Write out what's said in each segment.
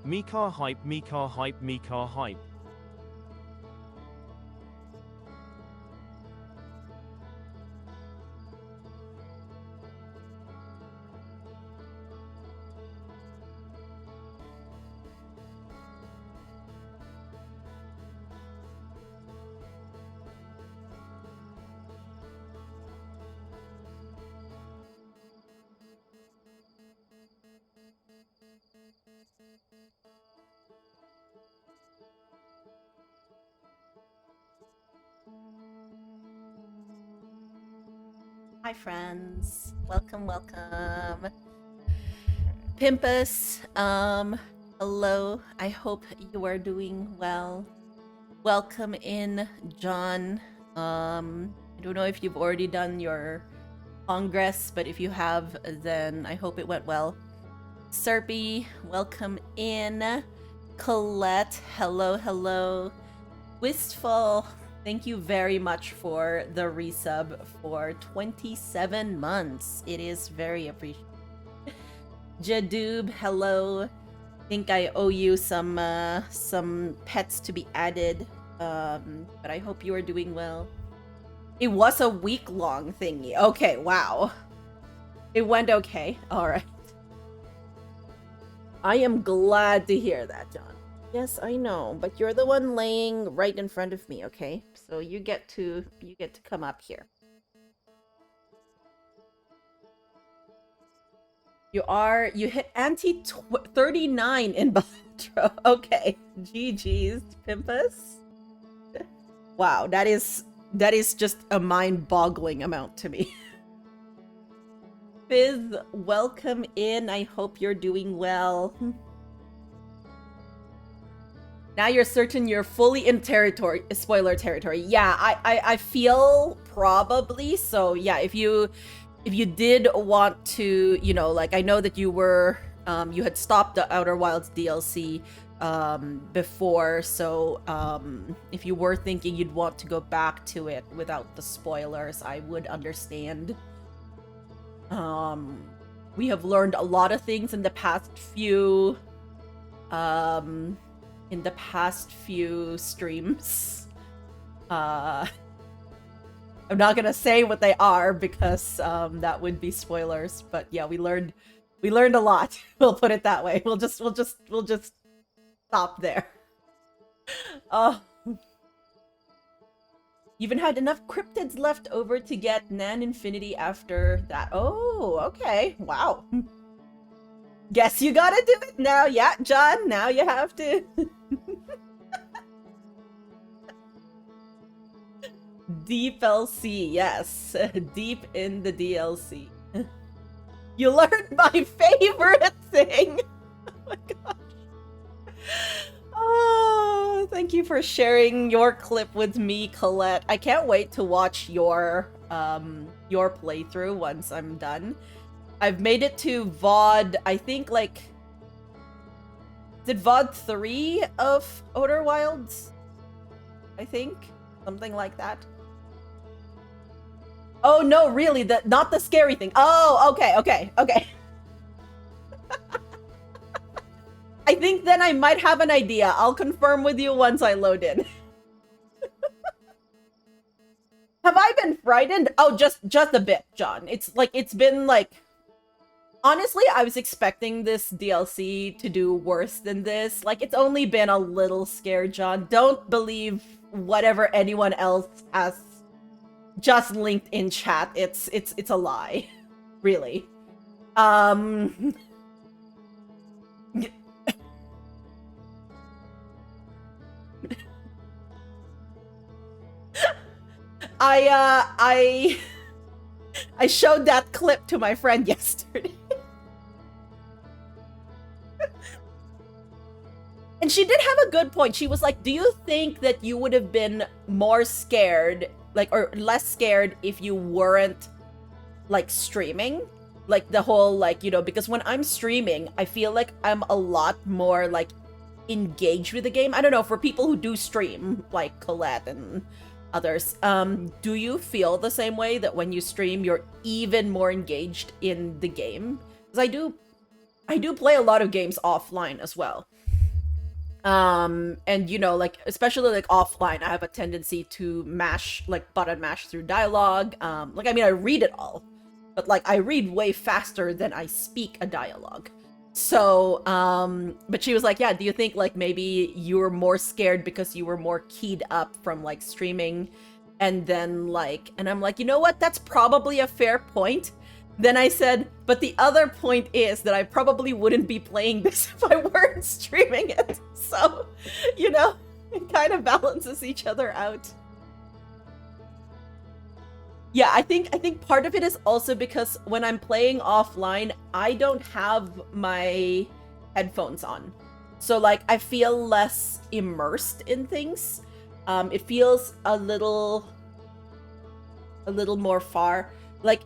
Mika hype, Mika hype, Mika hype. Hi friends, welcome. Pimpus, hello, I hope you are doing well. Welcome in, John. I don't know if you've already done your congress, but if you have, then I hope it went well. Serpy, welcome in. Colette, hello. Wistful, thank you very much for the resub for 27 months. It is very appreciated. Jadoob, hello. Think I owe you some pets to be added. But I hope you are doing well. It was a week-long thingy. Okay, wow. It went okay. All right. I am glad to hear that, John. Yes, I know, but you're the one laying right in front of me, okay? So you get to come up here. You hit anti 39 in Balatro. Okay. GG's, Pimpus. Wow, that is just a mind-boggling amount to me. Fizz, welcome in. I hope you're doing well. Now you're certain you're fully in spoiler territory. Yeah, I feel probably so. Yeah, if you did want to, like, I know that you were you had stopped the Outer Wilds DLC before, so if you were thinking you'd want to go back to it without the spoilers, I would understand. We have learned a lot of things in the past few streams. I'm not gonna say what they are because that would be spoilers, but yeah, we learned a lot. We'll put it that way. We'll just stop there. Oh, you even had enough cryptids left over to get Nan Infinity after that. Oh, okay. Wow. Guess you gotta do it now. Yeah, John, now you have to. Deep LC, yes. Deep in the DLC. You learned my favorite thing! Oh my gosh. Oh, thank you for sharing your clip with me, Colette. I can't wait to watch your playthrough once I'm done. I've made it to VOD, I think, like... Did VOD 3 of Outer Wilds? I think? Something like that. Oh, no, really, not the scary thing. Oh, okay. I think then I might have an idea. I'll confirm with you once I load in. Have I been frightened? Oh, just a bit, John. It's been like... Honestly, I was expecting this DLC to do worse than this. Like, it's only been a little scared, John. Don't believe whatever anyone else has just linked in chat. It's a lie. Really. I showed that clip to my friend yesterday. And she did have a good point. She was like, do you think that you would have been more scared, like, or less scared if you weren't, like, streaming? Like, the whole, like, because when I'm streaming, I feel like I'm a lot more, like, engaged with the game. I don't know, for people who do stream, like Colette and others, do you feel the same way, that when you stream, you're even more engaged in the game? Because I do play a lot of games offline as well. And you know, like especially like offline, I have a tendency to mash, like button mash through dialogue. Like I mean, I read it all, but like I read way faster than I speak a dialogue. So, but she was like, yeah, do you think like maybe you were more scared because you were more keyed up from like streaming? And then like, and I'm like, you know what? That's probably a fair point. Then I said, but the other point is that I probably wouldn't be playing this if I weren't streaming it. So, you know, it kind of balances each other out. Yeah, I think part of it is also because when I'm playing offline, I don't have my headphones on. So like I feel less immersed in things. It feels a little more far. Like,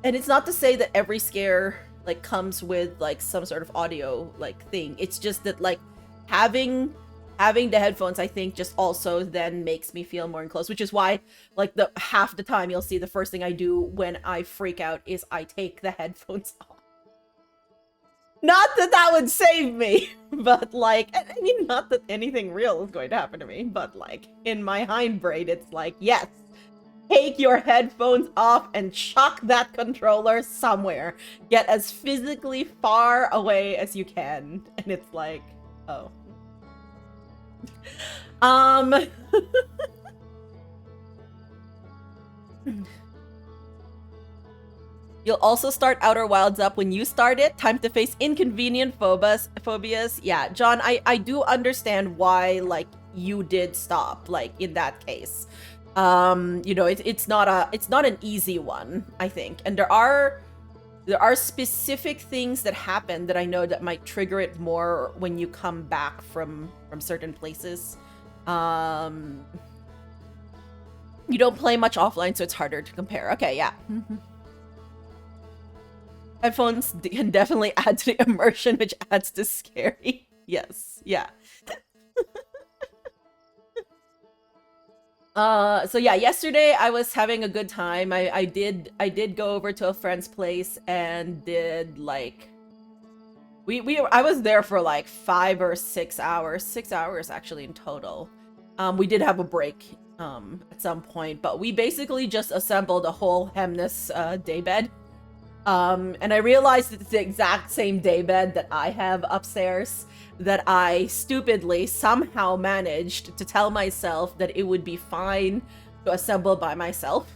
and it's not to say that every scare like comes with like some sort of audio like thing. It's just that like having the headphones, I think, just also then makes me feel more enclosed, which is why like the half the time you'll see the first thing I do when I freak out is I take the headphones off. Not that that would save me, but like, I mean, not that anything real is going to happen to me, but like in my hindbrain, it's like, yes, take your headphones off and chuck that controller somewhere. Get as physically far away as you can. And it's like, oh. You'll also start Outer Wilds up when you start it. Time to face inconvenient phobias. Yeah, John, I do understand why, like, you did stop, like, in that case. You know, it's not an easy one, I think. And there are specific things that happen that I know that might trigger it more when you come back from certain places. You don't play much offline, so it's harder to compare. Okay, yeah. Headphones can definitely add to the immersion, which adds to scary. Yes, yeah. So yeah, yesterday I was having a good time. I did go over to a friend's place and did like I was there for like 5 or 6 hours. 6 hours actually in total. We did have a break at some point, but we basically just assembled a whole Hemnes daybed. And I realized it's the exact same daybed that I have upstairs, that I stupidly somehow managed to tell myself that it would be fine to assemble by myself.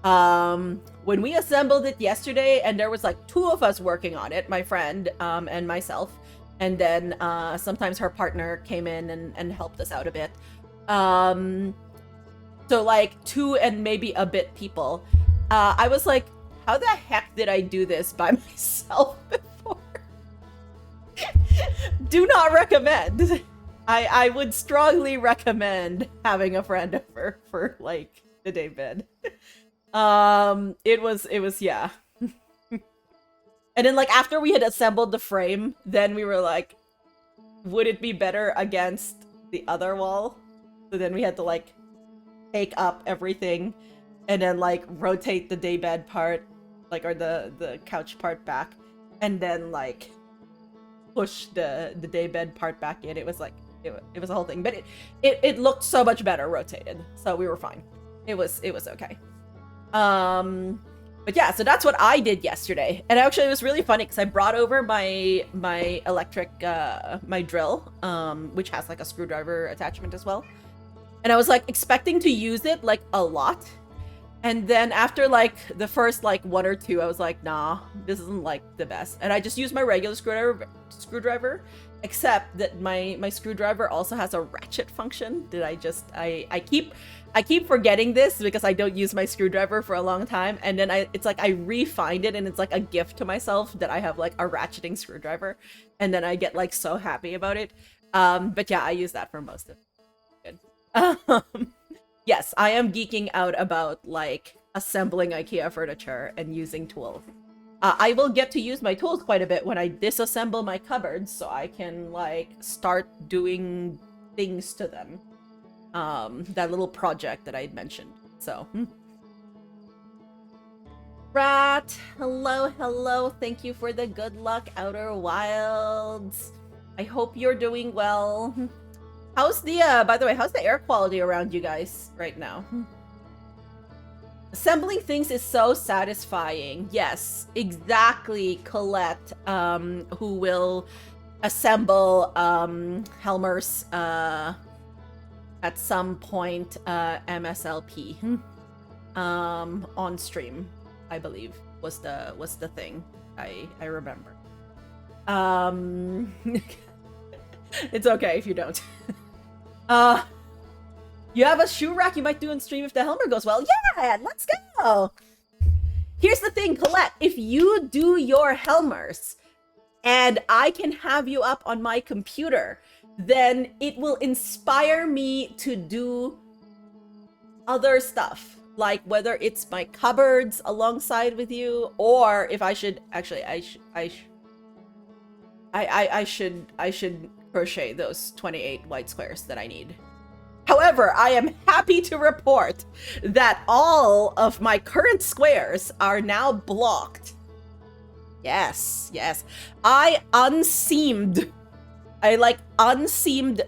When we assembled it yesterday, and there was like 2 of us working on it, my friend and myself, and then sometimes her partner came in and helped us out a bit. So like 2 and maybe a bit people. I was like, how the heck did I do this by myself before? Do not recommend. I would strongly recommend having a friend over for like the daybed. It was yeah. And then like after we had assembled the frame, then we were like, would it be better against the other wall? So then we had to like take up everything and then like rotate the daybed part, like, or the couch part back, and then like push the daybed part back in. It was like it was a whole thing, but it looked so much better rotated, so we were fine. It was okay. But yeah, so that's what I did yesterday, and actually it was really funny because I brought over my electric my drill, which has like a screwdriver attachment as well, and I was like expecting to use it like a lot. And then after like the first like 1 or 2, I was like, nah, this isn't like the best. And I just used my regular screwdriver, except that my screwdriver also has a ratchet function that I keep forgetting this because I don't use my screwdriver for a long time. And then it's like I re-find it and it's like a gift to myself that I have like a ratcheting screwdriver. And then I get like so happy about it. But yeah, I use that for most of it. Good. Yes, I am geeking out about, like, assembling IKEA furniture and using tools. I will get to use my tools quite a bit when I disassemble my cupboards, so I can, like, start doing things to them. That little project that I had mentioned, so. Rat, hello, thank you for the good luck, Outer Wilds. I hope you're doing well. How's the, by the way, how's the air quality around you guys right now? Assembling things is so satisfying. Yes, exactly, Colette, who will assemble, Helmer's, at some point, MSLP, on stream, I believe, was the thing. I remember. It's okay if you don't. You have a shoe rack you might do on stream if the Helmer goes well. Yeah, let's go. Here's the thing, Colette. If you do your Helmers and I can have you up on my computer, then it will inspire me to do other stuff. Like whether it's my cupboards alongside with you, or if I should actually I should crochet those 28 white squares that I need. However, I am happy to report that all of my current squares are now blocked. Yes. I unseamed. I unseamed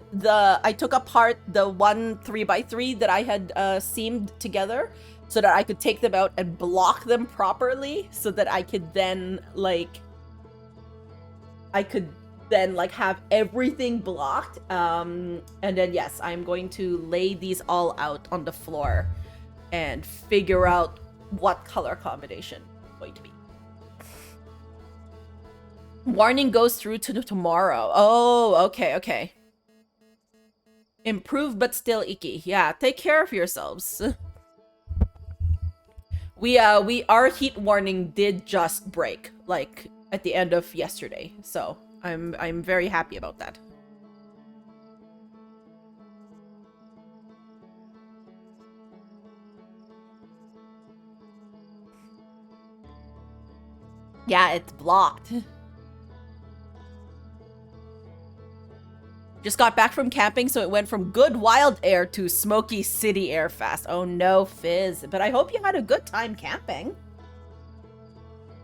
I took apart the one 3x3 that I had seamed together so that I could take them out and block them properly so that I could then have everything blocked. And then yes, I'm going to lay these all out on the floor and figure out what color combination it's going to be. Warning goes through to tomorrow. Oh, okay. Improved but still icky. Yeah, take care of yourselves. Our heat warning did just break, like at the end of yesterday. So I'm very happy about that. Yeah, it's blocked. Just got back from camping, so it went from good wild air to smoky city air fast. Oh no, Fizz. But I hope you had a good time camping.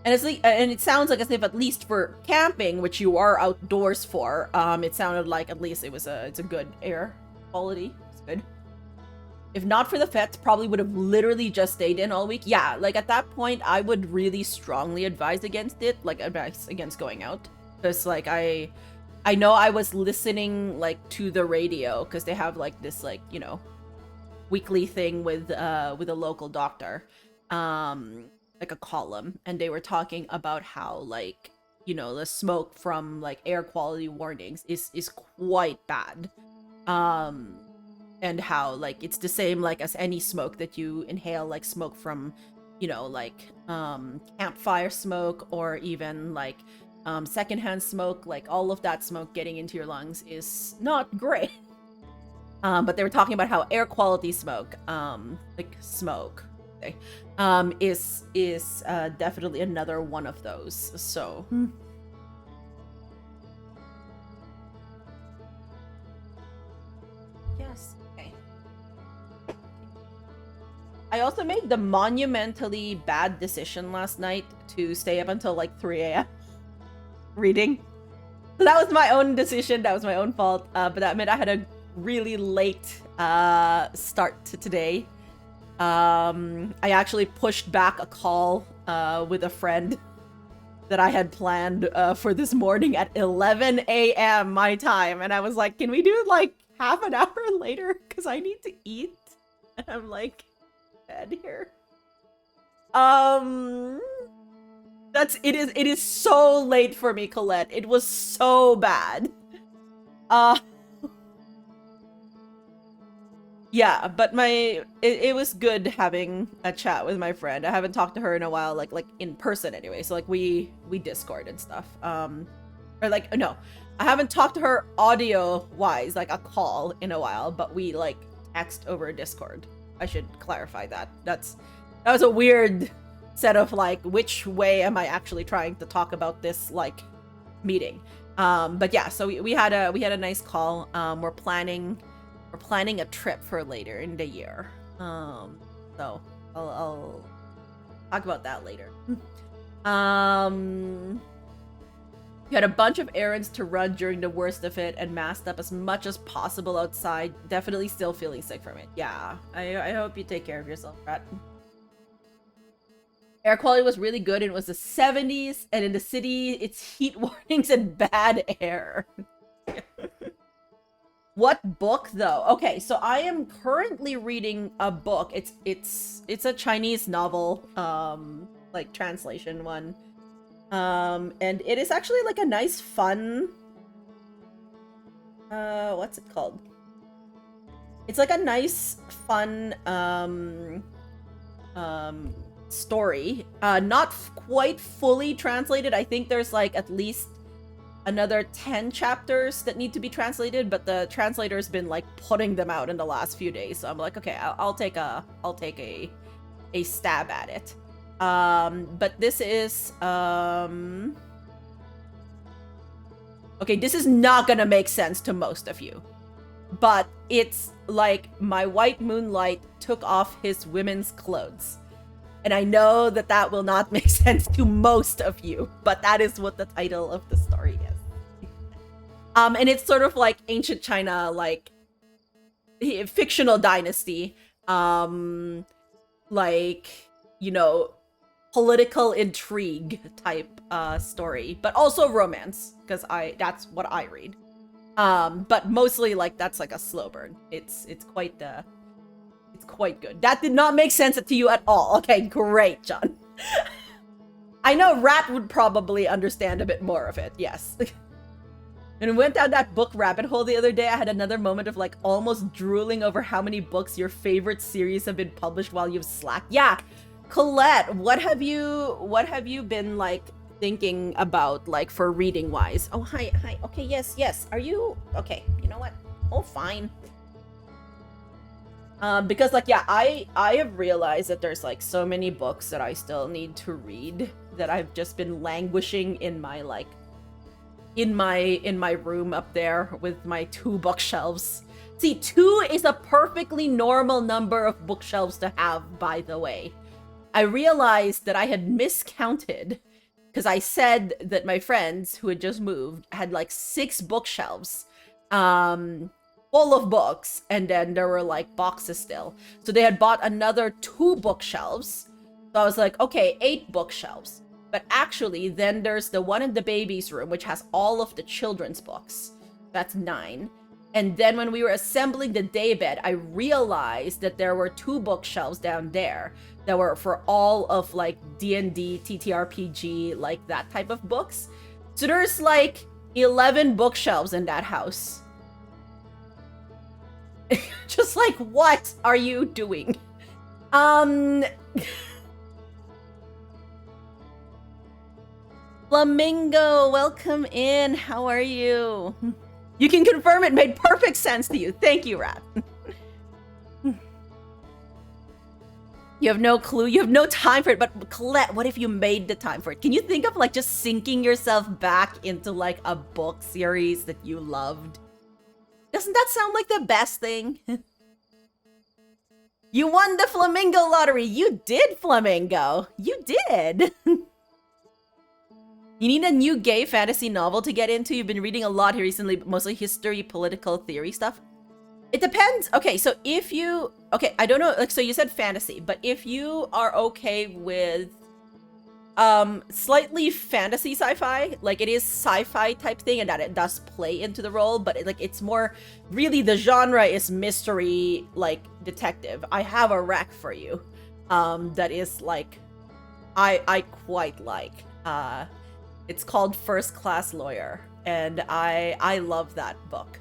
And it sounds like as if at least for camping, which you are outdoors for, it sounded like at least it's a good air quality. It's good. If not for the fets, probably would have literally just stayed in all week. Yeah, like at that point, I would really strongly advise against it, like advise against going out. Because like I know I was listening like to the radio because they have like this like, you know, weekly thing with a local doctor. Like a column, and they were talking about how like, you know, the smoke from like air quality warnings is quite bad, and how like it's the same like as any smoke that you inhale, like smoke from, you know, like campfire smoke or even like secondhand smoke, like all of that smoke getting into your lungs is not great. But they were talking about how air quality smoke, like smoke, is definitely another one of those. So yes. Okay. I also made the monumentally bad decision last night to stay up until like 3 a.m. reading. So that was my own decision. That was my own fault. But that meant I had a really late start to today. I actually pushed back a call with a friend that I had planned for this morning at 11 a.m. my time, and I was like, can we do it like half an hour later because I need to eat? And I'm like, bed here. It is so late for me, Colette. It was so bad. Yeah, but it was good having a chat with my friend. I haven't talked to her in a while, like in person anyway. So like we Discord and stuff. Or like no, I haven't talked to her audio wise, like a call in a while, but we like text over Discord. I should clarify that. That was a weird set of like which way am I actually trying to talk about this like meeting. But yeah, so we had a nice call. We're planning a trip for later in the year. So I'll talk about that later. You had a bunch of errands to run during the worst of it and masked up as much as possible outside. Definitely still feeling sick from it. Yeah, I hope you take care of yourself, Rat. Air quality was really good and it was the 70s, and in the city, it's heat warnings and bad air. What book though? Okay, so I am currently reading a book. It's a Chinese novel, like translation one. And it is actually like a nice fun what's it called? It's like a nice fun story. Not quite fully translated. I think there's like at least another 10 chapters that need to be translated, but the translator's been like putting them out in the last few days. So I'm like, okay, I'll take a stab at it. But this is okay, this is not gonna make sense to most of you. But it's like my white moonlight took off his women's clothes. And I know that that will not make sense to most of you, but that is what the title of the story is. And it's sort of like ancient China, like fictional dynasty, like, you know, political intrigue type story, but also romance, because that's what I read. But mostly like that's like a slow burn. It's quite good. That did not make sense to you at all. Okay, great, John. I know Rat would probably understand a bit more of it, yes. When we went down that book rabbit hole the other day, I had another moment of like almost drooling over how many books your favorite series have been published while you've slacked. Yeah, Colette, what have you been like thinking about, like for reading wise? Oh, hi. Okay, yes. Are you okay? You know what? Oh, fine. Because like, yeah, I have realized that there's like so many books that I still need to read that I've just been languishing in my like in my room up there with my 2 bookshelves. See, 2 is a perfectly normal number of bookshelves to have, by the way. I realized that I had miscounted because I said that my friends who had just moved had like 6 bookshelves full of books, and then there were like boxes still. So they had bought another 2 bookshelves. So I was like, okay, 8 bookshelves. But actually, then there's the one in the baby's room, which has all of the children's books. That's 9. And then when we were assembling the daybed, I realized that there were 2 bookshelves down there that were for all of like D&D, TTRPG, like that type of books. So there's like 11 bookshelves in that house. Just like, what are you doing? Flamingo, welcome in. How are you? You can confirm it made perfect sense to you. Thank you, Rat. You have no clue. You have no time for it. But Colette, what if you made the time for it? Can you think of like just sinking yourself back into like a book series that you loved? Doesn't that sound like the best thing? You won the Flamingo lottery. You did, Flamingo. You did. You need a new gay fantasy novel to get into. You've been reading a lot here recently, but mostly history, political theory stuff. It depends. Okay, so if you... Okay, I don't know. Like, so you said fantasy, but if you are okay with slightly fantasy sci-fi, like it is sci-fi type thing, and that it does play into the role, but it's more... Really, the genre is mystery, like, detective. I have a rec for you that is, like... I quite like. It's called First Class Lawyer, and I love that book.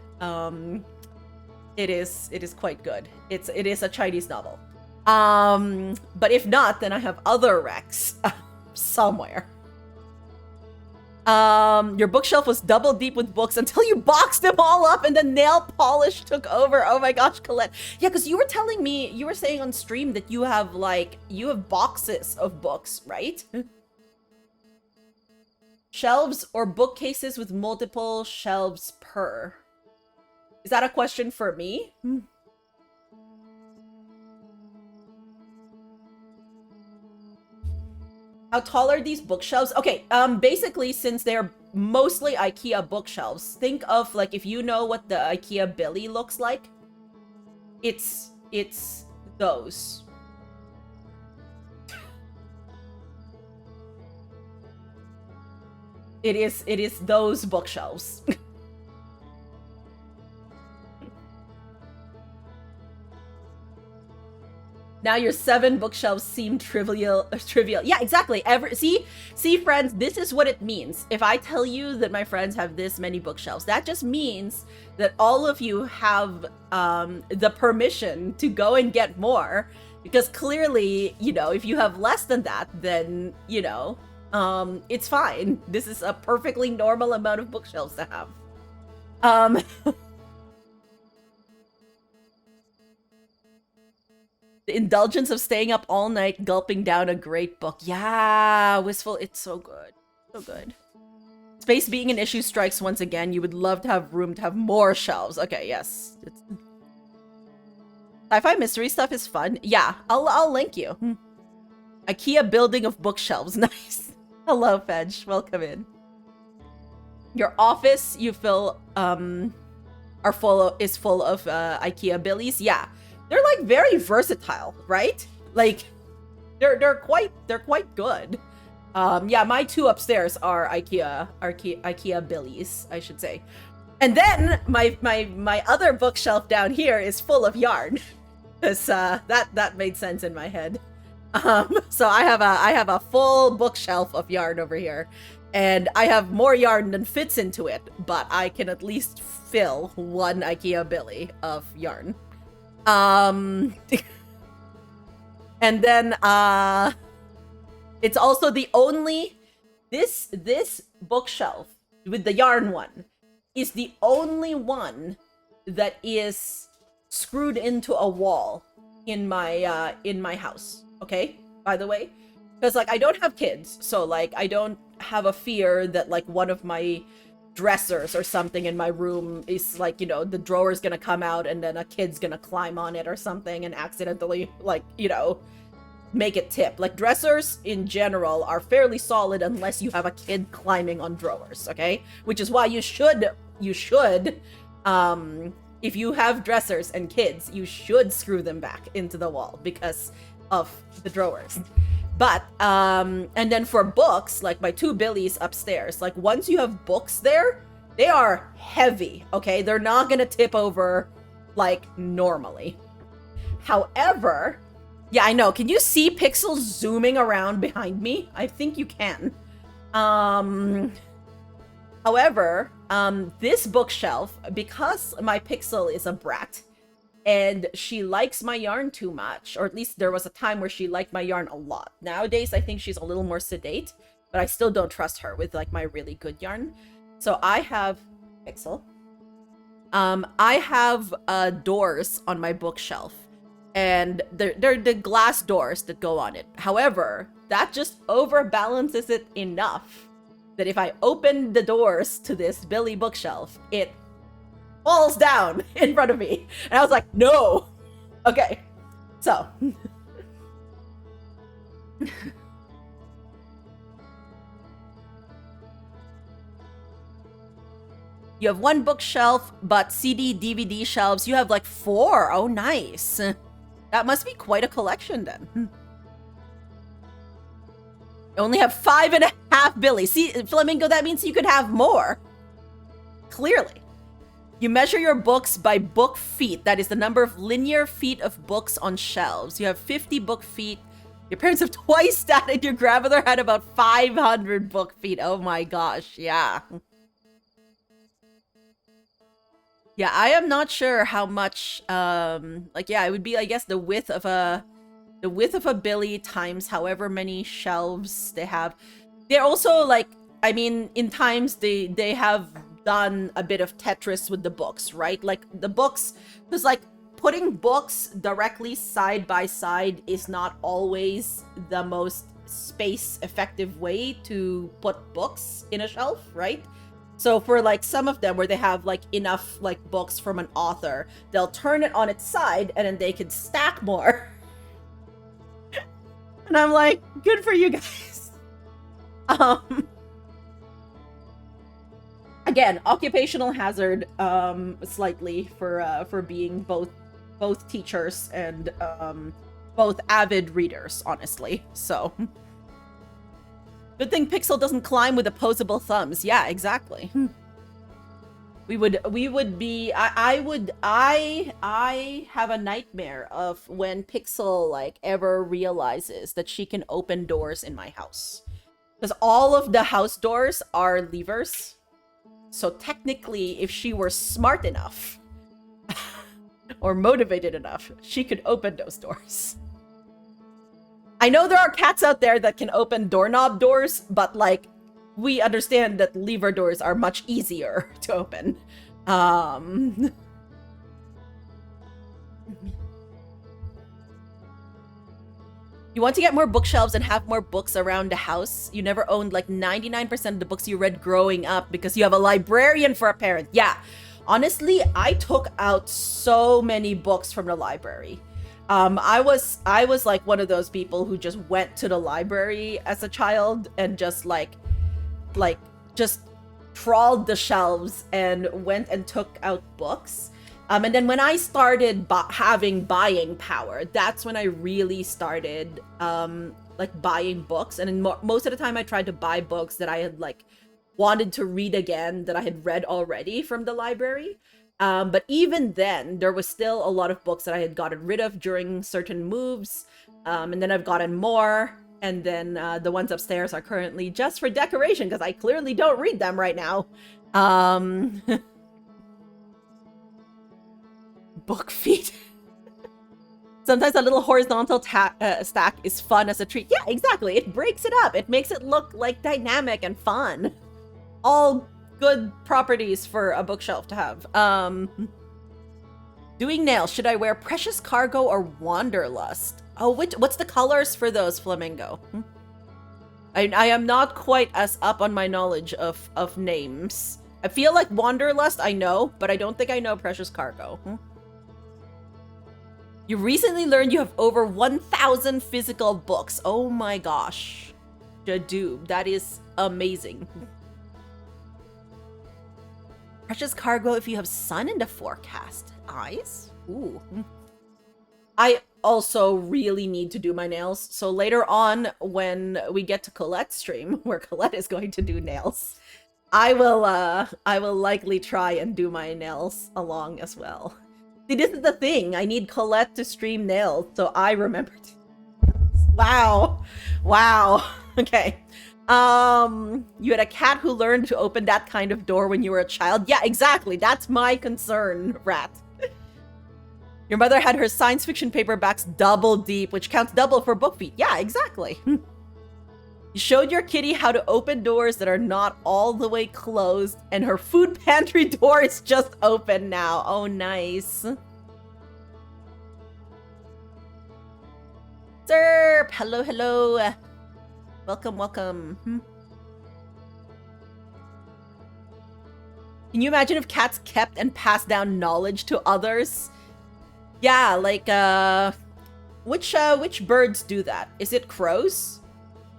It is quite good. It is a Chinese novel. But if not, then I have other recs somewhere. Your bookshelf was double deep with books until you boxed them all up and the nail polish took over. Oh my gosh, Colette. Yeah, because you were telling me, you were saying on stream that you have boxes of books, right? Shelves or bookcases with multiple shelves per. Is that a question for me? How tall are these bookshelves? Okay, basically, since they're mostly IKEA bookshelves. Think of like if you know what the IKEA Billy looks like, it's those. It is those bookshelves. Now your 7 bookshelves seem trivial. Yeah, exactly. See, friends, this is what it means. If I tell you that my friends have this many bookshelves, that just means that all of you have the permission to go and get more. Because clearly, you know, if you have less than that, then, you know, it's fine. This is a perfectly normal amount of bookshelves to have. The indulgence of staying up all night, gulping down a great book. Yeah, Wistful, it's so good. So good. Space being an issue strikes once again. You would love to have room to have more shelves. Okay, yes. Sci-fi mystery stuff is fun. Yeah, I'll link you. IKEA building of bookshelves. Nice. Hello, Fedge. Welcome in. Your office, you feel, is full of IKEA Billies. Yeah. They're like very versatile, right? Like they're quite good. Yeah, my 2 upstairs are IKEA Billies, I should say. And then my other bookshelf down here is full of yarn. Cuz that made sense in my head. So I have a full bookshelf of yarn over here. And I have more yarn than fits into it, but I can at least fill 1 IKEA Billy of yarn. And then it's also the only this bookshelf with the yarn one is the only one that is screwed into a wall in my house. Okay, by the way, because like I don't have kids, so like I don't have a fear that like one of my dressers or something in my room is like, you know, the drawer is gonna come out and then a kid's gonna climb on it or something and accidentally, like, you know, make it tip. Like dressers in general are fairly solid unless you have a kid climbing on drawers, okay? Which is why you should if you have dressers and kids, you should screw them back into the wall because of the drawers. But, and then for books, like my 2 Billies upstairs, like once you have books there, they are heavy, okay? They're not gonna tip over like normally. However, yeah, I know. Can you see pixels zooming around behind me? I think you can. However, this bookshelf, because my pixel is a brat, and she likes my yarn too much, or at least there was a time where she liked my yarn a lot. Nowadays, I think she's a little more sedate, but I still don't trust her with like my really good yarn. So I have Pixel. I have doors on my bookshelf, and they're the glass doors that go on it. However, that just overbalances it enough that if I open the doors to this Billy bookshelf, it falls down in front of me. And I was like, no. Okay. So. You have 1 bookshelf, but CD, DVD shelves, you have like 4. Oh, nice. That must be quite a collection then. You only have 5.5 Billy. See, Flamingo, that means you could have more. Clearly. You measure your books by book feet. That is the number of linear feet of books on shelves. You have 50 book feet. Your parents have twice that, and your grandmother had about 500 book feet. Oh my gosh, yeah. Yeah, I am not sure how much, like, yeah, it would be, I guess, the width of a Billy times however many shelves they have. They're also, like, I mean, in times they have done a bit of Tetris with the books, right? Like, the books, because, like, putting books directly side by side is not always the most space-effective way to put books in a shelf, right? So for like some of them where they have like enough like books from an author, they'll turn it on its side and then they can stack more. And I'm like, good for you guys. again, occupational hazard, slightly for being both teachers and both avid readers, honestly. So good thing Pixel doesn't climb with opposable thumbs. Yeah, exactly. We would be I have a nightmare of when Pixel like ever realizes that she can open doors in my house. Because all of the house doors are levers. So technically, if she were smart enough or motivated enough, she could open those doors. I know there are cats out there that can open doorknob doors, but like, we understand that lever doors are much easier to open. You want to get more bookshelves and have more books around the house? You never owned like 99% of the books you read growing up because you have a librarian for a parent. Yeah, honestly, I took out so many books from the library. I was like one of those people who just went to the library as a child and just just trawled the shelves and went and took out books. And then when I started having buying power, that's when I really started like buying books. And most of the time I tried to buy books that I had like wanted to read again, that I had read already from the library. But even then, there was still a lot of books that I had gotten rid of during certain moves. And then I've gotten more. And then the ones upstairs are currently just for decoration because I clearly don't read them right now. Book feet. Sometimes a little horizontal stack is fun as a treat. Yeah, exactly. It breaks it up. It makes it look like dynamic and fun. All good properties for a bookshelf to have. Doing nails. Should I wear Precious Cargo or Wanderlust? Oh, what's the colors for those, Flamingo? I am not quite as up on my knowledge of names. I feel like Wanderlust I know, but I don't think I know Precious Cargo. You recently learned you have over 1,000 physical books. Oh my gosh. Jadoob, that is amazing. Precious Cargo if you have sun in the forecast. Eyes? Ooh. I also really need to do my nails. So later on, when we get to Colette's stream, where Colette is going to do nails, I will likely try and do my nails along as well. See, this is the thing. I need Colette to stream nails, so I remembered. Wow. Wow. Okay. You had a cat who learned to open that kind of door when you were a child. Yeah, exactly. That's my concern, Rat. Your mother had her science fiction paperbacks double deep, which counts double for book feet. Yeah, exactly. You showed your kitty how to open doors that are not all the way closed, and her food pantry door is just open now. Oh, nice. Sir, hello, hello. Welcome, welcome. Can you imagine if cats kept and passed down knowledge to others? Yeah, like, which birds do that? Is it crows?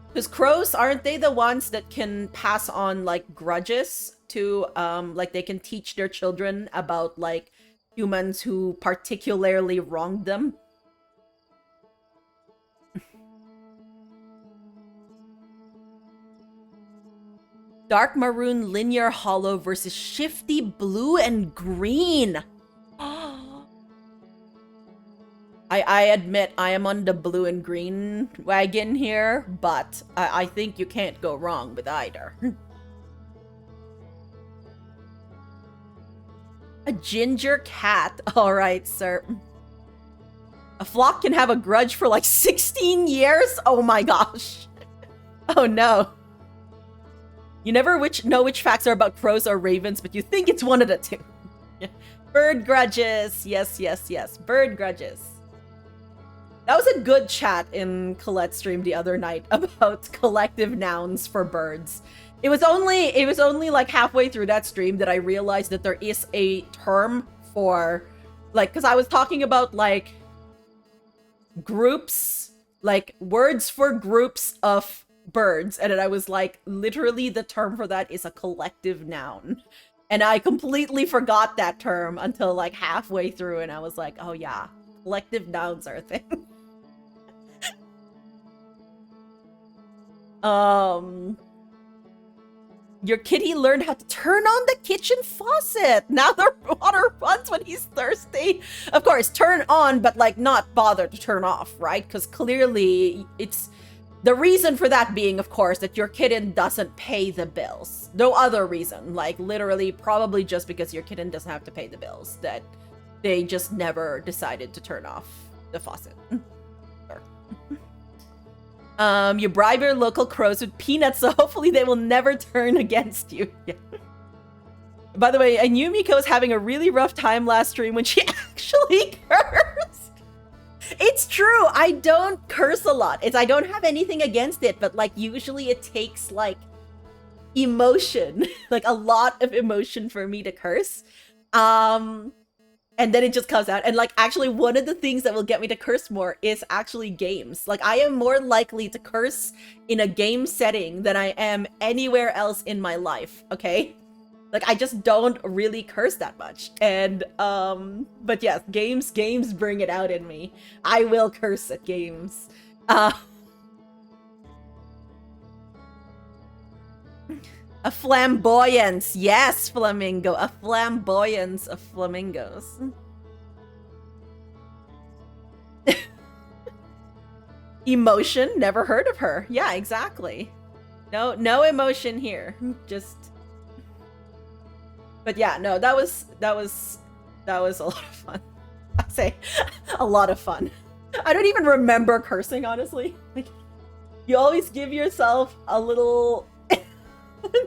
Because crows, aren't they the ones that can pass on, like, grudges to, like, they can teach their children about, like, humans who particularly wronged them? Dark maroon linear hollow versus shifty blue and green. I admit I am on the blue and green wagon here, but I think you can't go wrong with either. A ginger cat. All right, sir. A flock can have a grudge for like 16 years? Oh my gosh. Oh no. You never know which facts are about crows or ravens, but you think it's one of the two. Bird grudges. Yes, yes, yes. Bird grudges. That was a good chat in Colette's stream the other night about collective nouns for birds. It was only like halfway through that stream that I realized that there is a term for, like, because I was talking about, like, groups, like, words for groups of birds, and then I was like, literally the term for that is a collective noun. And I completely forgot that term until like halfway through, and I was like, oh yeah, collective nouns are a thing. Your kitty learned how to turn on the kitchen faucet. Now the water runs when he's thirsty. Of course, turn on, but like not bother to turn off, right? Because clearly it's the reason for that being, of course, that your kitten doesn't pay the bills. No other reason. Like literally, probably just because your kitten doesn't have to pay the bills, that they just never decided to turn off the faucet. Sure. You bribe your local crows with peanuts, so hopefully they will never turn against you. Yeah. By the way, I knew Miko was having a really rough time last stream when she actually cursed. It's true, I don't curse a lot. I don't have anything against it, but like usually it takes like emotion, like a lot of emotion for me to curse. And then it just comes out. And like, actually, one of the things that will get me to curse more is actually games. Like, I am more likely to curse in a game setting than I am anywhere else in my life, okay? Like, I just don't really curse that much. And, but yes, games bring it out in me. I will curse at games. A flamboyance. Yes, flamingo. A flamboyance of flamingos. Emotion. Never heard of her. Yeah, exactly. No emotion here. Just. But yeah, no, that was a lot of fun. I say a lot of fun. I don't even remember cursing, honestly. Like, you always give yourself a little.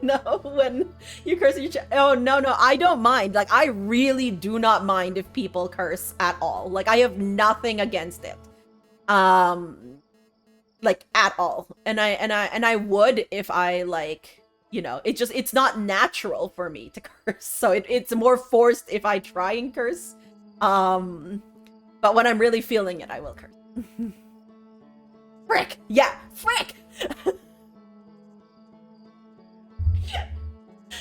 No, when you curse at your oh no, I don't mind. Like, I really do not mind if people curse at all. Like, I have nothing against it. Like at all. And I would if I like, you know, it's not natural for me to curse. So it's more forced if I try and curse. But when I'm really feeling it, I will curse. Frick! Yeah, frick!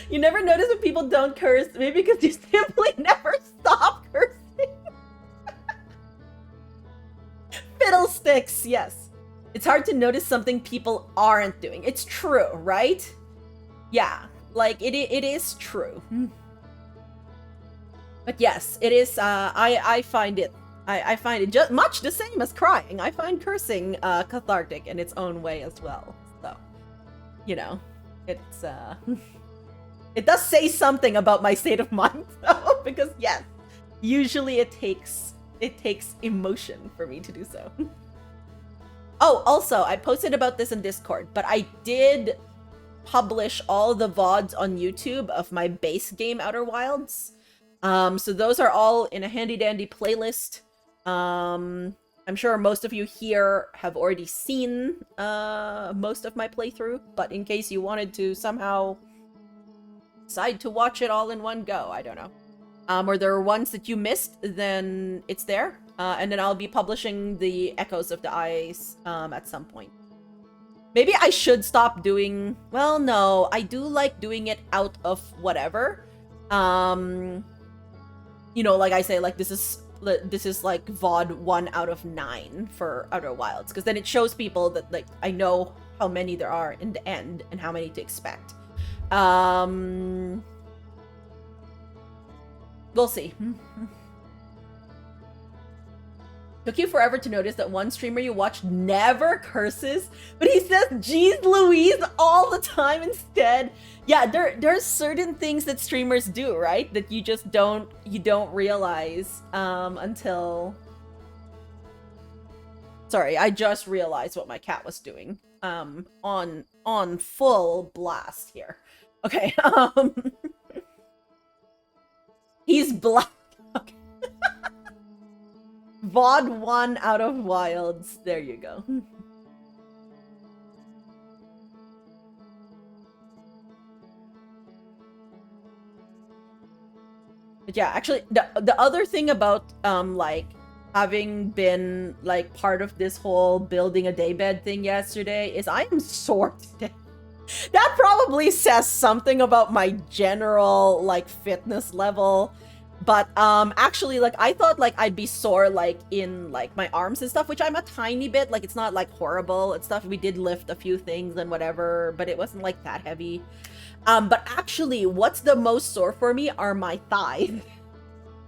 You never notice when people don't curse, maybe because you simply never stop cursing. Fiddlesticks, yes. It's hard to notice something people aren't doing. It's true, right? Yeah, like it is true. But yes, it is. I find it. I find it just much the same as crying. I find cursing cathartic in its own way as well. So, you know, it's it does say something about my state of mind, though, because yes, usually it takes emotion for me to do so. Oh, also, I posted about this in Discord, but I did publish all the VODs on YouTube of my base game Outer Wilds. So those are all in a handy-dandy playlist. I'm sure most of you here have already seen most of my playthrough, but in case you wanted to somehow decide to watch it all in one go, I don't know. Or there are ones that you missed, then it's there. And then I'll be publishing the Echoes of the Eyes at some point. Maybe I should stop doing... Well, no. I do like doing it out of whatever. You know, like I say, like this is like VOD 1 out of 9 for Outer Wilds. Because then it shows people that, like, I know how many there are in the end and how many to expect. We'll see. Took you forever to notice that one streamer you watch never curses, but he says "Jeez Louise" all the time instead. Yeah, there's certain things that streamers do, right? That you just don't realize until. Sorry, I just realized what my cat was doing. On full blast here. Okay. He's black. Okay. VOD 1 out of Wilds. There you go. But yeah, actually, the other thing about like having been like part of this whole building a daybed thing yesterday, is I am sore today. That probably says something about my general like fitness level. But actually, like, I thought like I'd be sore like in like my arms and stuff, which I'm a tiny bit, like it's not like horrible and stuff. We did lift a few things and whatever, but it wasn't like that heavy. But actually, what's the most sore for me are my thighs.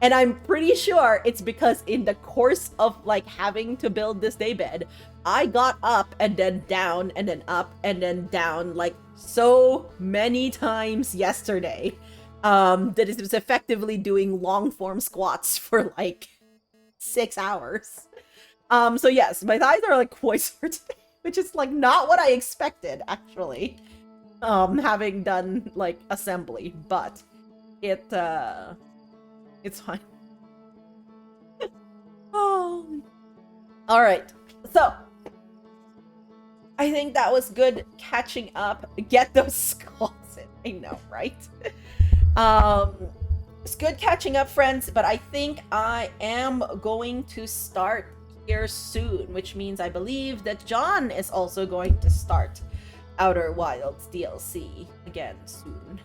And I'm pretty sure it's because in the course of like having to build this daybed, I got up and then down and then up and then down like so many times yesterday. That it was effectively doing long form squats for like 6 hours. So yes, my thighs are like quite sore today, which is like not what I expected actually. Having done like assembly, but it's fine. Oh. All right. So I think that was good catching up. Get those squats in. I know, right? It's good catching up, friends, but I think I am going to start here soon, which means I believe that John is also going to start Outer Wilds DLC again soon.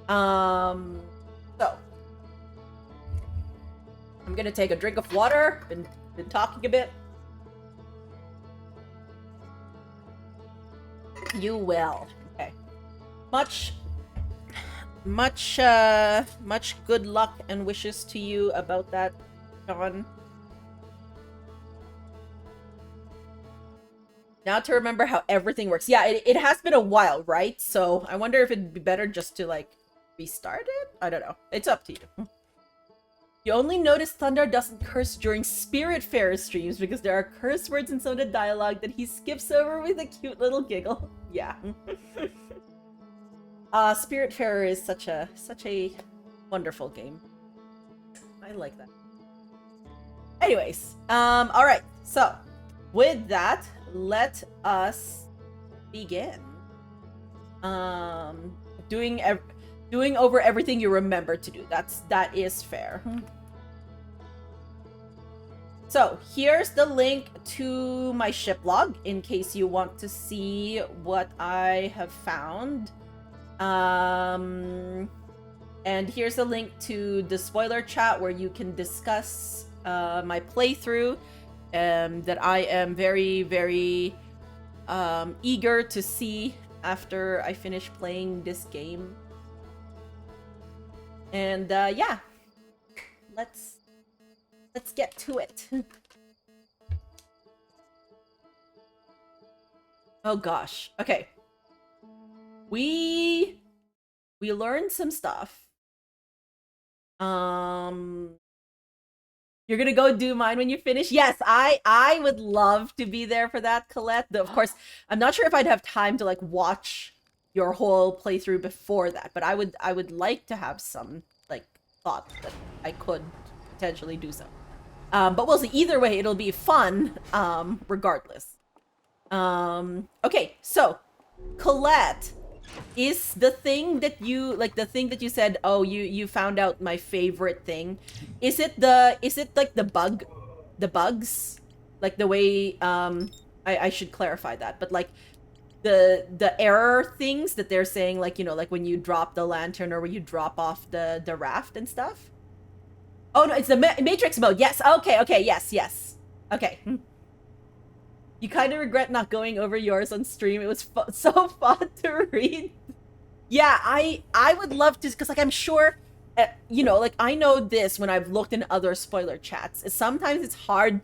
So I'm gonna take a drink of water. Been talking a bit. You will. Okay. Much good luck and wishes to you about that, John. Now to remember how everything works. Yeah, it has been a while, right? So I wonder if it'd be better just to like restart it? I don't know. It's up to you. You only notice Thunder doesn't curse during Spiritfarer streams because there are curse words in some of the dialogue that he skips over with a cute little giggle. Yeah. Spiritfarer is such a wonderful game. I like that. Anyways, all right. So, with that, let us begin. Doing over everything you remember to do. That is fair. So here's the link to my ship log in case you want to see what I have found. And here's a link to the spoiler chat where you can discuss my playthrough that I am very, very eager to see after I finish playing this game. And yeah, let's get to it. Oh gosh. Okay. We learned some stuff. You're gonna go do mine when you finish? Yes, I would love to be there for that, Colette. Though, of course, I'm not sure if I'd have time to like watch your whole playthrough before that, but I would like to have some like thought that I could potentially do so. But we'll see. Either way, it'll be fun, regardless. Okay, so Colette, is the thing that you like the thing that you said, oh, you found out my favorite thing, is it like the bugs, like the way I should clarify that, but like the error things that they're saying, like, you know, like when you drop the lantern or when you drop off the raft and stuff? Oh no, it's the Matrix mode. Yes. Okay. Yes. Okay. You kind of regret not going over yours on stream. It was so fun to read. Yeah, I would love to, because like I'm sure, you know, like I know this when I've looked in other spoiler chats. Sometimes it's hard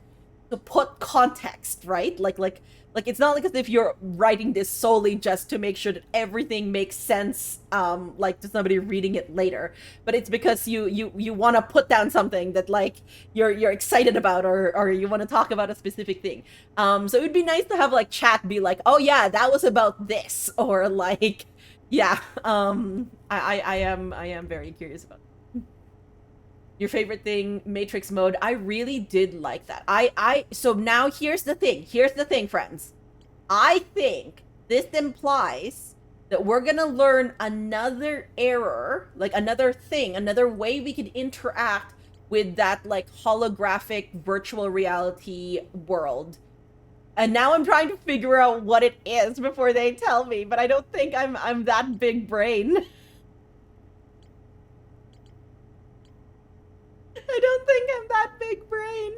to put context, right? Like it's not like as if you're writing this solely just to make sure that everything makes sense, like to somebody reading it later. But it's because you want to put down something that like you're excited about, or you want to talk about a specific thing. So it would be nice to have like chat be like, oh yeah, that was about this, or like, yeah. I am very curious about it. Your favorite thing, Matrix mode. I really did like that. So now here's the thing, friends. I think this implies that we're gonna learn another error, like another thing, another way we can interact with that like holographic virtual reality world. And now I'm trying to figure out what it is before they tell me, but I don't think I'm that big brain. I don't think I'm that big brain.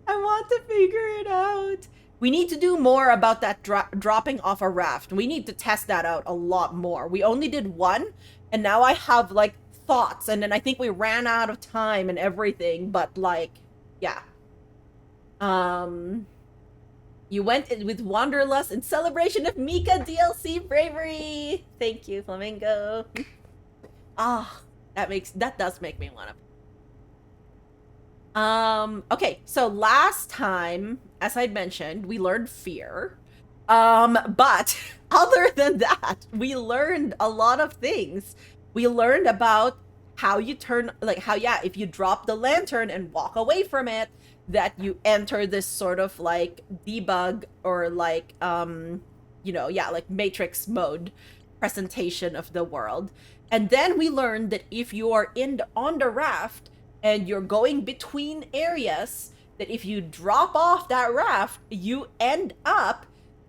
I want to figure it out. We need to do more about that dropping off a raft. We need to test that out a lot more. We only did one, and now I have like thoughts, and then I think we ran out of time and everything, but like, yeah. You went with Wanderlust in celebration of Mika DLC bravery. Thank you, Flamingo. That does make me want to. Okay, so last time, as I mentioned, we learned fear. But other than that, we learned a lot of things. We learned about how you turn, like how, yeah, if you drop the lantern and walk away from it, that you enter this sort of like debug or like, like Matrix mode presentation of the world. And then we learned that if you are on the raft and you're going between areas, that if you drop off that raft, you end up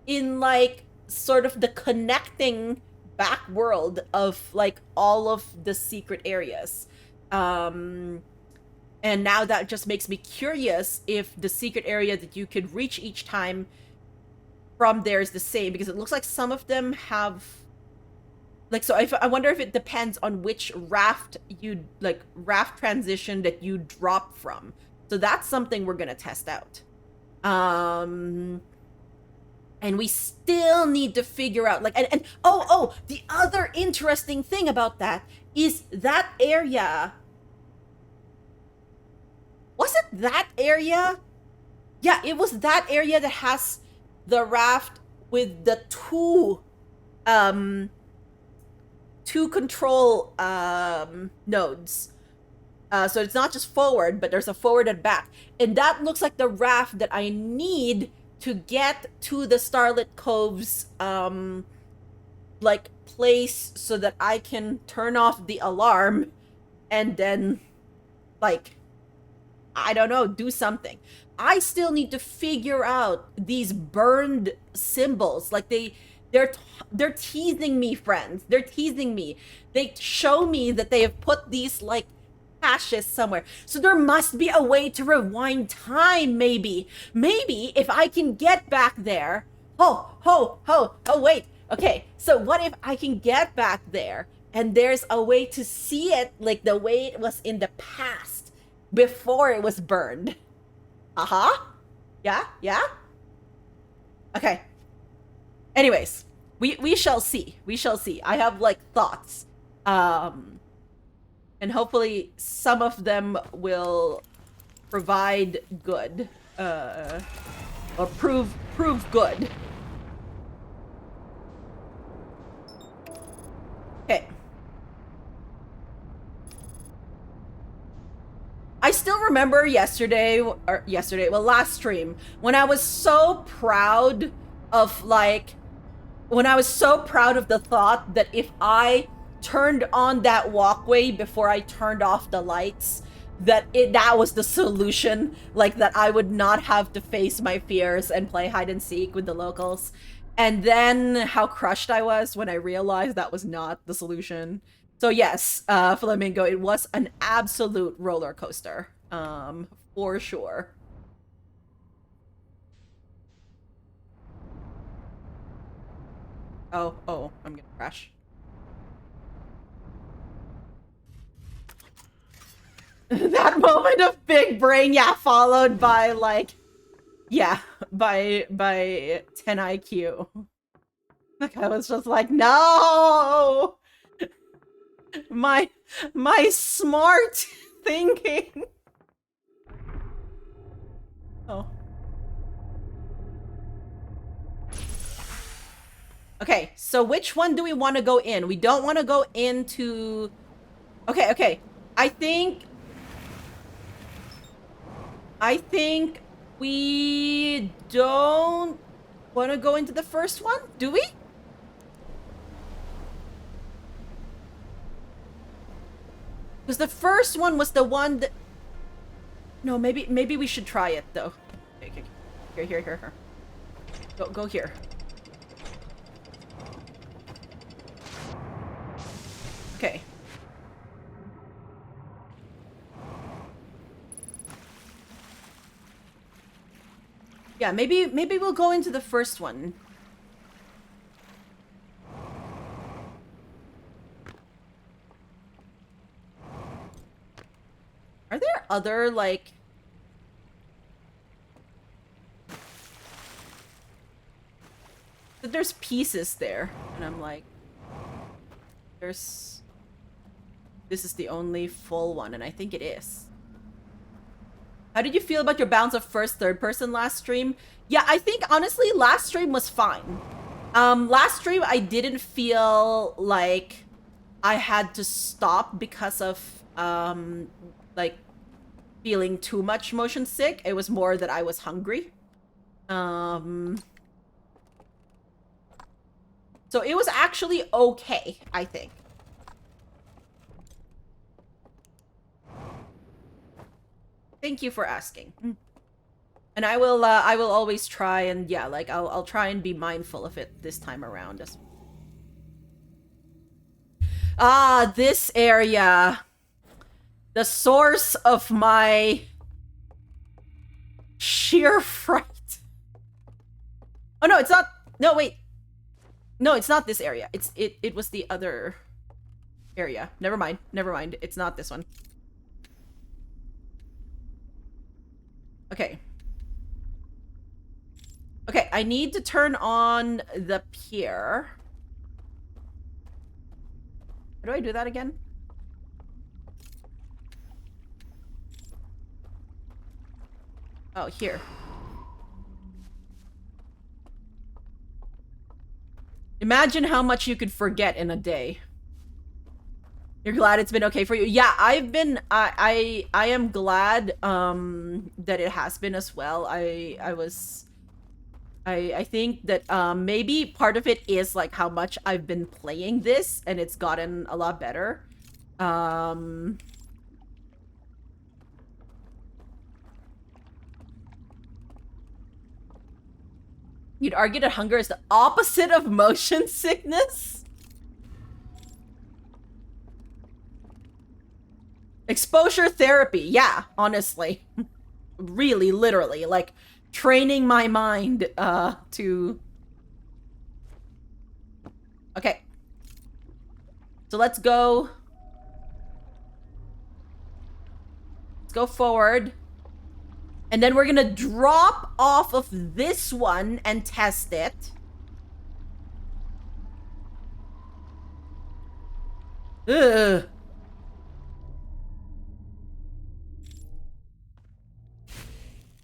in like sort of the connecting back world of like all of the secret areas. And now that just makes me curious if the secret area that you could reach each time from there is the same, because it looks like some of them have like, so I wonder if it depends on which raft transition that you drop from. So that's something we're gonna test out. And we still need to figure out like, and the other interesting thing about that is that area. Was it that area? Yeah, it was that area that has the raft with the two control nodes. So it's not just forward, but there's a forward and back. And that looks like the raft that I need to get to the Starlit Cove's like place so that I can turn off the alarm and then like, I don't know, do something. I still need to figure out these burned symbols. Like they're teasing me, friends. They're teasing me. They show me that they have put these like caches somewhere. So there must be a way to rewind time, maybe. Maybe if I can get back there. Oh, wait. Okay, so what if I can get back there and there's a way to see it like the way it was in the past before it was burned? Yeah? Okay. Anyways, we shall see. We shall see. I have like thoughts. And hopefully some of them will provide good. Or prove good. Okay. I still remember last stream, when I was so proud of the thought that if I turned on that walkway before I turned off the lights, that was the solution, like that I would not have to face my fears and play hide and seek with the locals. And then how crushed I was when I realized that was not the solution. So yes, Flamingo, it was an absolute roller coaster, for sure. Oh, I'm gonna crash. That moment of big brain, yeah, followed by like, yeah, by 10 IQ. Like I was just like, no! My smart thinking. Oh. Okay, so which one do we want to go in? We don't want to go into... Okay. I think we don't want to go into the first one, do we? Because the first one was the one that... No, maybe we should try it, though. Okay. Here. Go here. Okay. Yeah, maybe we'll go into the first one. Are there other, like... But there's pieces there, and I'm like... This is the only full one, and I think it is. How did you feel about your balance of first, third person last stream? Yeah, I think, honestly, last stream was fine. Last stream, I didn't feel like I had to stop because of, like, feeling too much motion sick. It was more that I was hungry. So it was actually okay, I think. Thank you for asking. And I will always try and, yeah, like, I'll try and be mindful of it this time around. Ah, this area. The source of my sheer fright. Oh, no, it's not. No, wait. No, it's not this area. It was the other area. Never mind. It's not this one. Okay. Okay, I need to turn on the pier. How do I do that again? Oh, here. Imagine how much you could forget in a day. You're glad it's been okay for you? Yeah, I've been... I am glad that it has been as well. I think that maybe part of it is like how much I've been playing this, and it's gotten a lot better. You'd argue that hunger is the opposite of motion sickness? Exposure therapy, yeah, honestly. Really, literally, like, training my mind, to... Okay. So let's go... Let's go forward. And then we're gonna drop off of this one and test it. Ugh.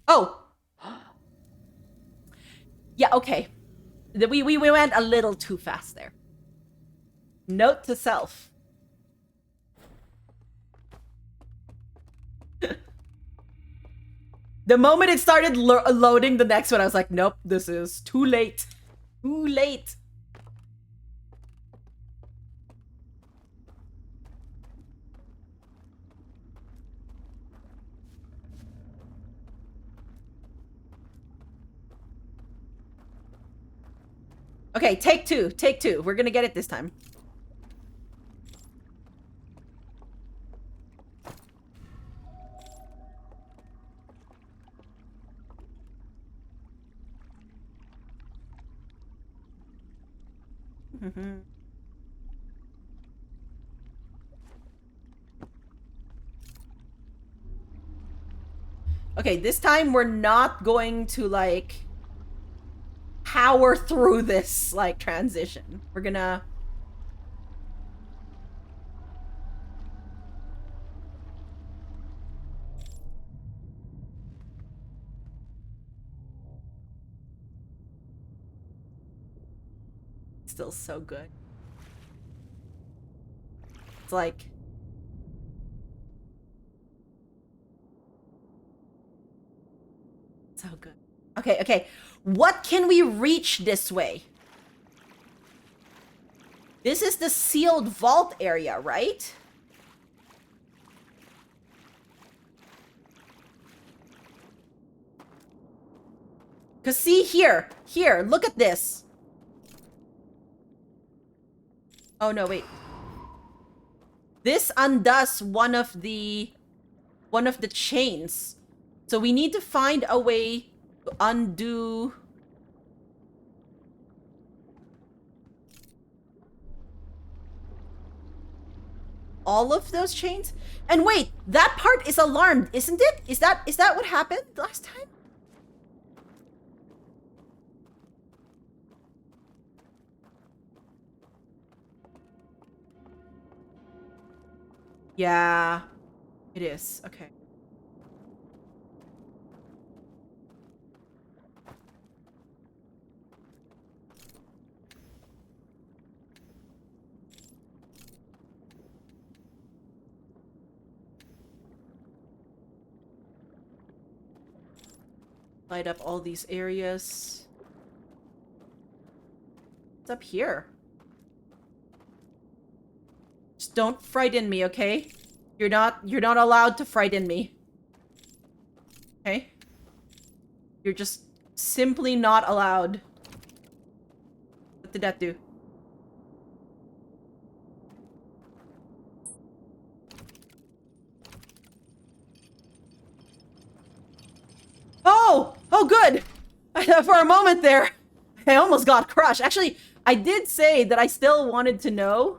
Oh. Yeah, okay. We went a little too fast there. Note to self. The moment it started loading the next one, I was like, nope, this is too late. Too late. Okay, take two. Take two. We're gonna get it this time. Okay, this time we're not going to, like, power through this, like, transition. We're gonna... Still so good. It's like... So good. Okay, okay. What can we reach this way? This is the sealed vault area, right? Because see, here, look at this. Oh, no, wait. This undoes one of the chains. So we need to find a way to undo... all of those chains? And wait, that part is alarmed, isn't it? Is that what happened last time? Yeah, it is. Okay. Light up all these areas. What's up here? Just don't frighten me, okay? You're not allowed to frighten me. Okay? You're just simply not allowed. What did that do? Oh, good. For a moment there, I almost got crushed. Actually, I did say that I still wanted to know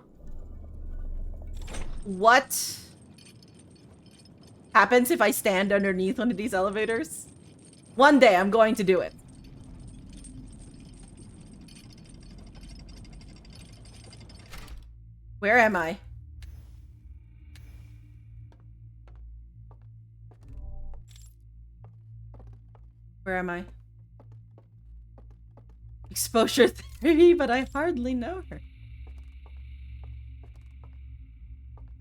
what happens if I stand underneath one of these elevators. One day, I'm going to do it. Where am I? Where am I? Exposure 3, but I hardly know her.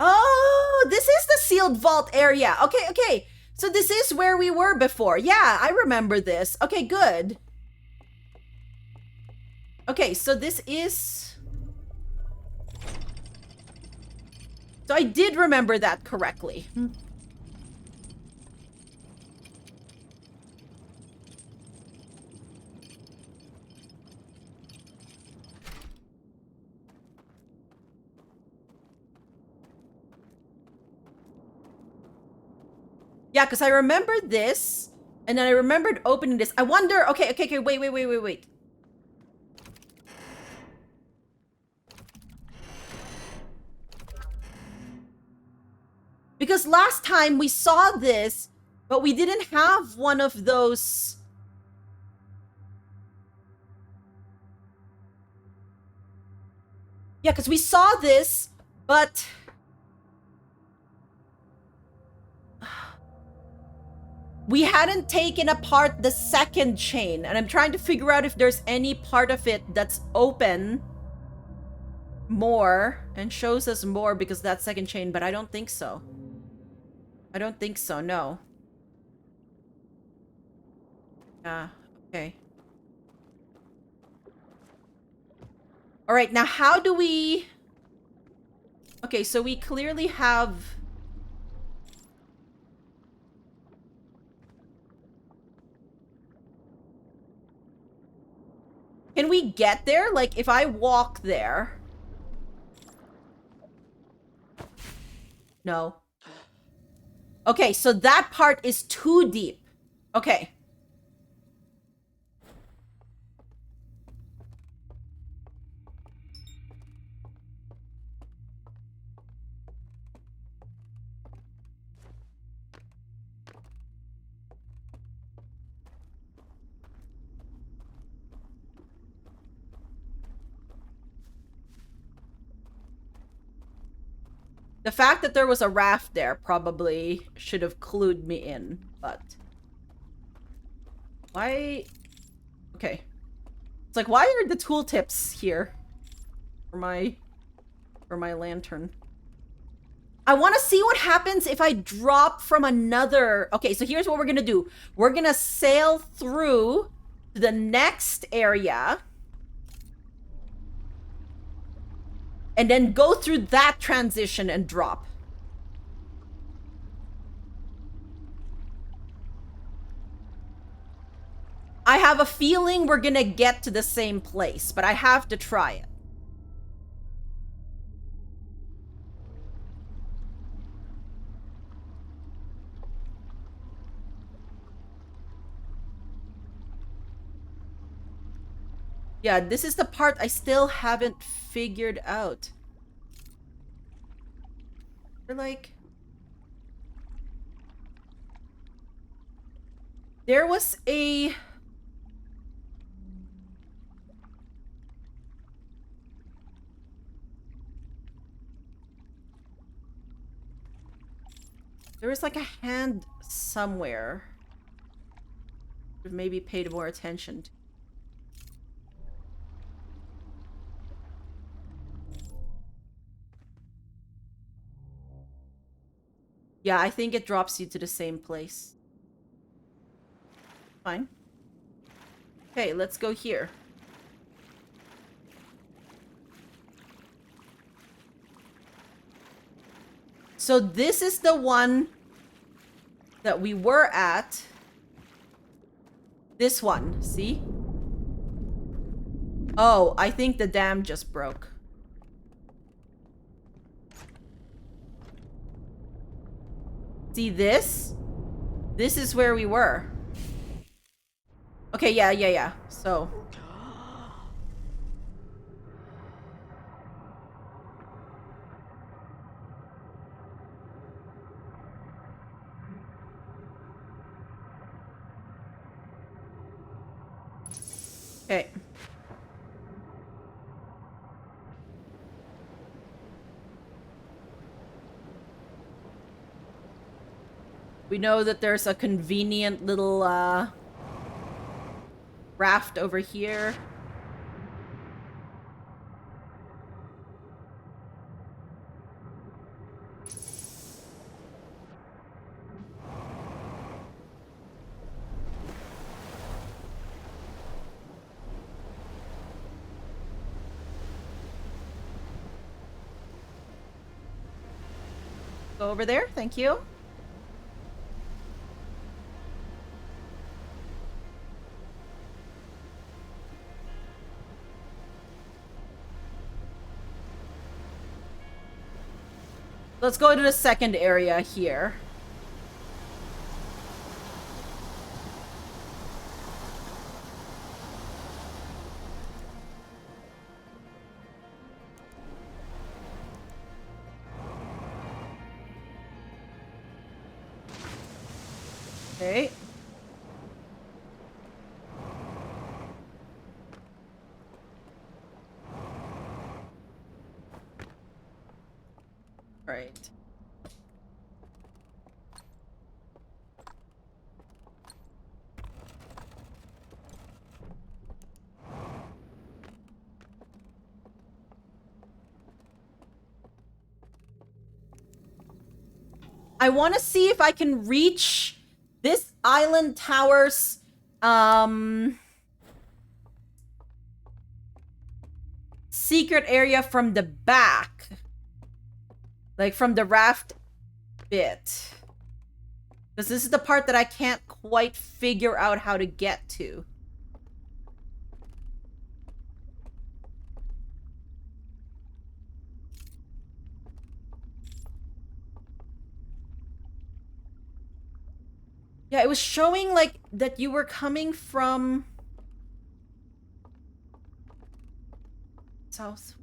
Oh, this is the sealed vault area. Okay. So this is where we were before. Yeah, I remember this. Okay, good. Okay, so this is... so I did remember that correctly. Yeah, because I remembered this, and then I remembered opening this. I wonder... Okay, wait. Because last time we saw this, but we didn't have one of those... yeah, because we saw this, but... we hadn't taken apart the second chain, and I'm trying to figure out if there's any part of it that's open more and shows us more because that second chain, but I don't think so. I don't think so, no. Yeah, okay. All right, now how do we... okay, so we clearly have... can we get there? Like, if I walk there... no. Okay, so that part is too deep. Okay. The fact that there was a raft there probably should have clued me in, but... why... okay. It's like, why are the tooltips here? For my lantern. I want to see what happens if I drop from another... okay, so here's what we're gonna do. We're gonna sail through to the next area. And then go through that transition and drop. I have a feeling we're gonna get to the same place, but I have to try it. Yeah, this is the part I still haven't figured out. They're like... There was a... There was like a hand somewhere. Should maybe paid more attention to. Yeah, I think it drops you to the same place. Fine. Okay, let's go here. So this is the one that we were at. This one, see? Oh, I think the dam just broke. See this? This is where we were. Okay, yeah. So... Okay. We know that there's a convenient little, raft over here. Go over there, thank you. Let's go to the second area here. Okay. Right. I want to see if I can reach this island tower's, secret area from the back. Like, from the raft bit. Because this is the part that I can't quite figure out how to get to. Yeah, it was showing, like, that you were coming from... south.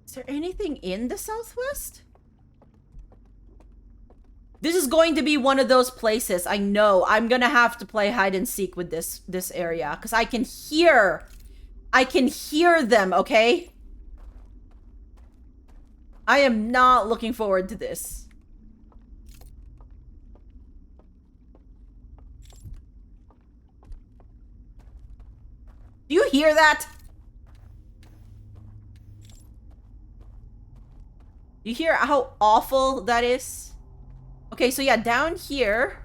Is there anything in the southwest? This is going to be one of those places. I know. I'm gonna have to play hide and seek with this area. Because I can hear them, okay? I am not looking forward to this. Do you hear that? You hear how awful that is? Okay, so yeah, down here.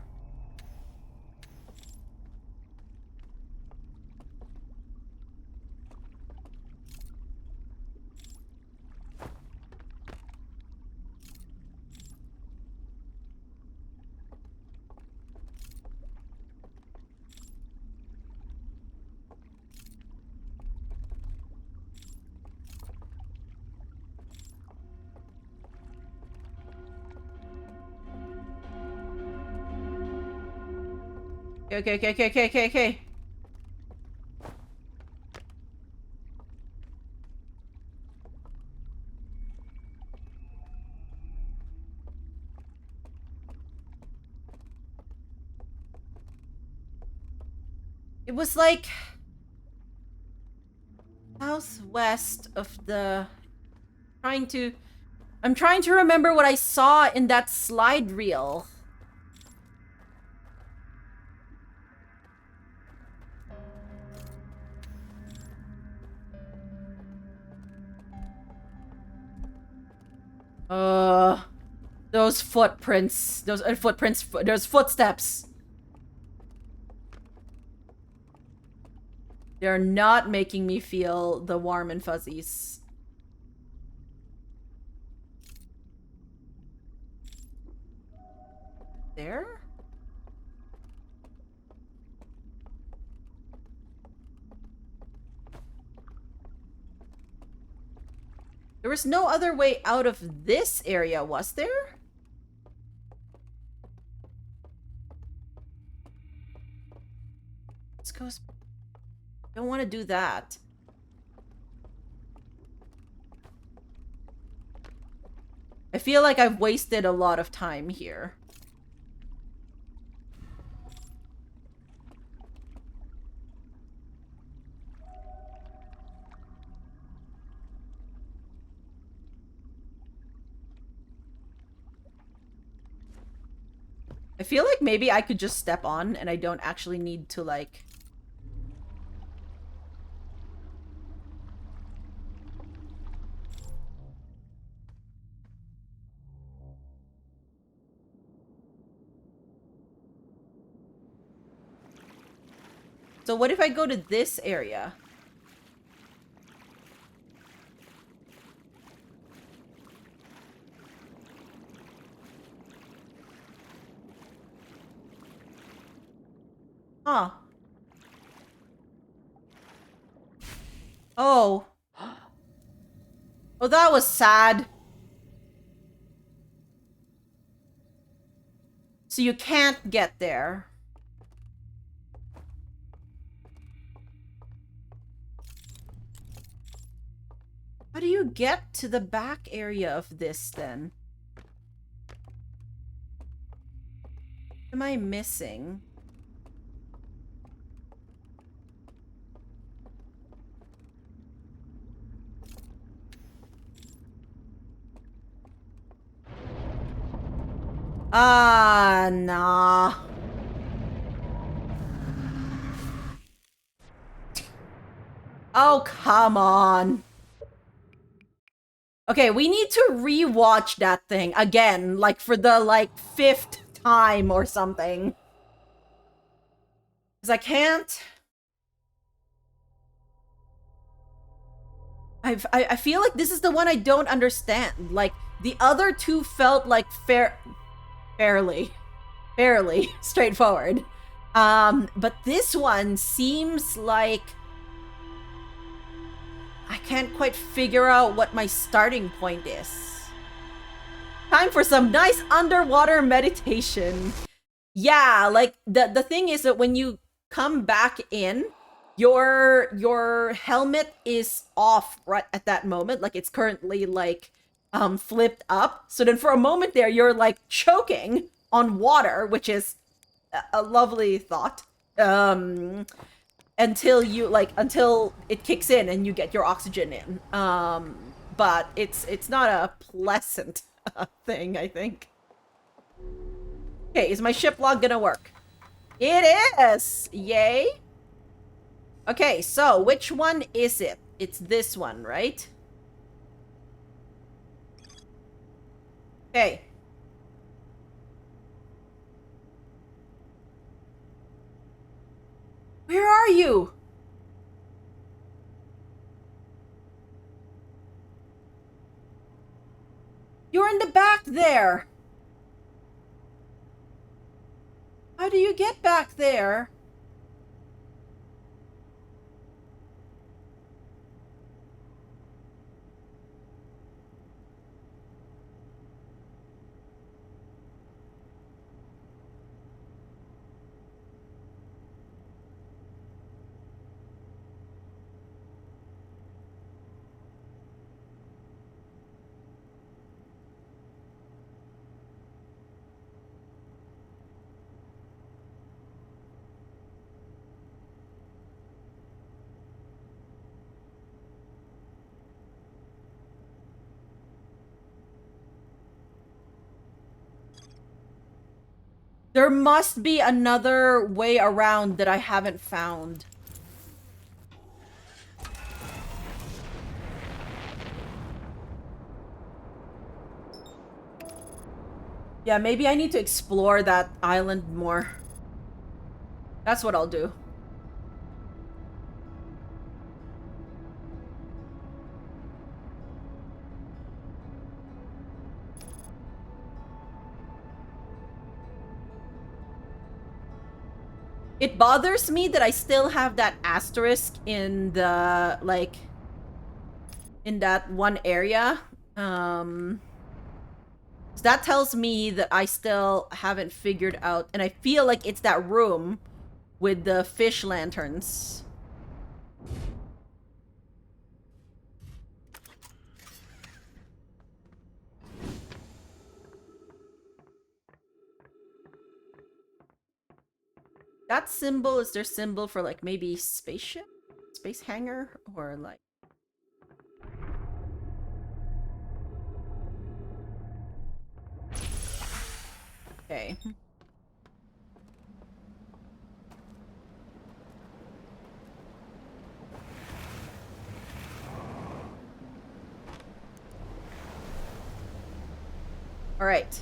Okay. It was like southwest of the I'm trying to remember what I saw in that slide reel. Those footprints, there's footsteps. They're not making me feel the warm and fuzzies. There? There was no other way out of this area, was there? Let's go. Don't want to do that. I feel like I've wasted a lot of time here. I feel like maybe I could just step on and I don't actually need to, like... So what if I go to this area? Huh. Oh. Oh, that was sad. So you can't get there. How do you get to the back area of this, then? What am I missing? Ah, nah. Oh, come on. Okay, we need to rewatch that thing again, like for the, like, 5th time or something. Because I can't... I feel like this is the one I don't understand. Like, the other two felt like fairly straightforward. But this one seems like I can't quite figure out what my starting point is. Time for some nice underwater meditation. Yeah, like the thing is that when you come back in, your helmet is off right at that moment. Like it's currently like flipped up. So then for a moment there, you're like choking on water, which is a lovely thought. Until it kicks in and you get your oxygen in. But it's not a pleasant thing, I think. Okay, is my ship log gonna work? It is! Yay! Okay, so which one is it? It's this one, right? Okay. Where are you? You're in the back there. How do you get back there? There must be another way around that I haven't found. Yeah, maybe I need to explore that island more. That's what I'll do. It bothers me that I still have that asterisk in the, like, in that one area. So that tells me that I still haven't figured out, and I feel like it's that room with the fish lanterns. That symbol is their symbol for, like, maybe spaceship? Space hangar? Or, like... Okay. Alright.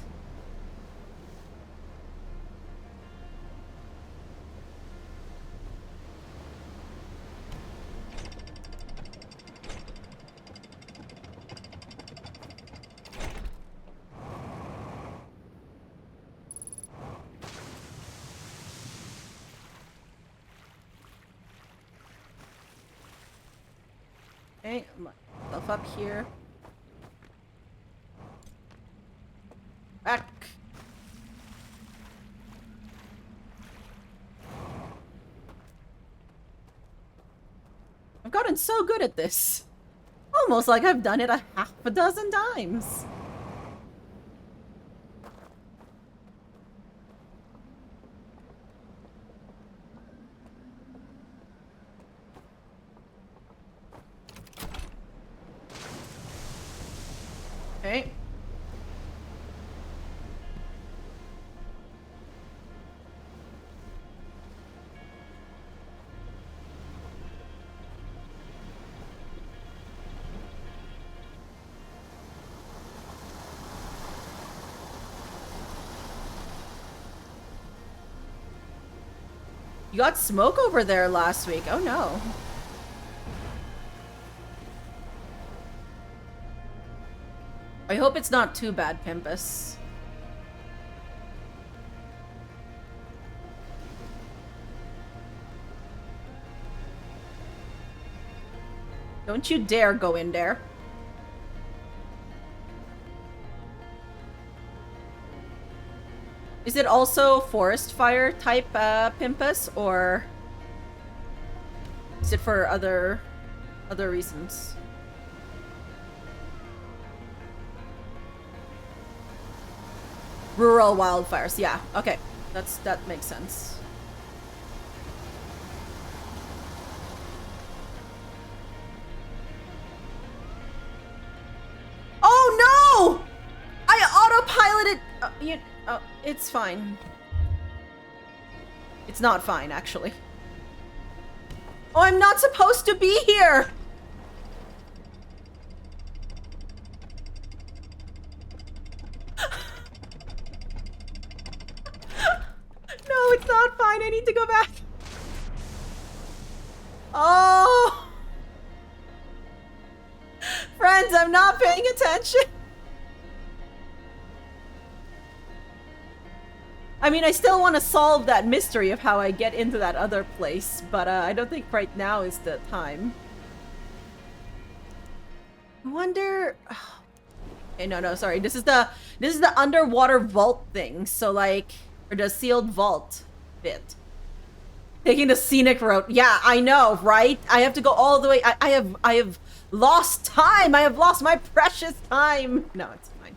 Okay, myself up here. Back. I've gotten so good at this. Almost like I've done it a half a dozen times. Okay. You got smoke over there last week. Oh no. I hope it's not too bad, Pimpus. Don't you dare go in there. Is it also forest fire type Pimpus, or is it for other reasons? Rural wildfires, yeah. Okay, that makes sense. Oh no! I autopiloted. It's fine. It's not fine, actually. Oh, I'm not supposed to be here! No, it's not fine. I need to go back. Oh! Friends, I'm not paying attention. I mean, I still want to solve that mystery of how I get into that other place, but I don't think right now is the time. I wonder... Okay, no, sorry. This is the underwater vault thing. So like, or the sealed vault bit. Taking the scenic route. Yeah, I know, right? I have to go all the way. I have lost time. I have lost my precious time. No, it's fine.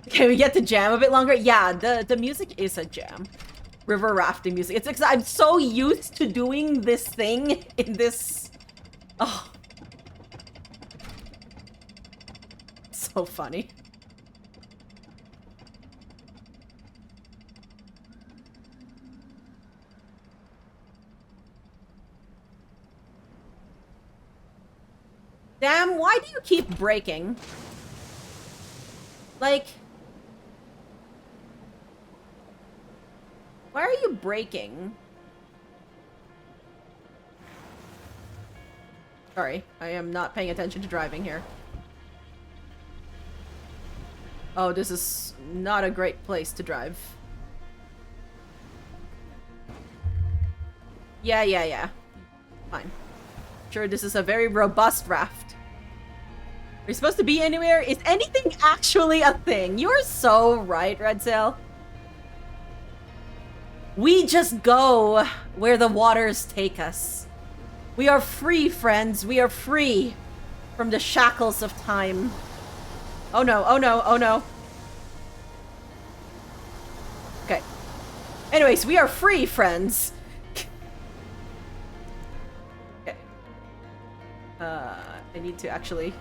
Can we get to jam a bit longer? Yeah, the music is a jam. River rafting music. It's because I'm so used to doing this thing in this. Oh. So funny. Damn, why do you keep breaking? Like... Why are you breaking? Sorry, I am not paying attention to driving here. Oh, this is not a great place to drive. Yeah. Fine. Sure, this is a very robust raft. Are you supposed to be anywhere? Is anything actually a thing? You're so right, Red Sail. We just go where the waters take us. We are free, friends. We are free from the shackles of time. Oh no, oh no, oh no. Okay. Anyways, we are free, friends. Okay. I need to actually...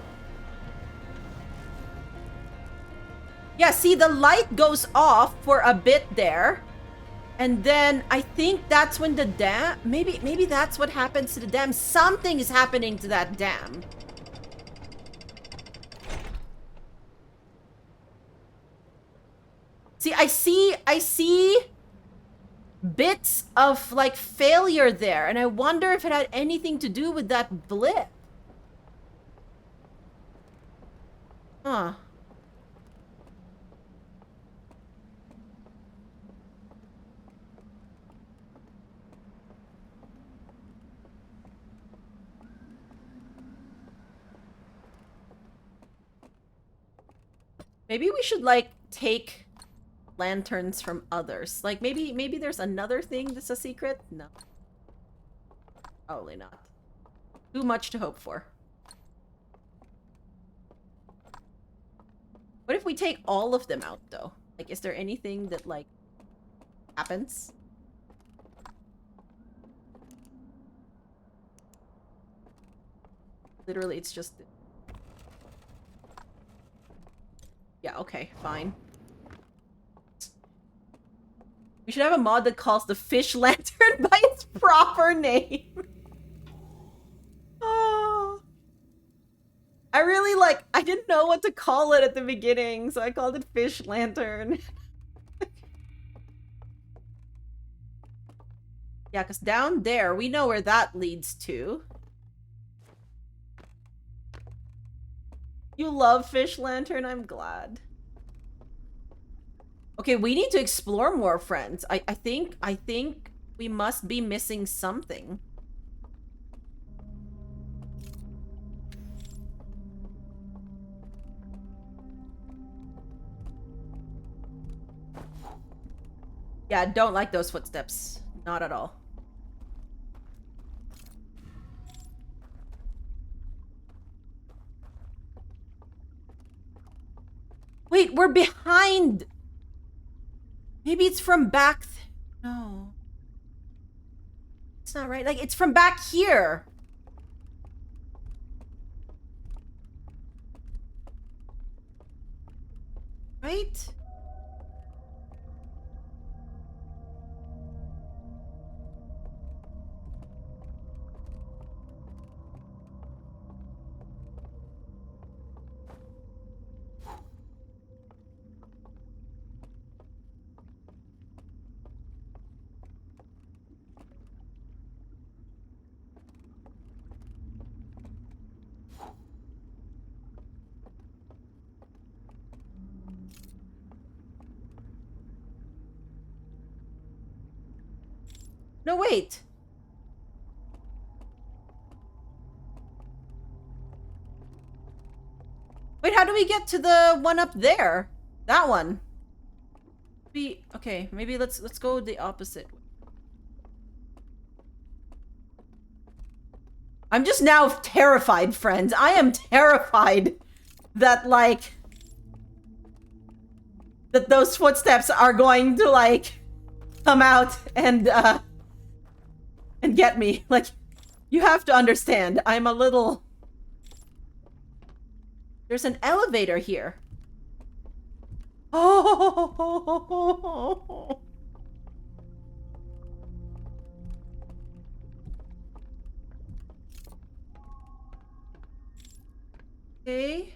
Yeah, see, the light goes off for a bit there. And then I think that's when the dam... Maybe that's what happens to the dam. Something is happening to that dam. See, I see bits of, like, failure there. And I wonder if it had anything to do with that blip. Huh. Maybe we should, like, take lanterns from others. Like, maybe there's another thing that's a secret? No. Probably not. Too much to hope for. What if we take all of them out, though? Like, is there anything that, like, happens? Literally, it's just... Yeah, okay, fine. We should have a mod that calls the fish lantern by its proper name. Oh. I really, like, I didn't know what to call it at the beginning, so I called it fish lantern. Yeah, because down there, we know where that leads to. You love fish lantern? I'm glad. Okay, we need to explore more, friends. I think we must be missing something. Yeah, I don't like those footsteps. Not at all. Wait, we're behind! Maybe it's from back... No. It's not right. Like, it's from back here. Right? No, wait. Wait, how do we get to the one up there? That one. Okay, maybe let's go the opposite way. I'm just now terrified, friends. I am terrified that, like, that those footsteps are going to, like, come out and get me. Like, you have to understand, I'm a little... There's an elevator here. Oh. Okay.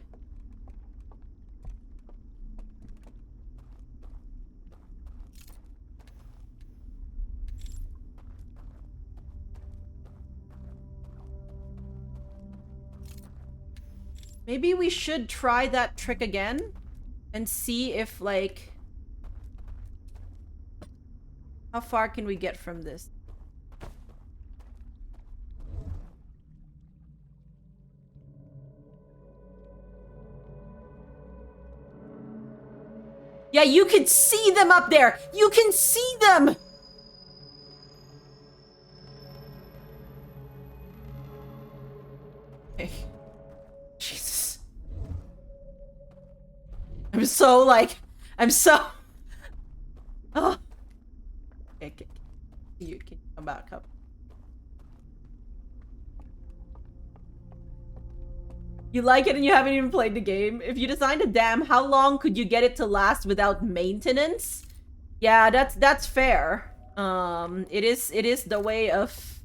Maybe we should try that trick again and see if, like... How far can we get from this? Yeah, you can see them up there! You can see them! Okay. Jesus. I'm so, like... I'm so... Oh. Okay, can you come back up? You like it and you haven't even played the game? If you designed a dam, how long could you get it to last without maintenance? Yeah, that's fair. It is the way of,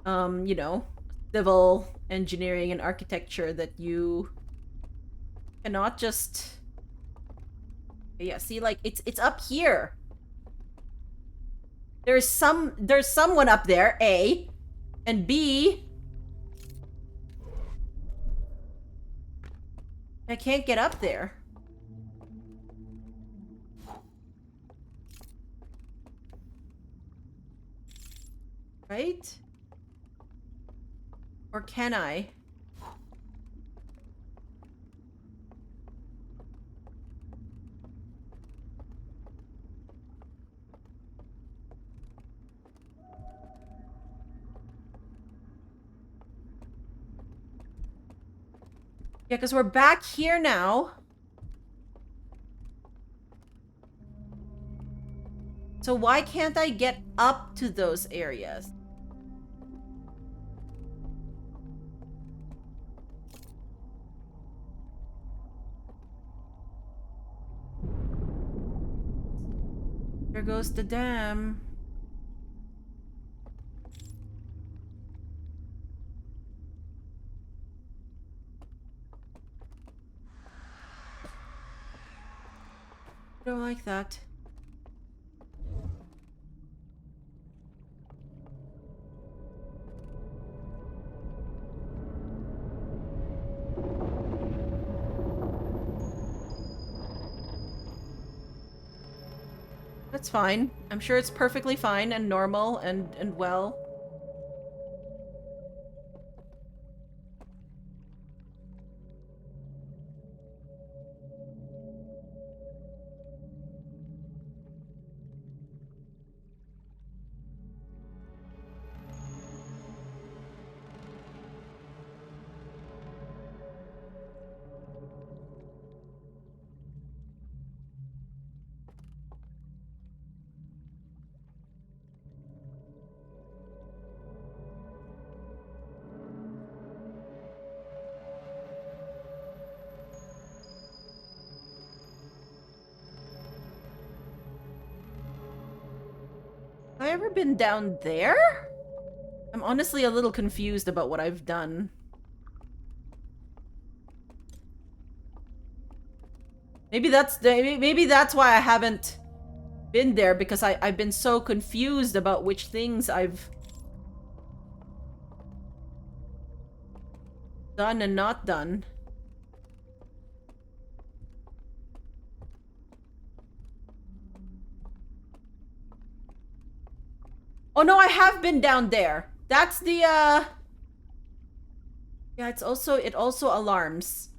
you know, civil engineering and architecture that you cannot just... Yeah, see, like, it's up here. There's someone up there, A, and B... I can't get up there. Right? Or can I? Yeah, because we're back here now. So why can't I get up to those areas? There goes the dam. I don't like that. That's fine. I'm sure it's perfectly fine and normal and well. Have I ever been down there? I'm honestly a little confused about what I've done. Maybe that's why I haven't been there, because I've been so confused about which things I've done and not done. Oh no, I have been down there. That's the yeah, it also alarms.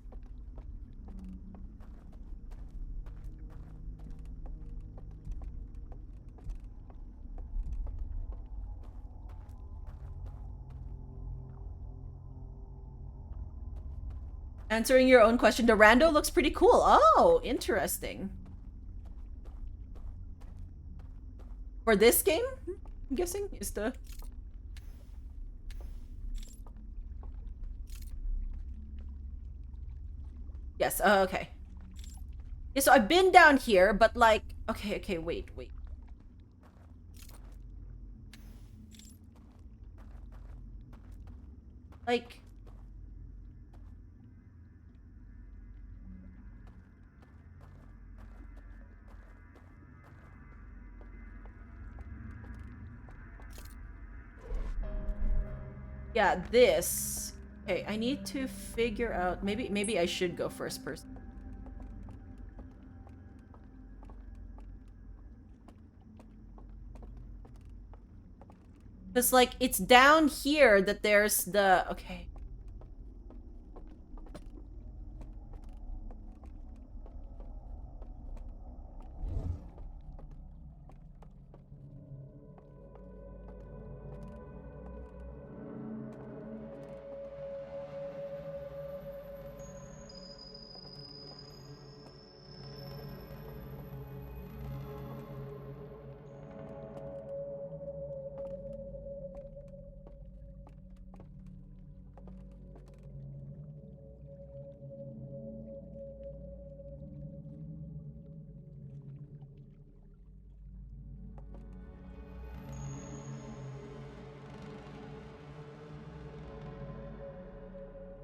Answering your own question, the rando looks pretty cool. Oh, interesting. For this game, I'm guessing, is the... Yes, okay. Yeah, so I've been down here, but like... Okay, wait. Like... Yeah, this. Okay, I need to figure out... Maybe I should go first person. Because, like, it's down here that there's the... Okay.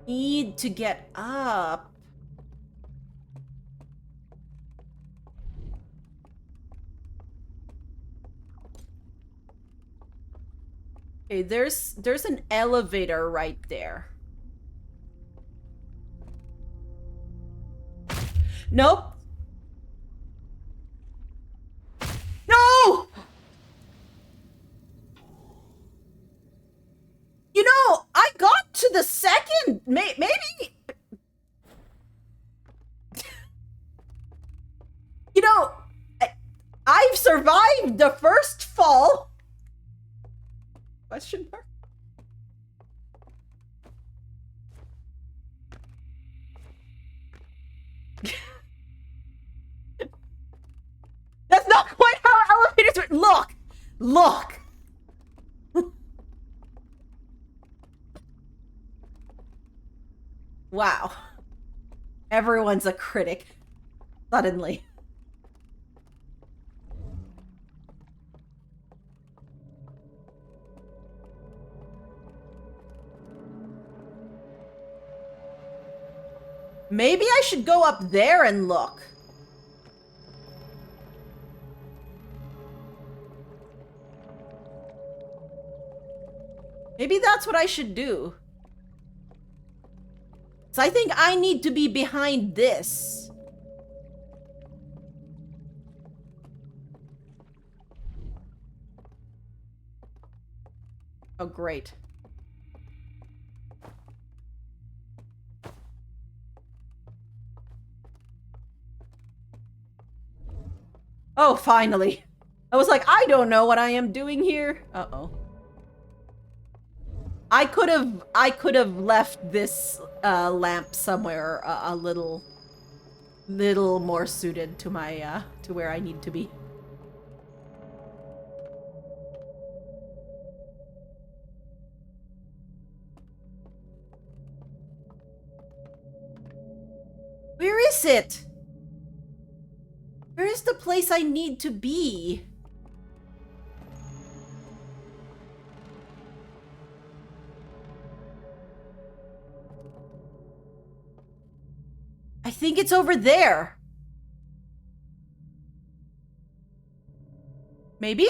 Need to get up. Okay, there's an elevator right there. Nope. No! You know, I got to the second... Maybe... You know, I've survived the first fall. Question mark? That's not quite how elevators work. Look! Look! Wow. Everyone's a critic. Suddenly. Maybe I should go up there and look. Maybe that's what I should do. So I think I need to be behind this. Oh, great. Oh, finally. I was like, I don't know what I am doing here. Uh-oh. I could have left this lamp somewhere a little more suited to my to where I need to be. Where is it? Where is the place I need to be? I think it's over there. Maybe?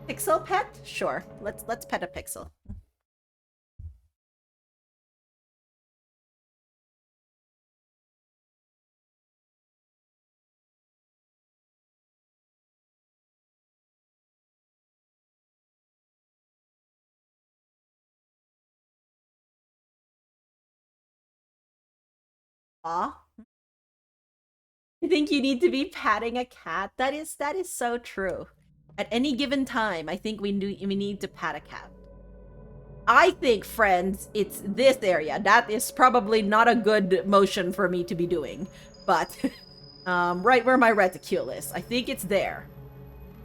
Pixel pet? Sure. Let's pet a pixel. paw. I think you need to be patting a cat. That is so true. At any given time, I think we need to pat a cat. I think, friends, it's this area. That is probably not a good motion for me to be doing. But, right where my reticule is. I think it's there.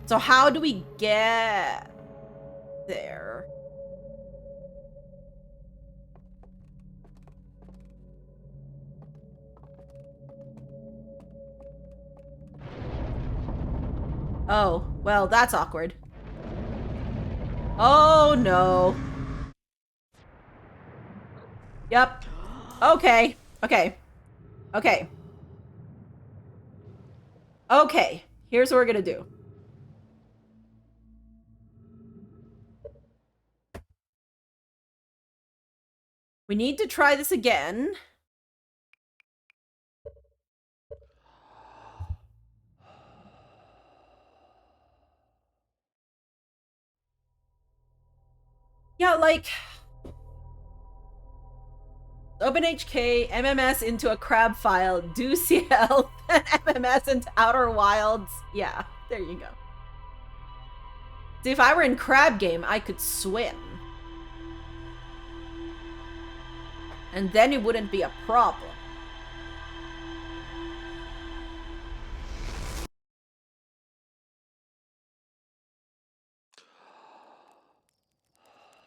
So how do we get there? Oh, well, that's awkward. Oh, no. Yep. Okay. Okay. Okay. Okay. Here's what we're gonna do. We need to try this again. Yeah, like... OpenHK, MMS into a crab file, do CL, then MMS into Outer Wilds. Yeah, there you go. See, if I were in crab game, I could swim. And then it wouldn't be a problem.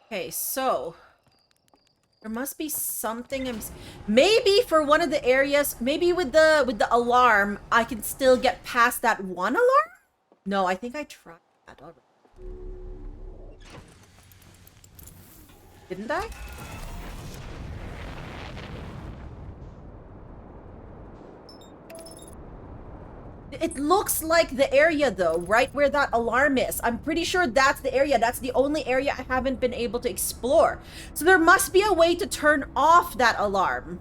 Okay, so... there must be something maybe for one of the areas, maybe with the alarm, I can still get past that one alarm? No, I think I tried that already. Didn't I? It looks like the area though, right where that alarm is. I'm pretty sure that's the area. That's the only area I haven't been able to explore. So there must be a way to turn off that alarm.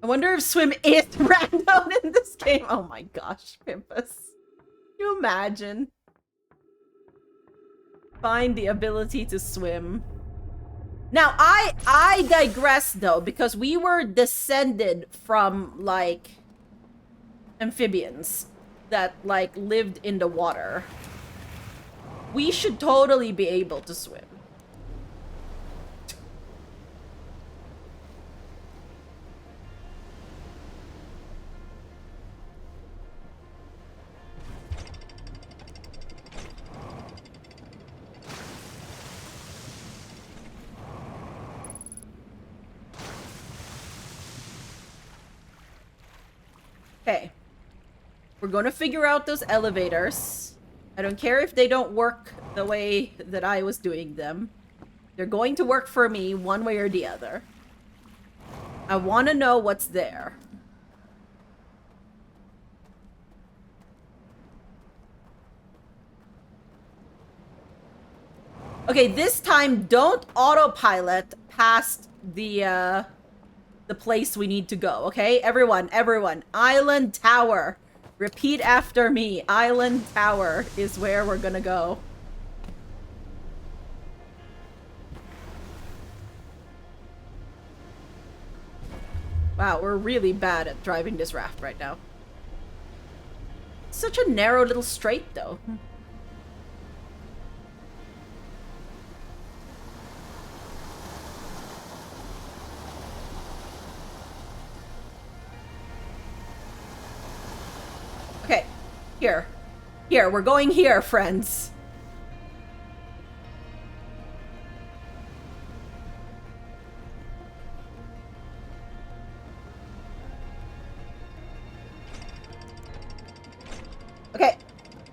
I wonder if swim is random in this game. Oh my gosh, Pimpus. Can you imagine? Find the ability to swim. Now, I digress though, because we were descended from, like, amphibians that, like, lived in the water. We should totally be able to swim. Okay. We're gonna figure out those elevators. I don't care if they don't work the way that I was doing them. They're going to work for me one way or the other. I want to know what's there. Okay, this time don't autopilot past the place we need to go, okay? Everyone, Island Tower. Repeat after me. Island Tower is where we're gonna go. Wow, we're really bad at driving this raft right now. Such a narrow little strait, though. Okay, here. Here, we're going here, friends. Okay,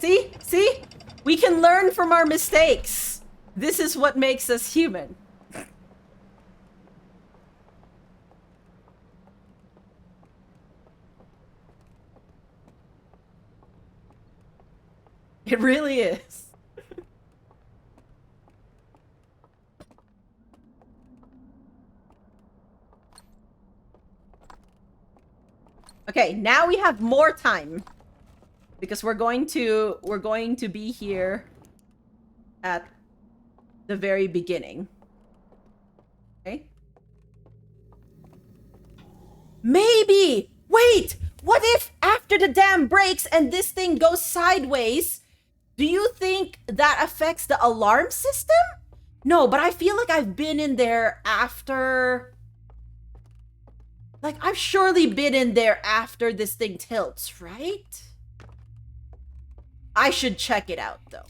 see? See? We can learn from our mistakes. This is what makes us human. It really is. Okay, now we have more time. Because we're going to be here at the very beginning. Okay? Maybe! Wait! What if after the dam breaks and this thing goes sideways, do you think that affects the alarm system? No, but I feel like I've been in there after... Like, I've surely been in there after this thing tilts, right? I should check it out, though.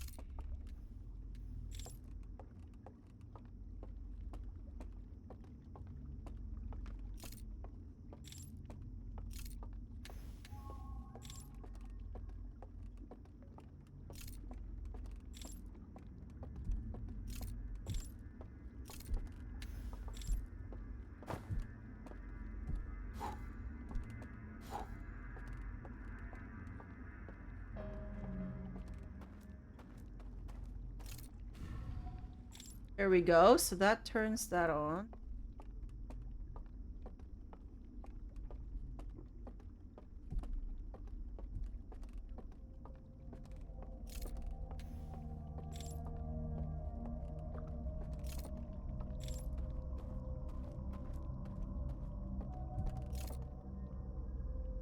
There we go. So that turns that on.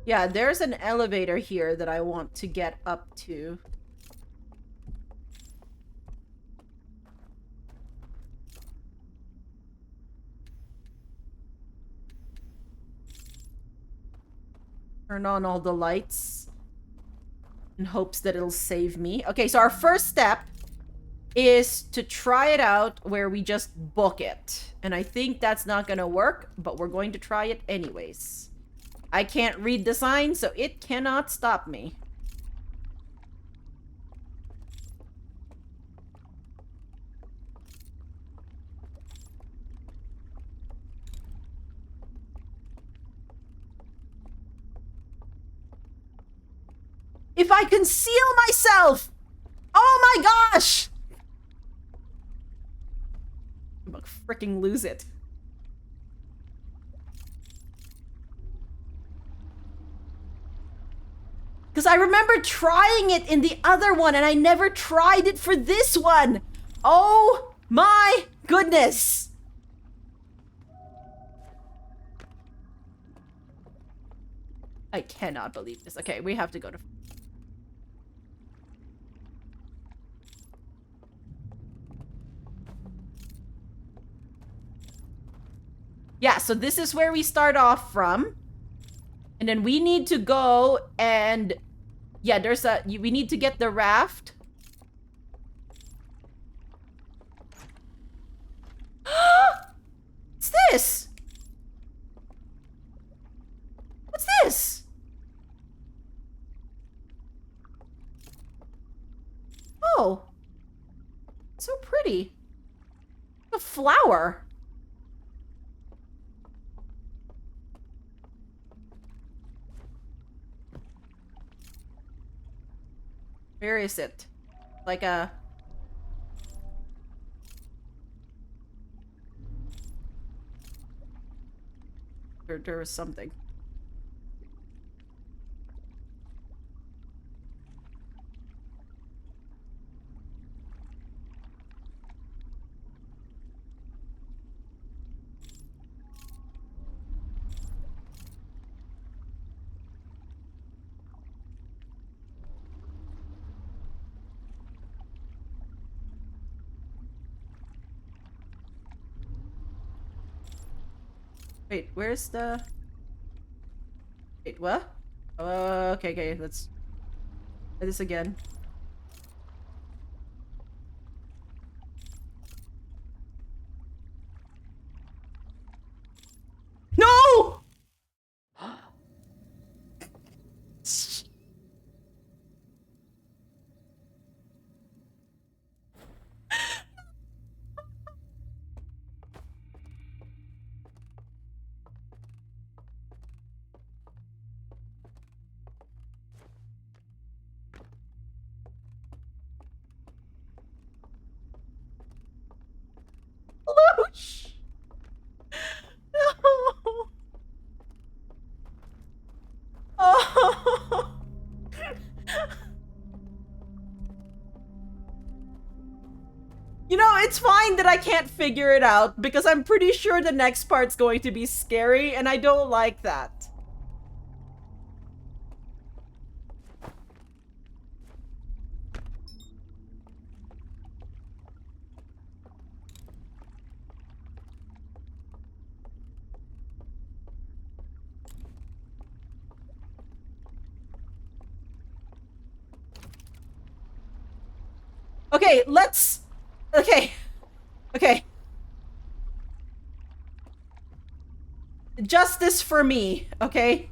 Yeah, there's an elevator here that I want to get up to. Turn on all the lights in hopes that it'll save me. Okay, so our first step is to try it out where we just book it. And I think that's not gonna work, but we're going to try it anyways. I can't read the sign, so it cannot stop me. If I conceal myself! Oh my gosh! I'm gonna freaking lose it. Because I remember trying it in the other one and I never tried it for this one. Oh my goodness. I cannot believe this. Okay, we have to go to... Yeah, so this is where we start off from. And then we need to go and... Yeah, there's a... We need to get the raft. What's this? What's this? Oh. So pretty. A flower. Where is it? Like a... There was something. Wait, where's the... Wait, what? Okay, let's try this again. No! You know, it's fine that I can't figure it out, because I'm pretty sure the next part's going to be scary, and I don't like that. Okay, let's... Okay. Okay. Justice for me, okay?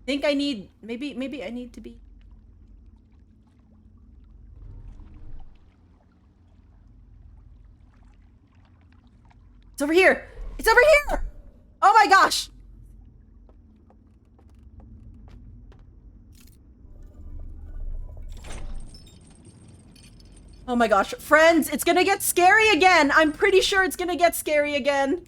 Think I need... Maybe I need to be... It's over here! It's over here! Oh my gosh! Oh my gosh. Friends, it's gonna get scary again! I'm pretty sure it's gonna get scary again.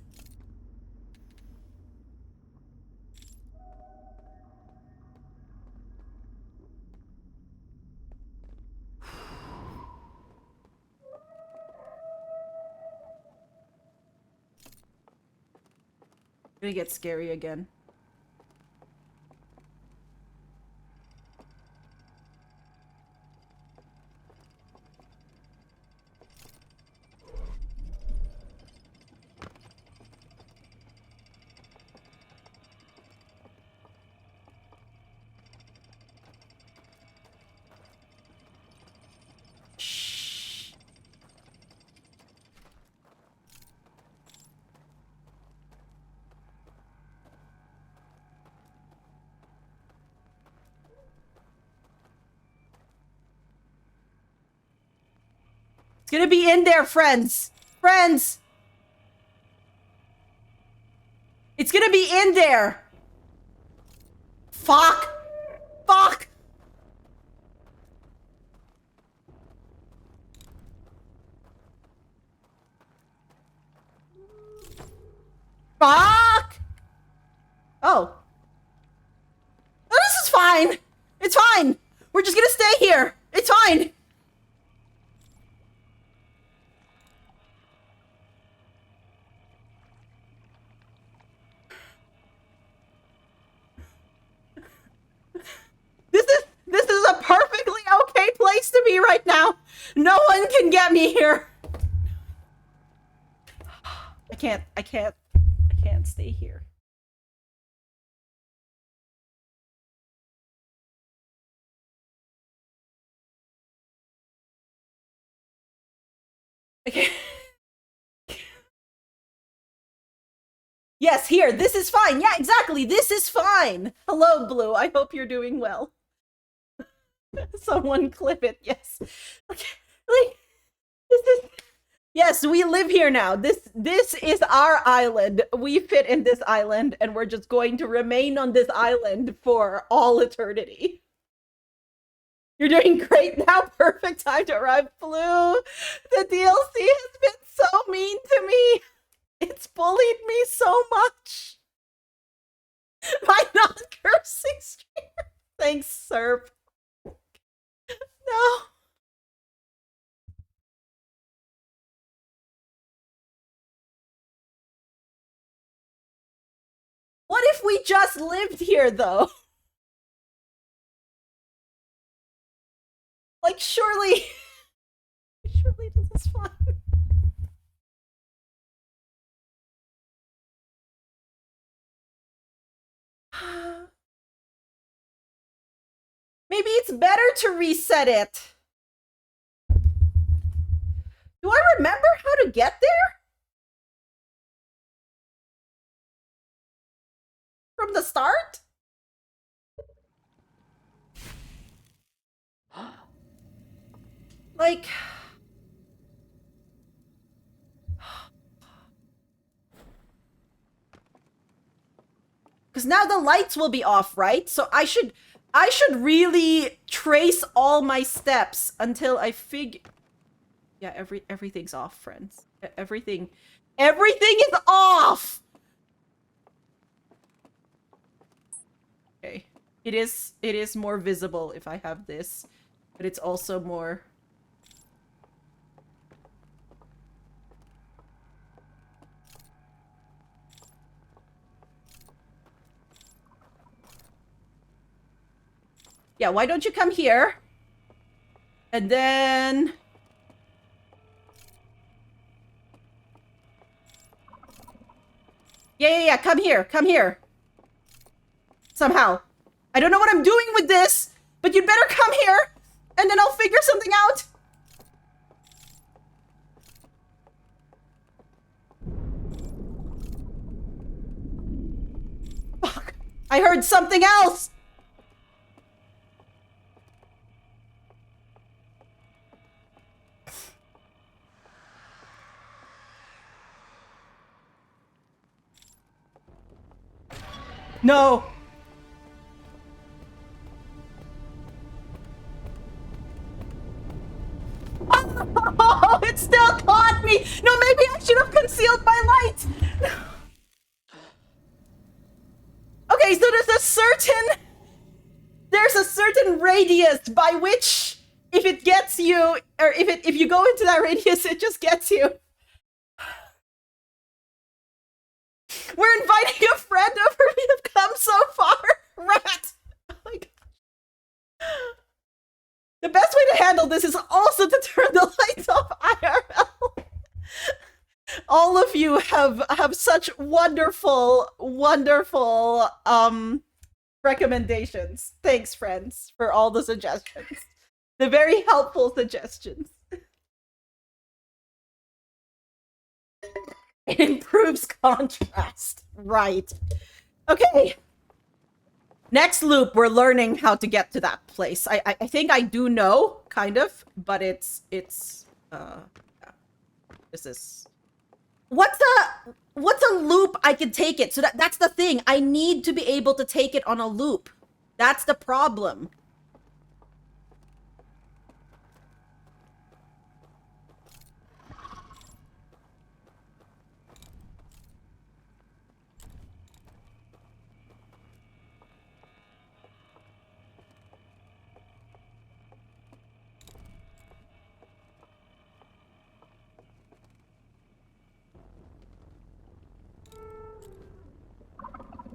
Gonna get scary again. Shh. It's gonna be in there, friends! Friends! It's gonna be in there! Fuck! Fuck! Fuck! Oh. Oh, this is fine! It's fine! We're just gonna stay here! It's fine! This is a perfectly okay place to be right now. No one can get me here. I can't stay here. Okay. Yes, here. This is fine. Yeah, exactly. This is fine. Hello, Blue. I hope you're doing well. Someone clip it. Yes. Okay. Like, this is... Yes, we live here now. This is our island. We fit in this island, and we're just going to remain on this island for all eternity. You're doing great now. Perfect time to arrive, Blue. The DLC has been so mean to me. It's bullied me so much. My non-cursing stream. Thanks, Serp. No. What if we just lived here, though? Like, surely this is fun. Maybe it's better to reset it. Do I remember how to get there? From the start? Like... Because now the lights will be off, right? So I should really trace all my steps until I figure... Yeah, everything's off, friends. Everything is off! Okay. It is more visible if I have this but it's also more... Yeah, why don't you come here? And then... Yeah, come here, come here. Somehow. I don't know what I'm doing with this, but you'd better come here, and then I'll figure something out. Fuck. I heard something else. No. Oh, it still caught me. No, maybe I should have concealed my light. Okay, so there's a certain radius by which if it gets you, or if you go into that radius, it just gets you. We're inviting a friend over. We have come so far. Rat. Oh my god. The best way to handle this is also to turn the lights off IRL. All of you have such wonderful recommendations. Thanks, friends, for all the suggestions. The very helpful suggestions. It improves contrast. Right. Okay. Next loop, we're learning how to get to that place. I think I do know, kind of, but it's yeah. This is... What's a loop I can take it? So that's the thing. I need to be able to take it on a loop. That's the problem.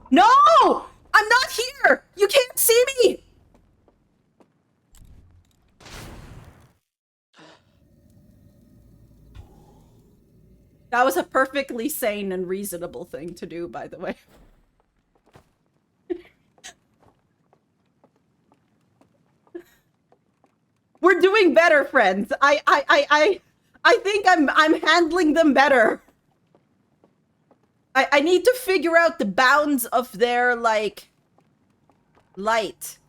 No! I'm not here! You can't see me! That was a perfectly sane and reasonable thing to do, by the way. We're doing better, friends. I think I'm handling them better. I need to figure out the bounds of their, like, light.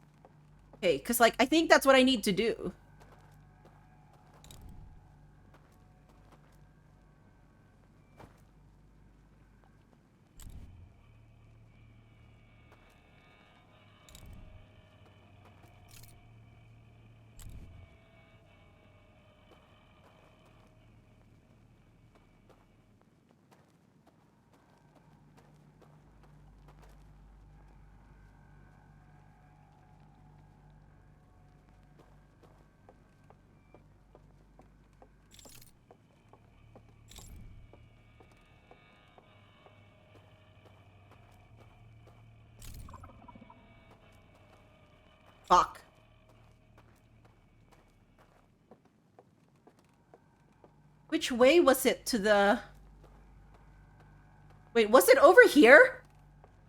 Okay, because, like, I think that's what I need to do. Fuck. Which way was it to the... Wait, was it over here?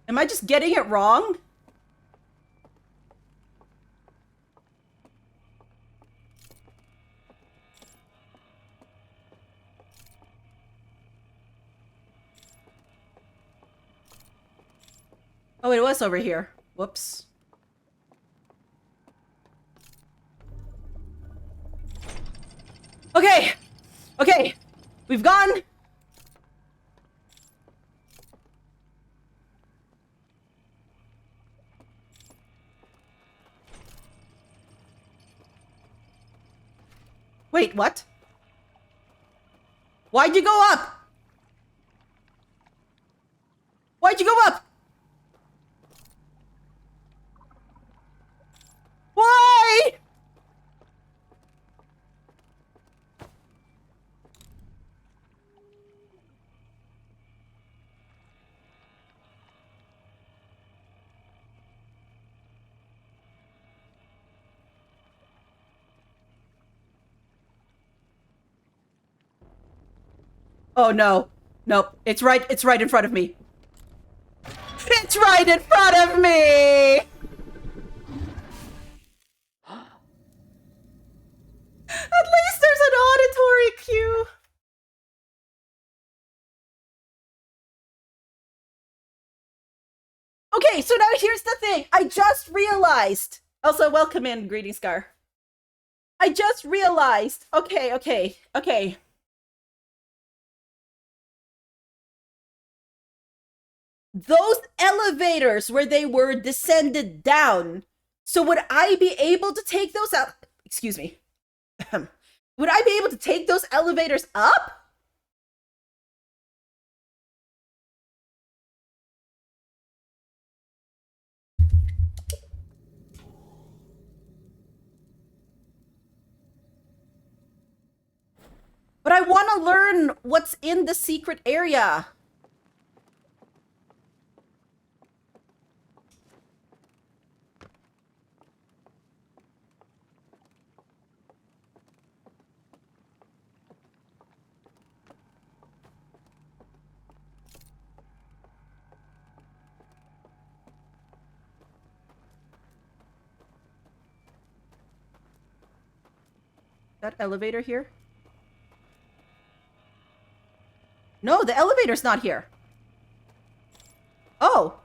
Am I just getting it wrong? Oh, it was over here. Whoops. Okay. Okay. We've gone. Wait, what? Why'd you go up? Why'd you go up? Why? Oh no. Nope. It's right in front of me. It's right in front of me! At least there's an auditory cue. Okay, so now here's the thing. I just realized. Also, welcome in, Greeting Scar. I just realized. Okay. Those elevators where they were descended down. So would I be able to take those out? Excuse me. Would I be able to take those elevators up? But I want to learn what's in the secret area. That elevator here? No, the elevator's not here. Oh.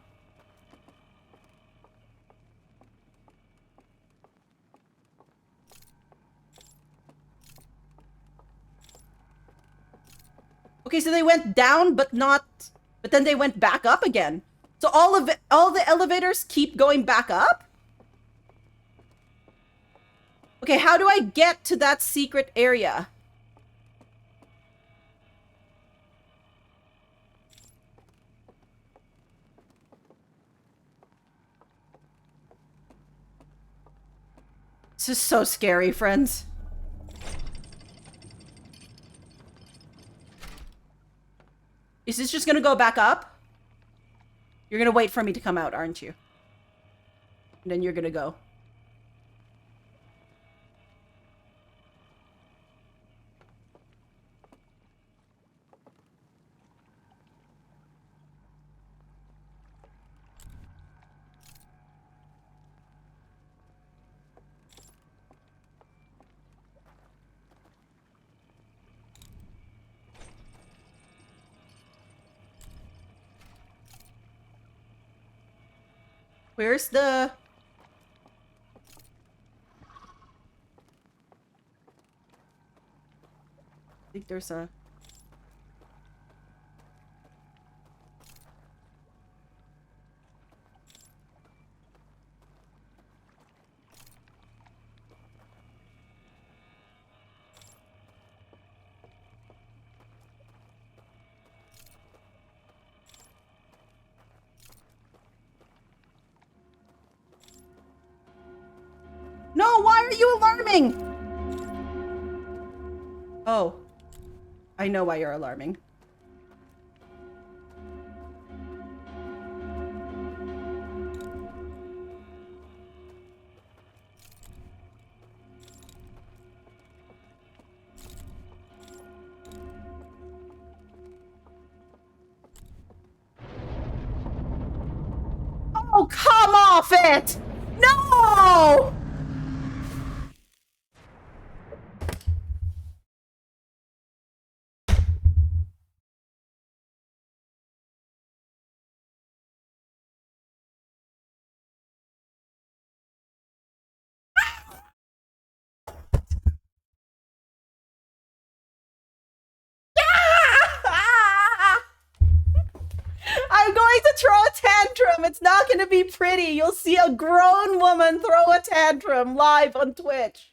Okay, so they went down, but then they went back up again. So all the elevators keep going back up? Okay, how do I get to that secret area? This is so scary, friends. Is this just gonna go back up? You're gonna wait for me to come out, aren't you? And then you're gonna go. Where's the... I think there's a... No, why are you alarming? Oh. I know why you're alarming. Oh, come off it! No! I'm going to throw a tantrum. It's not going to be pretty. You'll see a grown woman throw a tantrum live on Twitch.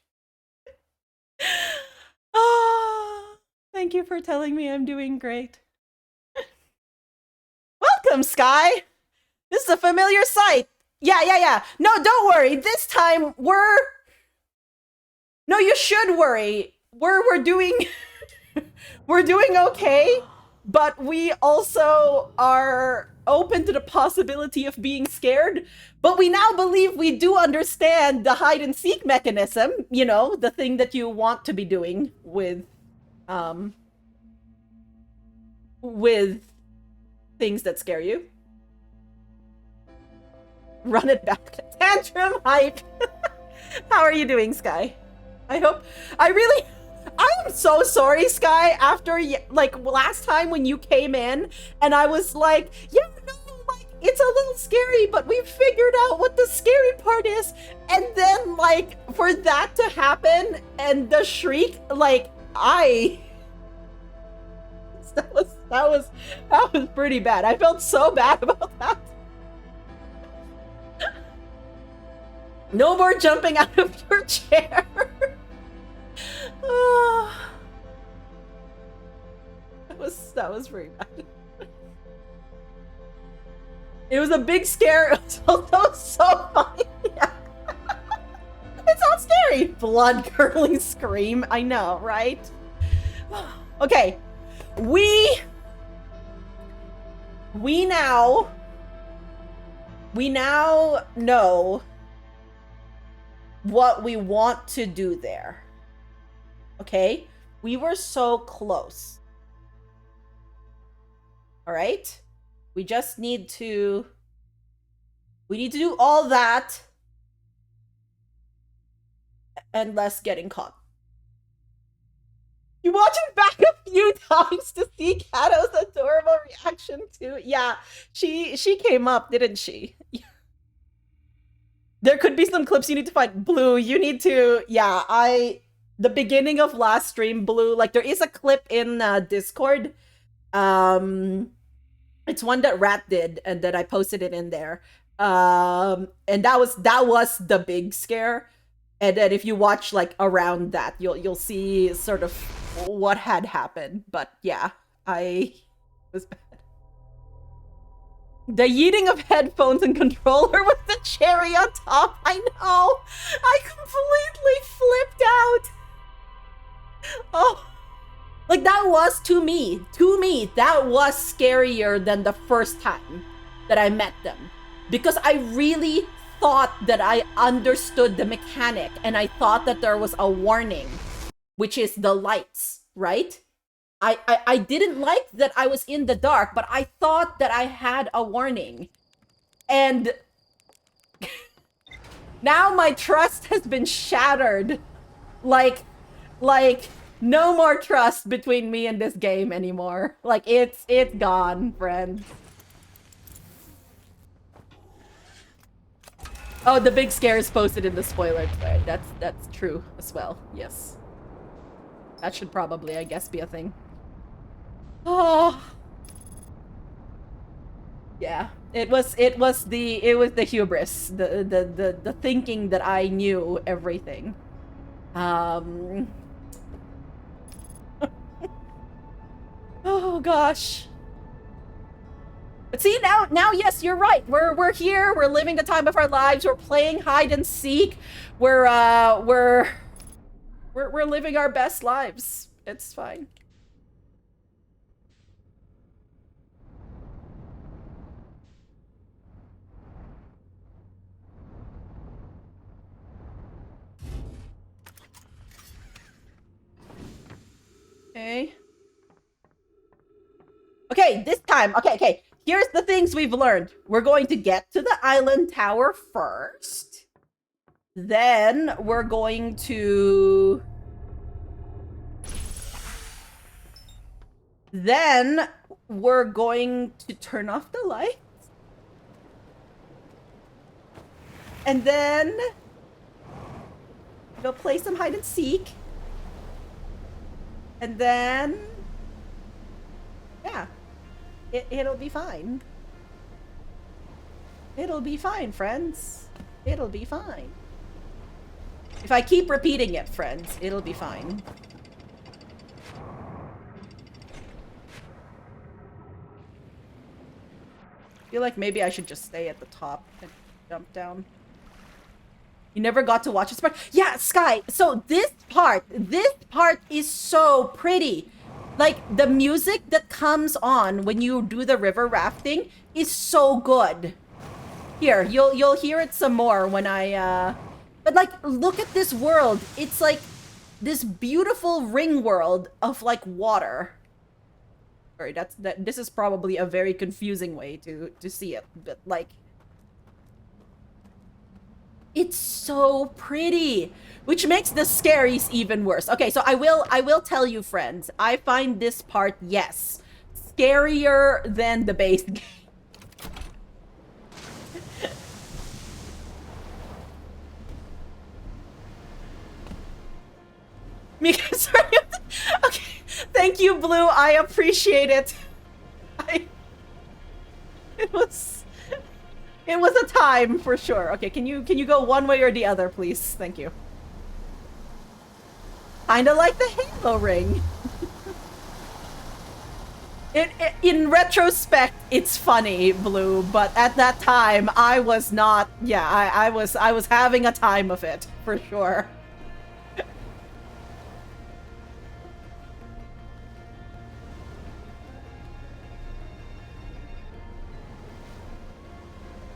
Oh, thank you for telling me I'm doing great. Welcome, Sky. This is a familiar sight. Yeah. No, don't worry. This time we're... No, you should worry. We're doing... We're doing okay, but we also are open to the possibility of being scared. But we now believe we do understand the hide and seek mechanism, you know, the thing that you want to be doing with with things that scare you. Run it back. Tantrum hype. How are you doing, Sky? I am so sorry, Sky, after, like, last time when you came in, and I was like, yeah, no, like, it's a little scary, but we figured out what the scary part is, and then, like, for that to happen, and the shriek, like, that was pretty bad. I felt so bad about that. No more jumping out of your chair. That was pretty bad. It was a big scare. It was so funny. Yeah. It's not scary. Blood curdling scream. I know, right? Okay. We now know what we want to do there. Okay? We were so close. All right? We just need to do all that and less getting caught. You watch it back a few times to see Kato's adorable reaction to it. Yeah, she came up, didn't she? There could be some clips you need to find. Blue, you need to... Yeah, the beginning of last stream, Blue, like, there is a clip in Discord. It's one that Rat did, and then I posted it in there. And that was the big scare. And then if you watch, like, around that, you'll see sort of what had happened. But yeah, it was bad. The yeeting of headphones and controller with the cherry on top. I know. I completely flipped out. Oh. Like, that was, to me, that was scarier than the first time that I met them. Because I really thought that I understood the mechanic, and I thought that there was a warning, which is the lights, right? I didn't like that I was in the dark, but I thought that I had a warning. And now my trust has been shattered. Like, no more trust between me and this game anymore. Like, it's gone, friend. Oh, the big scare is posted in the spoiler thread. That's true as well. Yes. That should probably, I guess, be a thing. Oh. Yeah. It was the hubris, the thinking that I knew everything. Oh gosh. But see, now yes, you're right. We're here, we're living the time of our lives, we're playing hide and seek, we're living our best lives. It's fine. Okay. Okay, this time. Okay. Here's the things we've learned. We're going to get to the island tower first. Then we're going to... Then we're going to turn off the lights. And then we'll play some hide and seek. And then... Yeah. It'll be fine. It'll be fine, friends. It'll be fine. If I keep repeating it, friends, it'll be fine. I feel like maybe I should just stay at the top and jump down. You never got to watch this part? Yeah, Sky, so this part is so pretty. Like, the music that comes on when you do the river rafting is so good. Here, you'll hear it some more when I, But, like, look at this world. It's, like, this beautiful ring world of, like, water. Sorry, this is probably a very confusing way to see it, but like, it's so pretty, which makes the scaries even worse. Okay, so I will tell you, friends, I find this part, yes, scarier than the base game. Mika, sorry. Okay, thank you, Blue. I appreciate it. It was a time for sure. Okay, can you go one way or the other, please? Thank you. Kinda like the Halo ring. In retrospect, it's funny, Blue, but at that time, I was not. Yeah, I was having a time of it for sure.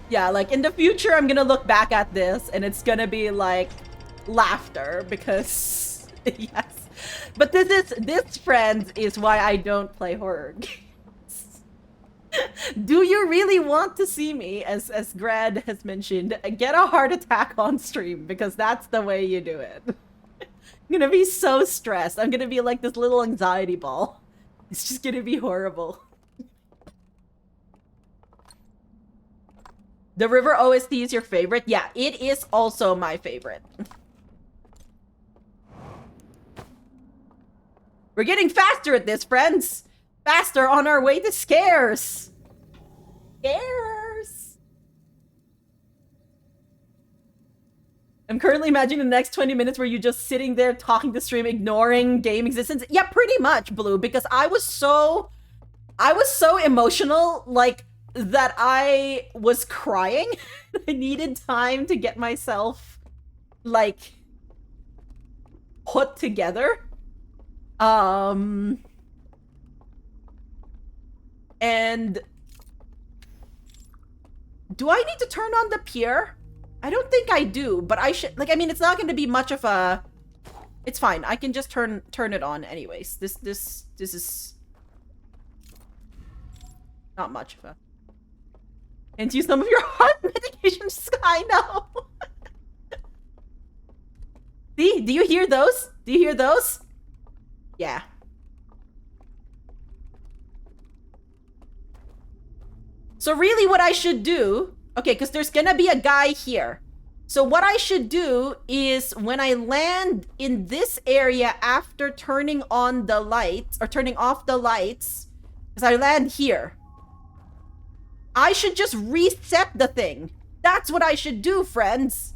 Yeah, like in the future, I'm gonna look back at this and it's gonna be like laughter because yes. But this, friends, is why I don't play horror games. Do you really want to see me, as Grad has mentioned, get a heart attack on stream? Because that's the way you do it. I'm gonna be so stressed. I'm gonna be like this little anxiety ball. It's just gonna be horrible. The River OST is your favorite? Yeah, it is also my favorite. We're getting faster at this, friends! Faster on our way to scares! Scares! I'm currently imagining the next 20 minutes where you're just sitting there talking to stream, ignoring game existence. Yeah, pretty much, Blue, because I was so emotional, like, that I was crying. I needed time to get myself, like, put together. And do I need to turn on the pier? I don't think I do, but I should. Like, I mean, it's not going to be much of a. It's fine. I can just turn it on anyways. This is not much of a. And use some of your heart medication. I know. See? Do you hear those? Do you hear those? Yeah. So really what I should do... Okay, because there's gonna be a guy here. So what I should do is when I land in this area after turning on the lights, or turning off the lights, because I land here, I should just reset the thing. That's what I should do, friends.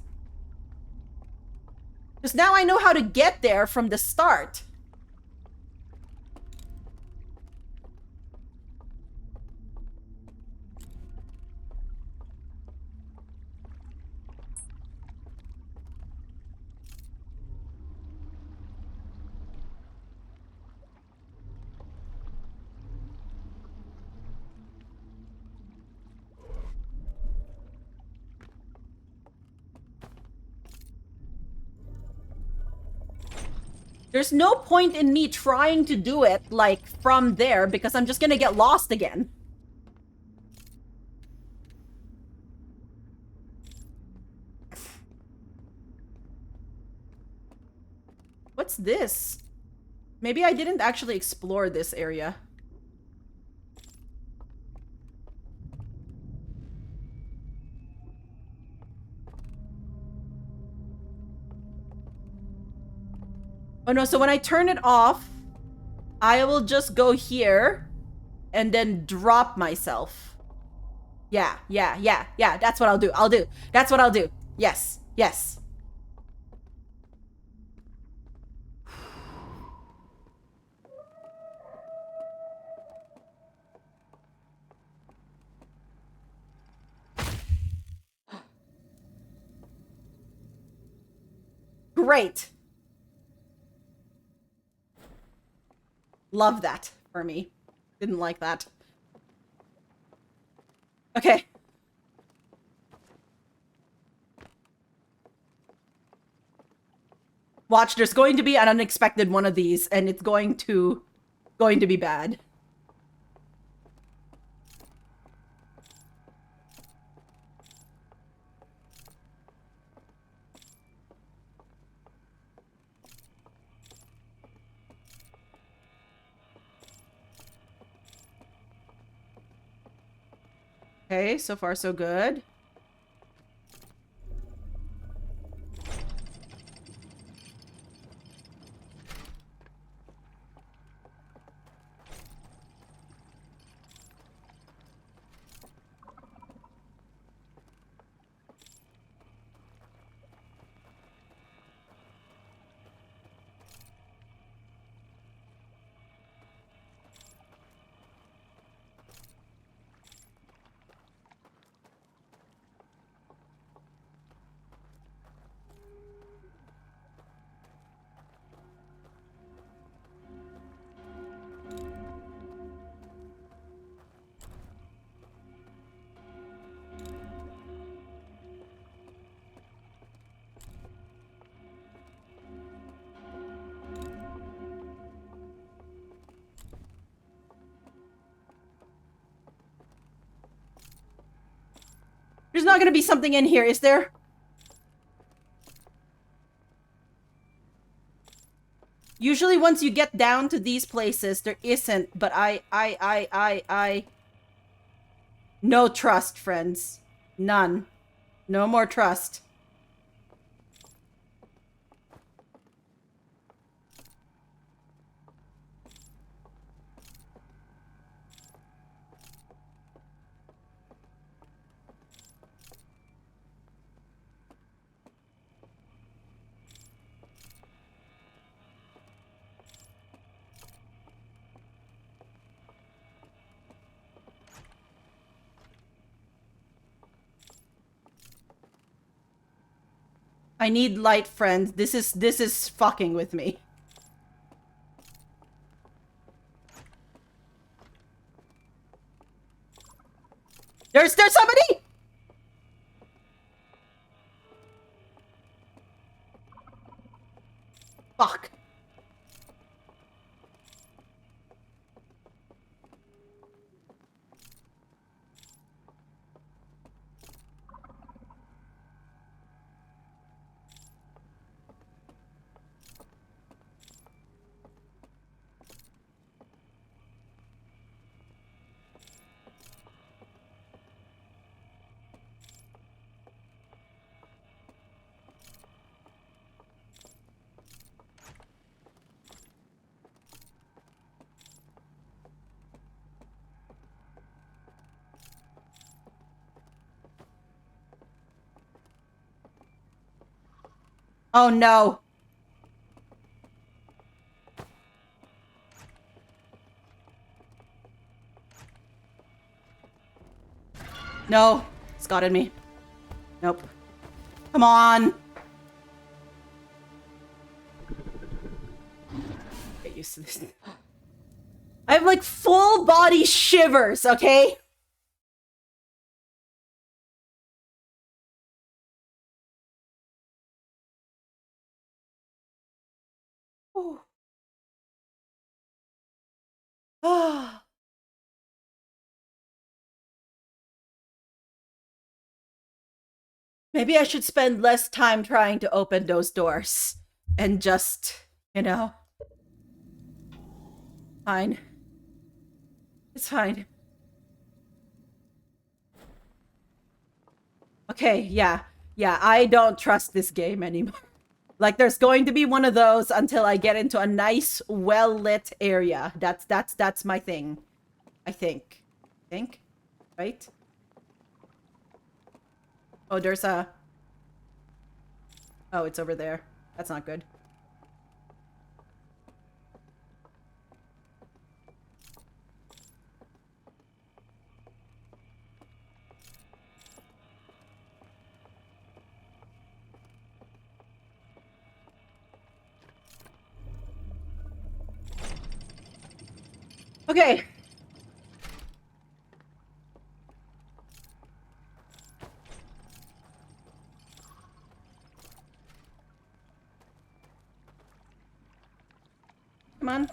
Because now I know how to get there from the start. There's no point in me trying to do it, like, from there, because I'm just gonna get lost again. What's this? Maybe I didn't actually explore this area. Oh no, so when I turn it off, I will just go here and then drop myself. Yeah, that's what I'll do. That's what I'll do. Yes. Great. Love that for me. Didn't like that. Okay. Watch, there's going to be an unexpected one of these, and it's going to be bad. Okay, so far so good. There's not gonna be something in here, is there? Usually once you get down to these places, there isn't, but I... No trust, friends. None. No more trust. I need light, friends. This is fucking with me. There's somebody! Fuck. Oh no. No. It's gotten me. Nope. Come on. Get used to this. I have like full body shivers, okay? Ah. Maybe I should spend less time trying to open those doors and just, you know. Fine. It's fine. Okay, yeah. Yeah, I don't trust this game anymore. Like, there's going to be one of those until I get into a nice, well-lit area. That's my thing. I think. Right? Oh, there's a... Oh, it's over there. That's not good. Okay. Come on.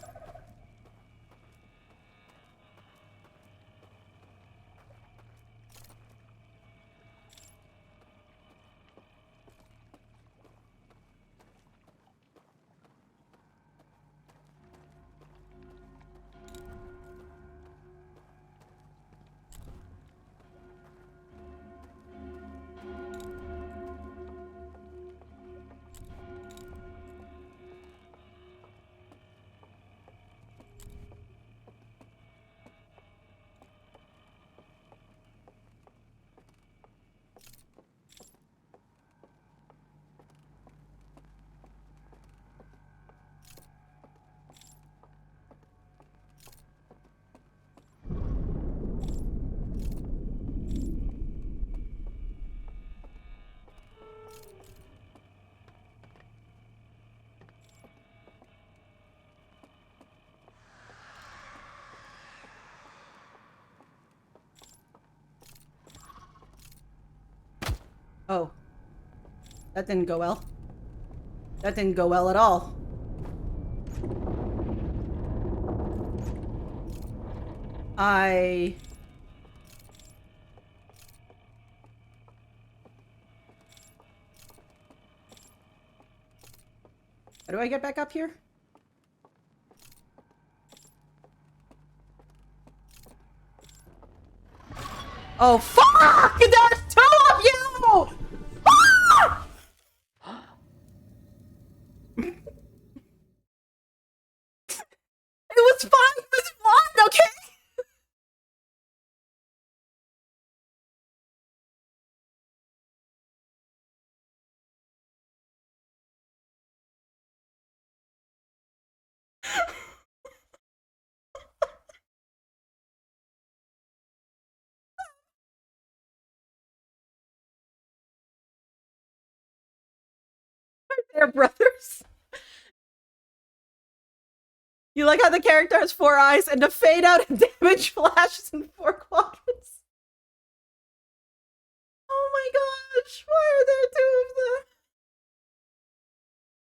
Oh. That didn't go well. That didn't go well at all. How do I get back up here? Oh, fuck! There's two of you! Ah! It was fine. It was fun, okay? They're brothers. You like how the character has 4 eyes and the fade out and damage flashes in 4 quadrants? Oh my gosh, why are there 2 of them?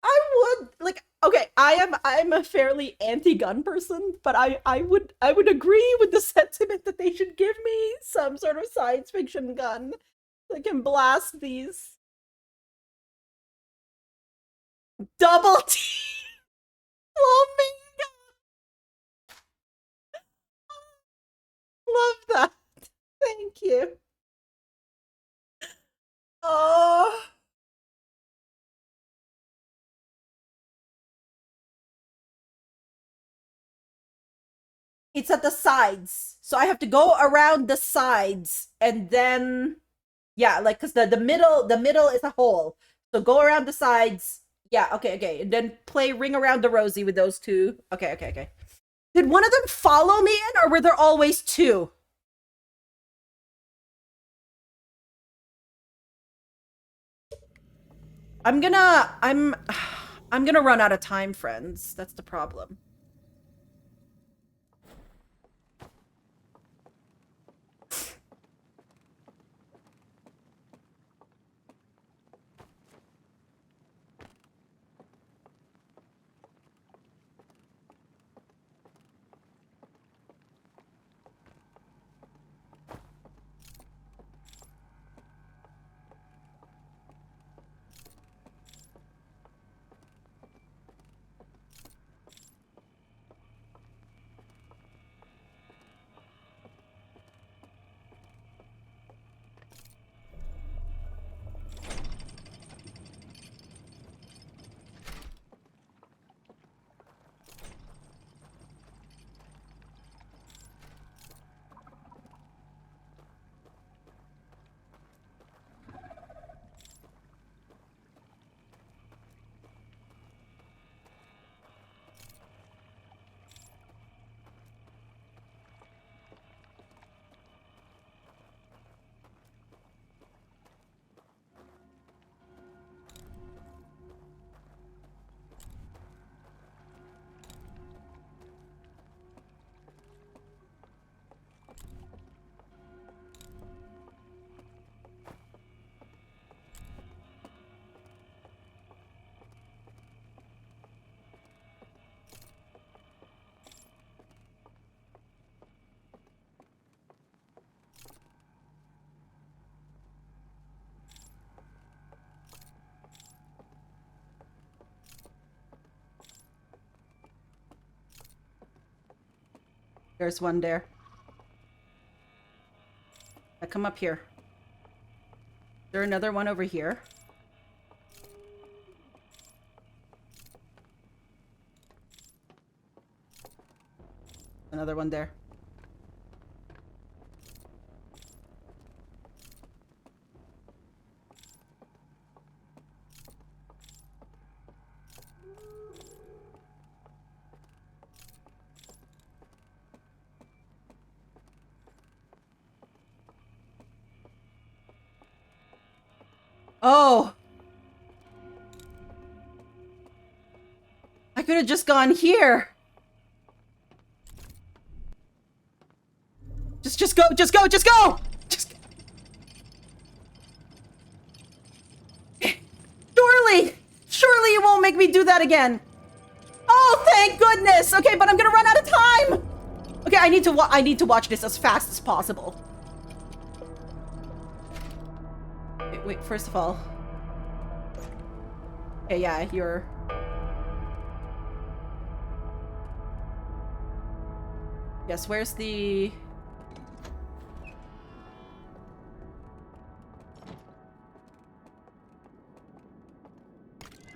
I would like okay, I'm a fairly anti-gun person, but I would agree with the sentiment that they should give me some sort of science fiction gun that can blast these. Double T. Oh my god. Love that. Thank you. Oh. It's at the sides. So I have to go around the sides and then yeah, like cuz the middle is a hole. So go around the sides. Yeah, okay. And then play Ring Around the Rosie with those 2. Okay. Did one of them follow me in or were there always 2? I'm gonna run out of time, friends. That's the problem. There's one there. I come up here. Is there another one over here? Another one there. Oh! I could have just gone here. Just go! Just... me do that again. Oh, thank goodness. Okay, but I'm gonna run out of time. Okay, I need to watch this as fast as possible. Wait, first of all. Okay, yeah, you're... Yes, where's the...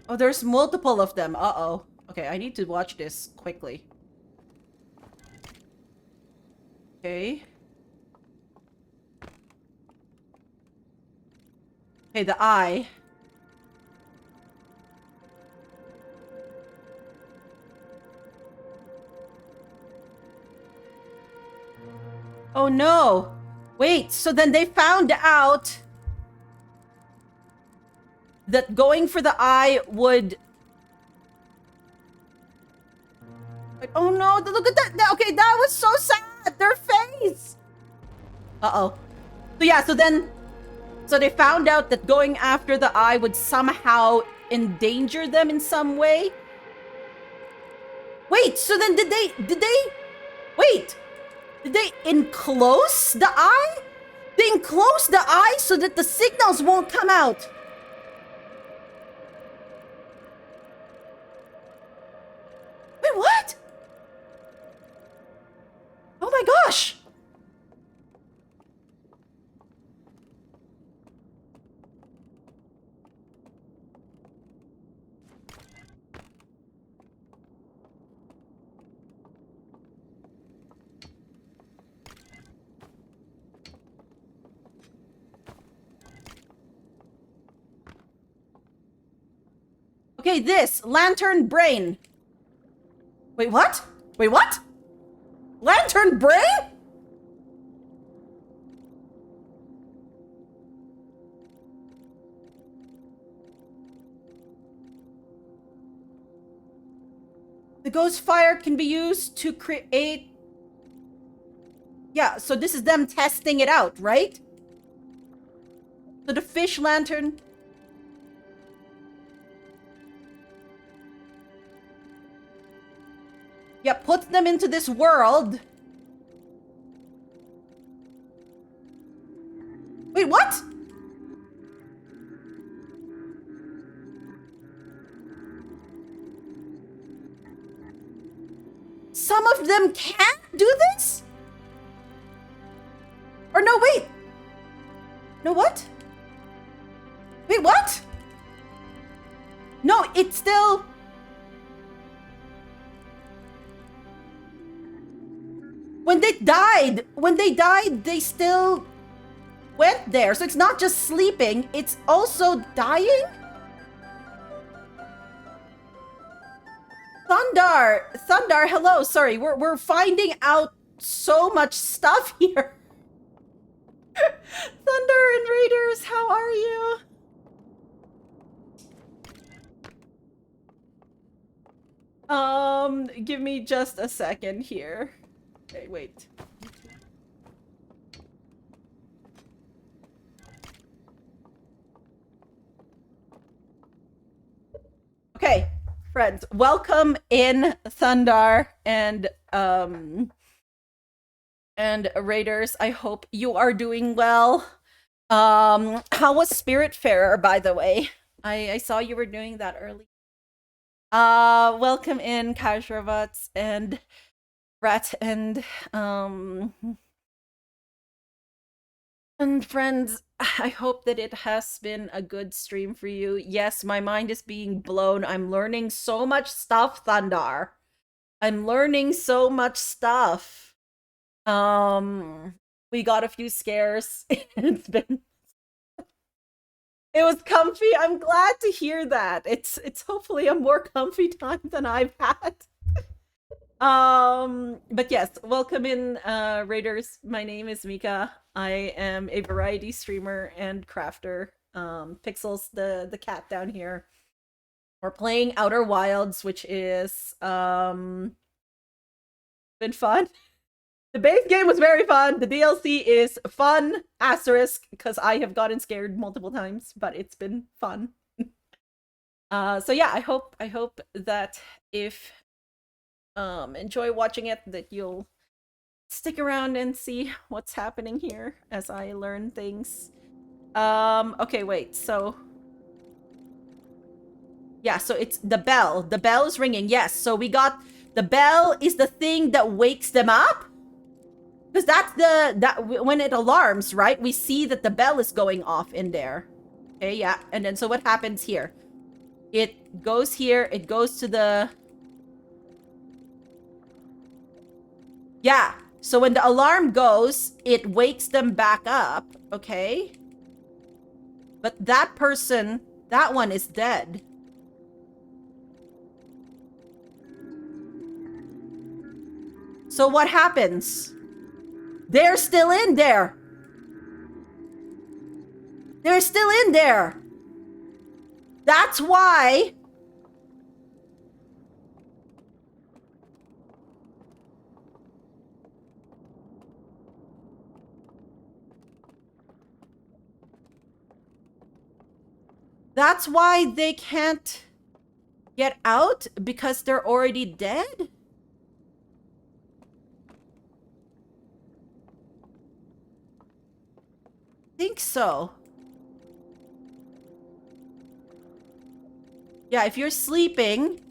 Oh, there's multiple of them. Uh-oh. Okay, I need to watch this quickly. Okay. Okay, the eye. Oh no! Wait, so then they found out that going for the eye would... Oh no, look at that! Okay, that was so sad! Their face! Uh-oh. So yeah, so they found out that going after the eye would somehow endanger them in some way? Wait, so then did they... Wait! Did they enclose the eye? They enclose the eye so that the signals won't come out. Wait, what? Oh my gosh! Okay, this lantern brain. Wait, what? Wait, what? Lantern brain? The ghost fire can be used to create... Yeah, so this is them testing it out, right? So the fish lantern... Yeah, puts them into this world. Wait, what? Some of them can't do this? Or no, wait. No, what? Wait, what? No, it's still... When they died, they still went there. So it's not just sleeping, it's also dying? Thundar, hello. Sorry, we're finding out so much stuff here. Thunder and Raiders, how are you? Give me just a second here. Okay, wait. Okay, friends, welcome in Thundar and Raiders. I hope you are doing well. How was Spiritfarer, by the way? I saw you were doing that early. Welcome in Kajravats and Rat and friends, I hope that it has been a good stream for you. Yes, my mind is being blown. I'm learning so much stuff, Thundar. I'm learning so much stuff. We got a few scares. It was comfy. I'm glad to hear that. It's hopefully a more comfy time than I've had. But yes, welcome in, Raiders. My name is Mika. I am a variety streamer and crafter. Pixels, the cat down here. We're playing Outer Wilds, which is, been fun. The base game was very fun. The DLC is fun, asterisk, because I have gotten scared multiple times, but it's been fun. So yeah, I hope that if enjoy watching it, that you'll stick around and see what's happening here as I learn things. Okay, wait. So yeah, so it's the bell. The bell is ringing. Yes. So we got the bell is the thing that wakes them up. Because that's when it alarms, right? We see that the bell is going off in there. Okay, yeah. And then so what happens here? It goes here, it goes to the... Yeah. So when the alarm goes, it wakes them back up, okay? But that person, that one is dead. So what happens? They're still in there. They're still in there. That's why... That's why they can't get out, because they're already dead? Think so. Yeah, if you're sleeping,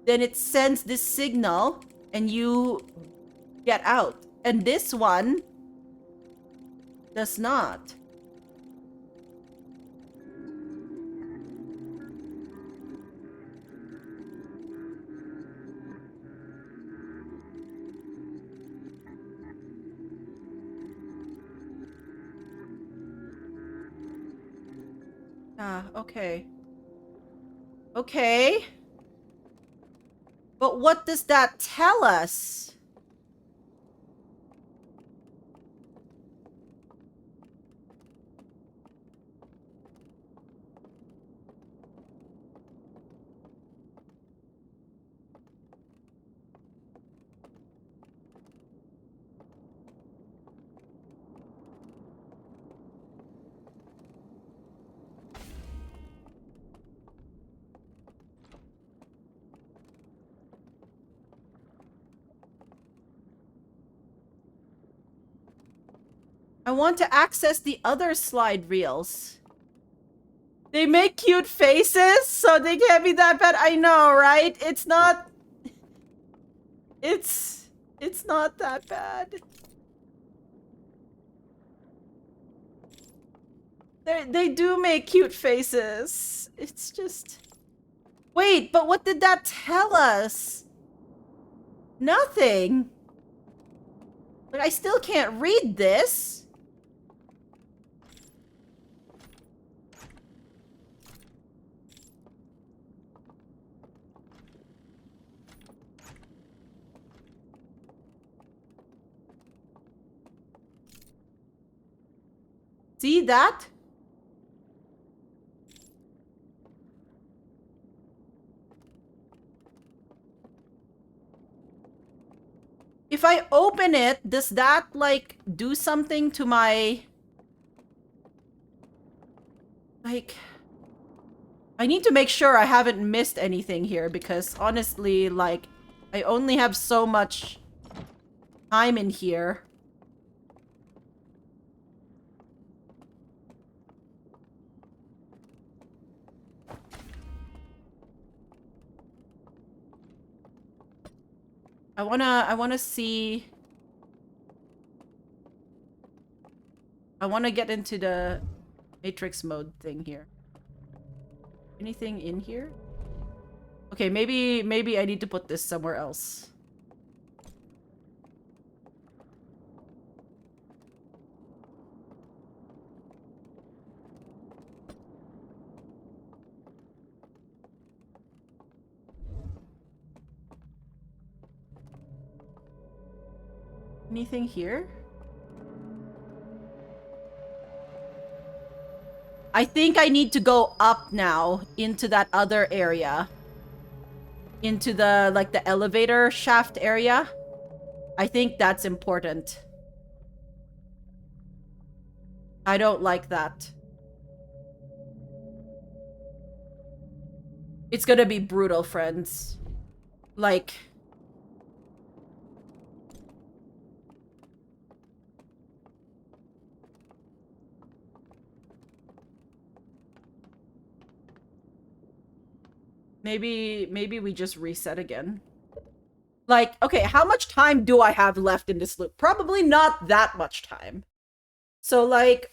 then it sends this signal and you get out. And this one does not. Ah, okay. Okay. But what does that tell us? I want to access the other slide reels. They make cute faces, so they can't be that bad. I know, right? It's not... It's not that bad. They do make cute faces. It's just... Wait, but what did that tell us? Nothing. Like, I still can't read this. See that? If I open it, does that, like, do something to my... Like... I need to make sure I haven't missed anything here, because honestly, like, I only have so much time in here. I wanna see... I wanna get into the Matrix mode thing here. Anything in here? Okay, maybe I need to put this somewhere else. Anything here? I think I need to go up now into that other area. Into the, like, the elevator shaft area. I think that's important. I don't like that. It's gonna be brutal, friends. Like... Maybe we just reset again. Like, okay, how much time do I have left in this loop? Probably not that much time. So, like,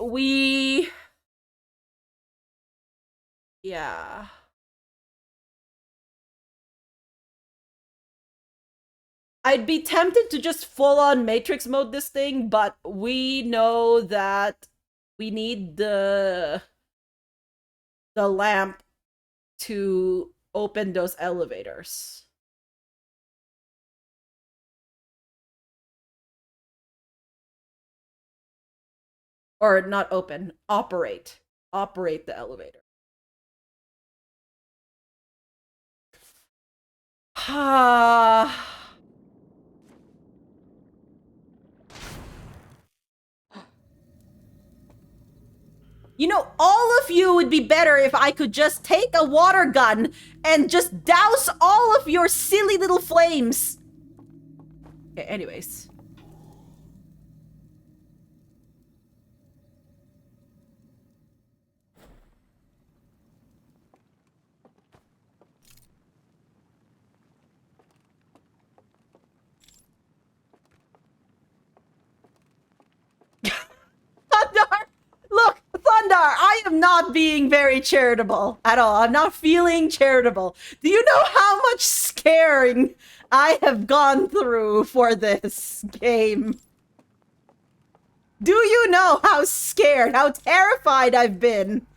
yeah. I'd be tempted to just full-on Matrix mode this thing, but we know that we need the lamp to open those elevators. Or not open, operate. Operate the elevator. You know, all of you would be better if I could just take a water gun and just douse all of your silly little flames. Okay, anyways. Thunder! Look, Thunder, I am not being very charitable at all. I'm not feeling charitable. Do you know how much scaring I have gone through for this game? Do you know how scared, how terrified I've been?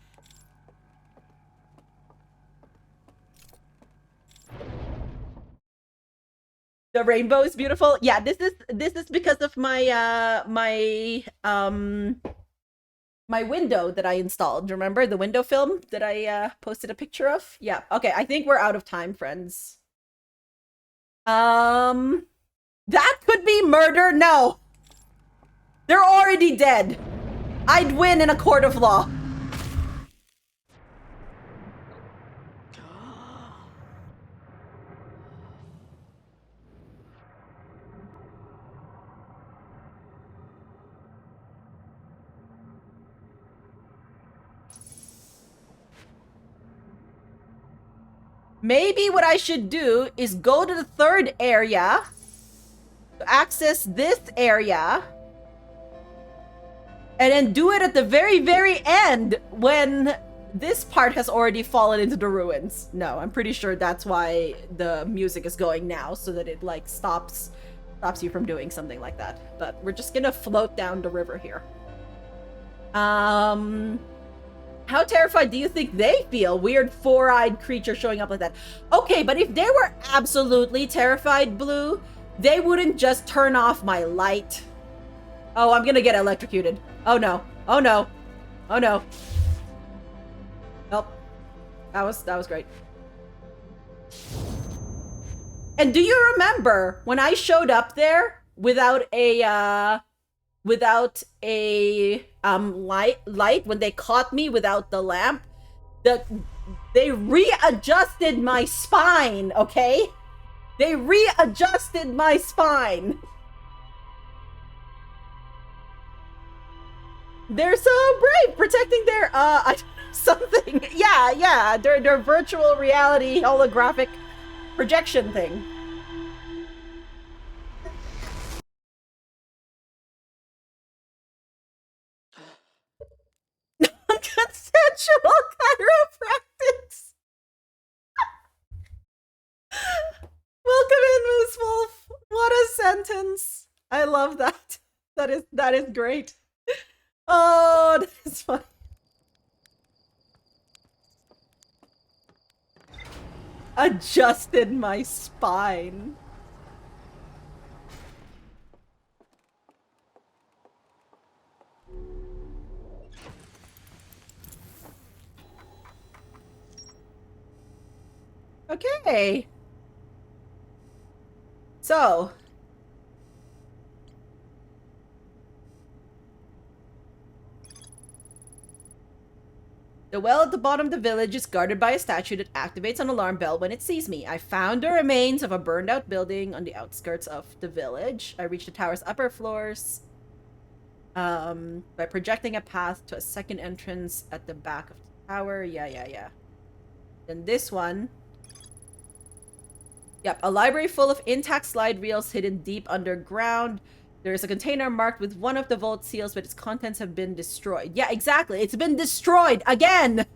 The rainbow is beautiful. Yeah, this is because of my my window that I installed. Remember the window film that I posted a picture of? Yeah. Okay, I think we're out of time, friends. That could be murder. No. They're already dead. I'd win in a court of law. Maybe what I should do is go to the third area to access this area and then do it at the very, very end when this part has already fallen into the ruins. No, I'm pretty sure that's why the music is going now, so that it like stops you from doing something like that. But we're just gonna float down the river here. How terrified do you think they feel? Weird four-eyed creature showing up like that. Okay, but if they were absolutely terrified, Blue, they wouldn't just turn off my light. Oh, I'm gonna get electrocuted. Oh no. Oh no. Oh no. Nope. That was great. And do you remember when I showed up there without a light, when they caught me without the lamp? They readjusted my spine, okay? They readjusted my spine. They're so brave, protecting their something. Yeah, their virtual reality holographic projection thing. Non-consensual chiropractics. Welcome in, Moose Wolf. What a sentence. I love that. That is great. Oh, that is funny. Adjusted my spine. Okay. So. The well at the bottom of the village is guarded by a statue that activates an alarm bell when it sees me. I found the remains of a burned out building on the outskirts of the village. I reached the tower's upper floors by projecting a path to a second entrance at the back of the tower. Yeah. Then this one. Yep, a library full of intact slide reels hidden deep underground. There is a container marked with one of the vault seals, but its contents have been destroyed. Yeah, exactly. It's been destroyed again!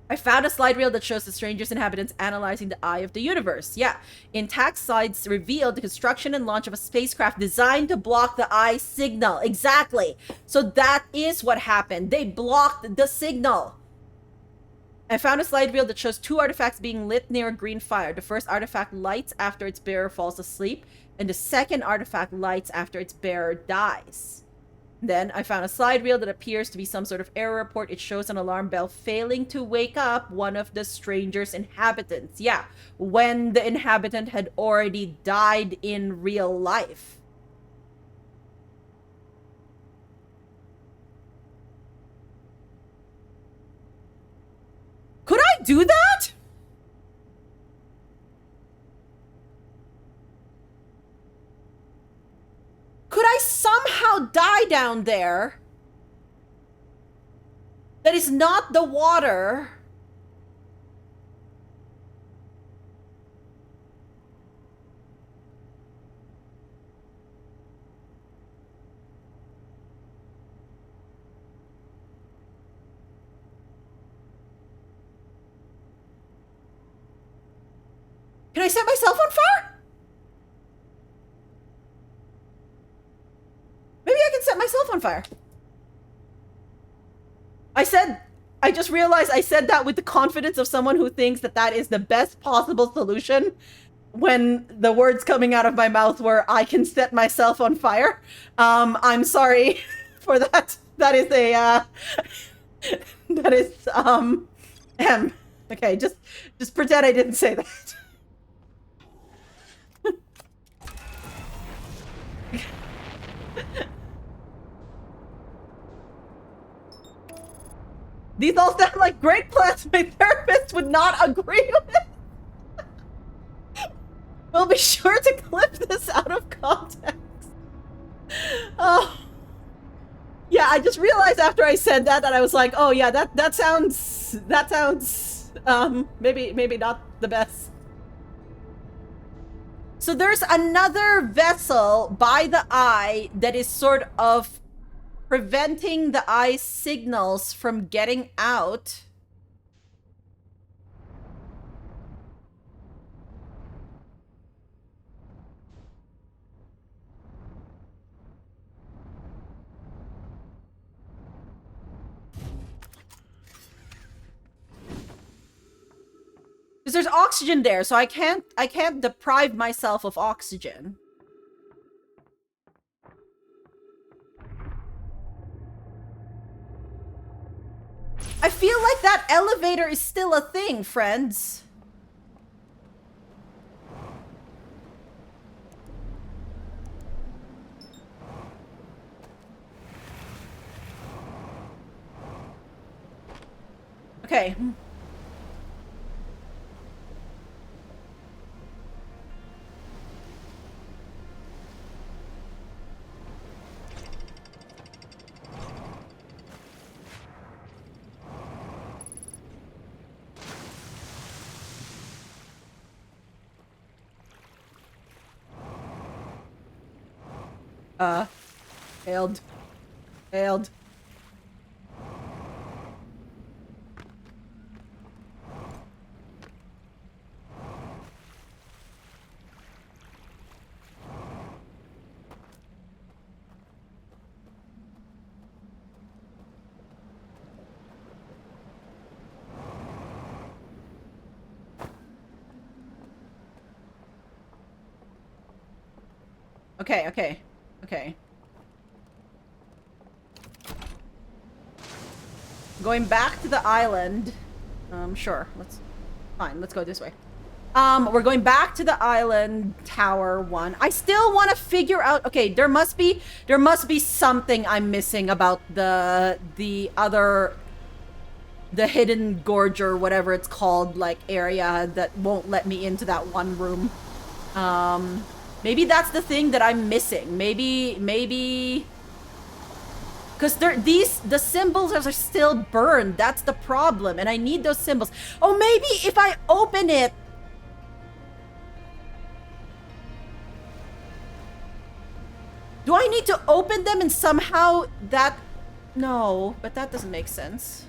I found a slide reel that shows the stranger's inhabitants analyzing the eye of the universe. Yeah. Intact slides revealed the construction and launch of a spacecraft designed to block the eye signal. Exactly. So that is what happened. They blocked the signal. I found a slide reel that shows two artifacts being lit near a green fire. The first artifact lights after its bearer falls asleep, and the second artifact lights after its bearer dies. Then I found a slide reel that appears to be some sort of error report. It shows an alarm bell failing to wake up one of the stranger's inhabitants. Yeah, when the inhabitant had already died in real life. Could I do that? Could I somehow die down there? That is not the water. Can I set myself on fire? Maybe I can set myself on fire. I just realized I said that with the confidence of someone who thinks that that is the best possible solution when the words coming out of my mouth were, I can set myself on fire. I'm sorry for that. That is a, that is, okay, just pretend I didn't say that. These all sound like great plans my therapist would not agree with. We'll be sure to clip this out of context. Oh. Yeah, I just realized after I said that I was like, oh yeah, that sounds maybe not the best. So there's another vessel by the eye that is sort of preventing the eye's signals from getting out. Because there's oxygen there, so I can't deprive myself of oxygen. I feel like that elevator is still a thing, friends. Okay. Failed. Failed. Okay. Going back to the island. Sure. Let's go this way. We're going back to the island tower one. I still want to figure out, okay, there must be something I'm missing about the other the hidden gorge or whatever it's called, like, area that won't let me into that one room. Maybe that's the thing that I'm missing. Maybe... Because the symbols are still burned. That's the problem, and I need those symbols. Oh, maybe if I open it... Do I need to open them and somehow that... No, but that doesn't make sense.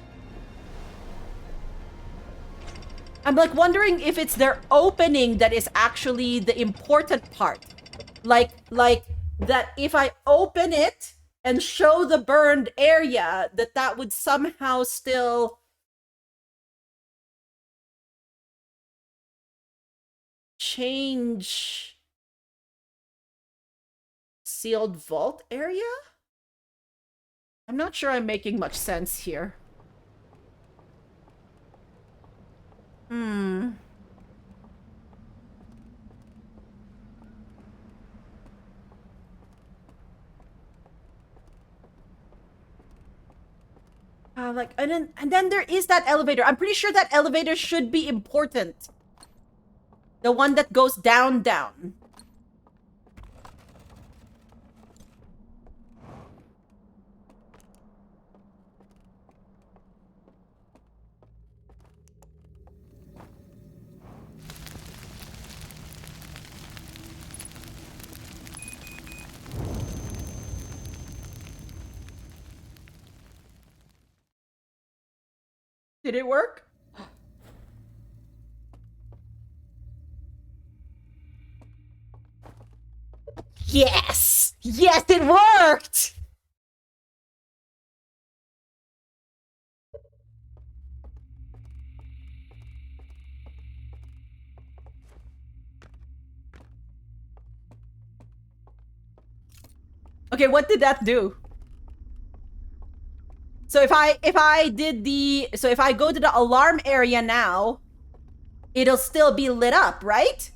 I'm like wondering if it's their opening that is actually the important part. Like that if I open it and show the burned area, that would somehow still change sealed vault area? I'm not sure I'm making much sense here. Like, and then there is that elevator. I'm pretty sure that elevator should be important. The one that goes down. Did it work? Yes! Yes, it worked! Okay, what did that do? So if I go to the alarm area now, it'll still be lit up, right?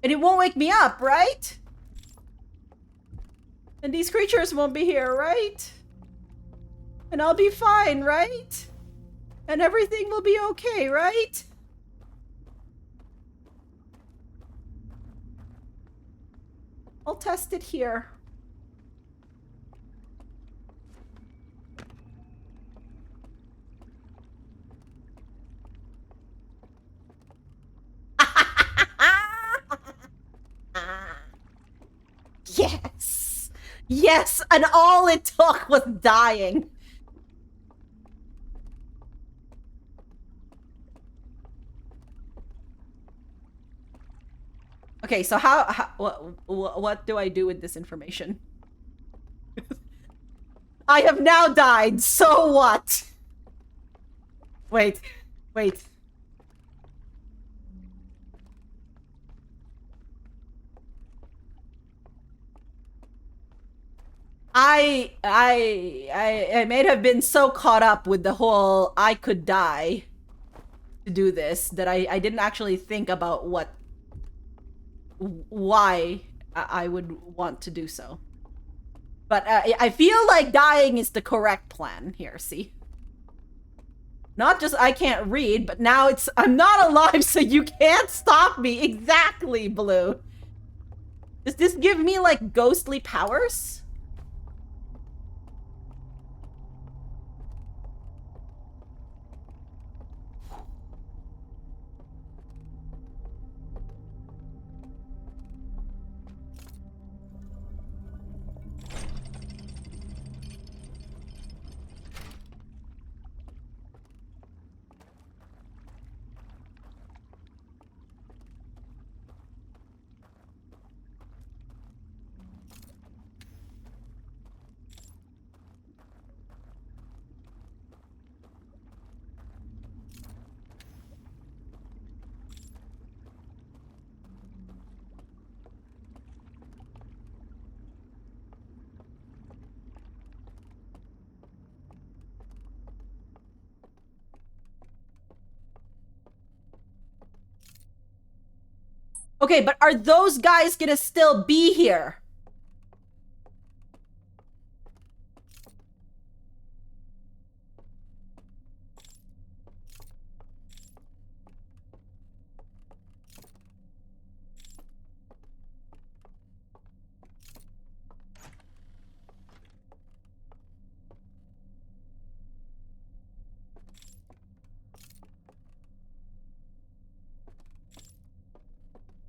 And it won't wake me up, right? And these creatures won't be here, right? And I'll be fine, right? And everything will be okay, right? I'll test it here. Yes! Yes! And all it took was dying. Okay, so what do I do with this information? I have now died, so what? Wait. I may have been so caught up with the whole I could die to do this that I didn't actually think about why I would want to do so. But I feel like dying is the correct plan here, see? Not just I can't read, but now I'm not alive, so you can't stop me. Exactly, Blue. Does this give me, like, ghostly powers? Okay, but are those guys gonna still be here?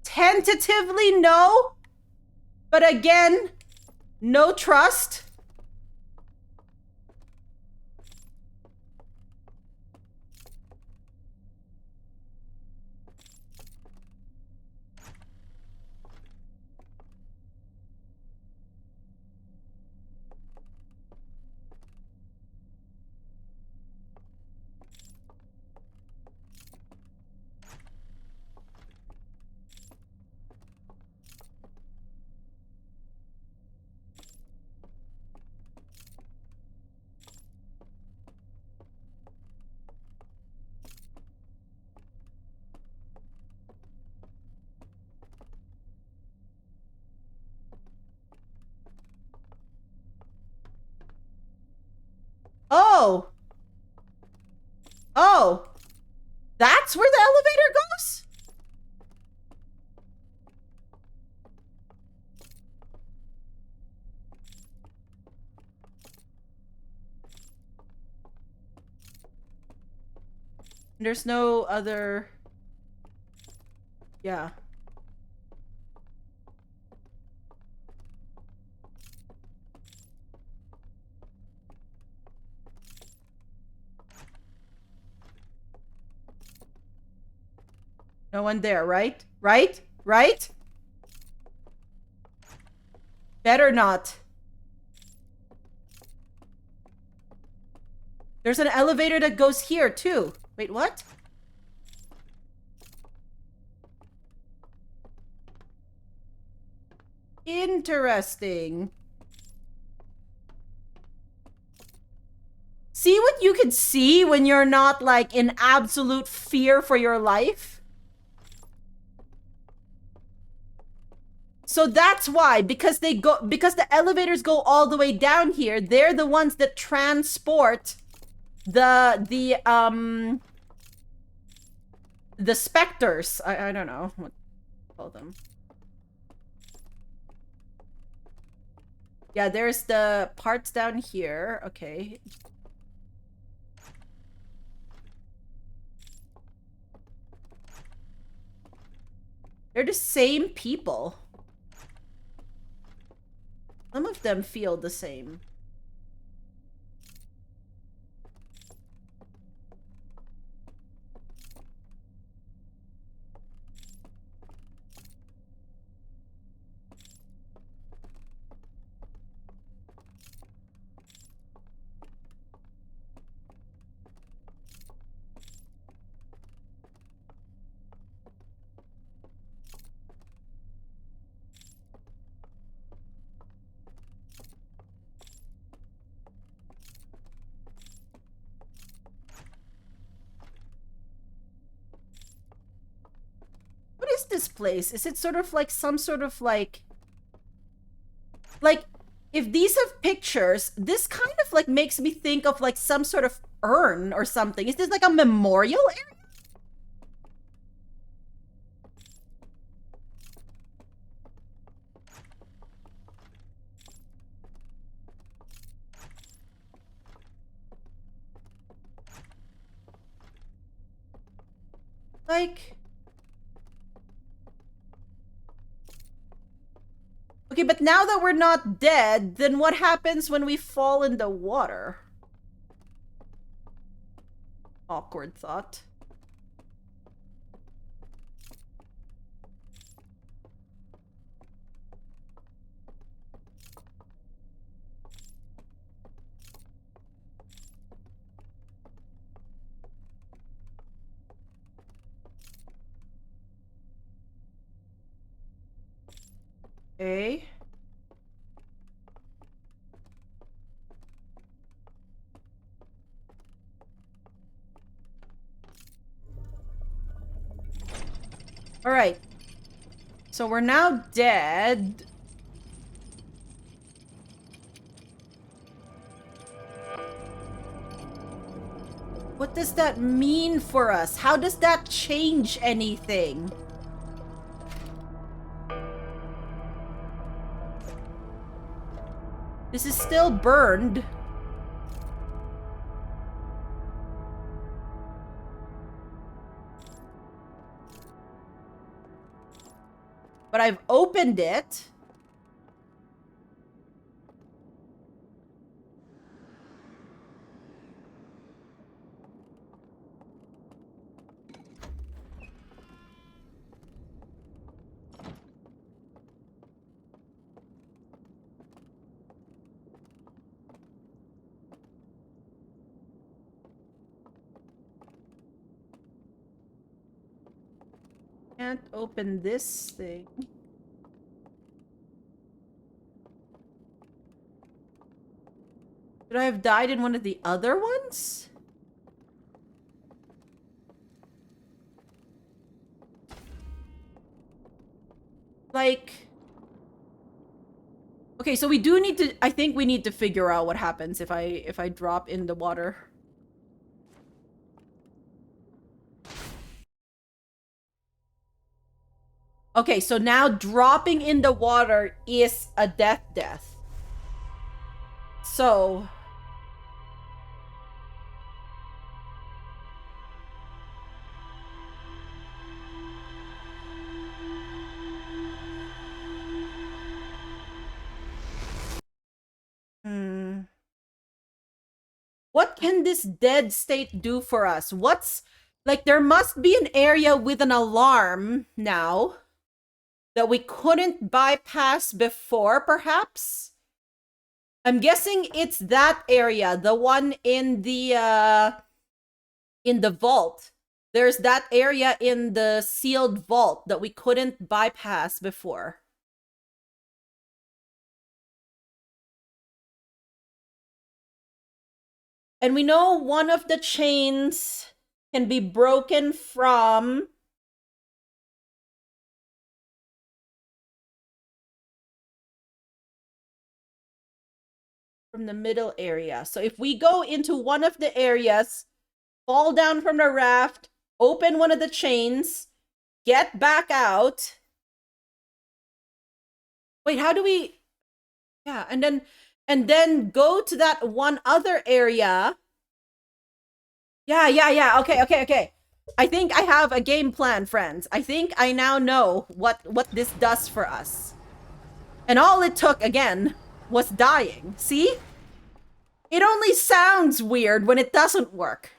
Tentatively, no. But again, no trust. Oh. Oh. That's where the elevator goes? There's no other... Yeah. No one there, right? Right? Right? Better not. There's an elevator that goes here, too. Wait, what? Interesting. See what you can see when you're not, like, in absolute fear for your life? So that's why, because the elevators go all the way down here, they're the ones that transport the specters. I don't know what to call them. Yeah, there's the parts down here. Okay. They're the same people. Some of them feel the same. What is this place? Is it sort of like some sort of like if these have pictures, this kind of like makes me think of like some sort of urn or something. Is this like a memorial area? Like... Okay, but now that we're not dead, then what happens when we fall in the water? Awkward thought. Okay. All right. So we're now dead. What does that mean for us? How does that change anything? This is still burned. But I've opened it. Can't open this thing. Should I have died in one of the other ones? Like... Okay, so we do need to... I think we need to figure out what happens if I drop in the water. Okay, so now dropping in the water is a death. So... What can this dead state do for us? What's... Like, there must be an area with an alarm now that we couldn't bypass before, perhaps? I'm guessing it's that area, the one in the vault. There's that area in the sealed vault that we couldn't bypass before. And we know one of the chains can be broken from the middle area. So if we go into one of the areas, fall down from the raft, open one of the chains, get back out. Wait, how do we... Yeah, and then go to that one other area. Yeah. Okay. I think I have a game plan, friends. I think I now know what this does for us. And all it took, again, was dying. See? It only sounds weird when it doesn't work.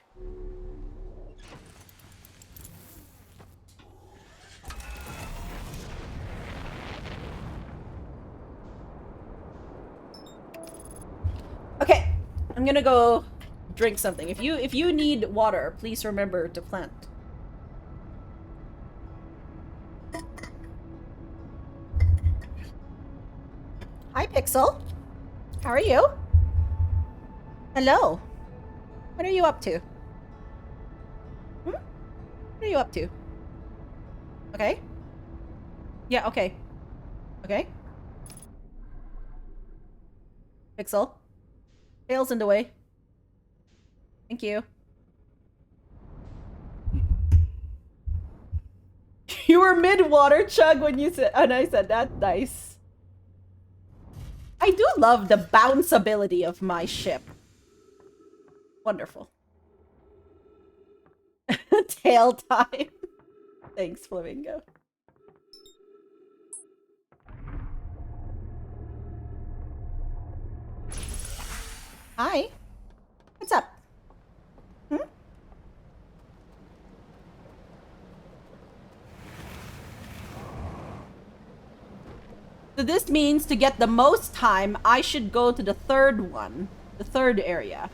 Okay, I'm gonna go drink something. If you need water, please remember to plant. Hi, Pixel. How are you? Hello. What are you up to? What are you up to? Okay. Yeah, okay. Okay. Pixel. Tail's in the way. Thank you. You were mid-water chug when you said, and I said that. Nice. I do love the bounceability of my ship. Wonderful. Tail time. Thanks, Flamingo. Hi. What's up? So this means to get the most time, I should go to the third one. The third area.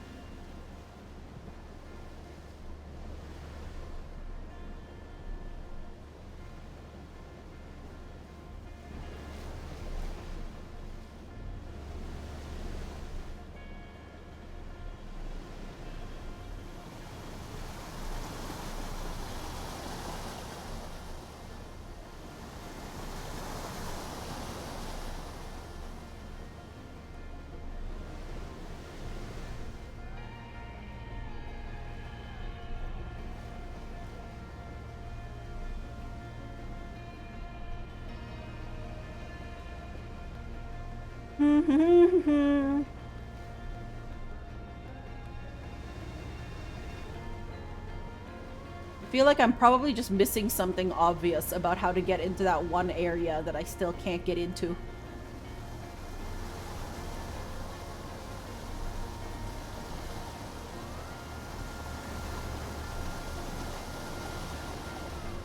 I feel like I'm probably just missing something obvious about how to get into that one area that I still can't get into.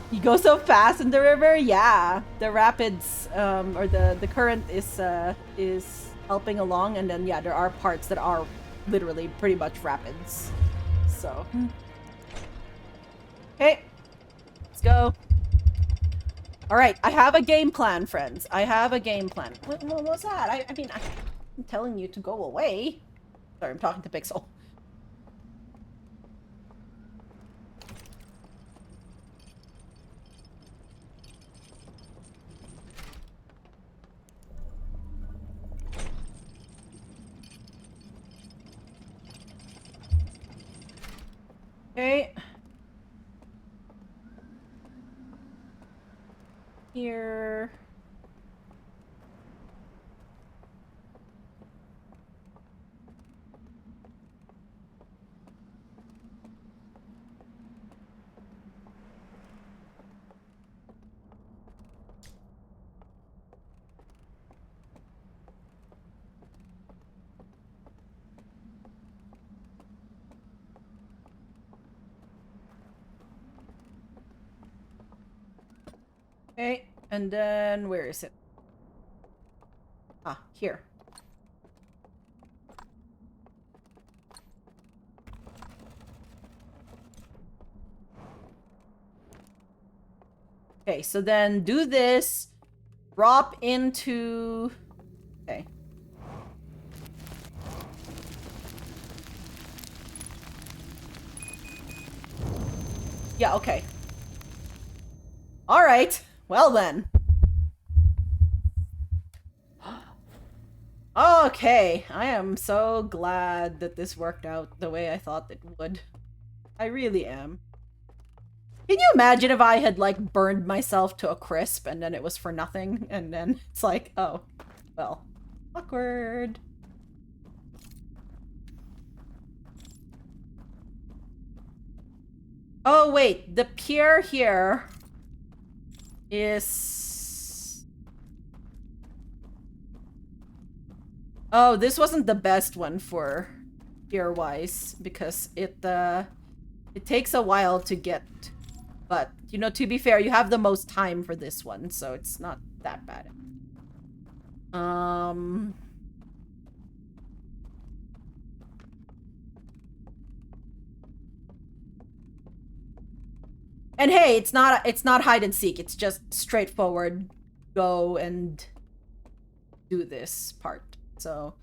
You go so fast in the river? Yeah. The rapids, or the current is helping along, and then yeah, there are parts that are literally pretty much rapids. So. Okay. Let's go. Alright, I have a game plan, friends. I have a game plan. What was that? I mean, I'm telling you to go away. Sorry, I'm talking to Pixel. Okay. Here. Okay, and then where is it? Ah, here. Okay, so then do this, drop into... Okay. Yeah, okay. Alright, well then. Okay, I am so glad that this worked out the way I thought it would. I really am. Can you imagine if I had, like, burned myself to a crisp and then it was for nothing? And then it's like, oh, well, awkward. Oh, wait, the pier here is... Oh, this wasn't the best one for pier-wise, because it takes a while to get... But, you know, to be fair, you have the most time for this one, so it's not that bad. And hey, it's not hide and seek. It's just straightforward. Go and do this part. So,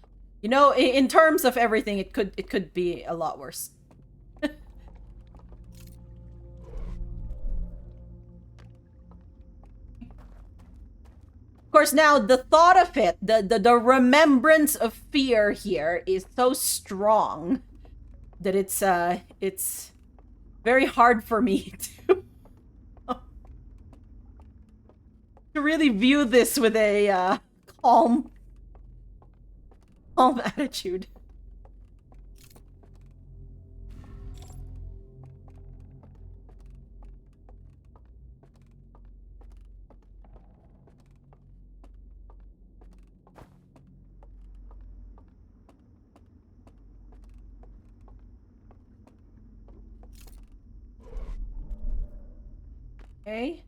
you know, in terms of everything, it could be a lot worse. Of course, now the thought of it, the remembrance of fear here is so strong that it's very hard for me to really view this with a calm attitude. Okay.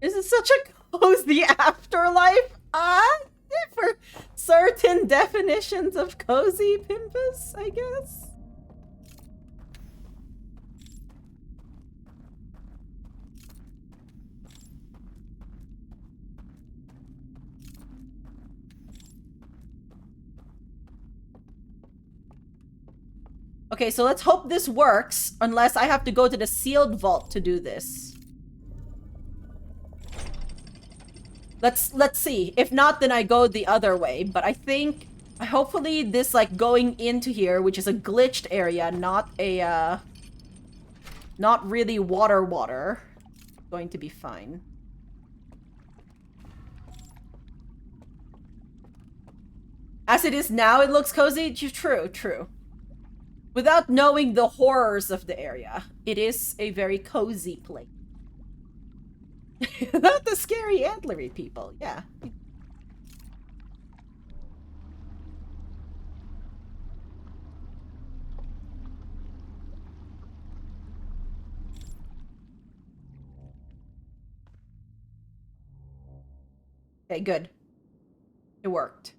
This is such a cozy afterlife. For certain definitions of cozy, Pimpus, I guess. Okay, so let's hope this works, unless I have to go to the sealed vault to do this. Let's see. If not, then I go the other way. But I think, hopefully this, like, going into here, which is a glitched area, not a, not really water, going to be fine. As it is now, it looks cozy. True, true. Without knowing the horrors of the area, it is a very cozy place. Not the scary antlery people, yeah. Okay, good. It worked.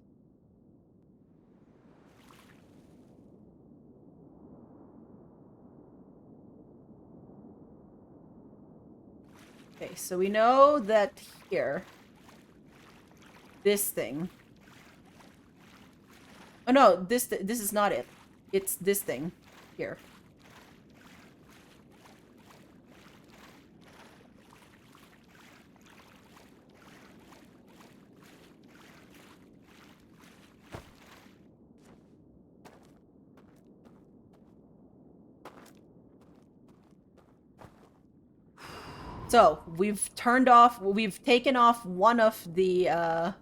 Okay, so we know that here, this thing. Oh no, this is not it. It's this thing here. So, we've taken off one of the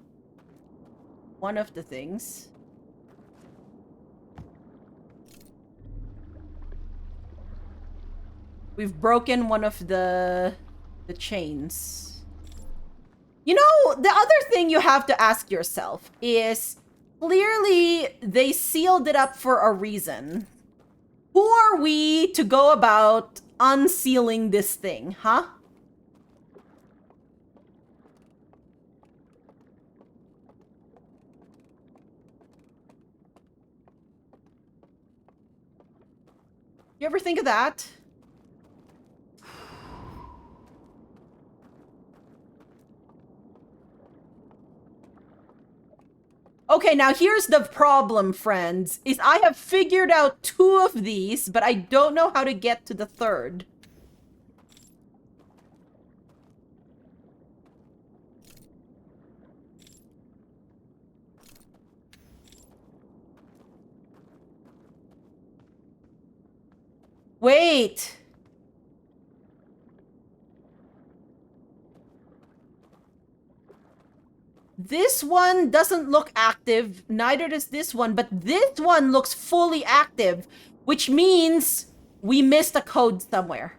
things. We've broken one of the chains. You know, the other thing you have to ask yourself is, clearly they sealed it up for a reason. Who are we to go about unsealing this thing, huh? You ever think of that? Okay, now here's the problem, friends, is I have figured out 2 of these, but I don't know how to get to the 3rd. Wait! This one doesn't look active, neither does this one, but this one looks fully active, which means we missed a code somewhere.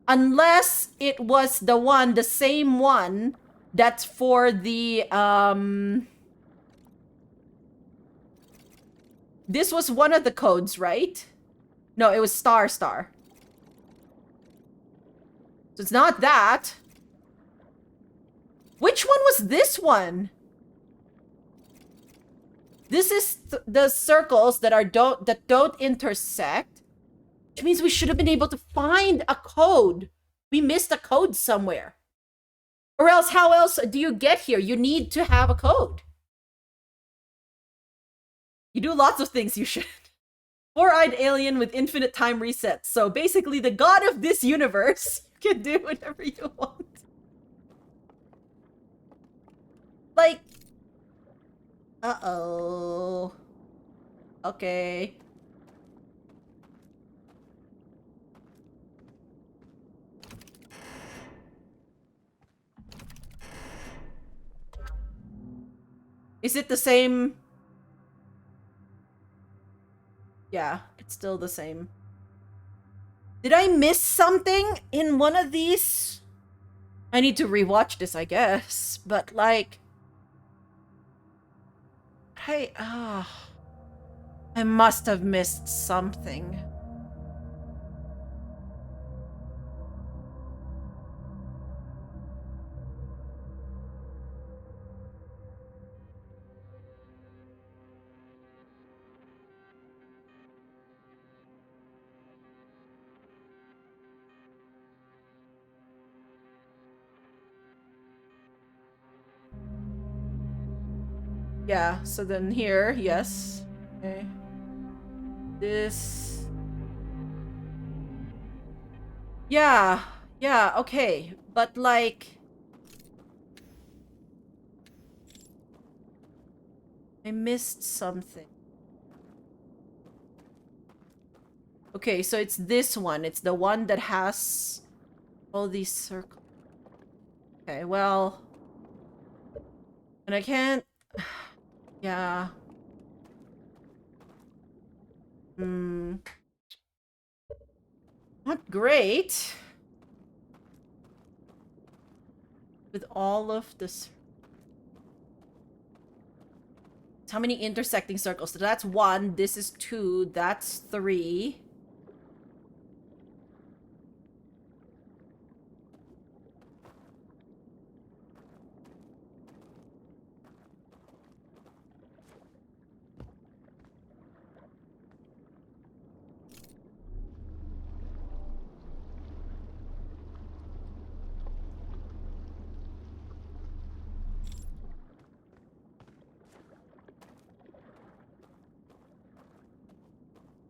Unless it was the same one that's for the, This was one of the codes, right? No, it was star. So it's not that. Which one was this one? This is the circles that don't intersect. Which means we should have been able to find a code. We missed a code somewhere. Or else, how else do you get here? You need to have a code. You do lots of things you shouldn't. 4-eyed alien with infinite time resets. So basically, the god of this universe can do whatever you want. Like... Uh-oh. Okay. Is it the same? Yeah, it's still the same. Did I miss something in one of these? I need to rewatch this, I guess. But, like... Hey, I must have missed something. Yeah, so then here, yes. Okay. This... Yeah, okay. But, like... I missed something. Okay, so it's this one. It's the one that has all these circles. Okay, well... And I can't... Yeah. Not great. With all of this... How many intersecting circles? So that's 1, this is 2, that's 3.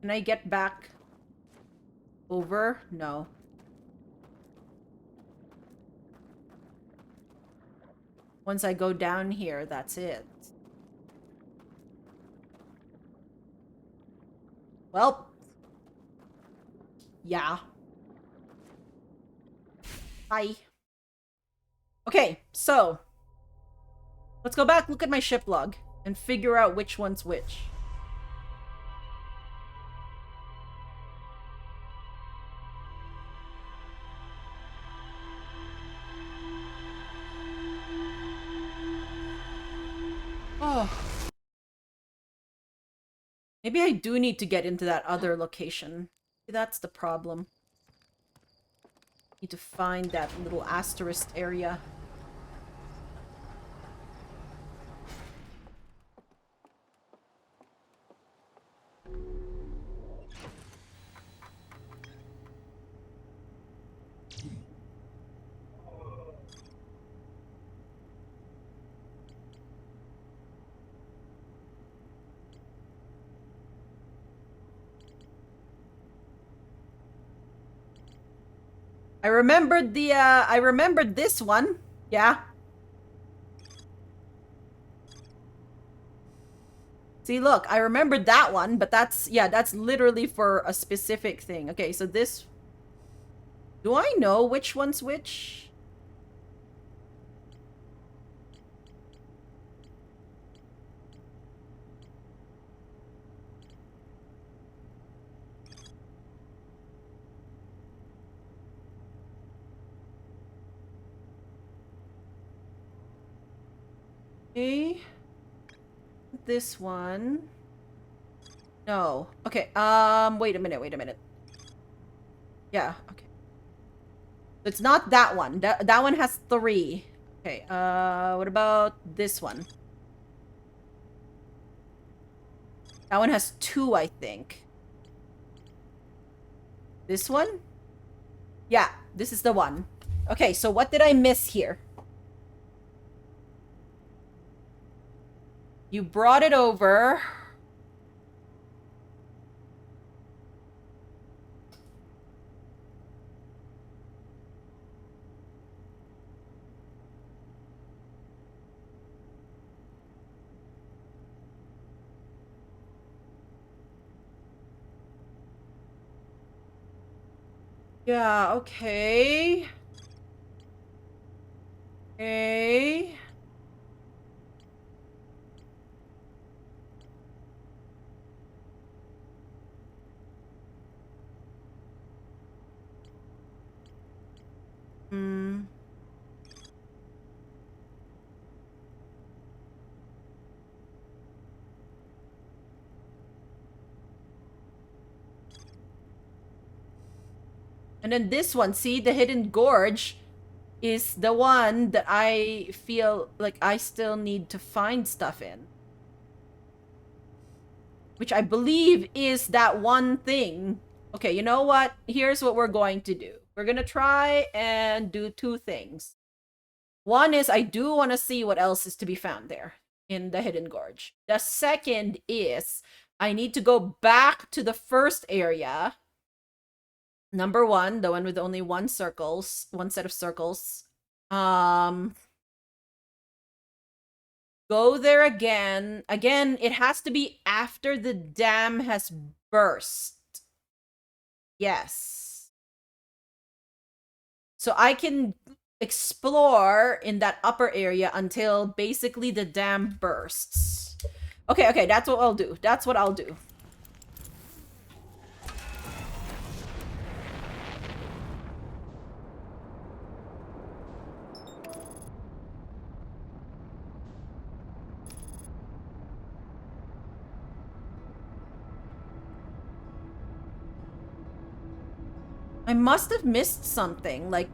Can I get back over? No. Once I go down here, that's it. Well. Yeah. Hi. Okay, so. Let's go back, look at my ship log, and figure out which one's which. Oh. Maybe I do need to get into that other location. That's the problem. Need to find that little asterisk area. I remembered this one. Yeah. See, look, I remembered that one, but that's literally for a specific thing. Okay, so this... Do I know which one's which? Okay. This one. No. Okay, wait a minute. Yeah, okay. It's not that one. That one has 3. Okay, what about this one? That one has 2, I think. This one? Yeah, this is the one. Okay, so what did I miss here? You brought it over. Yeah, okay. Okay. Hmm. And then this one, see, the Hidden Gorge is the one that I feel like I still need to find stuff in. Which I believe is that one thing. Okay, you know what? Here's what we're going to do. We're gonna try and do 2 things. One is I do want to see what else is to be found there in the Hidden Gorge. The second is I need to go back to the first area. Number 1, the one with only one set of circles. Go there again. Again, it has to be after the dam has burst. Yes. So I can explore in that upper area until basically the dam bursts. Okay, that's what I'll do. That's what I'll do. I must have missed something. Like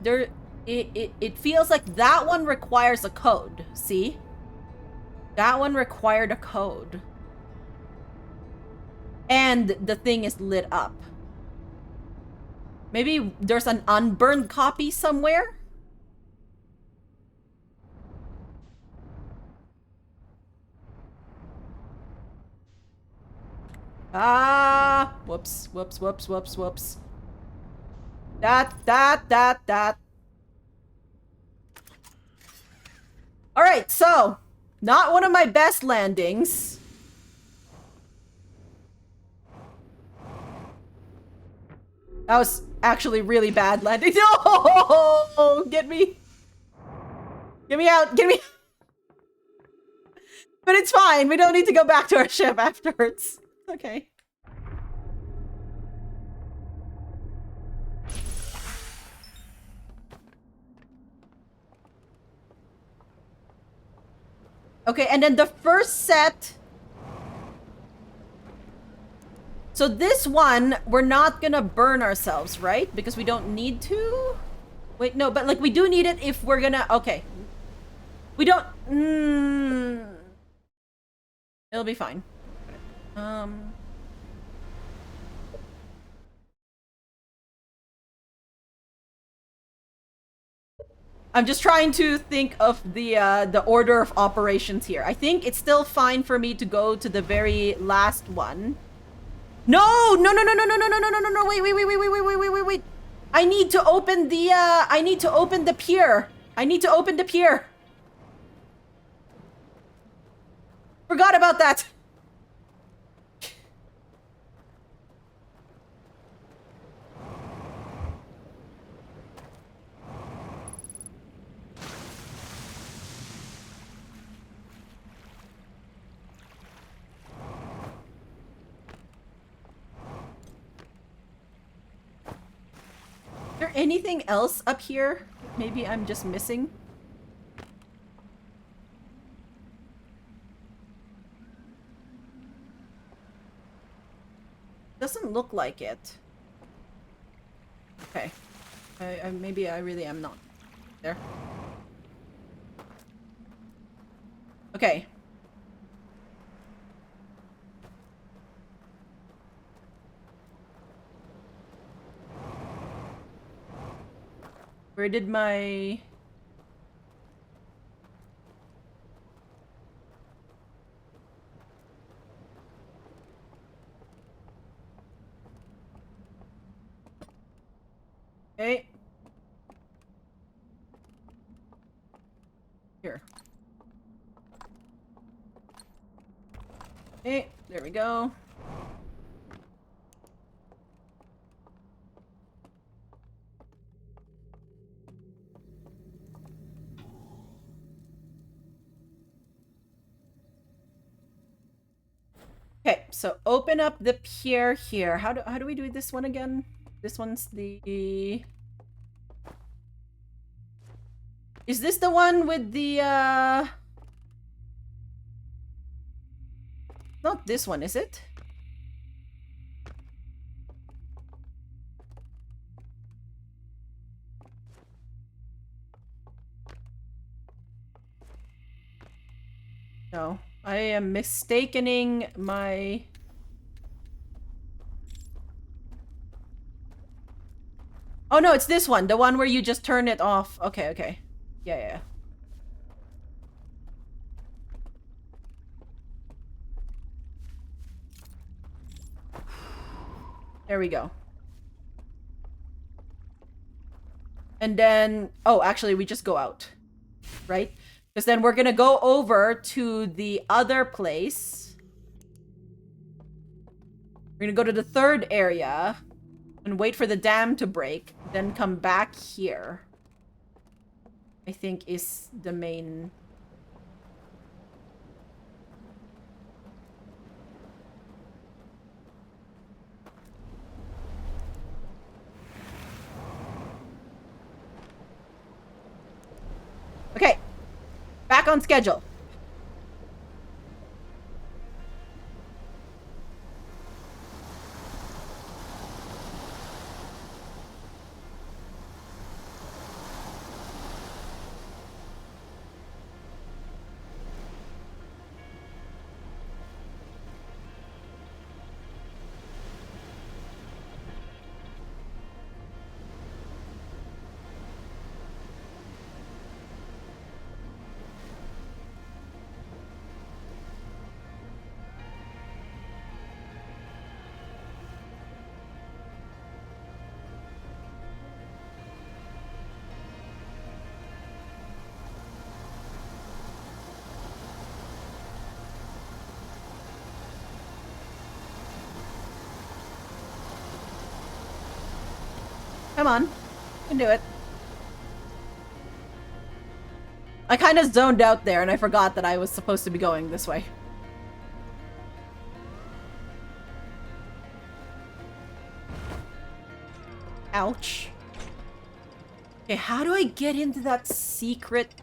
it feels like that one requires a code. See? That one required a code. And the thing is lit up. Maybe there's an unburned copy somewhere? Ah! Whoops. That. Alright, so. Not one of my best landings. That was actually really bad landing. No! Get me. Get me out. Get me. But it's fine. We don't need to go back to our ship afterwards. Okay. Okay, and then the first set. So this one, we're not gonna burn ourselves, right? Because we don't need to? Wait, no, but like we do need it if we're gonna... Okay. We don't... It'll be fine. I'm just trying to think of the order of operations here. I think it's still fine for me to go to the very last one. No! Wait. I need to open the pier. Forgot about that. Is there anything else up here? Maybe I'm just missing. Doesn't look like it. Okay. Maybe I really am not. There. Okay. Where did my... Okay. Here. Okay, there we go. Okay, so open up the pier here. How do we do this one again? This one's the... Is this the one with the Not this one, is it? No. I am mistakening my... Oh no, it's this one. The one where you just turn it off. Okay. Yeah. There we go. And then... Oh, actually, we just go out. Right? Because then we're gonna go over to the other place. We're gonna go to the third area and wait for the dam to break, then come back here. I think is the main... Okay, back on schedule. Come on. You can do it. I kind of zoned out there and I forgot that I was supposed to be going this way. Ouch. Okay, how do I get into that secret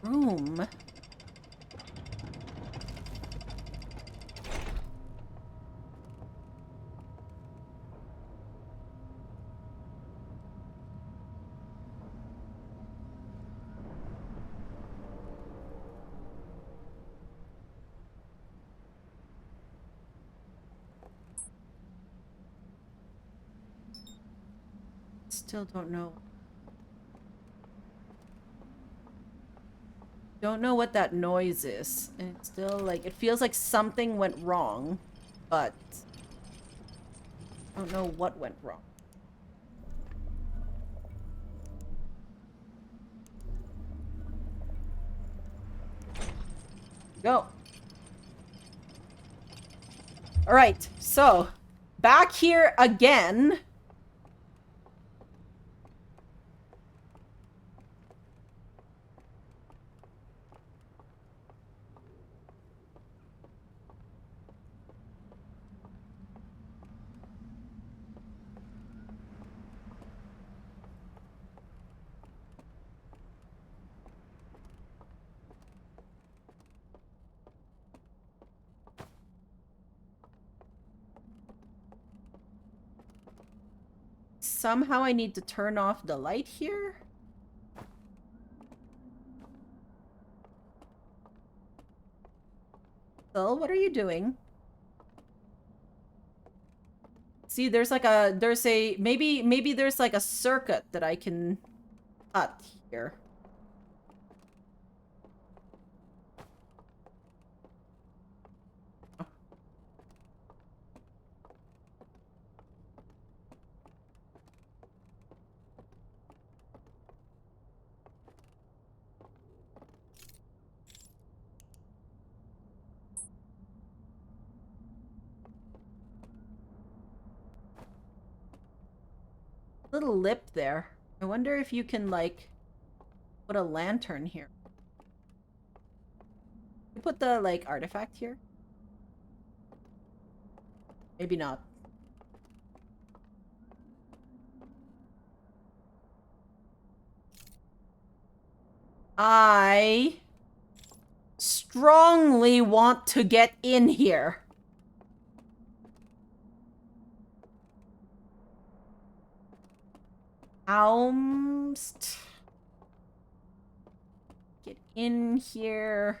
room? Still don't know. Don't know what that noise is. And it's still like, it feels like something went wrong, but I don't know what went wrong. Go. All right, so back here again. Somehow I need to turn off the light here. Phil, what are you doing? See, there's like a, maybe there's like a circuit that I can cut here. Little lip there. I wonder if you can like put a lantern here. You put the like artifact here? Maybe not. I strongly want to get in here. Almost. Get in here.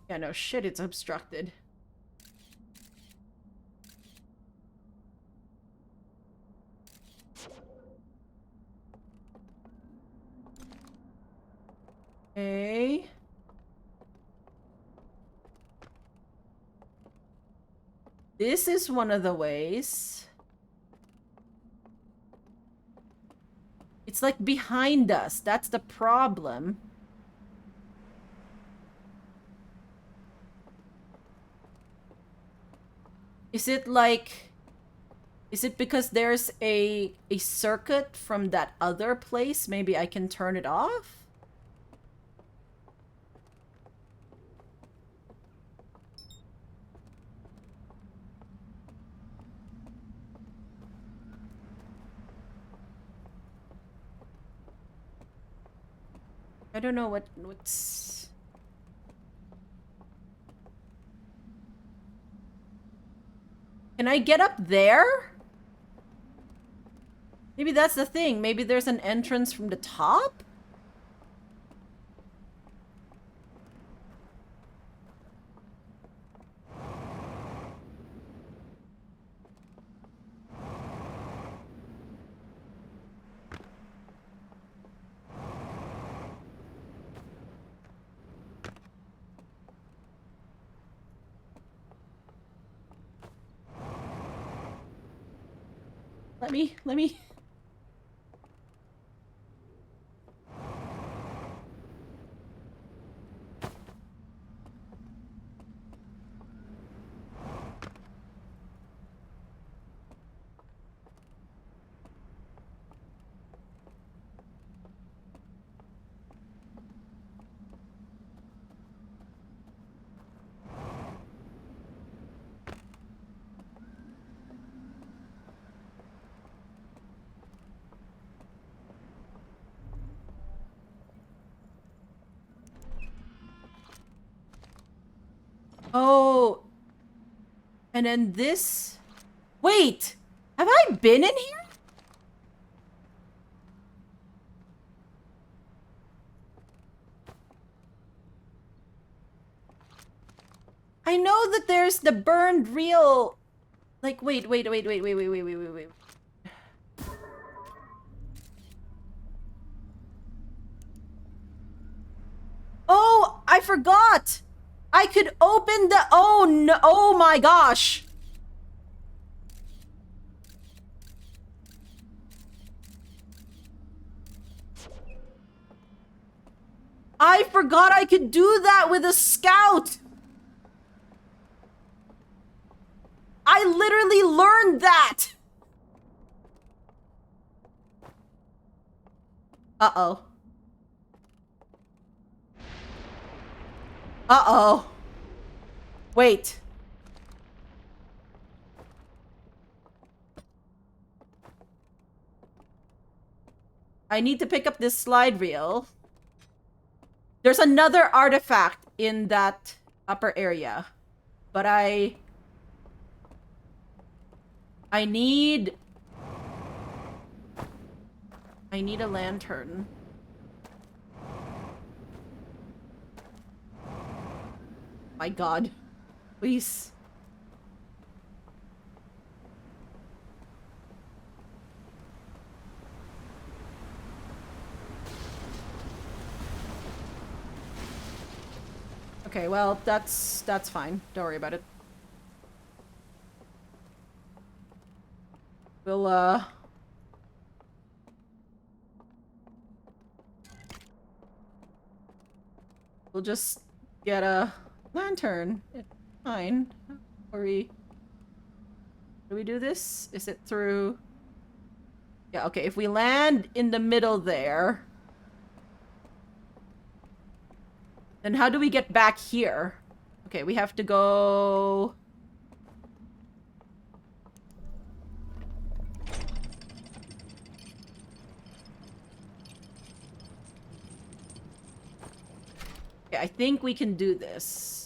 Yeah, no shit, it's obstructed. Okay. This is one of the ways. It's like behind us. That's the problem. Is it like... Is it because there's a circuit from that other place? Maybe I can turn it off? I don't know what's... Can I get up there? Maybe that's the thing. Maybe there's an entrance from the top? Let me... Oh. And then this... Wait! Have I been in here? I know that there's the burned real... Like, wait. Oh, I forgot! I could open the... Oh, no. Oh my gosh. I forgot I could do that with a scout. I literally learned that. Uh-oh. Uh-oh. Wait. I need to pick up this slide reel. There's another artifact in that upper area. But I need a lantern. My God. Please. Okay, well, that's fine. Don't worry about it. We'll just get a lantern. It's fine. Or do we do this? Is it through... Yeah, okay, if we land in the middle there... Then how do we get back here? Okay, we have to go... Okay, I think we can do this.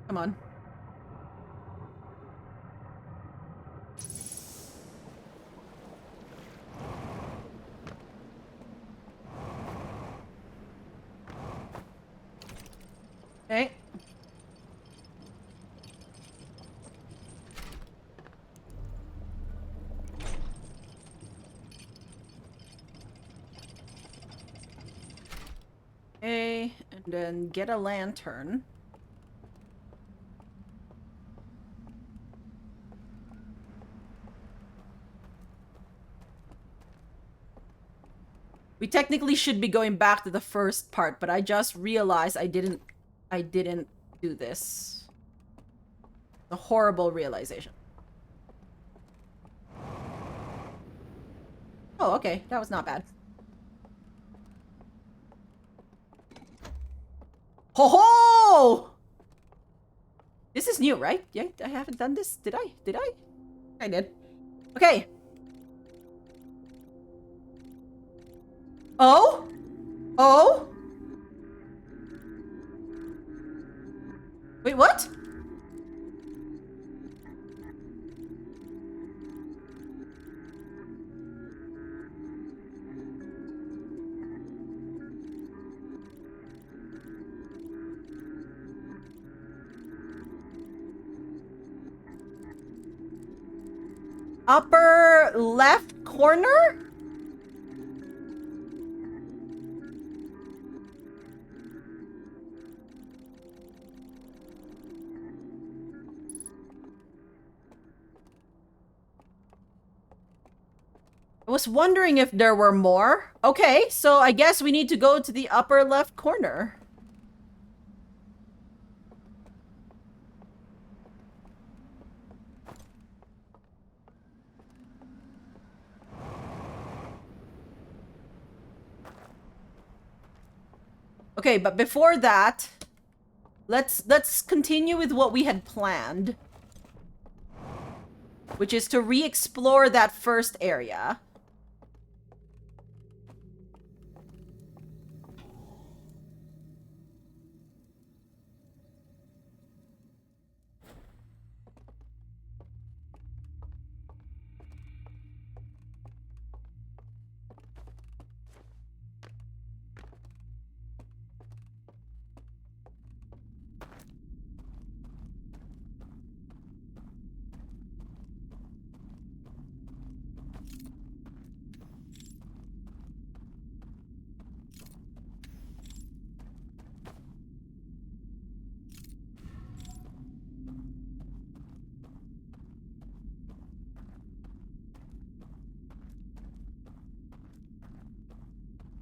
Come on. Okay. And then get a lantern. We technically should be going back to the first part, but I just realized I didn't do this. A horrible realization. Oh, okay. That was not bad. Ho ho! This is new, right? Yeah, I haven't done this. Did I? Did I? I did. Okay. Oh? Oh? Wait, what? Upper left corner? I was wondering if there were more. Okay, so I guess we need to go to the upper left corner. Okay, but before that, let's continue with what we had planned, which is to re-explore that first area.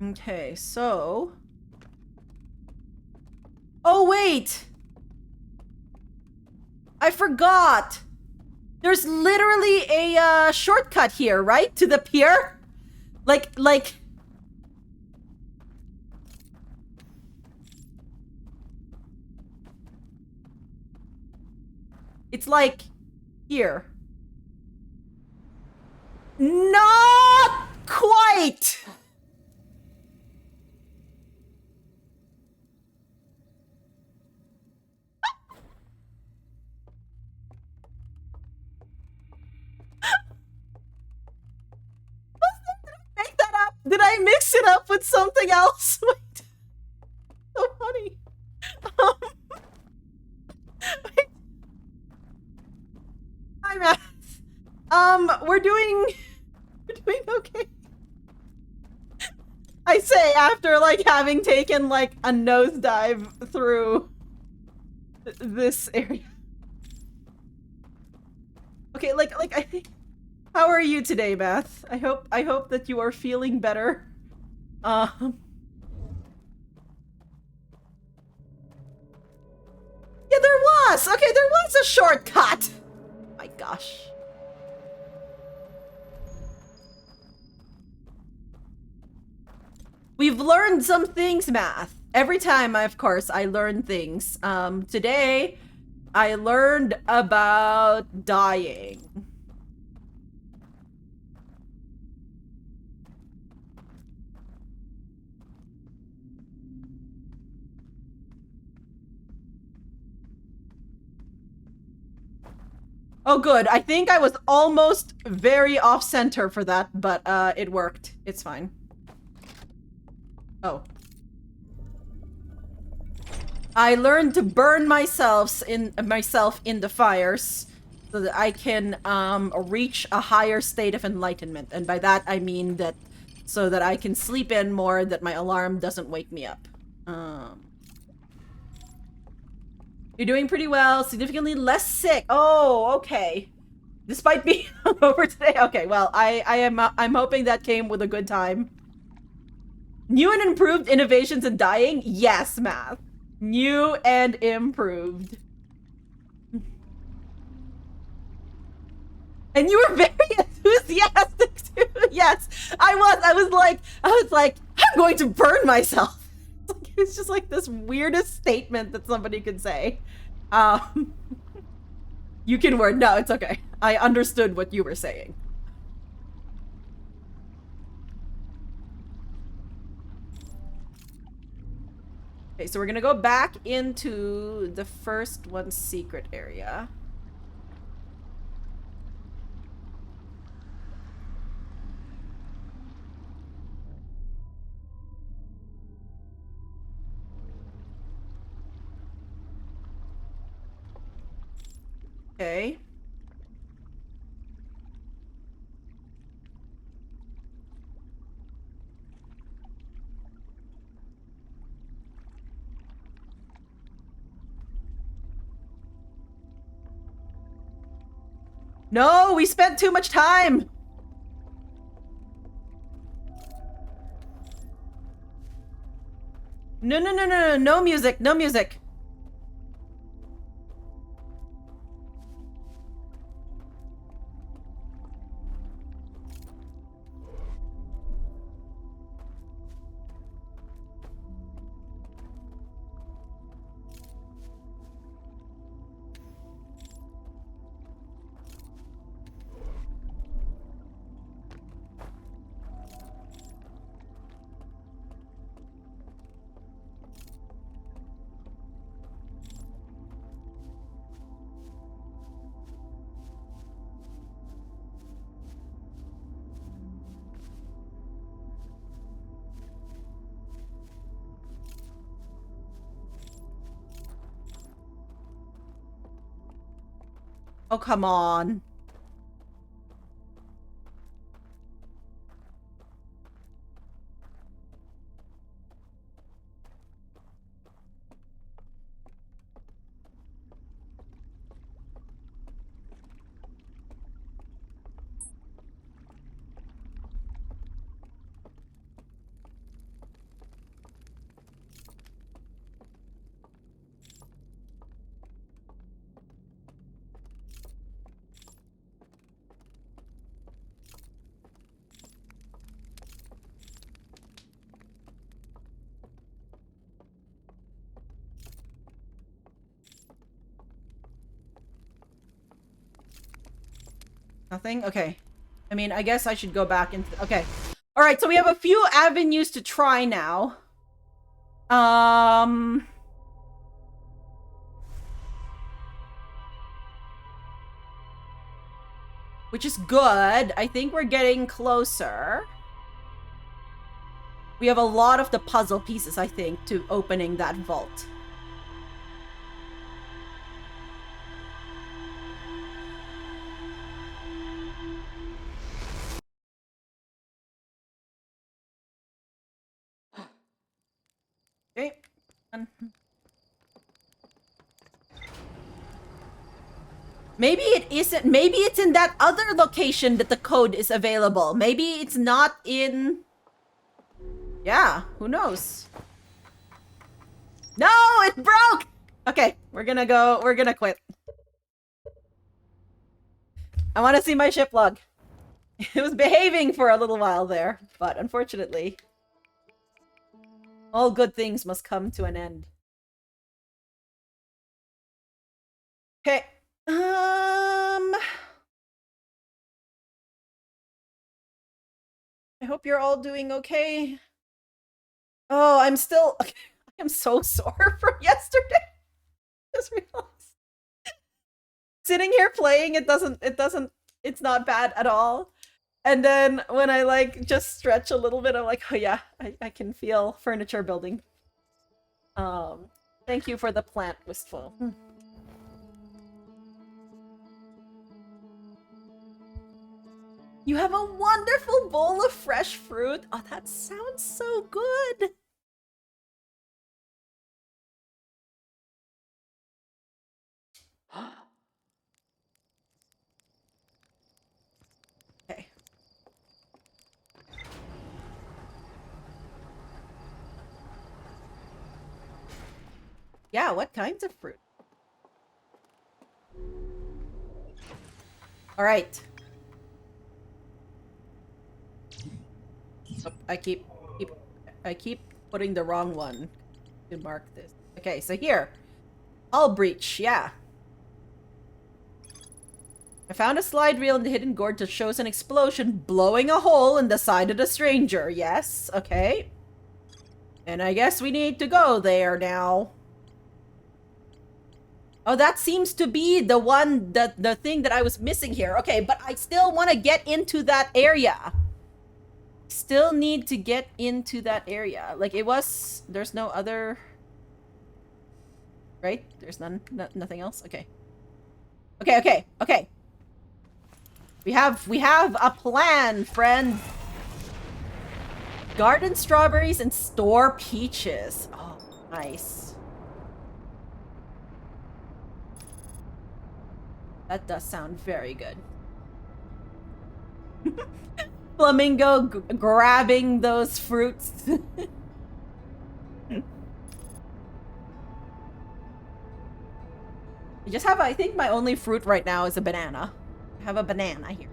Okay, so... Oh, wait! I forgot! There's literally a shortcut here, right? To the pier? Like... It's like... here. Not quite! Make that up? Did I mix it up with something else? Wait. So funny. Wait. Hi, Matt. We're doing okay. I say after, like, having taken, like, a nosedive through this area. Okay, like, I think... How are you today, Beth? I hope that you are feeling better. Yeah, there was! Okay, there was a shortcut! My gosh. We've learned some things, Math. Every time, of course, I learn things. Today, I learned about dying. Oh, good. I think I was almost very off-center for that, but it worked. It's fine. Oh. I learned to burn myself in the fires so that I can reach a higher state of enlightenment. And by that I mean that so that I can sleep in more, that my alarm doesn't wake me up. You're doing pretty well. Significantly less sick. Oh, okay. Despite being hungover today. Okay, well, I'm hoping that came with a good time. New and improved innovations in dyeing? Yes, Math. New and improved. And you were very enthusiastic too. Yes, I was like, I'm going to burn myself. It's just like this weirdest statement that somebody could say. You can word. No, it's okay. I understood what you were saying. Okay, so we're gonna go back into the first one's secret area. Okay. No, we spent too much time. No music, no music. Oh, come on. Nothing? Okay. I mean, I guess I should go back into... Okay. Alright, so we have a few avenues to try now. Which is good. I think we're getting closer. We have a lot of the puzzle pieces, I think, to opening that vault. Okay. Maybe it isn't. Maybe it's in that other location that the code is available. Maybe it's not in... Yeah, who knows? No, it broke! Okay, we're gonna quit. I want to see my ship log. It was behaving for a little while there, but unfortunately, all good things must come to an end. Okay. I hope you're all doing okay. Oh, I'm still... I am so sore from yesterday. Just realized. Sitting here playing, it's not bad at all. And then when I like just stretch a little bit, I'm like, oh yeah, I can feel furniture building. Thank you for the plant, Wistful. You have a wonderful bowl of fresh fruit. Oh, that sounds so good. Okay. Yeah, what kinds of fruit? All right. Oh, I keep putting the wrong one to mark this. Okay, so here. Hull breach, yeah. I found a slide reel in the hidden gorge that shows an explosion blowing a hole in the side of the stranger. Yes, okay. And I guess we need to go there now. Oh, that seems to be the one, the thing that I was missing here. Okay, but I still want to get into that area. Still need to get into that area. Like, it was... There's no other... Right? There's nothing else? Okay. Okay. We have a plan, friend. Garden strawberries and store peaches. Oh, nice. That does sound very good. Flamingo grabbing those fruits. I just have, I think my only fruit right now is a banana. I have a banana here.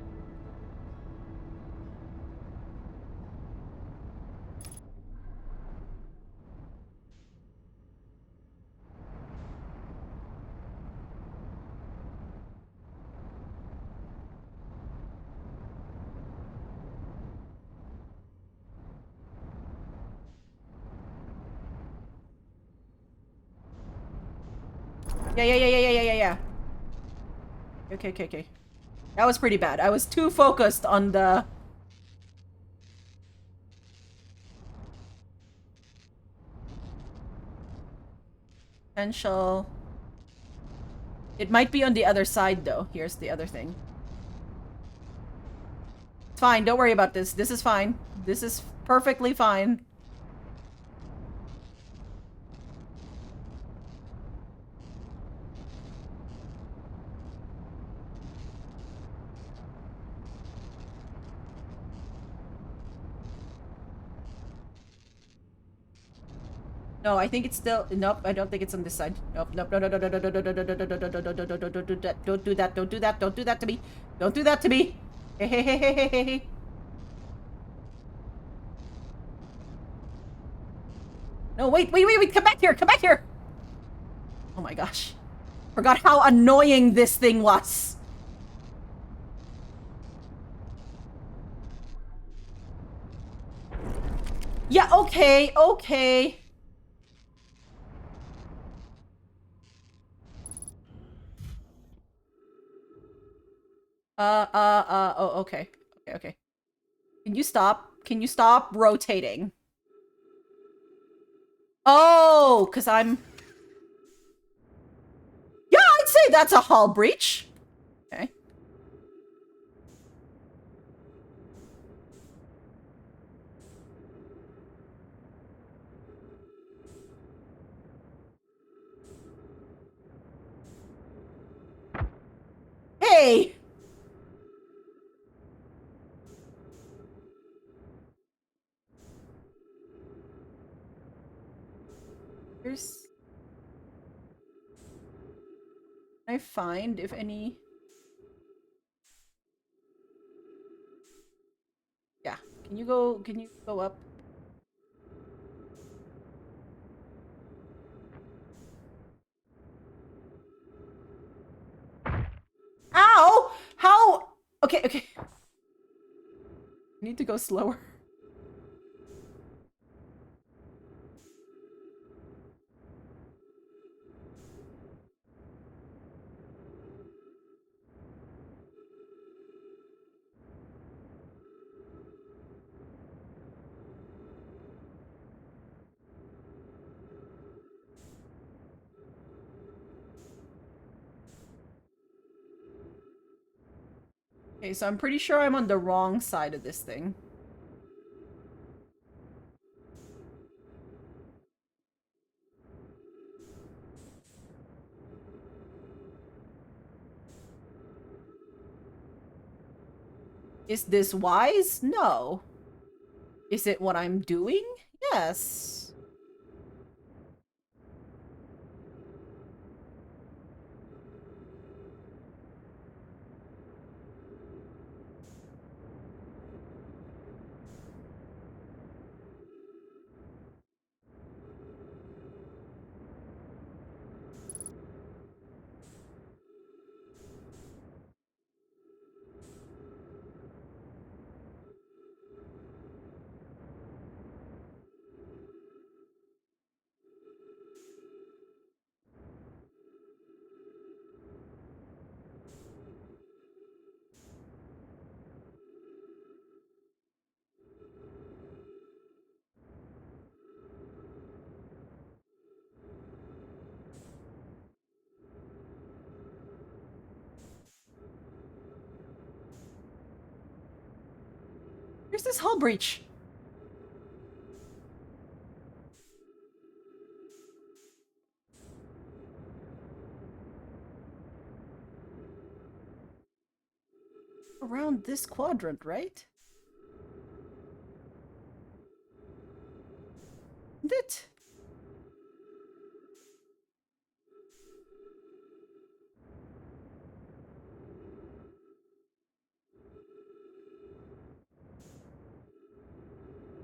Yeah. Okay. That was pretty bad. I was too focused on the... potential... It might be on the other side, though. Here's the other thing. It's fine. Don't worry about this. This is fine. This is perfectly fine. No, I think it's still... Nope, I don't think it's on this side. Nope. No. Don't do that. Don't do that. Don't do that to me. Don't do that to me. Hey. No, wait. Come back here. Oh my gosh. Forgot how annoying this thing was. Yeah, okay. Oh, okay. Can you stop? Can you stop rotating? Oh, because I'm... Yeah, I'd say that's a hull breach. Okay. Hey! Here's... Can I find if any... Yeah. Can you go up? Ow! How? Okay. I need to go slower. Okay, so I'm pretty sure I'm on the wrong side of this thing. Is this wise? No. Is it what I'm doing? Yes. Here's this hull breach. Around this quadrant, right? Isn't it?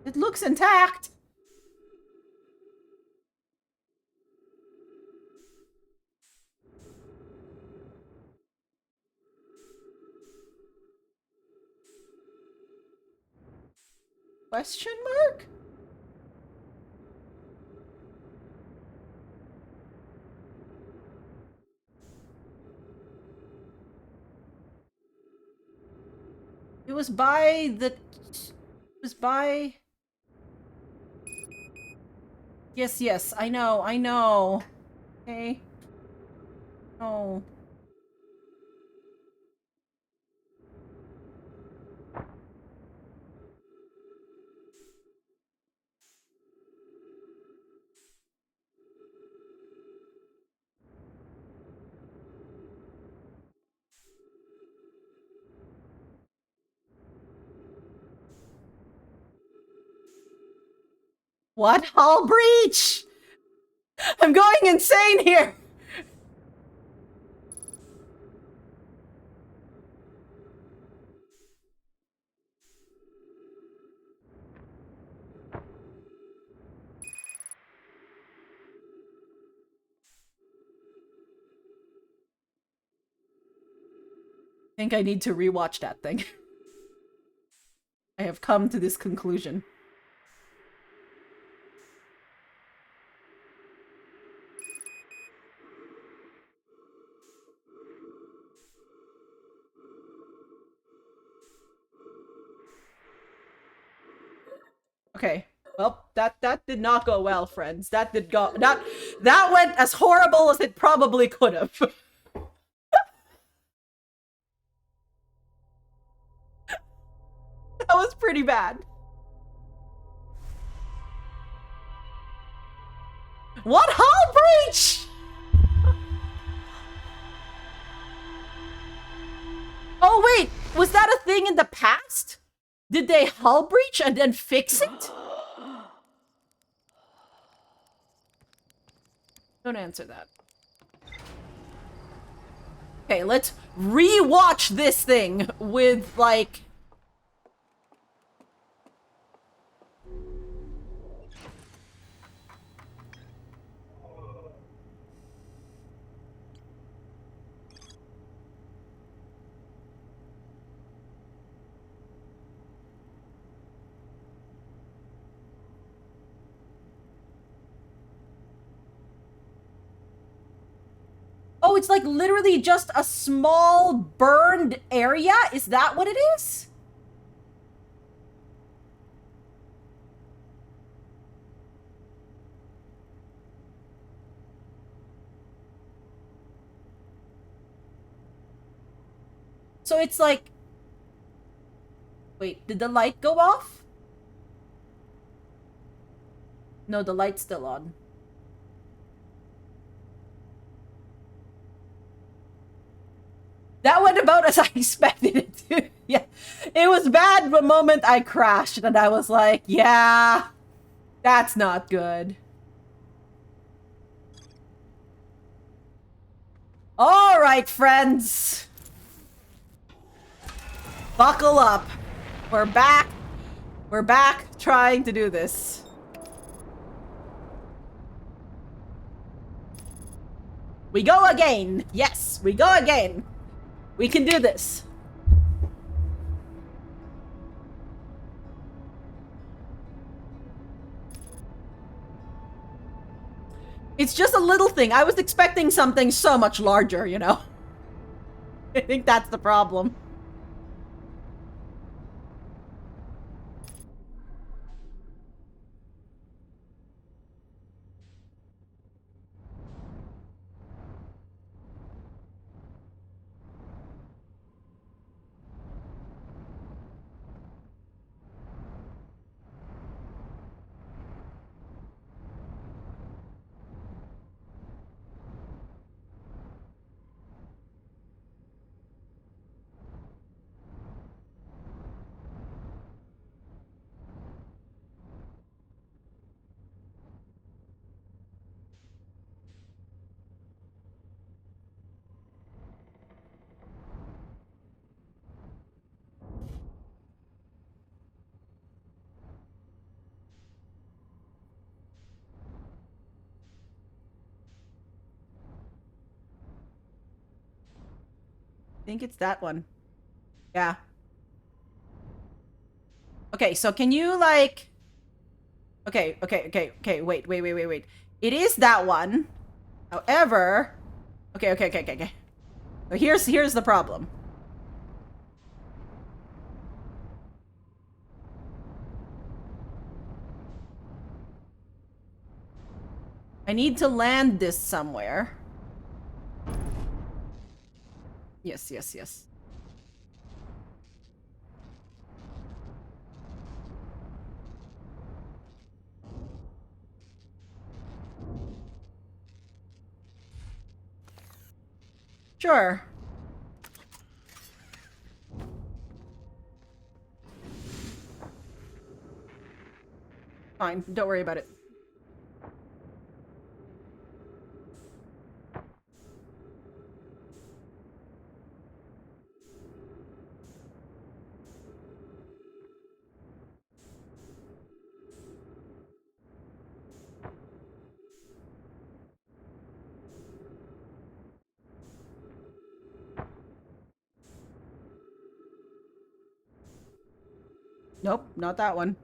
It looks intact. Question mark? It was by the... It was by... Yes, I know. Okay. Oh. What hull breach? I'm going insane here. I think I need to rewatch that thing. I have come to this conclusion. Okay. Well, that did not go well, friends. That went as horrible as it probably could have. That was pretty bad. What hull breach? Oh wait, was that a thing in the past? Did they hull breach and then fix it? Don't answer that. Okay, let's rewatch this thing with, like... Oh, it's like literally just a small burned area? Is that what it is? So it's like... Wait, did the light go off? No, the light's still on. That went about as I expected it to. Yeah, It was bad the moment I crashed, and I was like, yeah, that's not good. All right, friends. Buckle up. We're back. We're back trying to do this. We go again. Yes, we go again. We can do this. It's just a little thing. I was expecting something so much larger, you know? I think that's the problem. I think it's that one. Yeah. Okay, so can you like... Okay, wait. It is that one. However... Okay. So here's the problem. I need to land this somewhere. Yes. Sure. Fine, don't worry about it. Nope, not that one.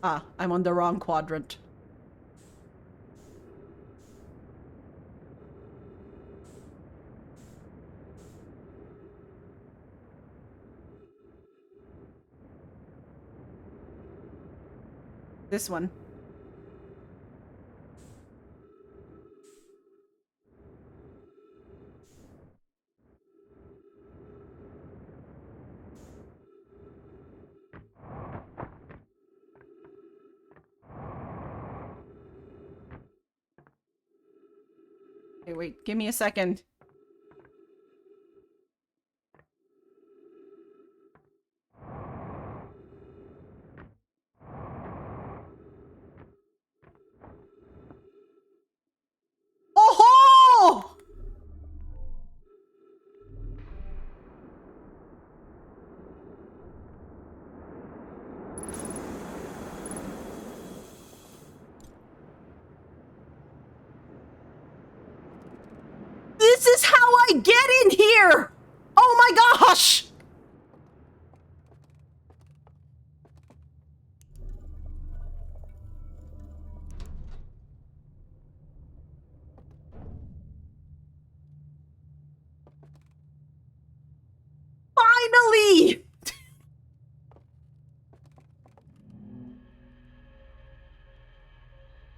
Ah, I'm on the wrong quadrant. This one. Okay, wait, give me a second. Oh-ho! This is how I get in here! Oh my gosh! Finally!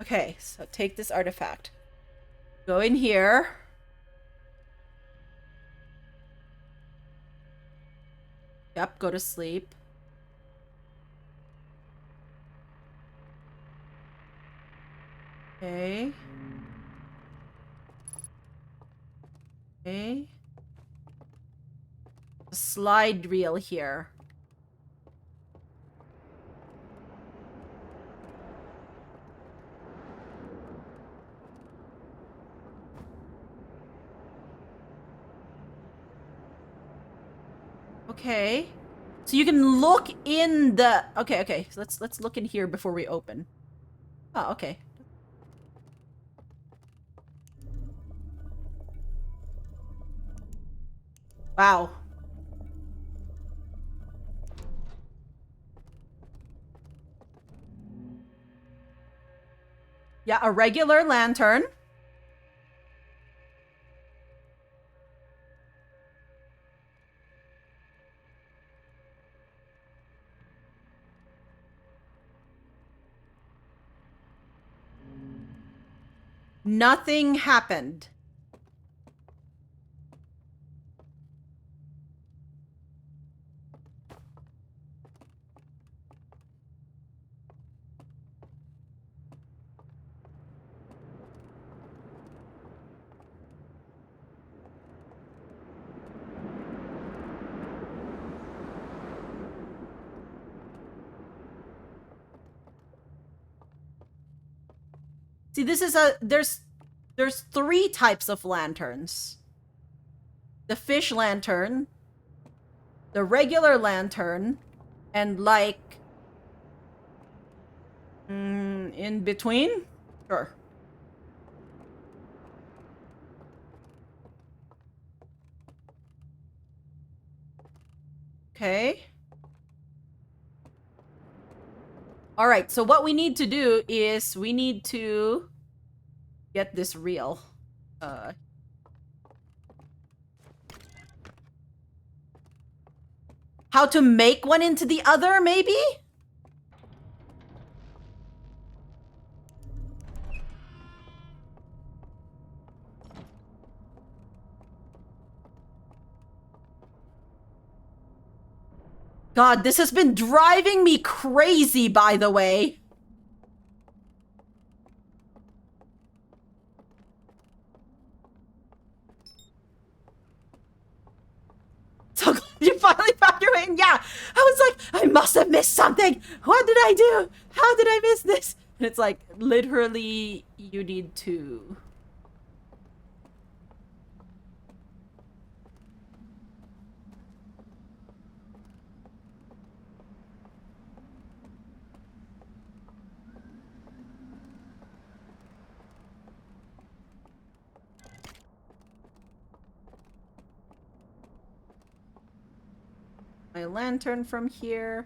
Okay, so take this artifact. Go in here. Yep, go to sleep. Okay. Okay. slide reel here. Okay. So you can look in the... Okay. So let's look in here before we open. Oh, okay. Wow. Yeah, a regular lantern. Nothing happened. See, this is a... There's 3 types of lanterns. The fish lantern, the regular lantern, and like... in between? Sure. Okay. All right, so what we need to do is we need to get this reel. How to make one into the other, maybe? God, this has been driving me crazy, by the way. So glad you finally found your way in. Yeah, I was like, I must have missed something. What did I do? How did I miss this? And it's like, literally, you need to... My lantern from here.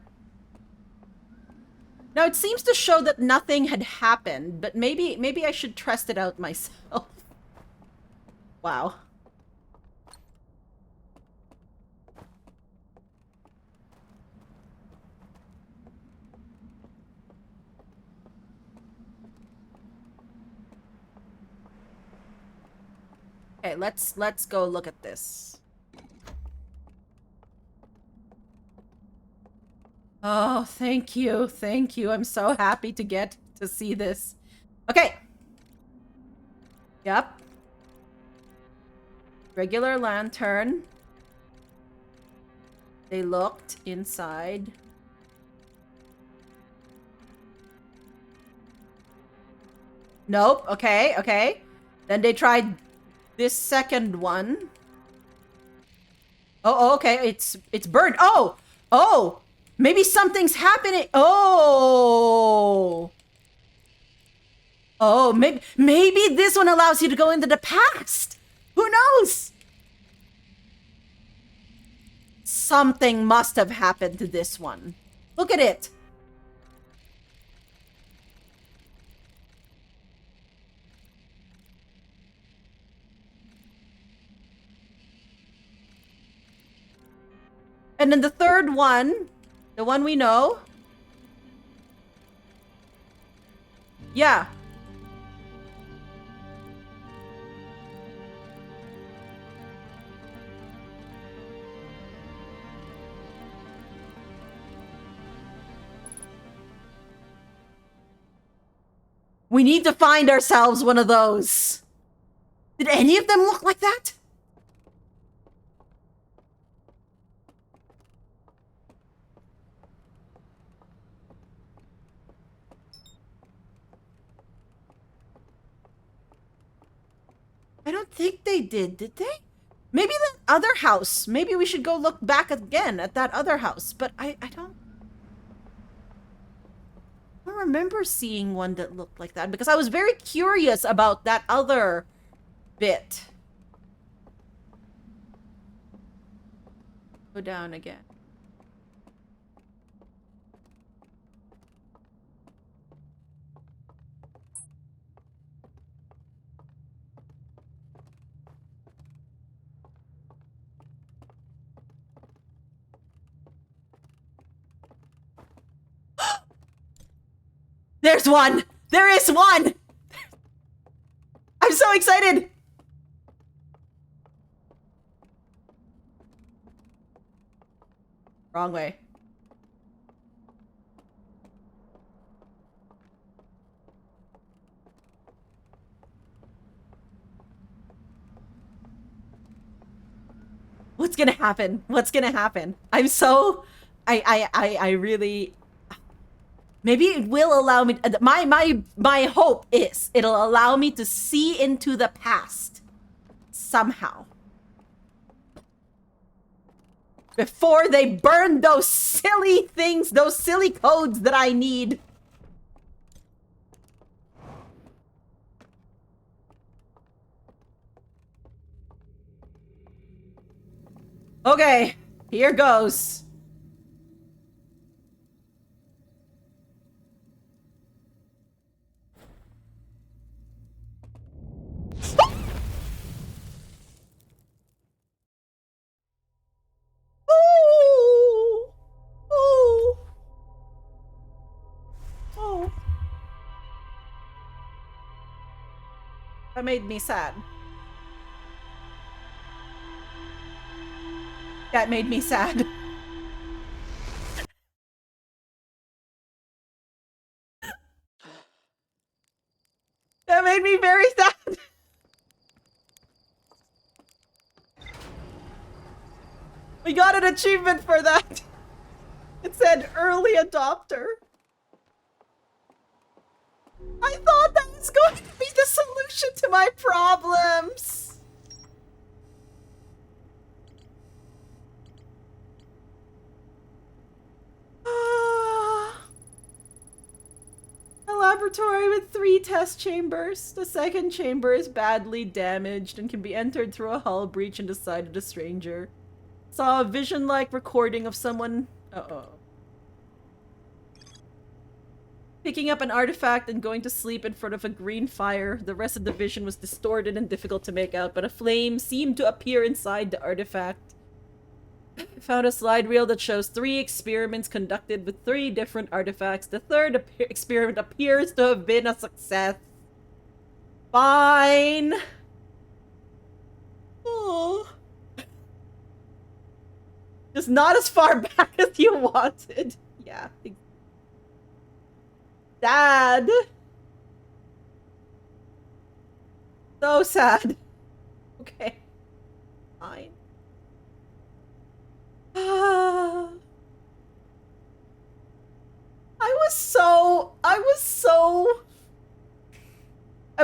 Now it seems to show that nothing had happened, but maybe I should test it out myself. Wow. Okay, let's go look at this. Oh, thank you. Thank you. I'm so happy to get to see this. Okay. Yep. Regular lantern. They looked inside. Nope. Okay. Then they tried this second one. Oh, okay. It's burned. Oh! Maybe something's happening. Oh, maybe this one allows you to go into the past. Who knows? Something must have happened to this one. Look at it. And then the third one, the one we know. Yeah. We need to find ourselves one of those. Did any of them look like that? don't think they did they? Maybe that other house. Maybe we should go look back again at that other house. But I don't remember seeing one that looked like that because I was very curious about that other bit. Go down again. There's one! There is one! I'm so excited! Wrong way. What's gonna happen? What's gonna happen? I'm so... I really... Maybe it will allow me... My hope is it'll allow me to see into the past. Somehow. Before they burn those silly things, those silly codes that I need. Okay, here goes. Oh! Oh! Oh. That made me sad. That made me sad. That made me very sad. We got an achievement for that. It said early adopter. I thought that was going to be the solution to my problems. A laboratory with 3 test chambers. The second chamber is badly damaged and can be entered through a hull breach into the side of the stranger. Saw a vision-like recording of someone... Uh-oh. Picking up an artifact and going to sleep in front of a green fire. The rest of the vision was distorted and difficult to make out, but a flame seemed to appear inside the artifact. Found a slide reel that shows 3 experiments conducted with 3 different artifacts. The third experiment appears to have been a success. Fine. Oh. Just not as far back as you wanted. Yeah. Sad. So sad. Okay. Fine. I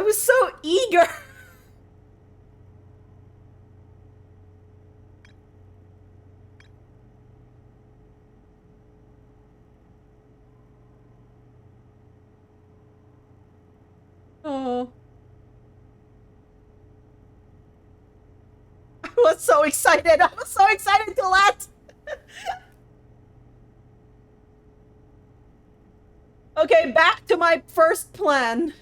was so eager. Oh. I was so excited. I was so excited to let. Okay, back to my first plan.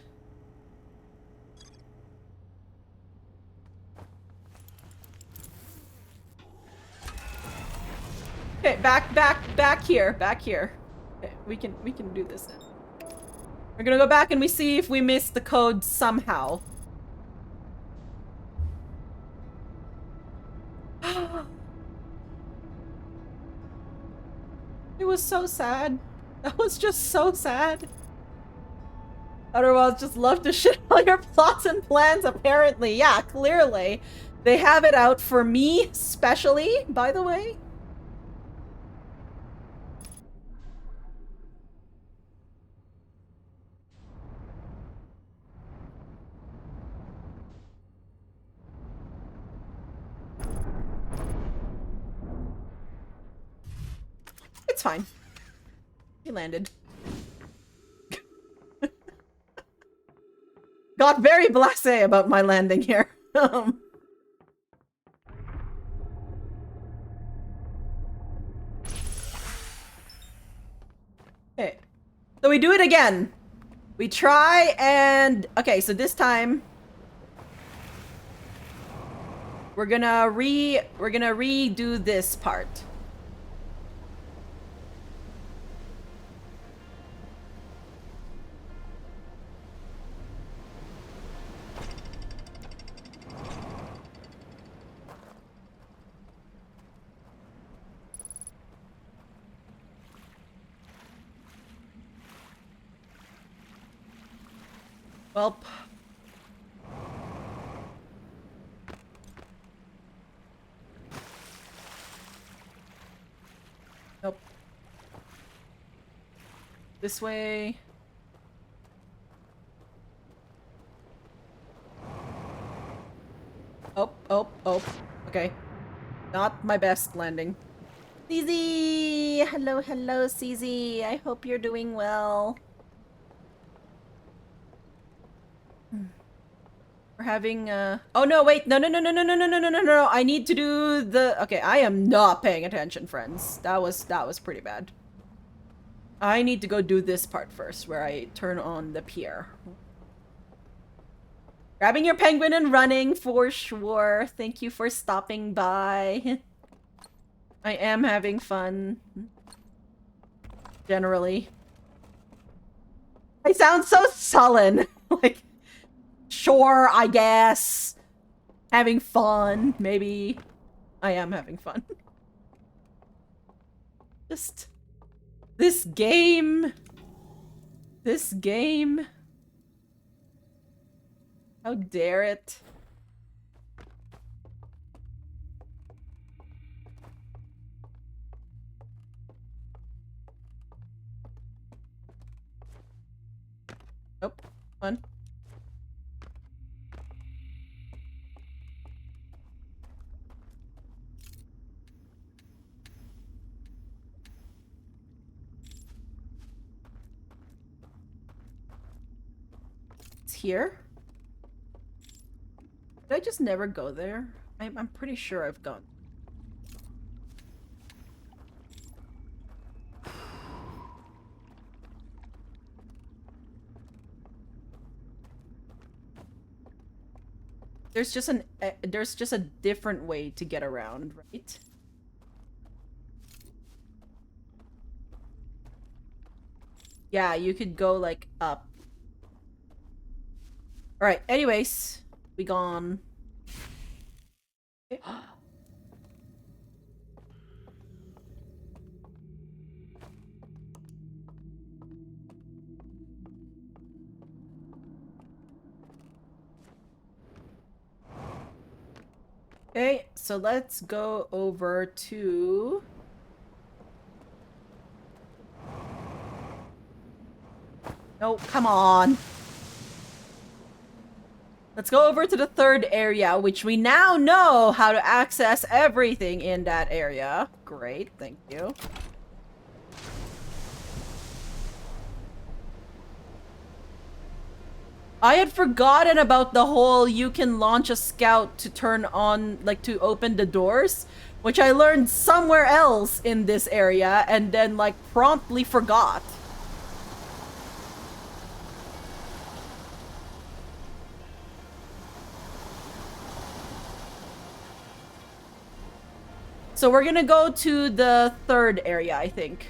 Okay, back here. Okay, we can do this now. We're gonna go back and we see if we missed the code somehow. It was so sad. That was just so sad. Otherwise, just love to shit on your plots and plans, apparently. Yeah, clearly. They have it out for me, specially, by the way. it's fine. He landed. Got very blasé about my landing here. Okay. So we do it again. We try and... Okay, so this time... We're gonna redo this part. Welp. Nope. This way. Oh. Okay. Not my best landing. CZ! Hello, CZ. I hope you're doing well. We're having oh no, wait. No. I need to do the... Okay, I am not paying attention, friends. That was pretty bad. I need to go do this part first, where I turn on the pier. Grabbing your penguin and running, for sure. Thank you for stopping by. I am having fun. Generally. I sound so sullen. Like, sure, I guess. Having fun, maybe. I am having fun. Just... This game. How dare it? Nope. Fun. It's here? Did I just never go there? I'm pretty sure I've gone. There's just a different way to get around, right? Yeah, you could go like up. All right, anyways, we gone. Okay. Okay, so let's go over to... No, come on. Let's go over to the third area, which we now know how to access everything in that area. Great, thank you. I had forgotten about the whole you can launch a scout to turn on, like, to open the doors, which I learned somewhere else in this area and then, like, promptly forgot. So we're gonna go to the third area, I think.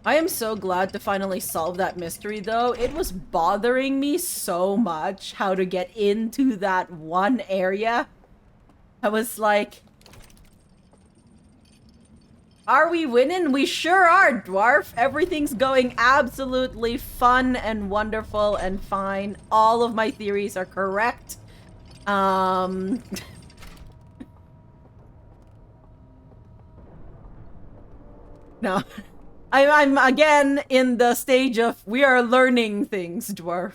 I am so glad to finally solve that mystery, though. It was bothering me so much how to get into that one area. I was like, are we winning? We sure are, Dwarf. Everything's going absolutely fun and wonderful and fine. All of my theories are correct. No. I'm again in the stage of we are learning things, Dwarf.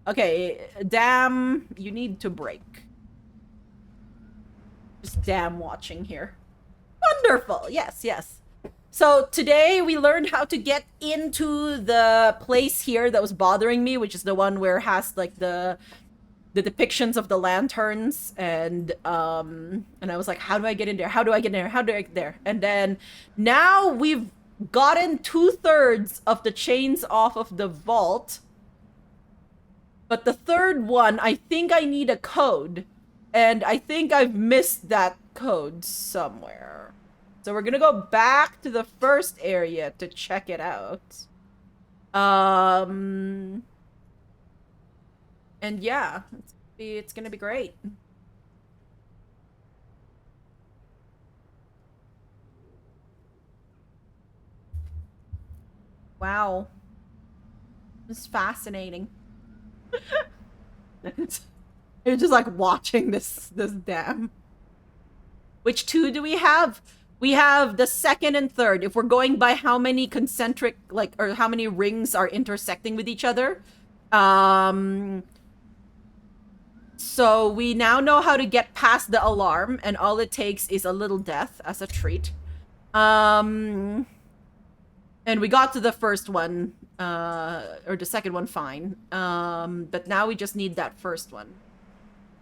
Okay, damn, you need to break. Just damn watching here. Wonderful, yes, yes. So today we learned how to get into the place here that was bothering me, which is the one where it has like the depictions of the lanterns, and I was like, how do I get in there? How do I get in there? How do I get there? And then now we've gotten 2/3 of the chains off of the vault. But the third one, I think I need a code. And I think I've missed that code somewhere. So we're gonna go back to the first area to check it out. And yeah, it's gonna be great. Wow. This is fascinating. You're just like watching this dam. Which two do we have? We have the second and third. If we're going by how many concentric, like, or how many rings are intersecting with each other. So we now know how to get past the alarm, and all it takes is a little death as a treat. And we got to the first one, or the second one fine. But now we just need that first one.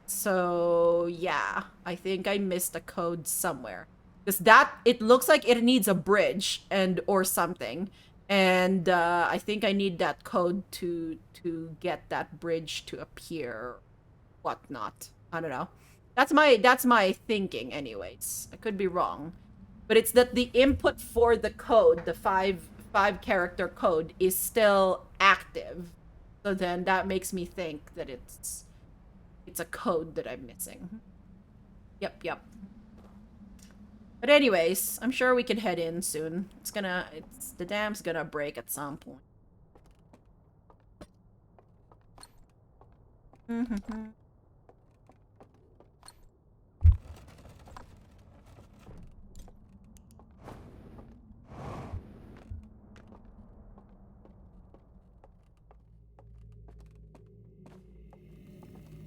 So yeah, I think I missed a code somewhere. Because it looks like it needs a bridge or something. And I think I need that code to get that bridge to appear, whatnot. I don't know. That's my thinking anyways. I could be wrong. But it's that the input for the code, the five character code, is still active. So then that makes me think that it's a code that I'm missing. Yep. But anyways, I'm sure we can head in soon. The dam's gonna break at some point.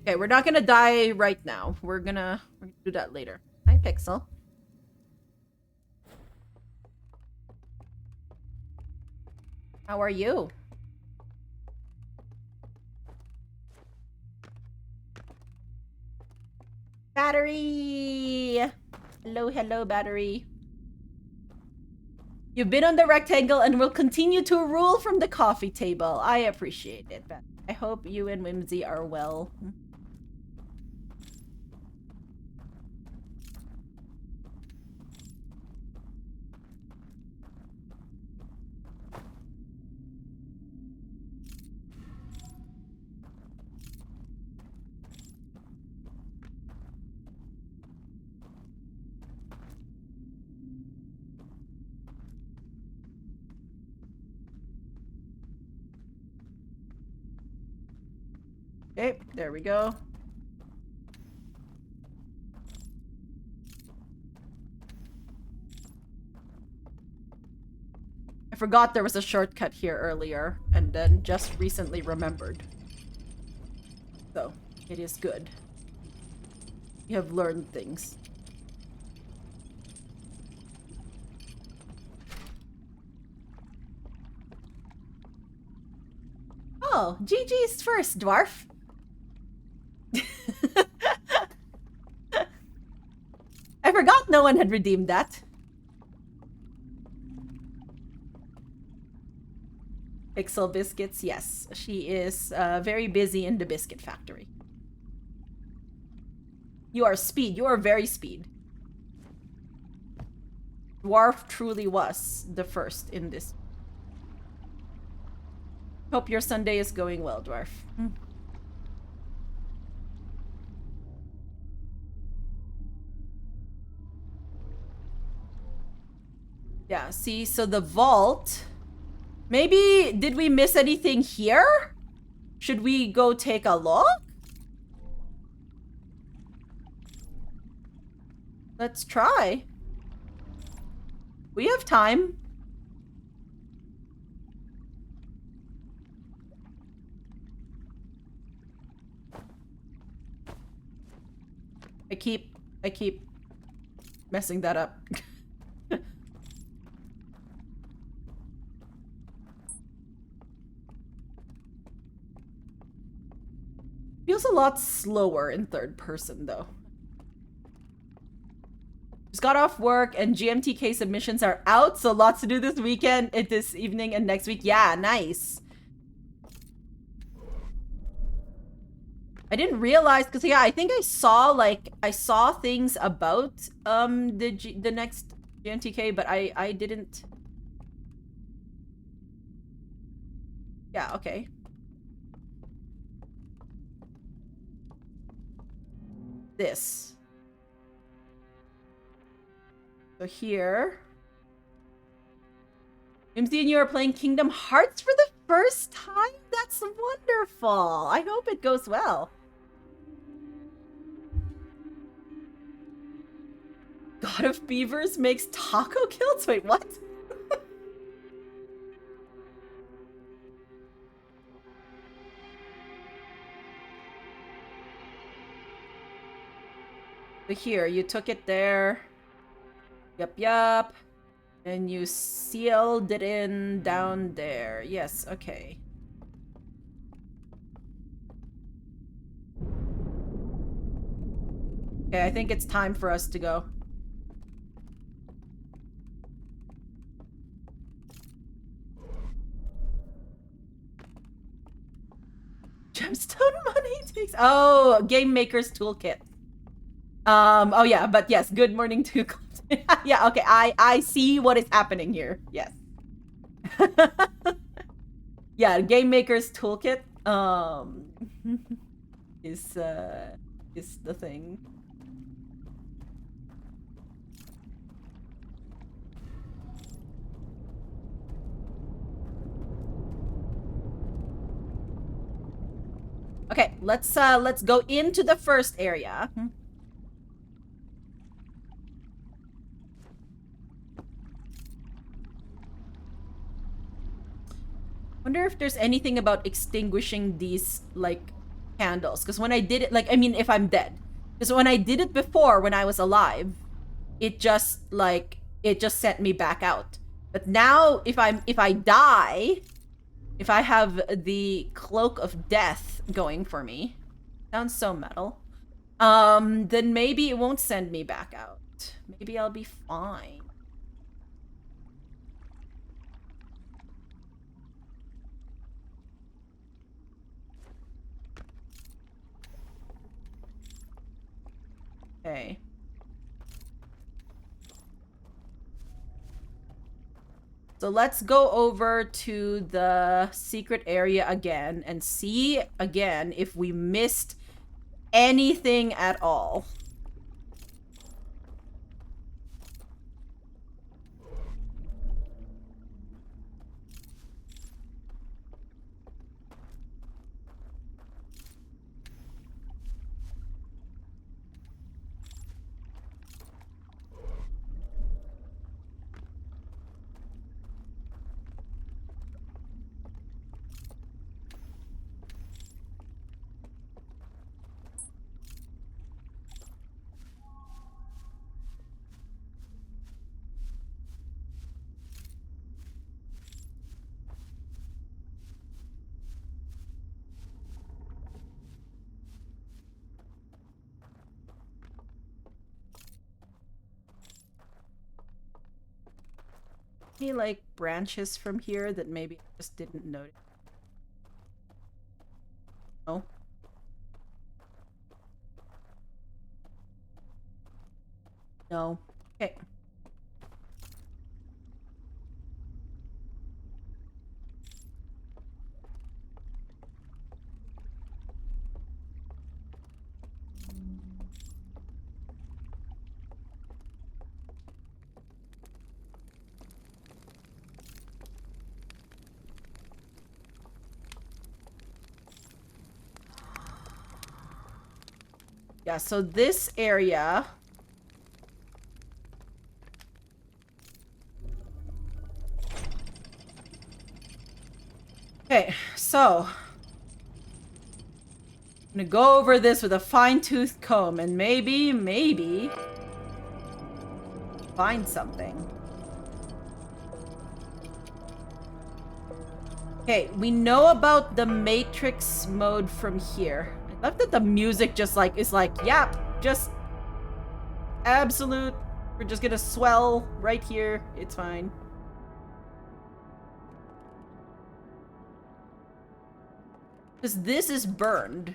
Okay, we're not gonna die right now. We're gonna do that later. Hi, Pixel. How are you? Battery! Hello, battery. You've been on the rectangle and will continue to rule from the coffee table. I appreciate it, but I hope you and Whimsy are well. Okay, there we go. I forgot there was a shortcut here earlier, and then just recently remembered. So, it is good. You have learned things. Oh, GG's first, Dwarf. I forgot no one had redeemed that. Pixel Biscuits, yes. She is very busy in the biscuit factory. You are speed. You are very speed. Dwarf truly was the first in this. Hope your Sunday is going well, Dwarf. Yeah, see, so the vault... Maybe, did we miss anything here? Should we go take a look? Let's try. We have time. I keep messing that up. Feels a lot slower in third person, though. Just got off work and GMTK submissions are out, so lots to do this weekend, this evening, and next week. Yeah, nice. I didn't realize, because yeah, I think I saw things about the next GMTK, but I didn't. Yeah, okay. This. So here. MZ and you are playing Kingdom Hearts for the first time? That's wonderful. I hope it goes well. God of Beavers makes taco kills? Wait, what? So here, you took it there. Yup. And you sealed it in down there. Yes, okay. Okay, I think it's time for us to go. Gemstone money takes... Oh, Game Maker's Toolkit. Oh yeah, but yes, good morning to... Yeah, okay, I see what is happening here. Yes. Yeah, Game Maker's Toolkit, is the thing. Okay, let's go into the first area. Wonder if there's anything about extinguishing these, like, candles. Because when I did it, like, I mean, if I'm dead. Because when I did it before, when I was alive, it just sent me back out. But now, if I die, if I have the cloak of death going for me, sounds so metal, then maybe it won't send me back out. Maybe I'll be fine. Okay. So let's go over to the secret area again and see again if we missed anything at all. Any, like, branches from here that maybe I just didn't notice? No? No. Okay. Yeah, so this area... Okay, so... I'm gonna go over this with a fine-tooth comb and maybe... find something. Okay, we know about the Matrix mode from here. I love that the music just like is like, yep, just absolute. We're just gonna swell right here. It's fine. Because this is burned.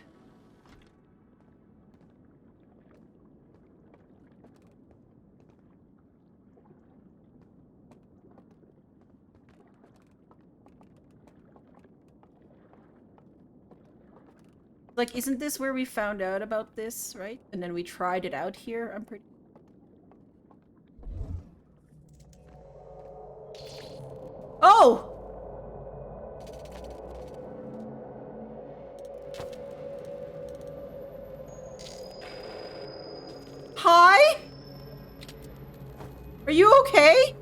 Like, isn't this where we found out about this, right? And then we tried it out here, I'm pretty... Oh! Hi? Are you okay?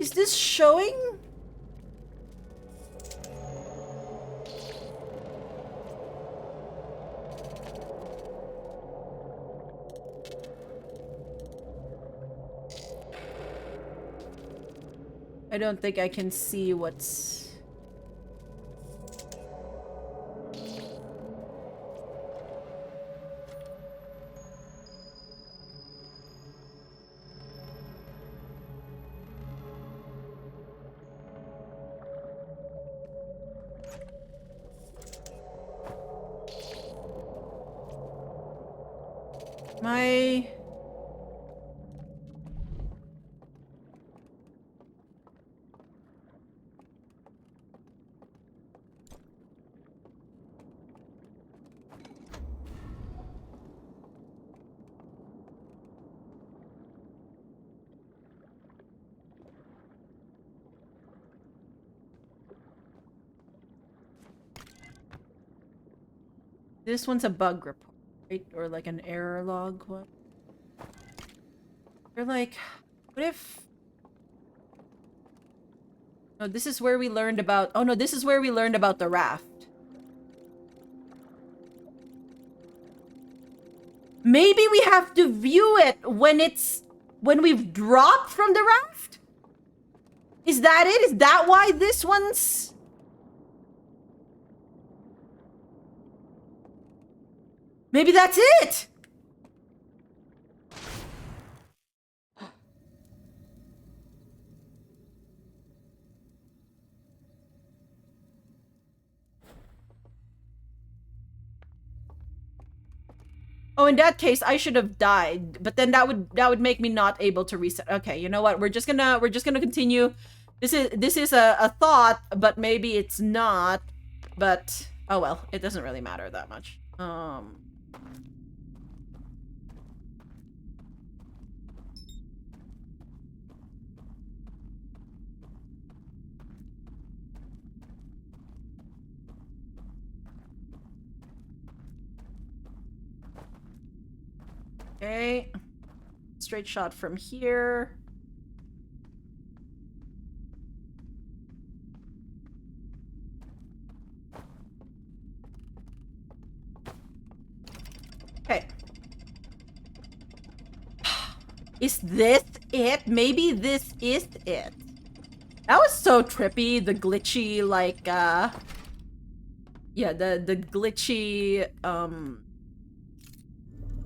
Is this showing? I don't think I can see what's... My... This one's a bug report, right? Or like an error log. What? They're like, what if... No, this is where we learned about... Oh no, this is where we learned about the raft. Maybe we have to view it when it's... when we've dropped from the raft? Is that it? Is that why this one's... Maybe that's it! Oh, in that case, I should have died. But then that would make me not able to reset. Okay, you know what? We're just gonna continue. This is a thought, but maybe it's not. But oh well, it doesn't really matter that much. Okay. Straight shot from here. Okay. Is this it? Maybe this is it. That was so trippy, the glitchy, like, yeah, the glitchy,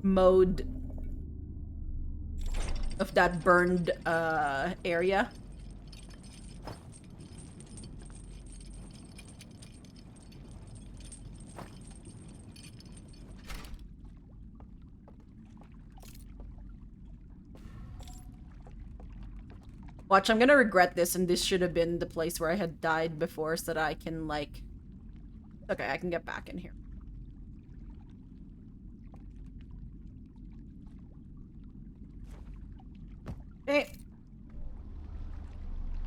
mode of that burned, area. Watch, I'm gonna regret this, and this should have been the place where I had died before so that I can, like... Okay, I can get back in here. Okay.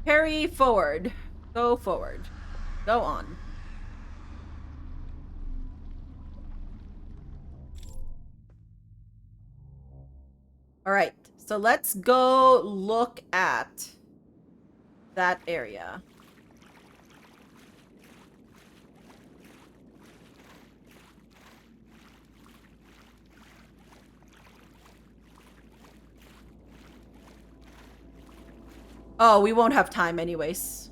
Carry forward. Go forward. Go on. All right. So let's go look at that area. Oh, we won't have time anyways.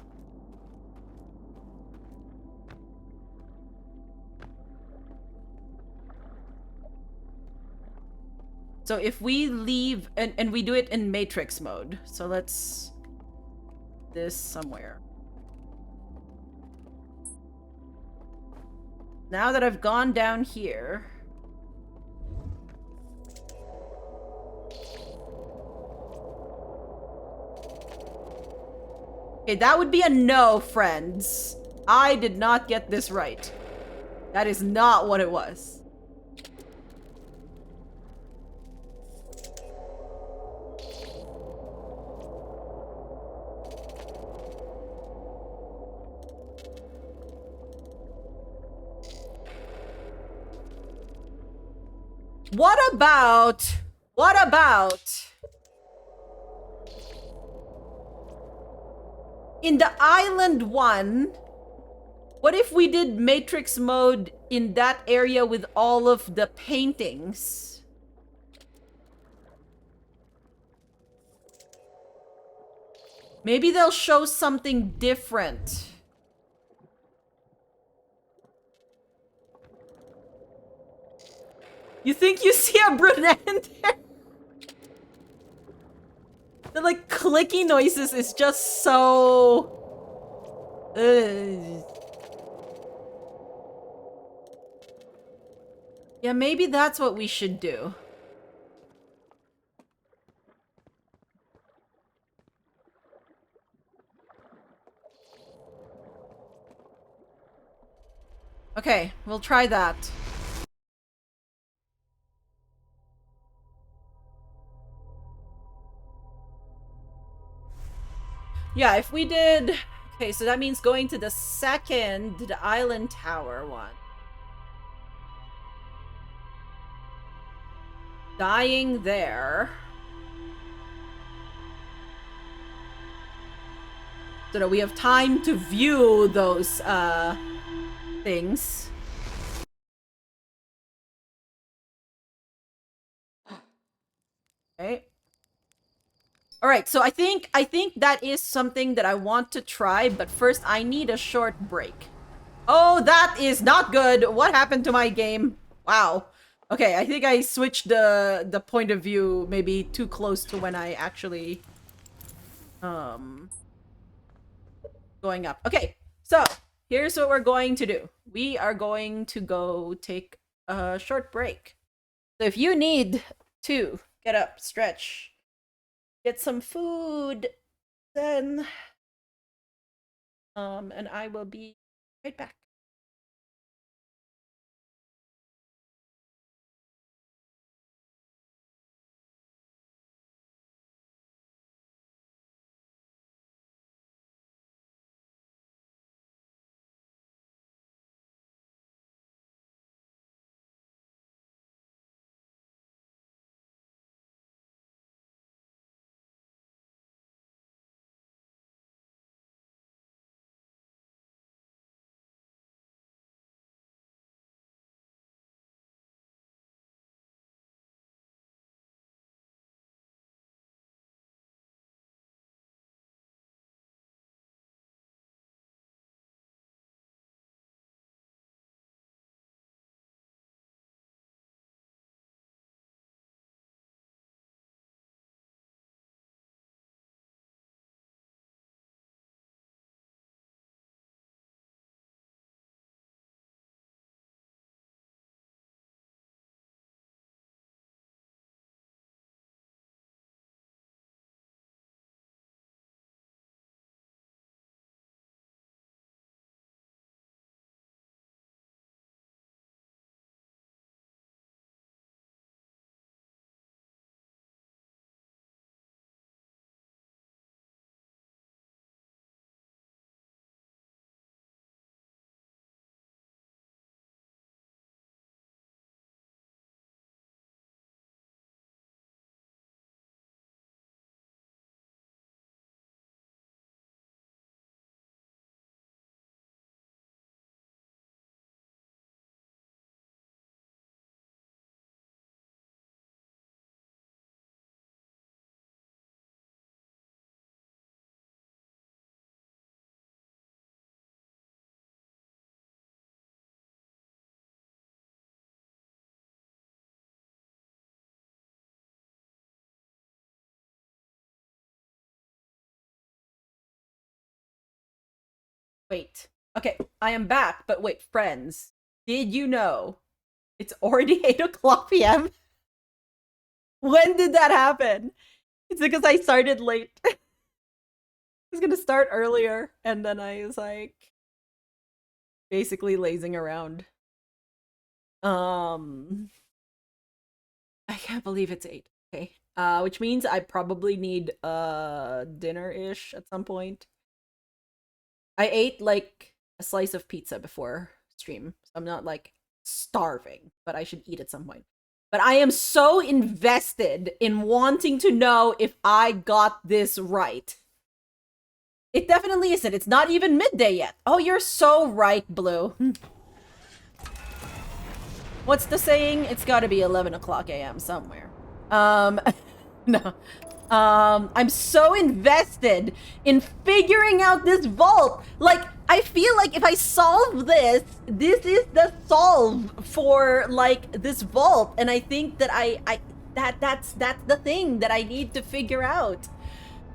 So if we leave and we do it in matrix mode. So let's this somewhere. Now that I've gone down here. Okay, that would be a no, friends. I did not get this right. That is not what it was. What about in the island one, what if we did matrix mode in that area with all of the paintings? Maybe they'll show something different. You think you see a brunette in there? The like clicky noises is just so... Yeah, maybe that's what we should do. Okay, we'll try that. Yeah, if we did... Okay, so that means going to the second, the island tower one. Dying there. So that we have time to view those, things. Okay. Alright, so I think that is something that I want to try, but first I need a short break. Oh, that is not good! What happened to my game? Wow. Okay, I think I switched the point of view maybe too close to when I actually going up. Okay, so here's what we're going to do. We are going to go take a short break. So if you need to get up, stretch, get some food, then and I will be right back. Wait. Okay, I am back, but wait, friends. Did you know it's already 8 o'clock p.m.? When did that happen? It's because I started late. I was gonna start earlier, and then I was like basically lazing around. I can't believe it's 8. Okay. Which means I probably need dinner-ish at some point. I ate like a slice of pizza before stream, so I'm not like starving, but I should eat at some point. But I am so invested in wanting to know if I got this right. It definitely isn't. It's not even midday yet. Oh, you're so right, Blue. What's the saying? It's gotta be 11 o'clock a.m. somewhere. No. I'm so invested in figuring out this vault. Like, I feel like if I solve this, this is the solve for, like, this vault. And I think that that's the thing that I need to figure out.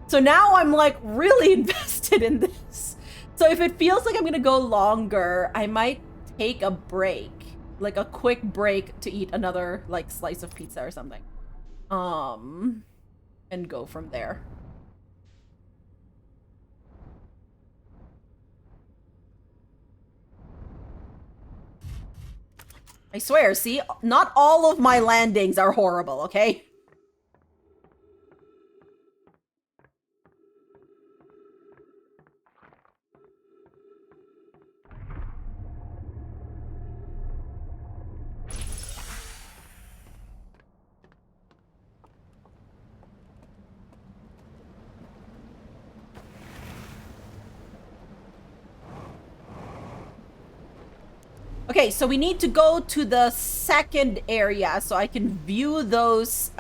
So now I'm, like, really invested in this. So if it feels like I'm gonna go longer, I might take a break. Like, a quick break to eat another, like, slice of pizza or something. And go from there. I swear, see? Not all of my landings are horrible, okay? Okay, so we need to go to the second area so I can view those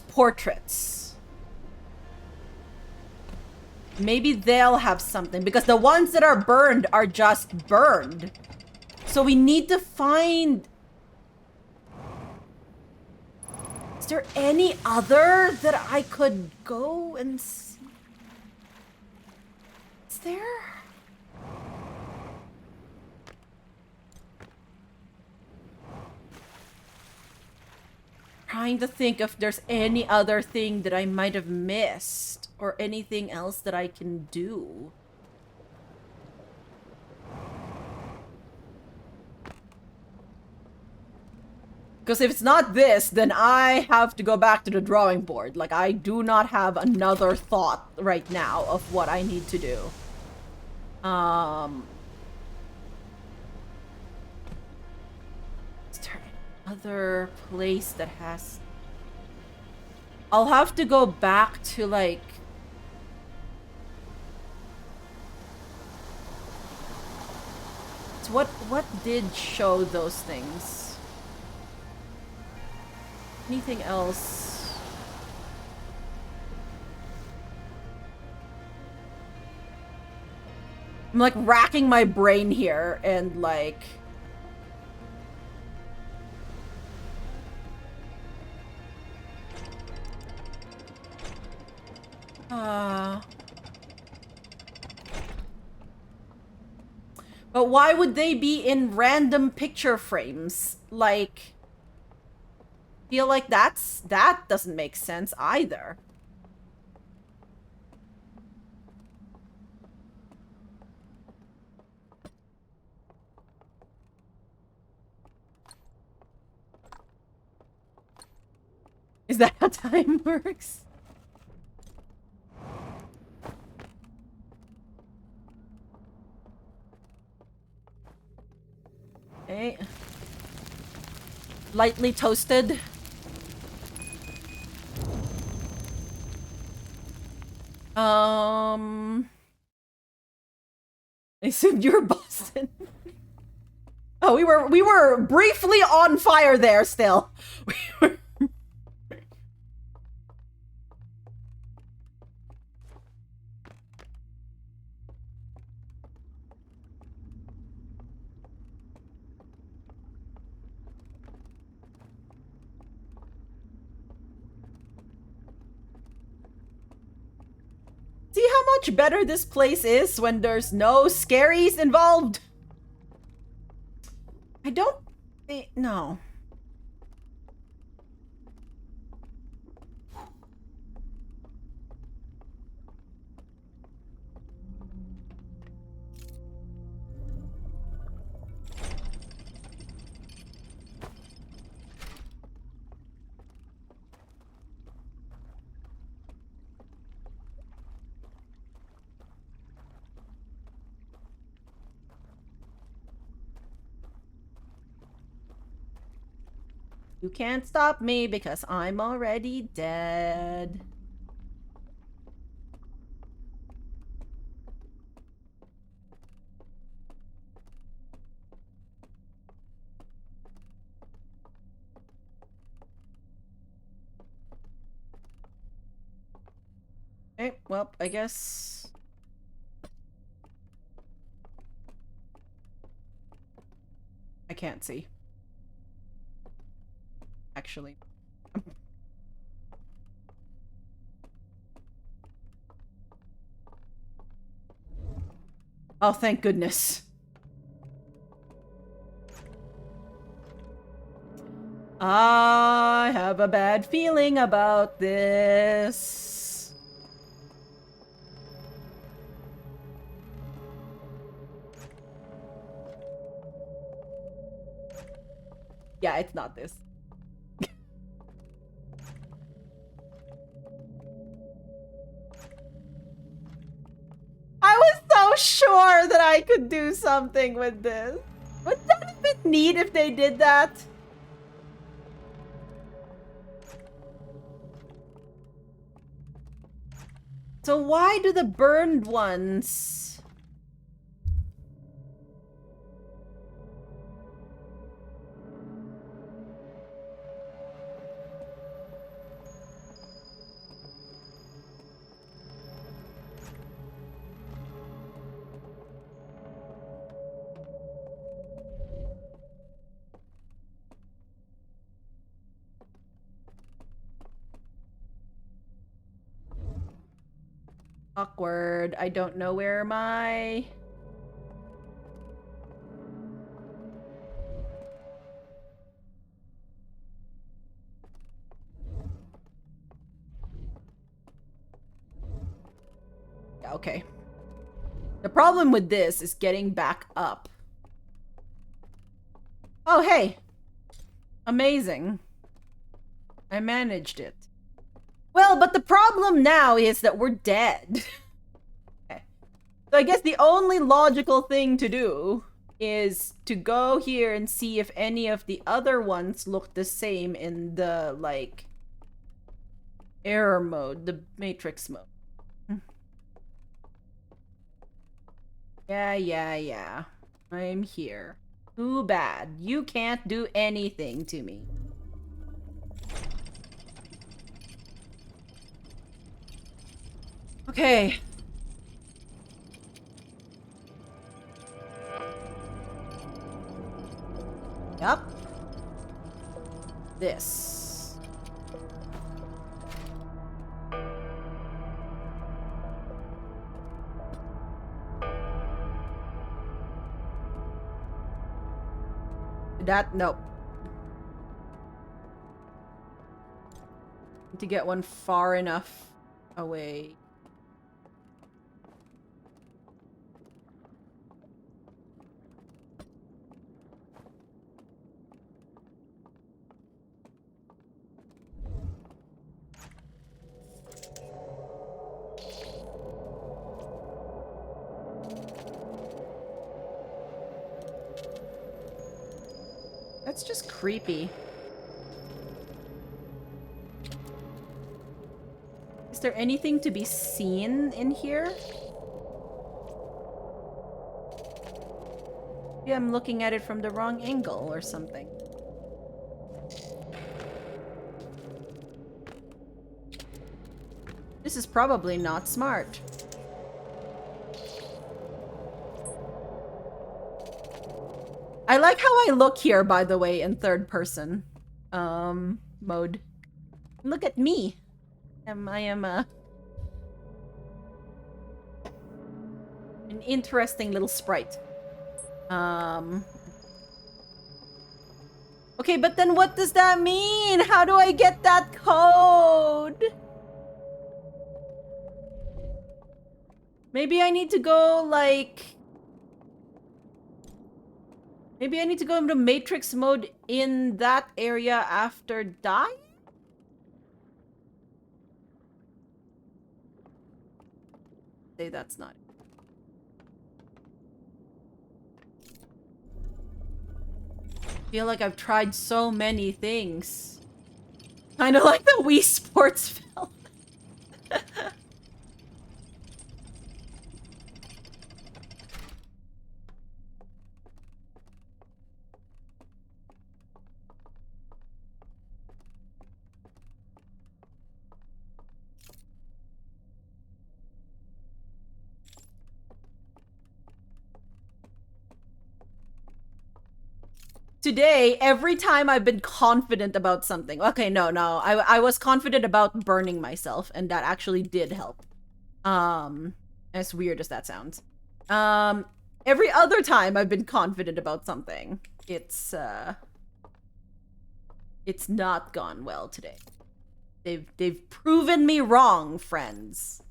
portraits. Maybe they'll have something, because the ones that are burned are just burned. So we need to find... Is there any other that I could go and see? Is there? Trying to think if there's any other thing that I might have missed or anything else that I can do. Because if it's not this, then I have to go back to the drawing board. Like, I do not have another thought right now of what I need to do. Is there another place that has... I'll have to go back to, like... So what did show those things? Anything else? I'm like racking my brain here and like... But why would they be in random picture frames? Like... Feel like that doesn't make sense either. Is that how time works? Okay. Lightly toasted. I assumed you were Boston. Oh, we were briefly on fire there still. We were... See how much better this place is when there's no scaries involved? I don't think... No. You can't stop me because I'm already dead. Okay, well, I guess... I can't see. Actually. Oh, thank goodness. I have a bad feeling about this. Yeah, it's not this. I was so sure that I could do something with this. Would that have been neat if they did that? So why do the burned ones... Awkward. I don't know where my... Yeah, okay. The problem with this is getting back up. Oh, hey. Amazing. I managed it. Well, but the problem now is that we're dead. Okay. So I guess the only logical thing to do is to go here and see if any of the other ones look the same in the, like, error mode, the matrix mode. Yeah. I'm here. Too bad. You can't do anything to me. Okay. Yup. This. That, nope. Need to get one far enough away. That's just creepy. Is there anything to be seen in here? Maybe I'm looking at it from the wrong angle or something. This is probably not smart. I like how I look here, by the way, in third person mode. Look at me. I am An interesting little sprite. Okay, but then what does that mean? How do I get that code? Maybe I need to go, like... Maybe I need to go into Matrix mode in that area after dying? Say that's not it. I feel like I've tried so many things. Kind of like the Wii Sports film. Today, every time I've been confident about something. Okay, no. I was confident about burning myself, and that actually did help. As weird as that sounds. Every other time I've been confident about something, it's not gone well today. They've proven me wrong, friends.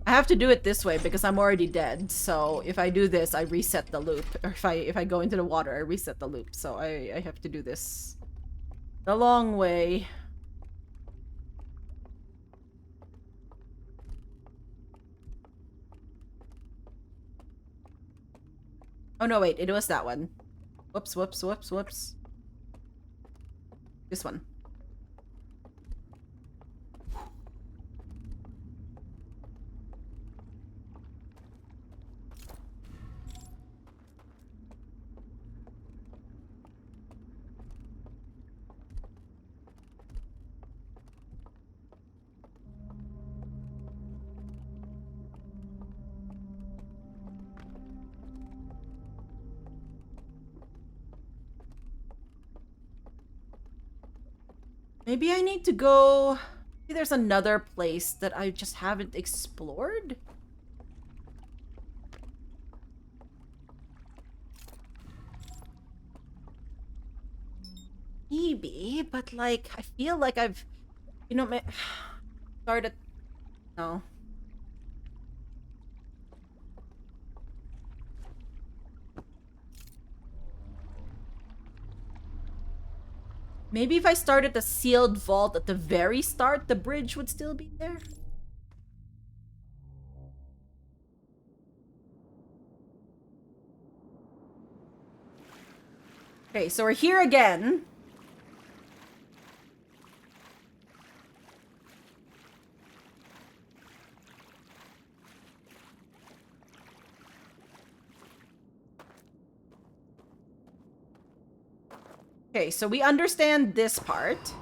I have to do it this way because I'm already dead. So if I do this, I reset the loop. Or if I go into the water, I reset the loop. So I have to do this the long way. Oh no, wait, it was that one. Whoops, whoops, whoops, whoops. This one. Maybe I need to go... Maybe there's another place that I just haven't explored? Maybe, but like, I feel like I've... You know, started... No. Maybe if I started the sealed vault at the very start, the bridge would still be there? Okay, so we're here again. Okay, so we understand this part.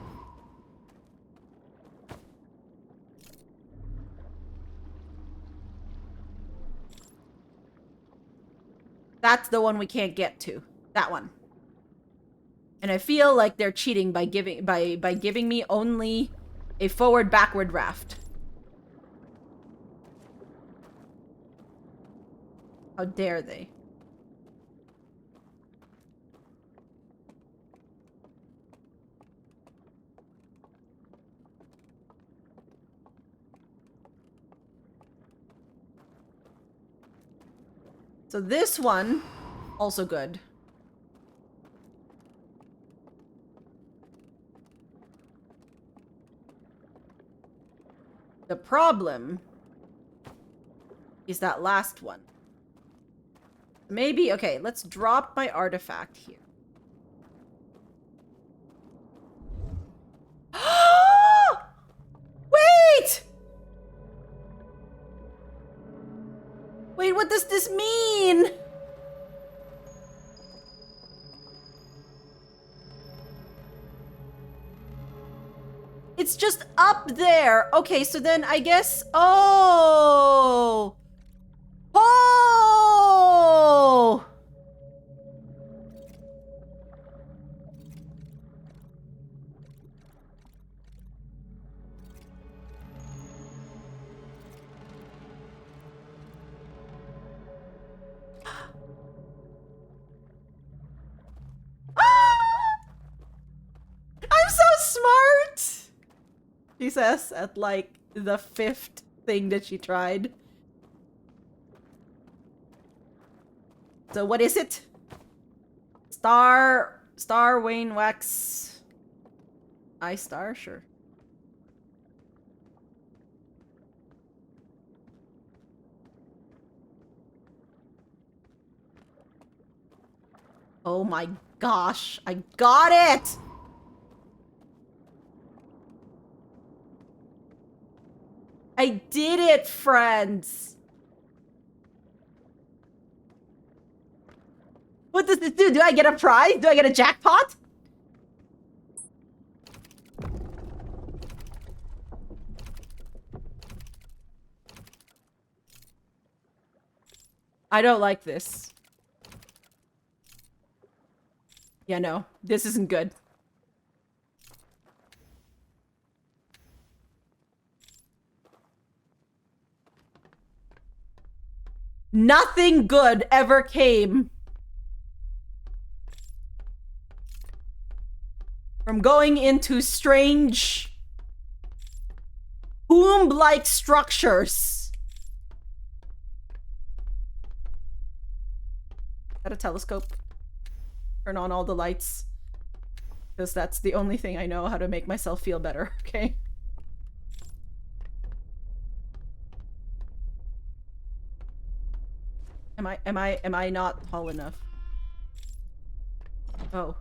That's the one we can't get to. That one. And I feel like they're cheating by giving me only a forward-backward raft. How dare they? So this one, also good. The problem is that last one. Maybe, okay, let's drop my artifact here. Wait! Wait, what does this mean? It's just up there. Okay, so then I guess... Oh! Oh! I'm so smart! She says at like the 5th thing that she tried. So what is it? Star Wayne Wax. I-Star? Sure. Oh my gosh, I got it! I did it, friends! What does this do? Do I get a prize? Do I get a jackpot? I don't like this. Yeah, no. This isn't good. Nothing good ever came from going into strange womb-like structures. Is that a telescope? Turn on all the lights. Because that's the only thing I know how to make myself feel better, okay? Am I not tall enough? Oh.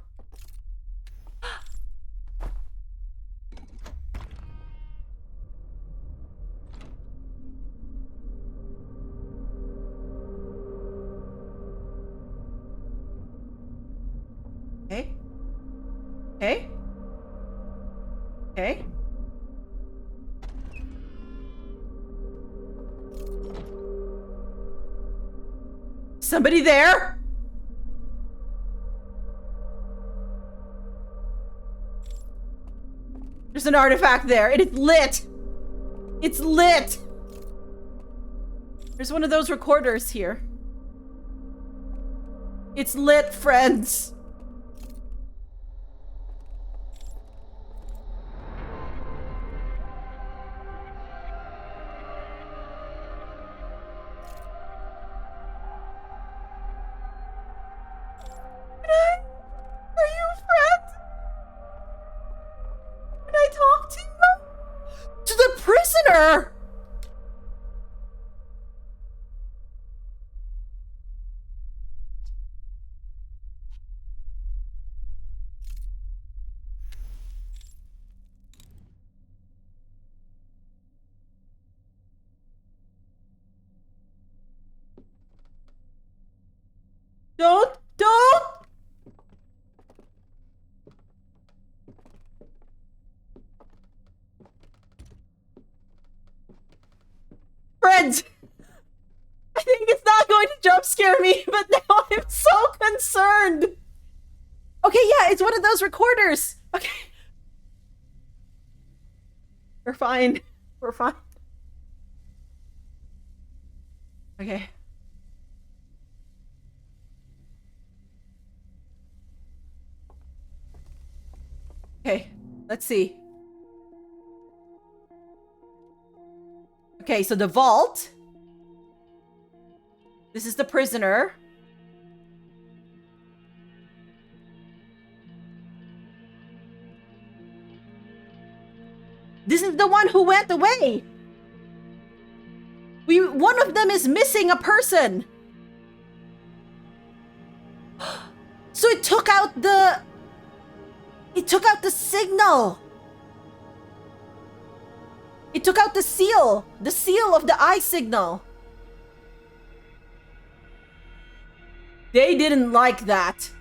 Okay. Okay. Okay. Somebody there? There's an artifact there. It is lit. It's lit. There's one of those recorders here. It's lit, friends. Don't! Friends! I think it's not going to jump scare me, but now I'm so concerned! Okay, yeah, it's one of those recorders! Okay. We're fine. We're fine. Okay. Okay, let's see. Okay, so the vault. This is the prisoner. This is the one who went away. One of them is missing a person. So it took out the signal. It took out the seal of the eye signal. They didn't like that.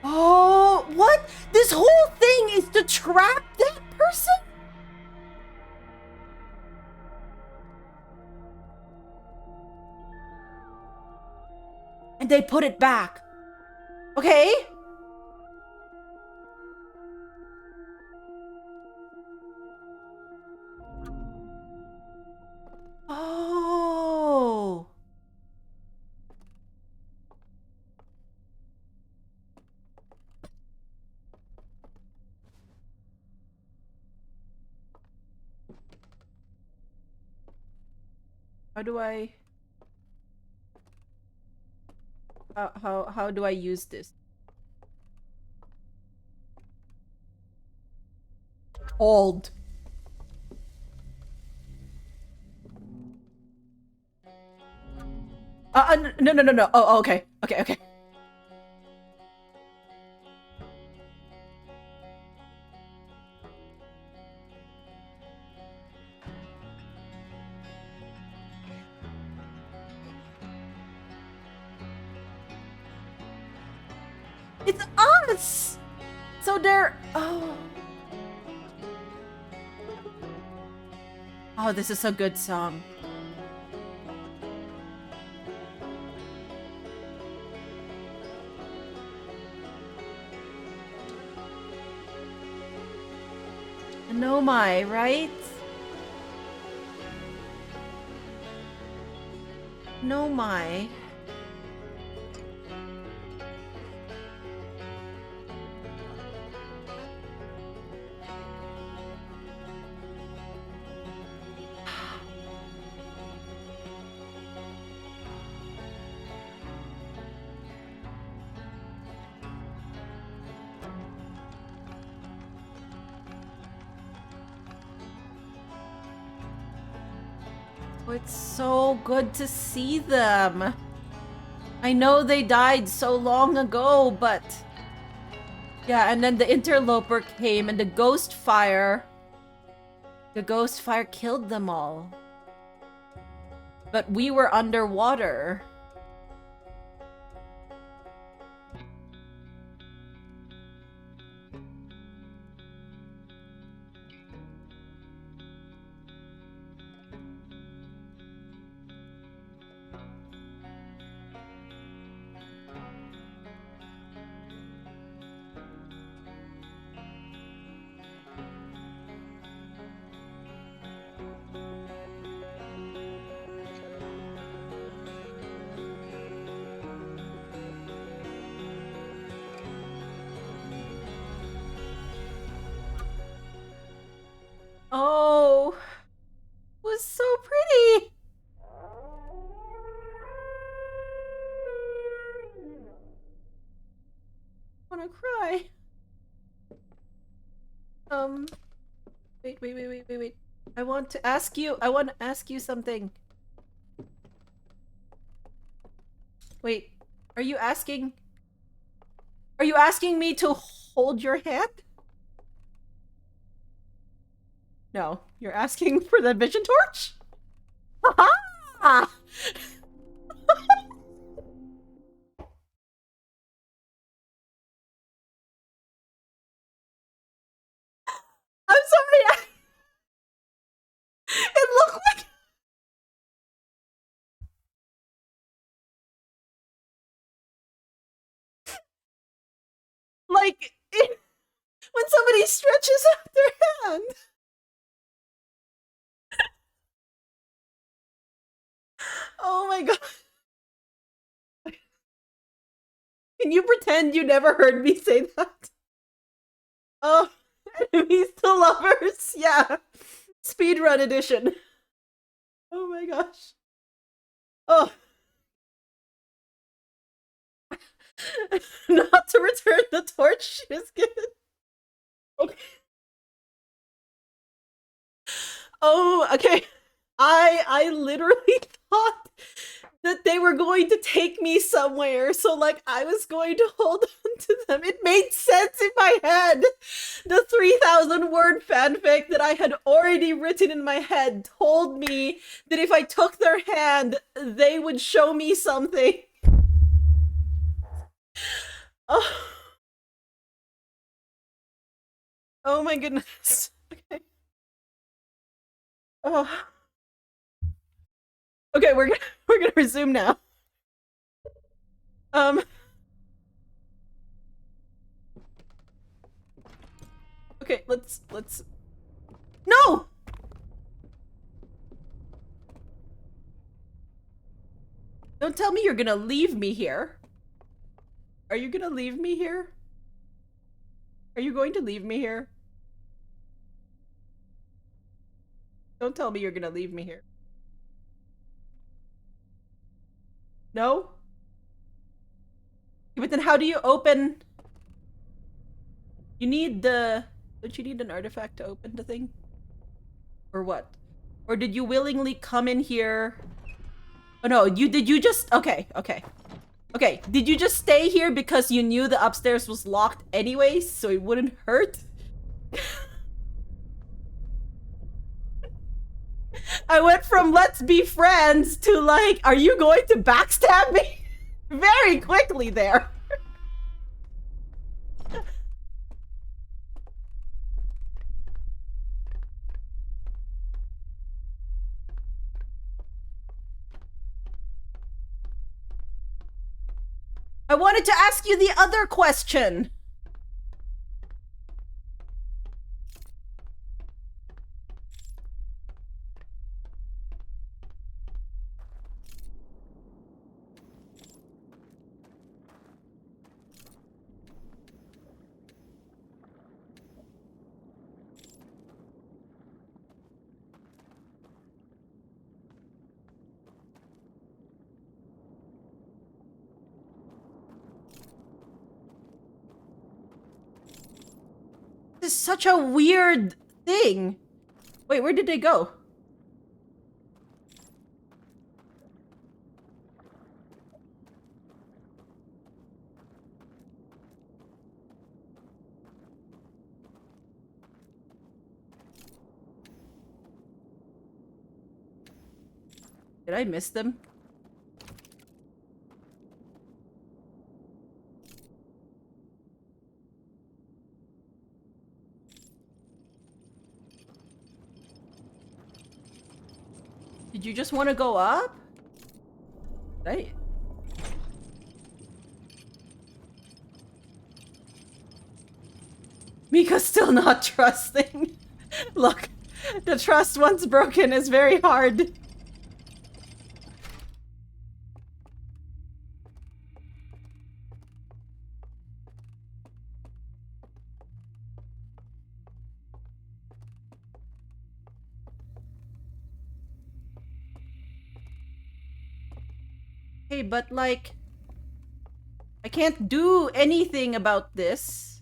Oh, what? This whole thing is to trap that person? And they put it back. Okay? Oh. How do I... How do I use this? Hold. No. Oh, okay. Okay. It's us! So they're... Oh. Oh, this is a good song. Nomai, right? Nomai. Oh, it's so good to see them. I know they died so long ago, but... Yeah, and then the interloper came and the ghost fire... The ghost fire killed them all. But we were underwater. Oh, it was so pretty. I wanna cry. Wait. I want to ask you something. Wait, are you asking me to hold your hand? No, you're asking for the vision torch? Haha! I'm sorry. It looked like when somebody stretches out their hand. Oh my god. Can you pretend you never heard me say that? Oh, enemies to lovers. Yeah. Speedrun edition. Oh my gosh. Oh. Not to return the torch she was given. Okay. Oh, okay. I literally thought that they were going to take me somewhere, so like I was going to hold on to them. It made sense in my head. The 3,000 word fanfic that I had already written in my head told me that if I took their hand, they would show me something. Oh, oh my goodness. Okay. Oh. Okay, we're gonna resume now. Um. Okay, let's. No! Don't tell me you're gonna leave me here. Are you gonna leave me here? Are you going to leave me here? Don't tell me you're gonna leave me here. No? But then how do you open... You need the... Don't you need an artifact to open the thing? Or what? Or did you willingly come in here? Oh no, did you just... Okay. Okay, did you just stay here because you knew the upstairs was locked anyways, so it wouldn't hurt? I went from let's be friends to like, are you going to backstab me? Very quickly there. I wanted to ask you the other question. This is such a weird thing. Wait, where did they go? Did I miss them? Did you just want to go up? Right. Mika's still not trusting. Look, the trust once broken is very hard. Hey, but like, I can't do anything about this.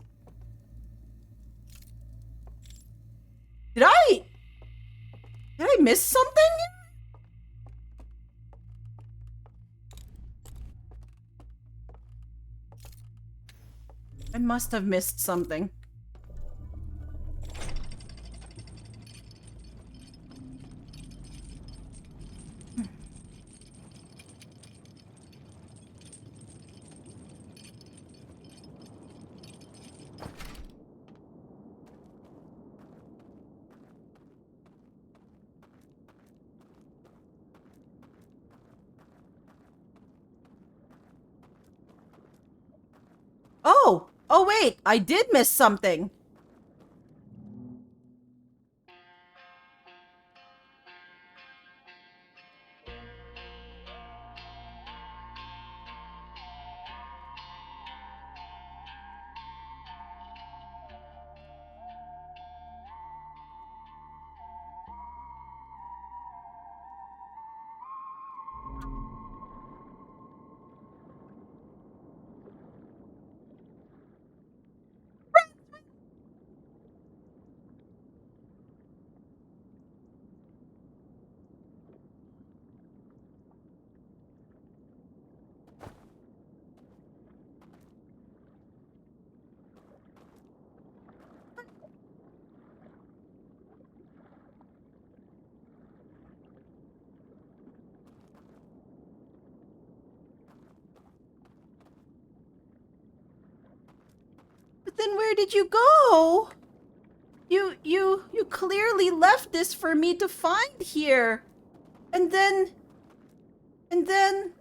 Did I miss something? I must have missed something. Oh! Oh wait, I did miss something. Then where did you go? You clearly left this for me to find here. And then... And then...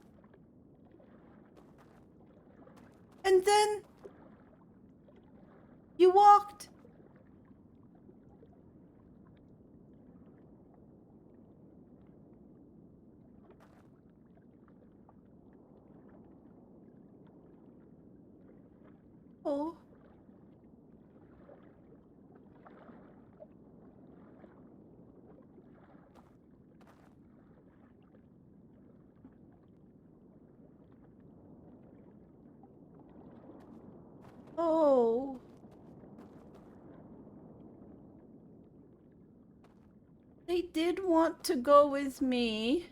And then... You walked. Oh. Oh. They did want to go with me.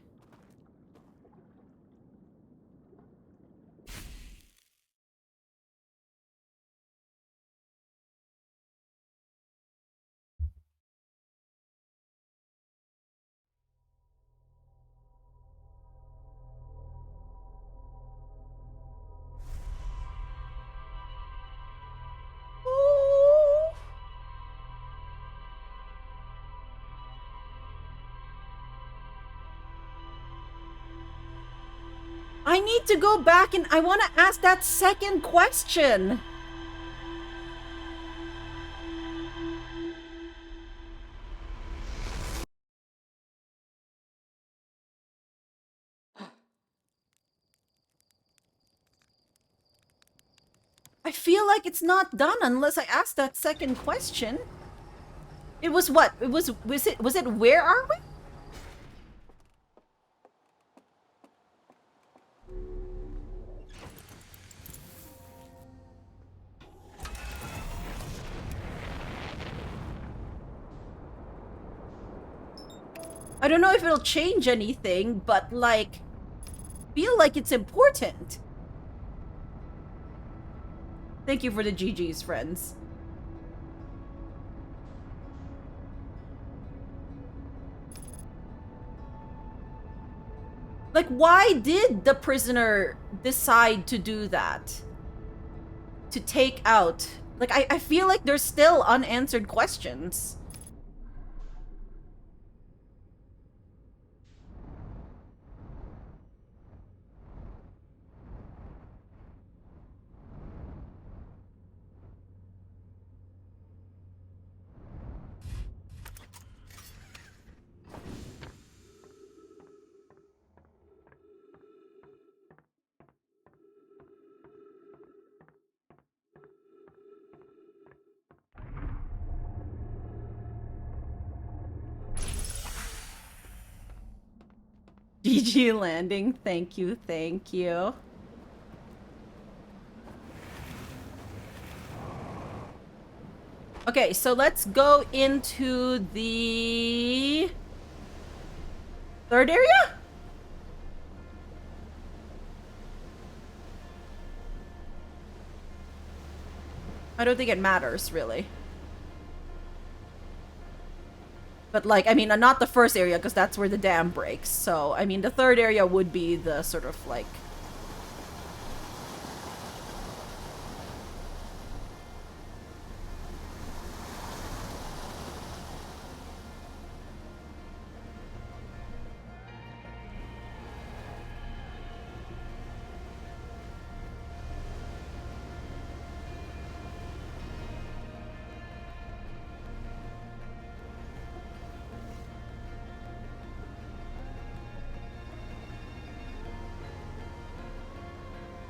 Oh. I need to go back and I want to ask that second question. I feel like it's not done unless I ask that second question. It was what? Was it where are we? I don't know if it'll change anything, but like feel like it's important. Thank you for the GG's, friends. Like, why did the prisoner decide to do that? To take out... Like, I feel like there's still unanswered questions. GG landing. Thank you, thank you. Okay, so let's go into the third area? I don't think it matters, really. But, like, I mean, not the first area, because that's where the dam breaks. So, I mean, the third area would be the sort of, like...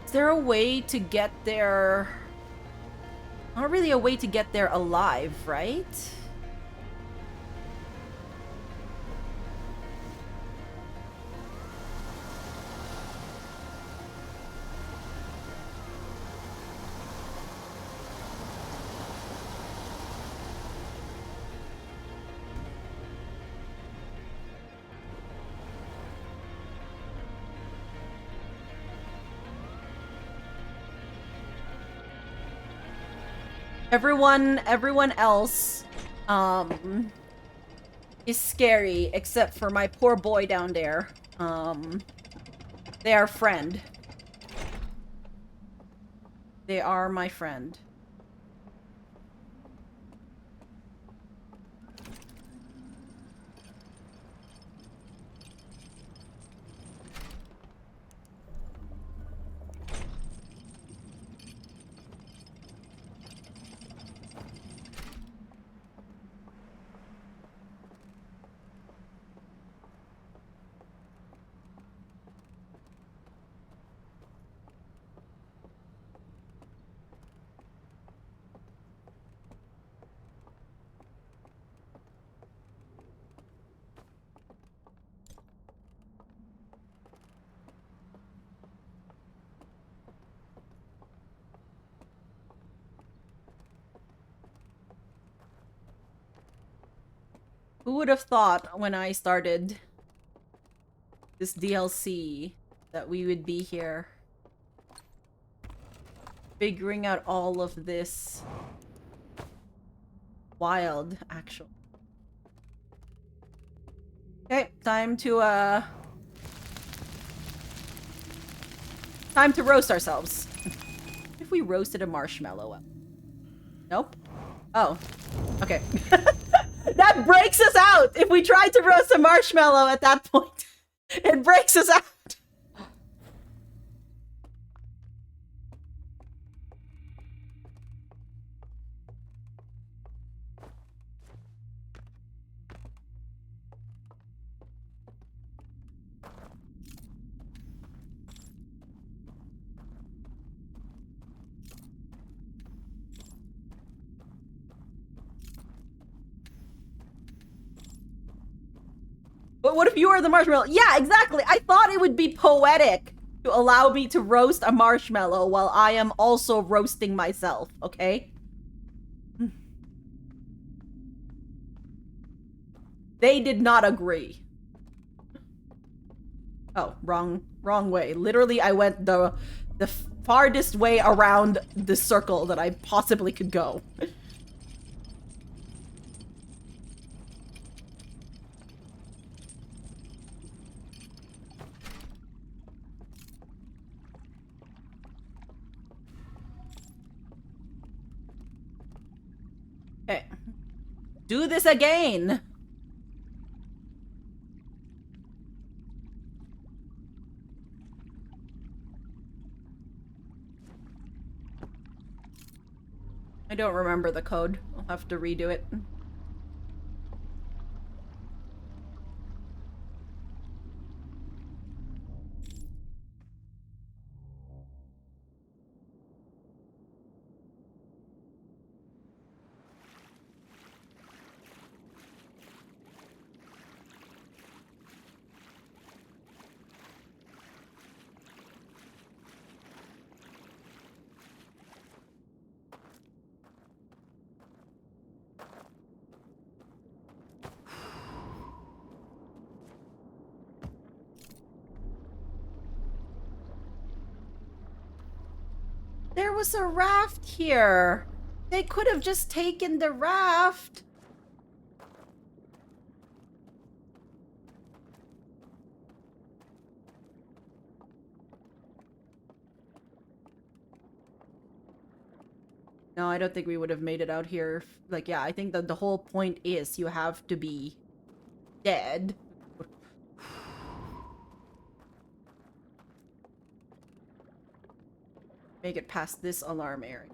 Is there a way to get there? Not really a way to get there alive, right? Everyone else, is scary except for my poor boy down there. They are friend. They are my friend. Who would have thought when I started this DLC that we would be here figuring out all of this wild action. Okay, time to roast ourselves. If we roasted a marshmallow. Nope. Oh. Okay. That breaks us out! If we tried to roast a marshmallow at that point, it breaks us out! But what if you were the marshmallow? Yeah, exactly. I thought it would be poetic to allow me to roast a marshmallow while I am also roasting myself, okay? They did not agree. Oh, wrong way. Literally, I went the farthest way around the circle that I possibly could go. Okay. Do this again! I don't remember the code. I'll have to redo it. There was a raft here. They could have just taken the raft. No, I don't think we would have made it out here. Like, yeah, I think that the whole point is you have to be dead. Make it past this alarm area.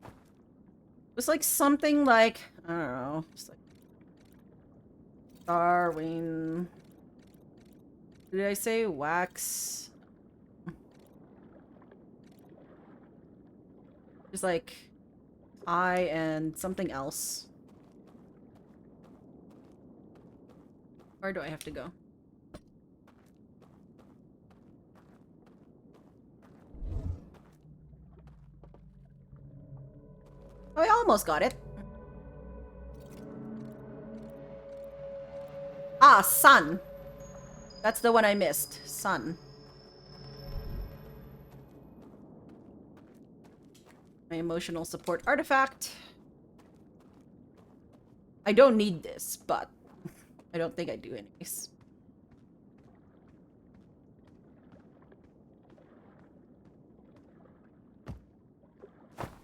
It was like something like, I don't know, just like Darwin. Did I say wax? Just like I and something else. Where do I have to go? Oh, I almost got it. Ah, sun. That's the one I missed. Sun. My emotional support artifact. I don't need this, but I don't think I do anyways.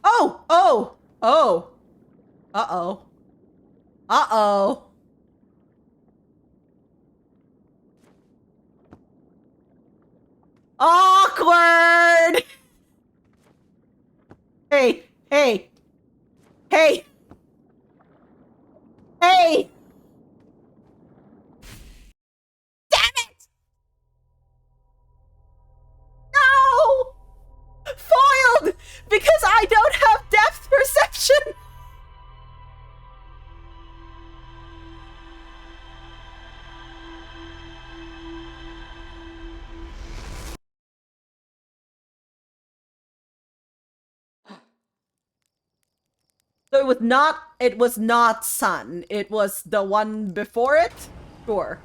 Oh! Oh! Oh! Uh-oh. Uh-oh. Awkward! Hey! Hey! Hey! Hey! Damn it! No! Foiled! Because I don't have depth perception! So it was not Sun. It was the one before it? Sure.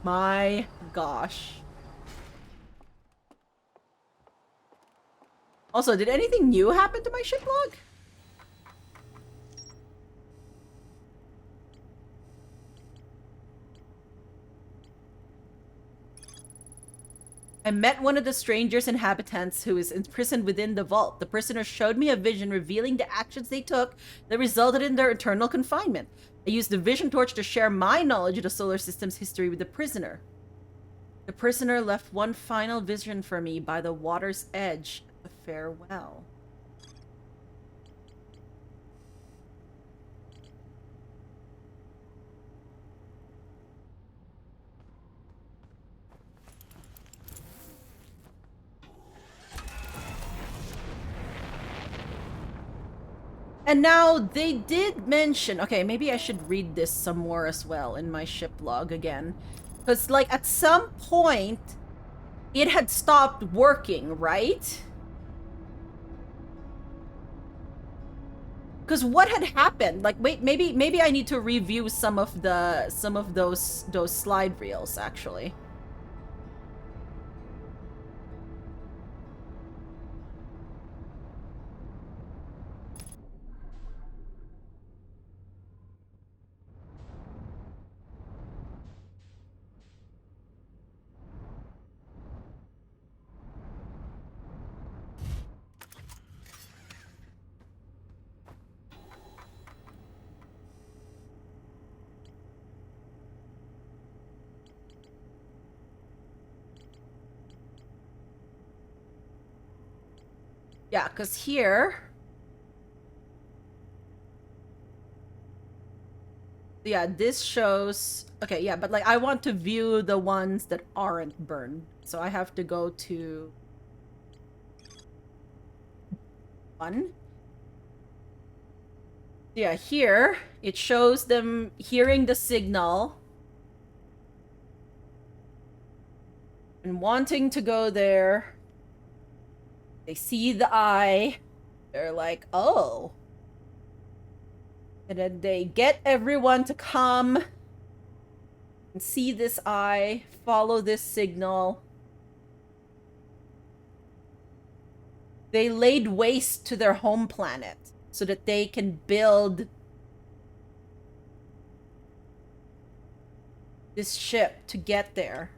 My gosh. Also, did anything new happen to my ship log? I met one of the strangers inhabitants who is imprisoned within the vault. The prisoner showed me a vision revealing the actions they took that resulted in their eternal confinement. I used the vision torch to share my knowledge of the solar system's history with the prisoner. The prisoner left one final vision for me by the water's edge at the farewell. And now they did mention, okay, maybe I should read this some more as well in my ship log again. Because, like, at some point, it had stopped working, right? Because what had happened? Like, wait, maybe I need to review some of those slide reels, actually. Yeah, because here... Yeah, this shows... Okay, yeah, but, like, I want to view the ones that aren't burned. So I have to go to... one. Yeah, here, it shows them hearing the signal and wanting to go there. They see the eye. They're like, oh. And then they get everyone to come and see this eye, follow this signal. They laid waste to their home planet so that they can build this ship to get there.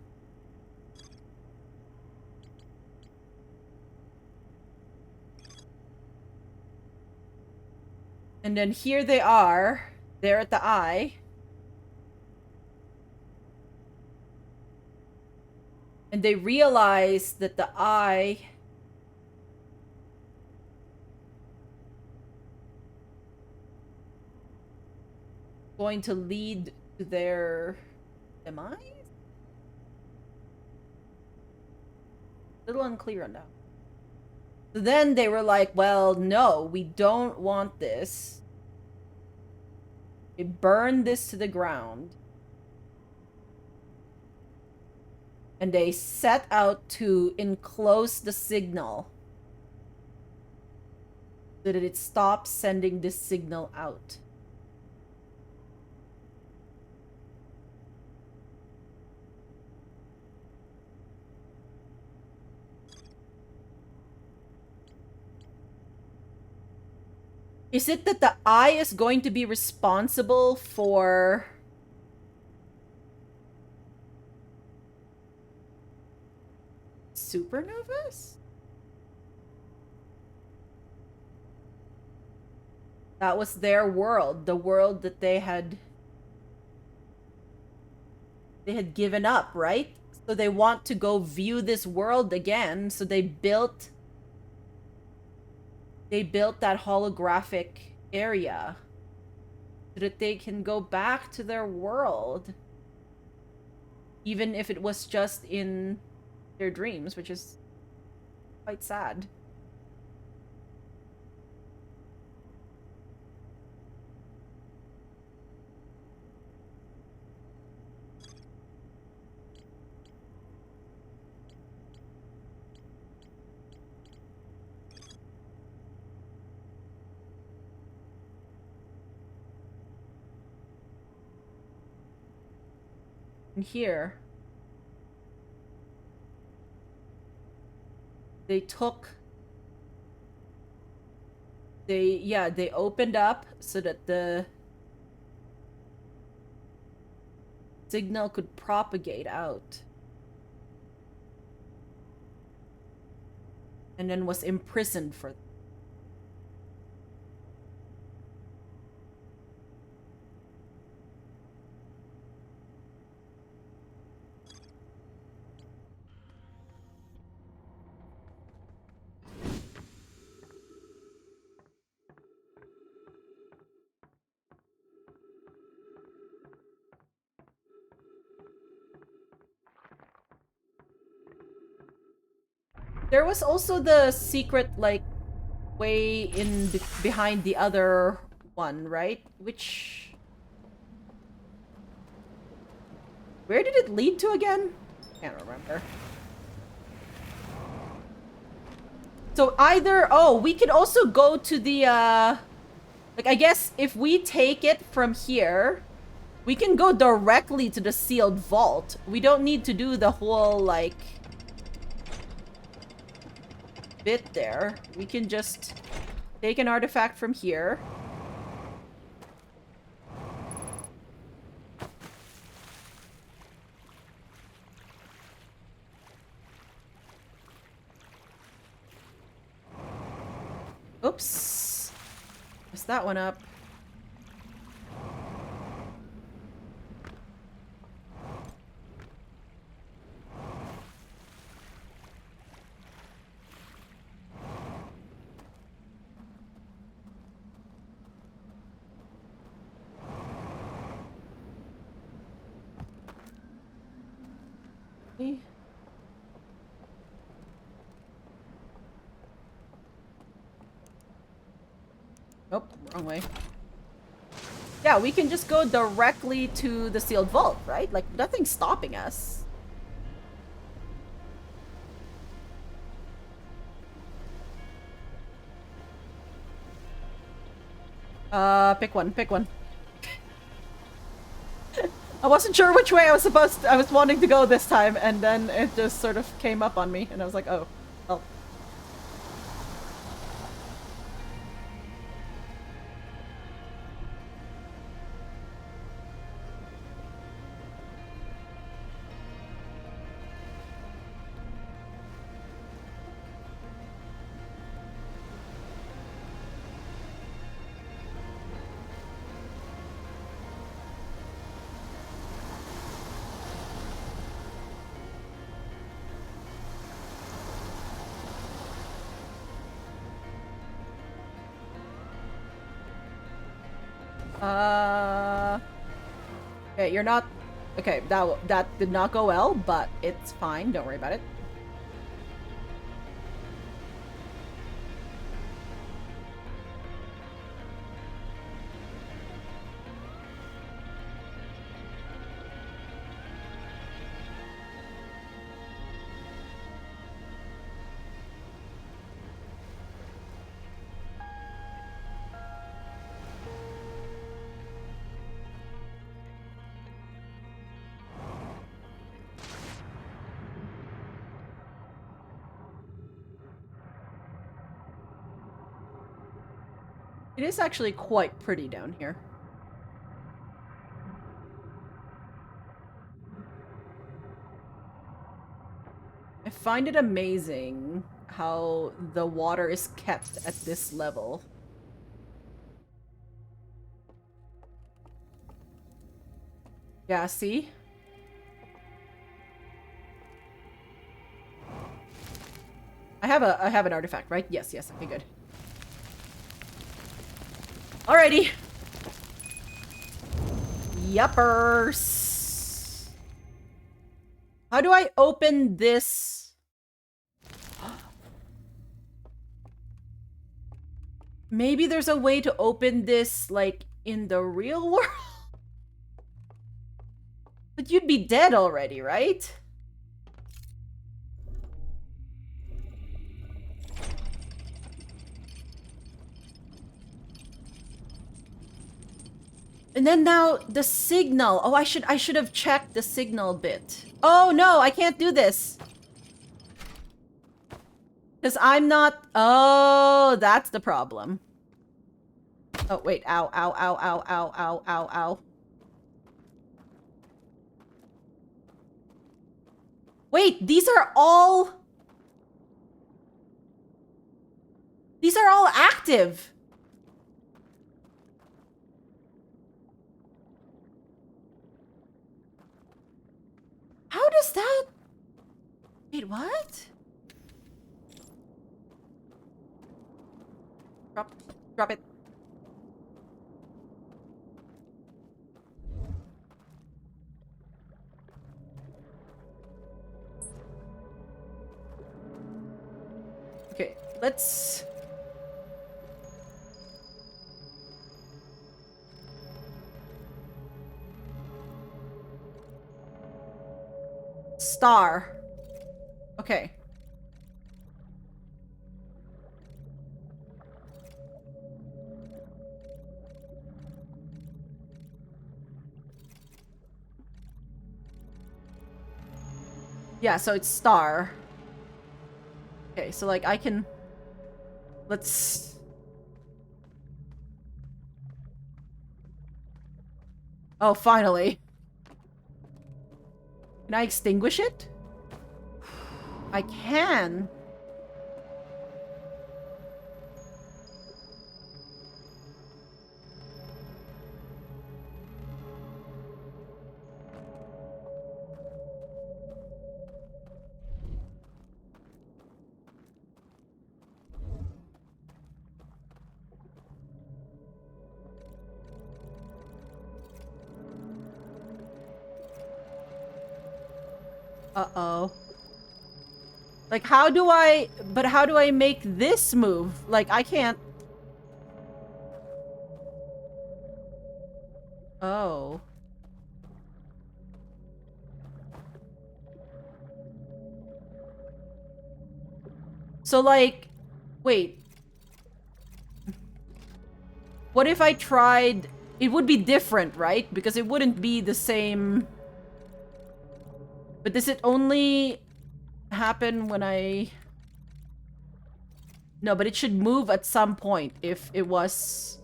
And then here they are, there at the eye. And they realize that the eye is going to lead to their demise? A little unclear on that. So then they were like, well, no, we don't want this. They burned this to the ground. And they set out to enclose the signal so that it stops sending this signal out. Is it that the eye is going to be responsible for supernovas? That was their world, the world that they had given up, right? So they want to go view this world again, so they built that holographic area so that they can go back to their world, even if it was just in their dreams, which is quite sad. in here. They took... They opened up so that the signal could propagate out. And then was imprisoned for... There was also the secret, like, way in behind the other one, right? Which... Where did it lead to again? Can't remember. So either... Oh, we could also go to the, like, I guess if we take it from here, we can go directly to the sealed vault. We don't need to do the whole, like... bit there. We can just take an artifact from here. Oops. Messed that one up. Nope, wrong way. Yeah, we can just go directly to the sealed vault, right? Like, nothing's stopping us. Pick one, pick one. I wasn't sure which way I was wanting to go this time, and then it just sort of came up on me, and I was like, oh, well. Okay, you're not... Okay, that did not go well, but it's fine. Don't worry about it. It is actually quite pretty down here. I find it amazing how the water is kept at this level. Yeah, see? I have an artifact, right? Yes, yes, okay, good. Alrighty. Yuppers. How do I open this? Maybe there's a way to open this, like, in the real world? But you'd be dead already, right? And then now the signal. Oh, I should have checked the signal bit. Oh no, I can't do this. Because I'm not... Oh, that's the problem. Oh, wait. Ow, ow, ow, ow, ow, ow, ow, ow. Wait, these are all... These are all active. How does that... Wait, what? Drop it. Okay, let's... Star. Okay. Yeah, so it's star. Okay, so like I can... Let's... Oh, finally. Can I extinguish it? I can. Uh-oh. Like, how do I... But how do I make this move? Like, I can't... Oh. So, like... Wait. What if I tried... It would be different, right? Because it wouldn't be the same... But does it only happen when I... No, but it should move at some point if it was...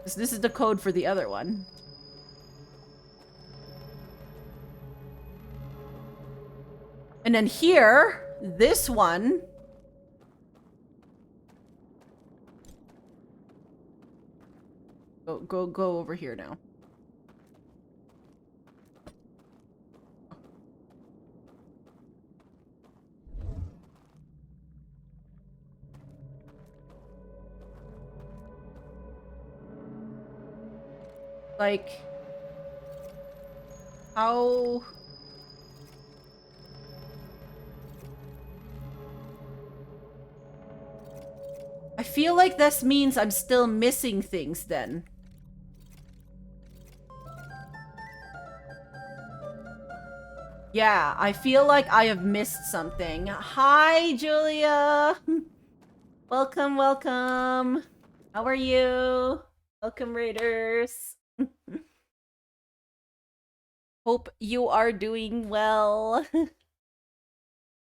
This is the code for the other one. And then here, this one... Go over here now. Like... How... I feel like this means I'm still missing things then. Yeah, I feel like I have missed something. Hi, Julia! Welcome, welcome! How are you? Welcome, Raiders! Hope you are doing well.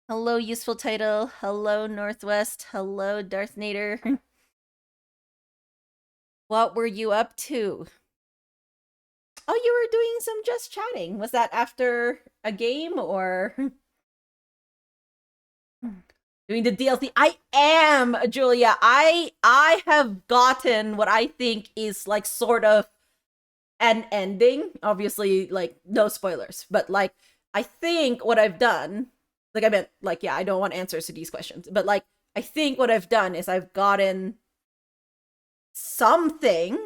Hello, useful title. Hello, Northwest. Hello, Darth Nader. What were you up to? Oh, you were doing some just chatting. Was that after a game or doing the DLC? I am, Julia. I have gotten what I think is like sort of an ending. Obviously, like no spoilers, but like I think what I've done, like I meant like yeah, I don't want answers to these questions, but like I think what I've done is I've gotten something,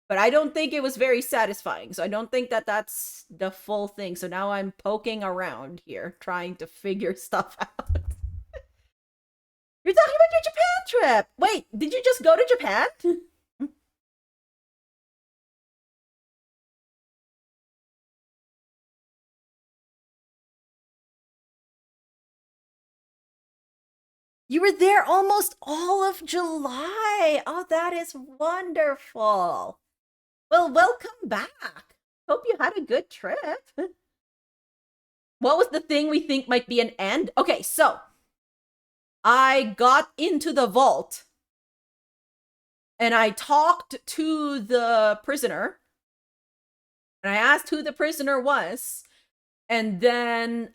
but I don't think it was very satisfying. So I don't think that that's the full thing. So now I'm poking around here, trying to figure stuff out. You're talking about your Japan trip! Wait, did you just go to Japan? You were there almost all of July. Oh, that is wonderful. Well, welcome back. Hope you had a good trip. What was the thing we think might be an end? Okay, so I got into the vault and I talked to the prisoner and I asked who the prisoner was. And then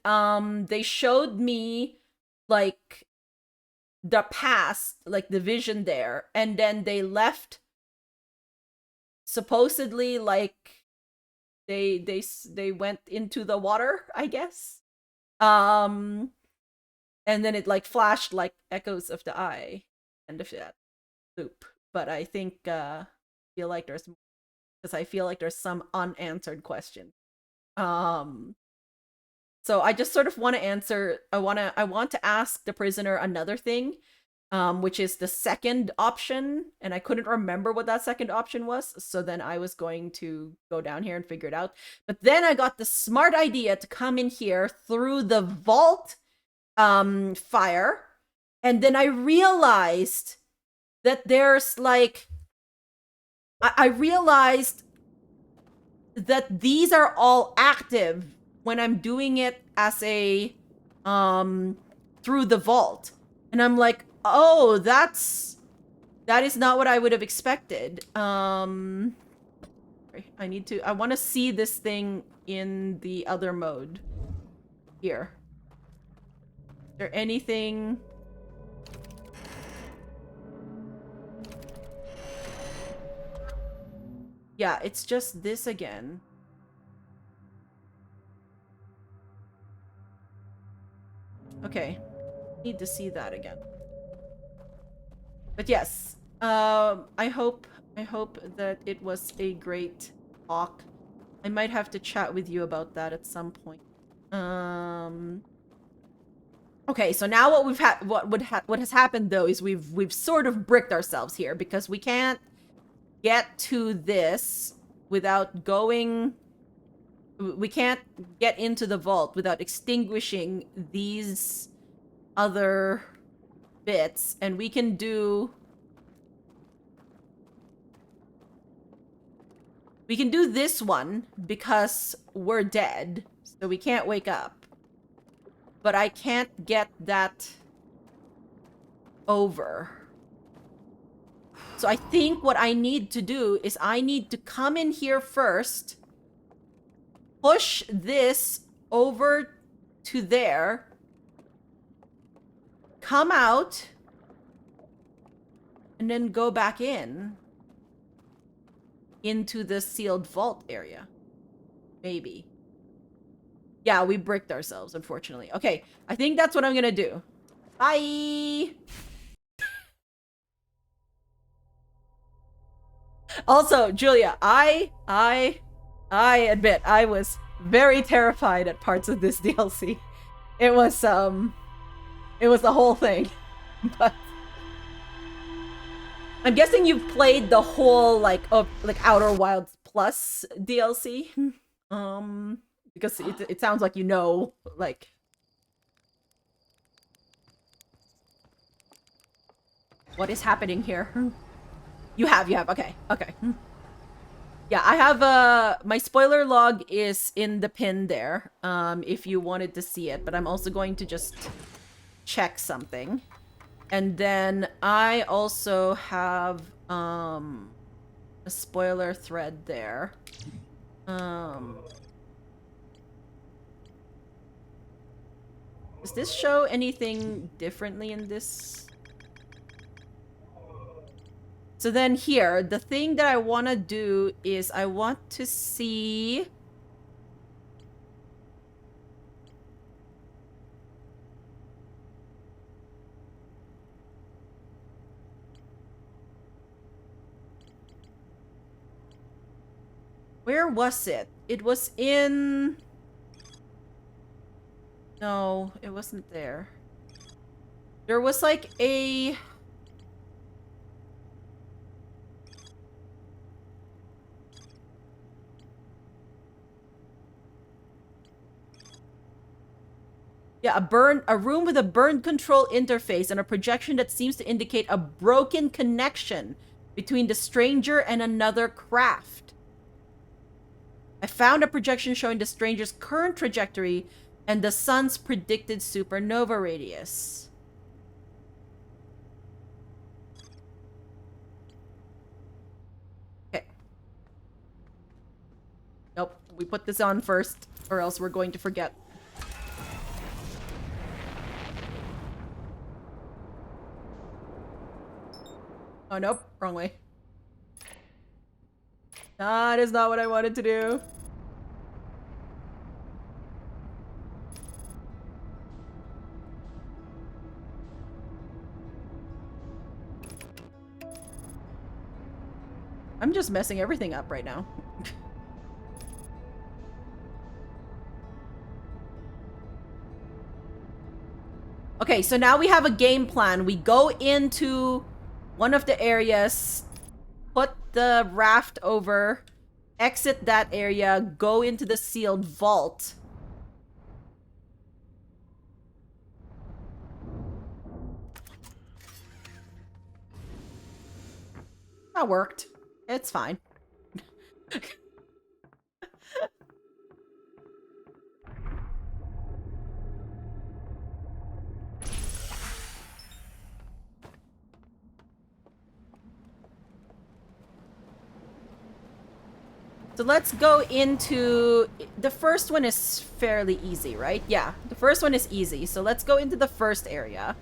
they showed me like the past, like the vision there, and then they left supposedly like they went into the water, I guess. Um and then it like flashed like echoes of the eye end of that loop. But I think feel like there's because I feel like there's some unanswered question. Um so I just sort of want to answer I want to ask the prisoner another thing, which is the second option, and I couldn't remember what that second option was, so then I was going to go down here and figure it out. But then I got the smart idea to come in here through the vault fire, and then I realized that there's like I realized that these are all active when I'm doing it as a through the vault. And I'm like, "Oh, that is not what I would have expected." I want to see this thing in the other mode. Here. Is there anything? Yeah, it's just this again. Okay. Need to see that again. But yes, I hope that it was a great talk. I might have to chat with you about that at some point. Okay, so now what we've had what has happened though is we've sort of bricked ourselves here because we can't get to this without going. We can't get into the vault without extinguishing these other bits, and we can do this one because we're dead, so we can't wake up. But I can't get that over. So I think what I need to do is I need to come in here first, push this over to there, come out, and then go back into the sealed vault area. Maybe. Yeah, we bricked ourselves, unfortunately. Okay, I think that's what I'm gonna do. Bye! Also, Julia, I admit I was very terrified at parts of this DLC. It was the whole thing. But I'm guessing you've played the whole like Outer Wilds Plus DLC. Because it sounds like you know like what is happening here. You have. Okay. Yeah, I have my spoiler log is in the pin there. If you wanted to see it, but I'm also going to just check something. And then I also have a spoiler thread there. Does this show anything differently in this? So then here, the thing that I want to do is I want to see... Where was it? It was in... No, it wasn't there. There was like a... Yeah, a room with a burn control interface and a projection that seems to indicate a broken connection between the stranger and another craft. I found a projection showing the stranger's current trajectory and the sun's predicted supernova radius. Okay. Nope, we put this on first, or else we're going to forget. Oh, nope. Wrong way. That is not what I wanted to do. I'm just messing everything up right now. Okay, so now we have a game plan. We go into one of the areas, put the raft over, exit that area, go into the sealed vault. That worked. It's fine. So let's go into... The first one is fairly easy, right? Yeah, the first one is easy. So let's go into the first area.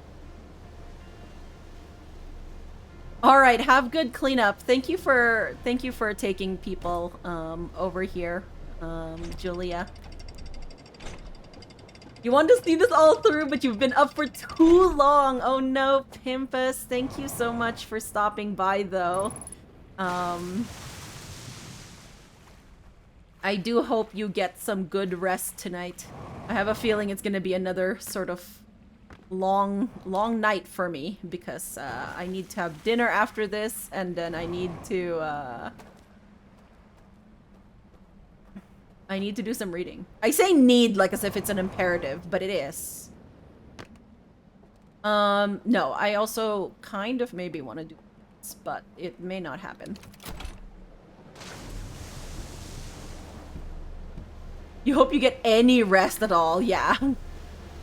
All right, have good cleanup. Thank you for taking people over here, Julia. You want to see this all through, but you've been up for too long. Oh no, Pimpus. Thank you so much for stopping by, though. I do hope you get some good rest tonight. I have a feeling it's gonna be another sort of long night for me, because I need to have dinner after this, and then I need to do some reading. I say need like as if it's an imperative, but it is. No, I also kind of maybe want to do this, but it may not happen. You hope you get any rest at all. Yeah,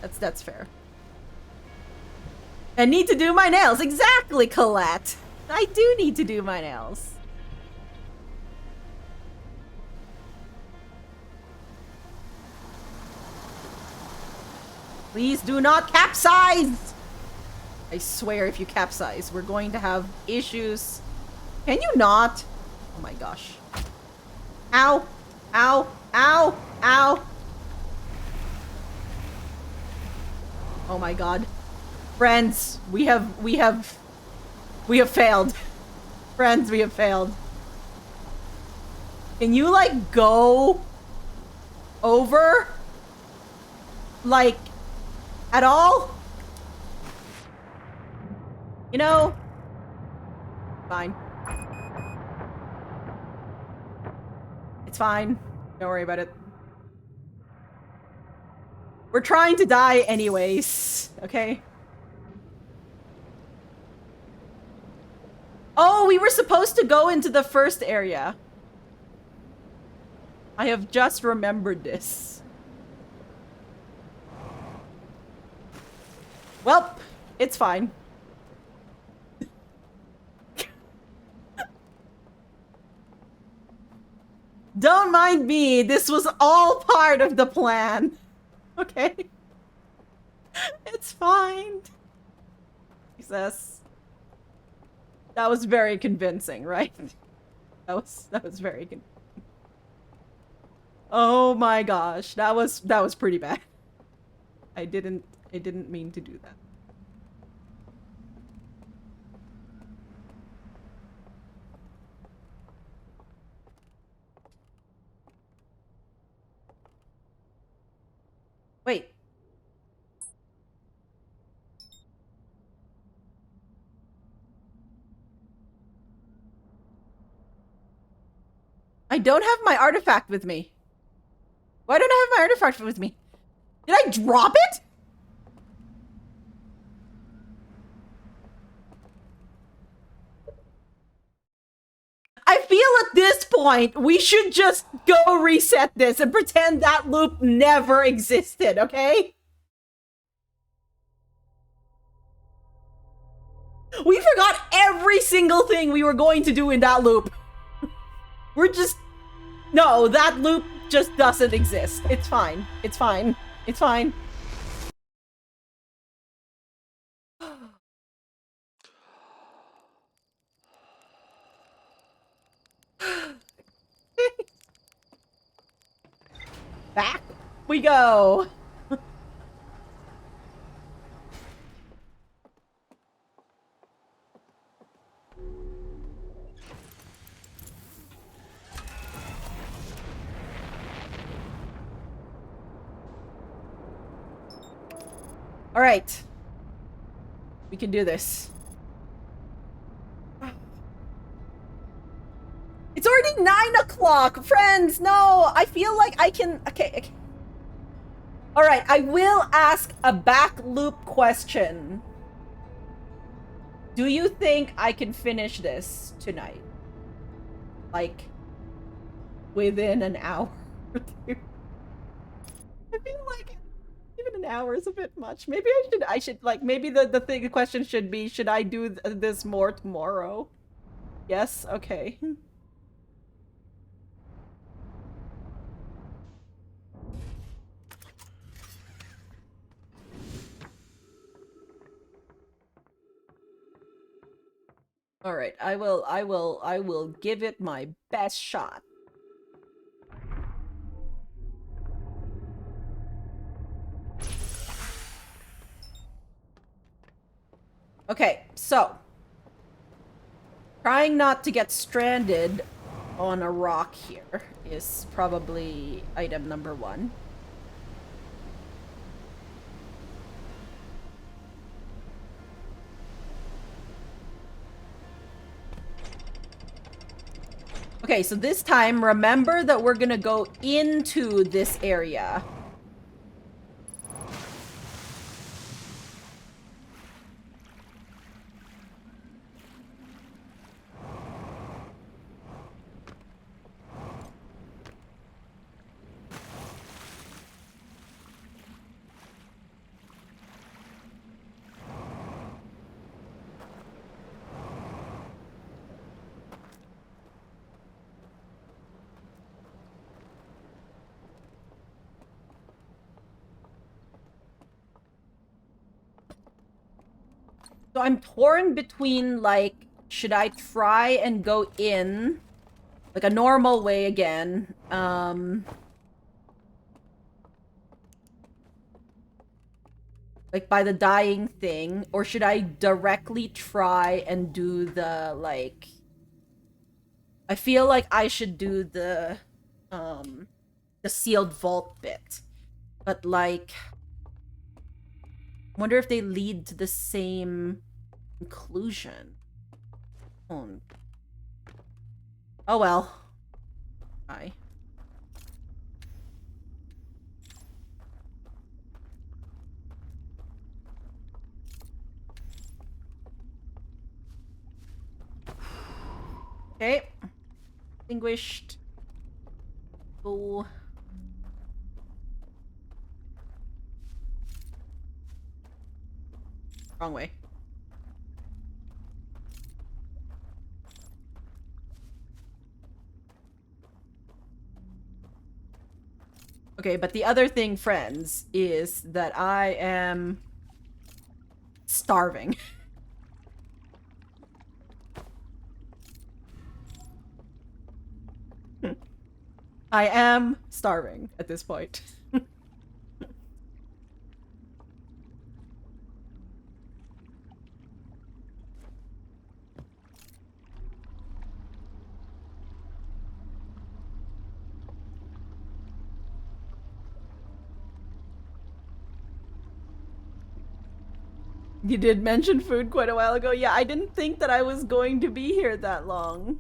that's fair. I need to do my nails. Exactly, Colette. I do need to do my nails. Please do not capsize! I swear if you capsize, we're going to have issues. Can you not? Oh my gosh. Ow! Ow! Ow! Ow! Oh my god. Friends, we have failed. Friends, we have failed. Can you, like, go over? Like, at all? You know? Fine. It's fine. Don't worry about it. We're trying to die anyways, okay? Oh, we were supposed to go into the first area. I have just remembered this. Well, it's fine. Don't mind me. This was all part of the plan. Okay? It's fine. Jesus. That was very convincing, right? That was very convincing. Oh my gosh. That was pretty bad. I didn't mean to do that. Wait. I don't have my artifact with me. Why don't I have my artifact with me? Did I drop it? I feel at this point we should just go reset this and pretend that loop never existed, okay? We forgot every single thing we were going to do in that loop. We're just... No, that loop just doesn't exist. It's fine. It's fine. It's fine. Back we go. All right. We can do this. It's already 9 o'clock, friends. No, I feel like I can... Okay. All right, I will ask a back loop question. Do you think I can finish this tonight? Like, within an hour or two? I feel like even an hour is a bit much. Maybe I should like, maybe the question should be, should I do this more tomorrow? Yes? Okay. All right, I will give it my best shot. Okay, so trying not to get stranded on a rock here is probably item number 1. Okay, so this time, remember that we're gonna go into this area. So I'm torn between, like, should I try and go in, like, a normal way again, like, by the dying thing, or should I directly try and do the, like... I feel like I should do the sealed vault bit. But, like... I wonder if they lead to the same conclusion. Oh well. Bye. Okay. Extinguished. Go. Wrong way. Okay, but the other thing, friends, is that I am starving. I am starving at this point. You did mention food quite a while ago. Yeah, I didn't think that I was going to be here that long.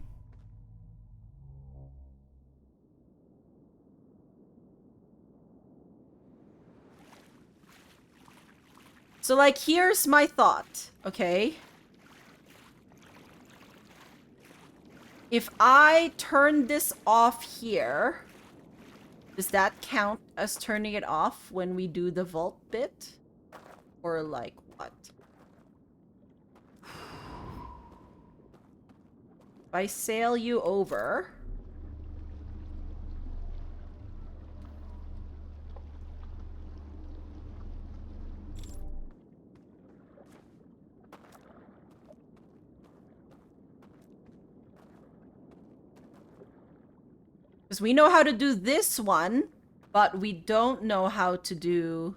So, like, here's my thought, okay? If I turn this off here, does that count as turning it off when we do the vault bit? Or like what? If I sail you over... Because we know how to do this one, but we don't know how to do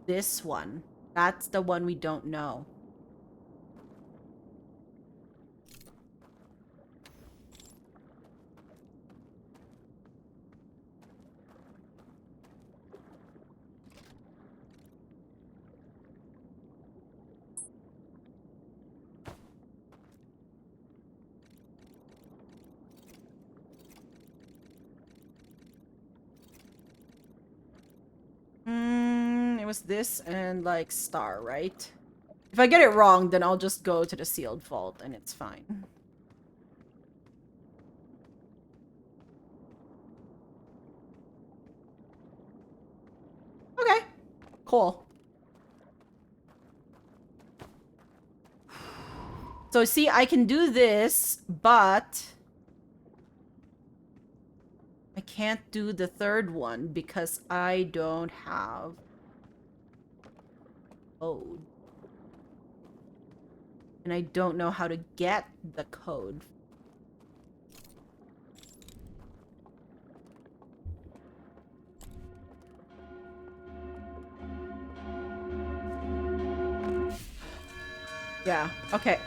this one. That's the one we don't know. It was this and like star, right? If I get it wrong, then I'll just go to the sealed vault and it's fine. Okay, cool. So see, I can do this, but I can't do the third one because I don't have code. And I don't know how to get the code. Yeah, okay.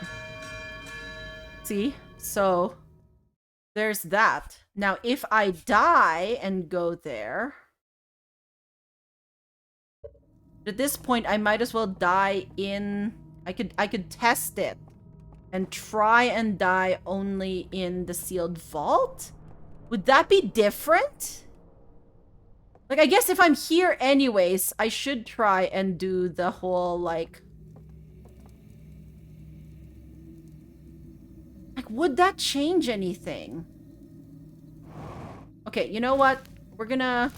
See? So there's that. Now, if I die and go there, at this point, I might as well die in... I could test it and try and die only in the sealed vault? Would that be different? Like, I guess if I'm here anyways, I should try and do the whole, like... Like, would that change anything? Okay, you know what? We're gonna...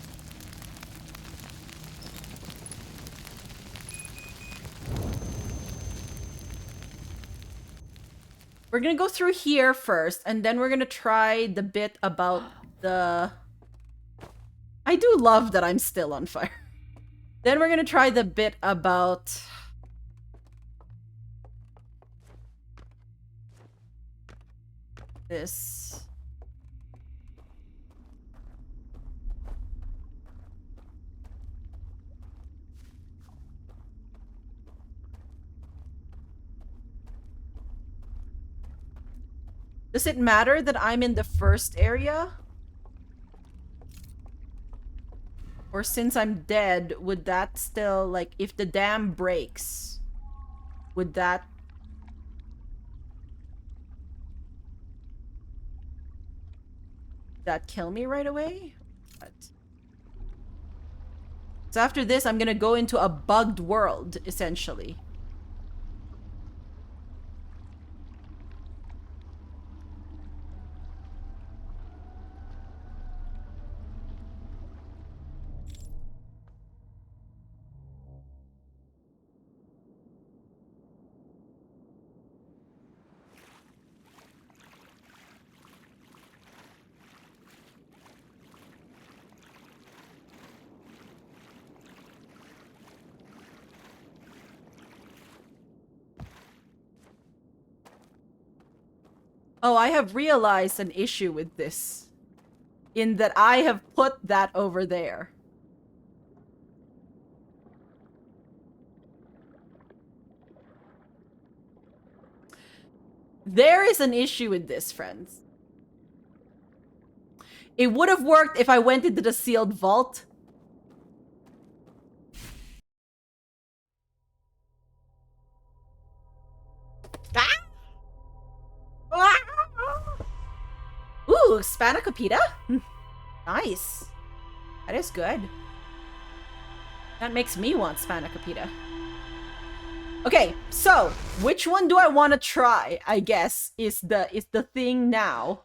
We're gonna go through here first, and then we're gonna try the bit about the... I do love that I'm still on fire. Then we're gonna try the bit about... this. Does it matter that I'm in the first area? Or since I'm dead, would that still, like, if the dam breaks, would that... kill me right away? What? So after this, I'm gonna go into a bugged world, essentially. Oh, I have realized an issue with this. In that I have put that over there. There is an issue with this, friends. It would have worked if I went into the sealed vault. Ah! Ooh, Spanakopita? Nice. That is good. That makes me want Spanakopita. Okay, so which one do I want to try? I guess is the thing now.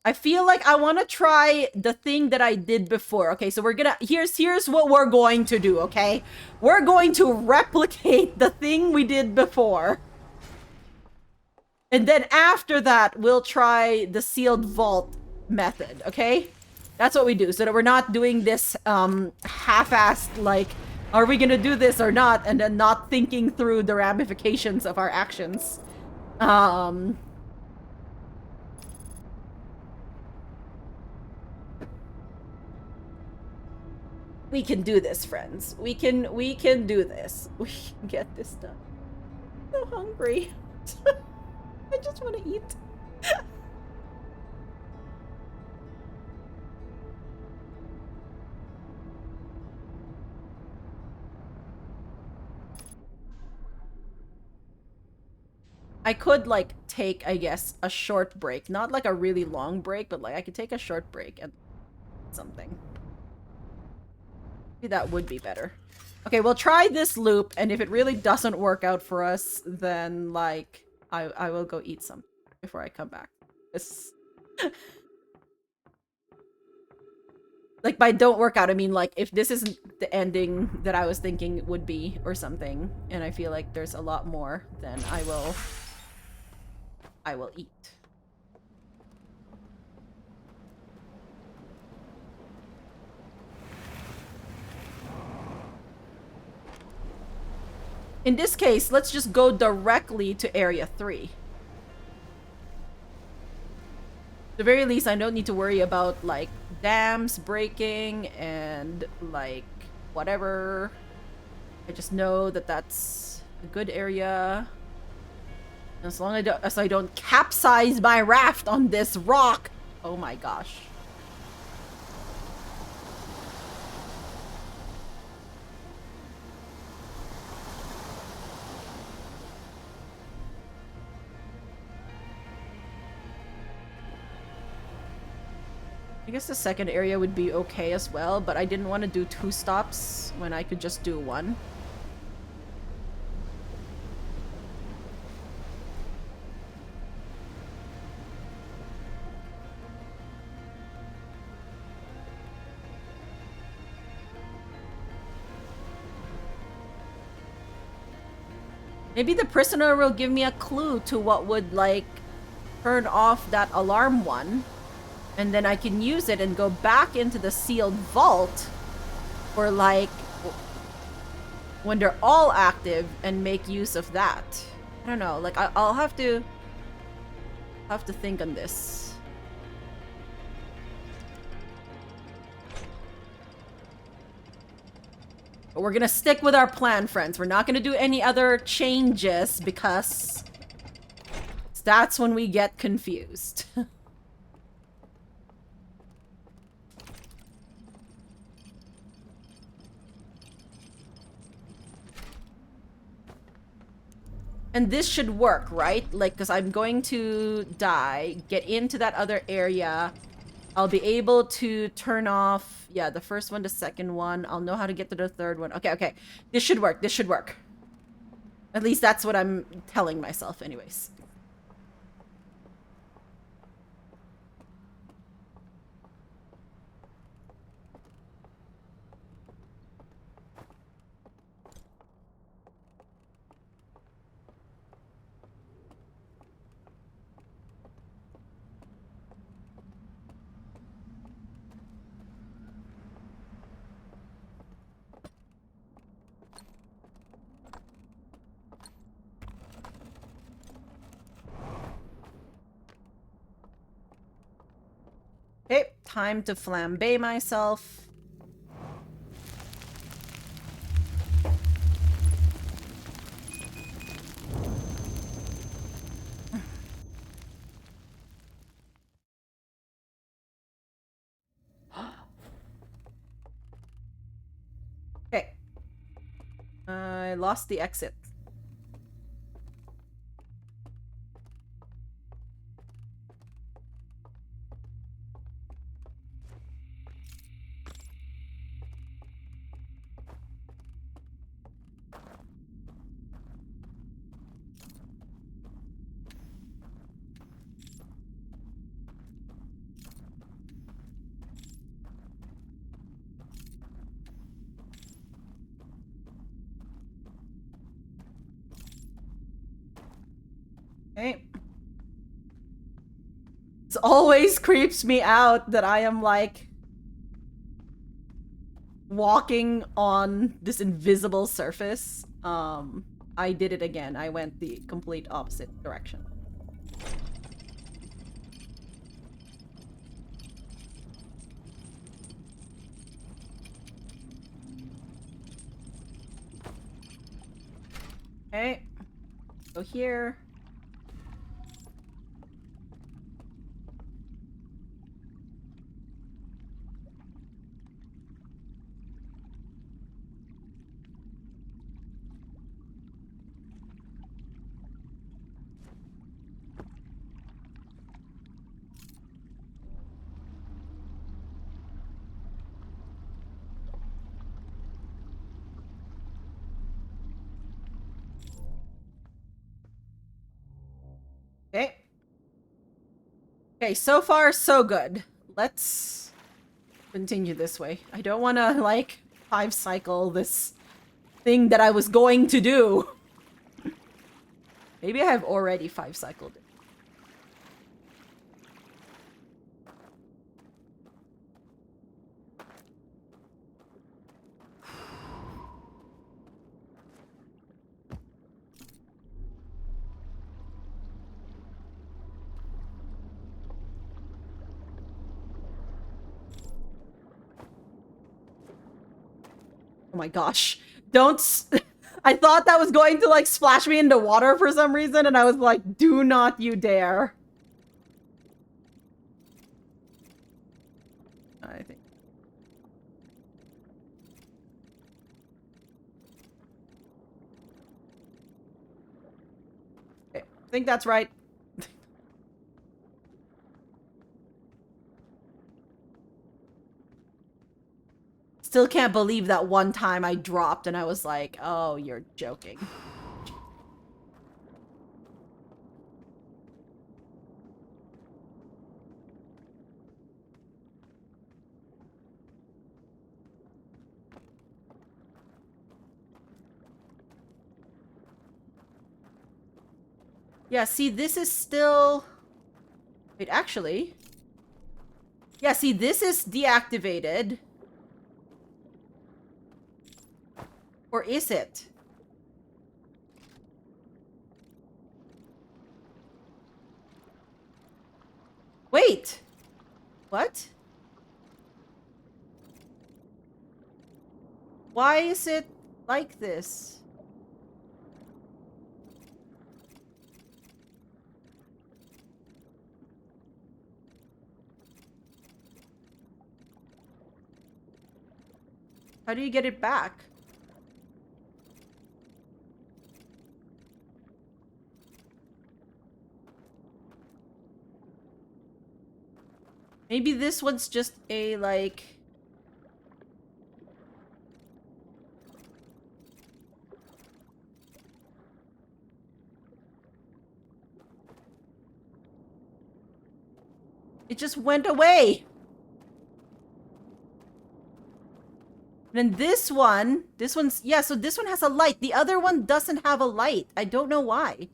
I feel like I want to try the thing that I did before. Okay, so we're gonna here's what we're going to do. Okay, we're going to replicate the thing we did before, and then after that we'll try the sealed vault method. Okay, that's what we do, so that we're not doing this half-assed, like, are we gonna do this or not, and then not thinking through the ramifications of our actions. We can do this, friends. We can do this. We can get this done. I'm so hungry. I just want to eat. I could, like, take, I guess, a short break. Not like a really long break, but like I could take a short break and something. Maybe that would be better. Okay, we'll try this loop, and if it really doesn't work out for us, then, like, I will go eat some before I come back. This... like, by don't work out, I mean, like, if this isn't the ending that I was thinking it would be or something, and I feel like there's a lot more, then I will eat. In this case, let's just go directly to Area 3. At the very least, I don't need to worry about, like, dams breaking and, like, whatever. I just know that that's a good area. As long as I don't capsize my raft on this rock. Oh my gosh. I guess the second area would be okay as well, but I didn't want to do 2 stops when I could just do 1. Maybe the prisoner will give me a clue to what would, like, turn off that alarm one. And then I can use it and go back into the sealed vault for, like, when they're all active and make use of that. I don't know. Like, I'll have to think on this. But we're gonna stick with our plan, friends. We're not gonna do any other changes because that's when we get confused. And this should work, right? Like, because I'm going to die, get into that other area. I'll be able to turn off, yeah, the first one, the second one. I'll know how to get to the third one. Okay, okay. This should work. This should work. At least that's what I'm telling myself anyways. Okay, time to flambe myself. Okay. I lost the exit. Okay. It always creeps me out that I am like walking on this invisible surface. I did it again. I went the complete opposite direction. Okay. Go here. Okay. Okay, so far so good. Let's continue this way. I don't want to like 5-cycle this thing that I was going to do. Maybe I have already 5-cycled it. Oh my gosh. Don't... I thought that was going to, like, splash me into water for some reason, and I was like, do not you dare. I think... Okay, I think that's right. Still can't believe that one time I dropped and I was like, oh, you're joking. Yeah, see, this is still... Wait, actually... Yeah, see, this is deactivated. Or is it? Wait! What? Why is it like this? How do you get it back? Maybe this one's just a, like... It just went away! And then this one's... Yeah, so this one has a light. The other one doesn't have a light. I don't know why.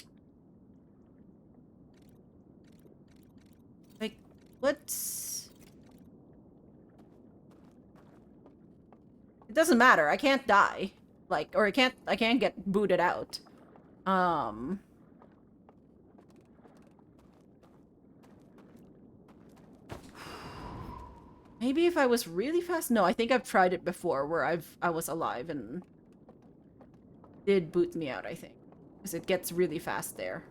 Like, what's... It doesn't matter. I can't die. Like, or I can't get booted out. Maybe if I was really fast? No, I think I've tried it before where I was alive and did boot me out, I think. Because it gets really fast there.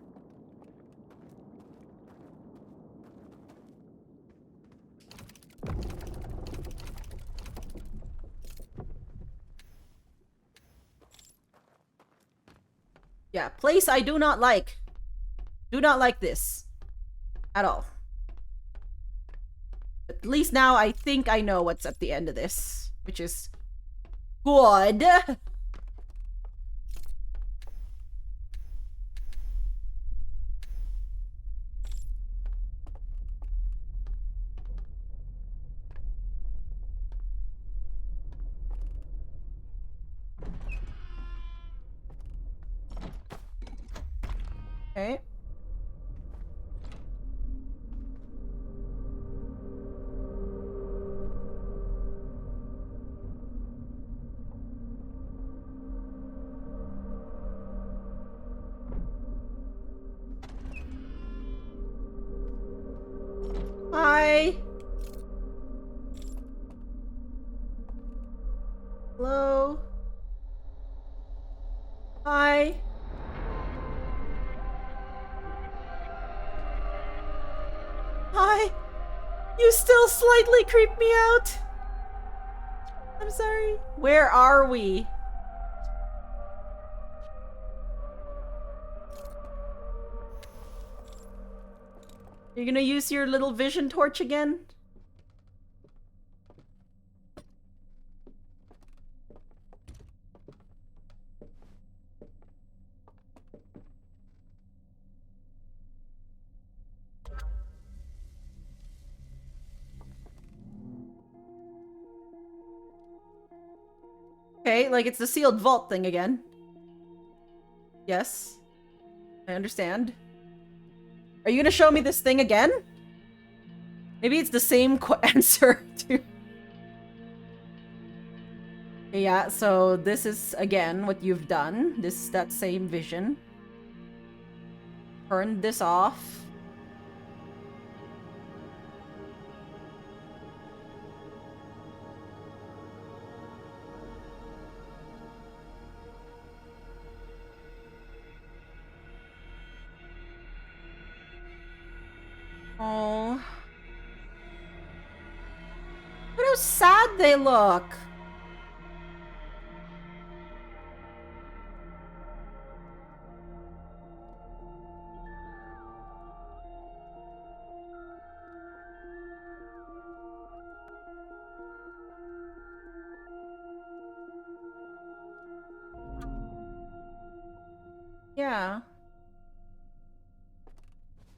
Yeah, place I do not like. Do not like this. At all. At least now I think I know what's at the end of this. Which is... good. Okay. Hello? Hi? Hi? You still slightly creep me out. I'm sorry. Where are we? You're gonna use your little vision torch again? Okay, like it's the sealed vault thing again. Yes. I understand. Are you gonna show me this thing again? Maybe it's the same answer to... Yeah, so this is, again, what you've done. This is that same vision. Turn this off. Oh. Look how sad they look. Yeah.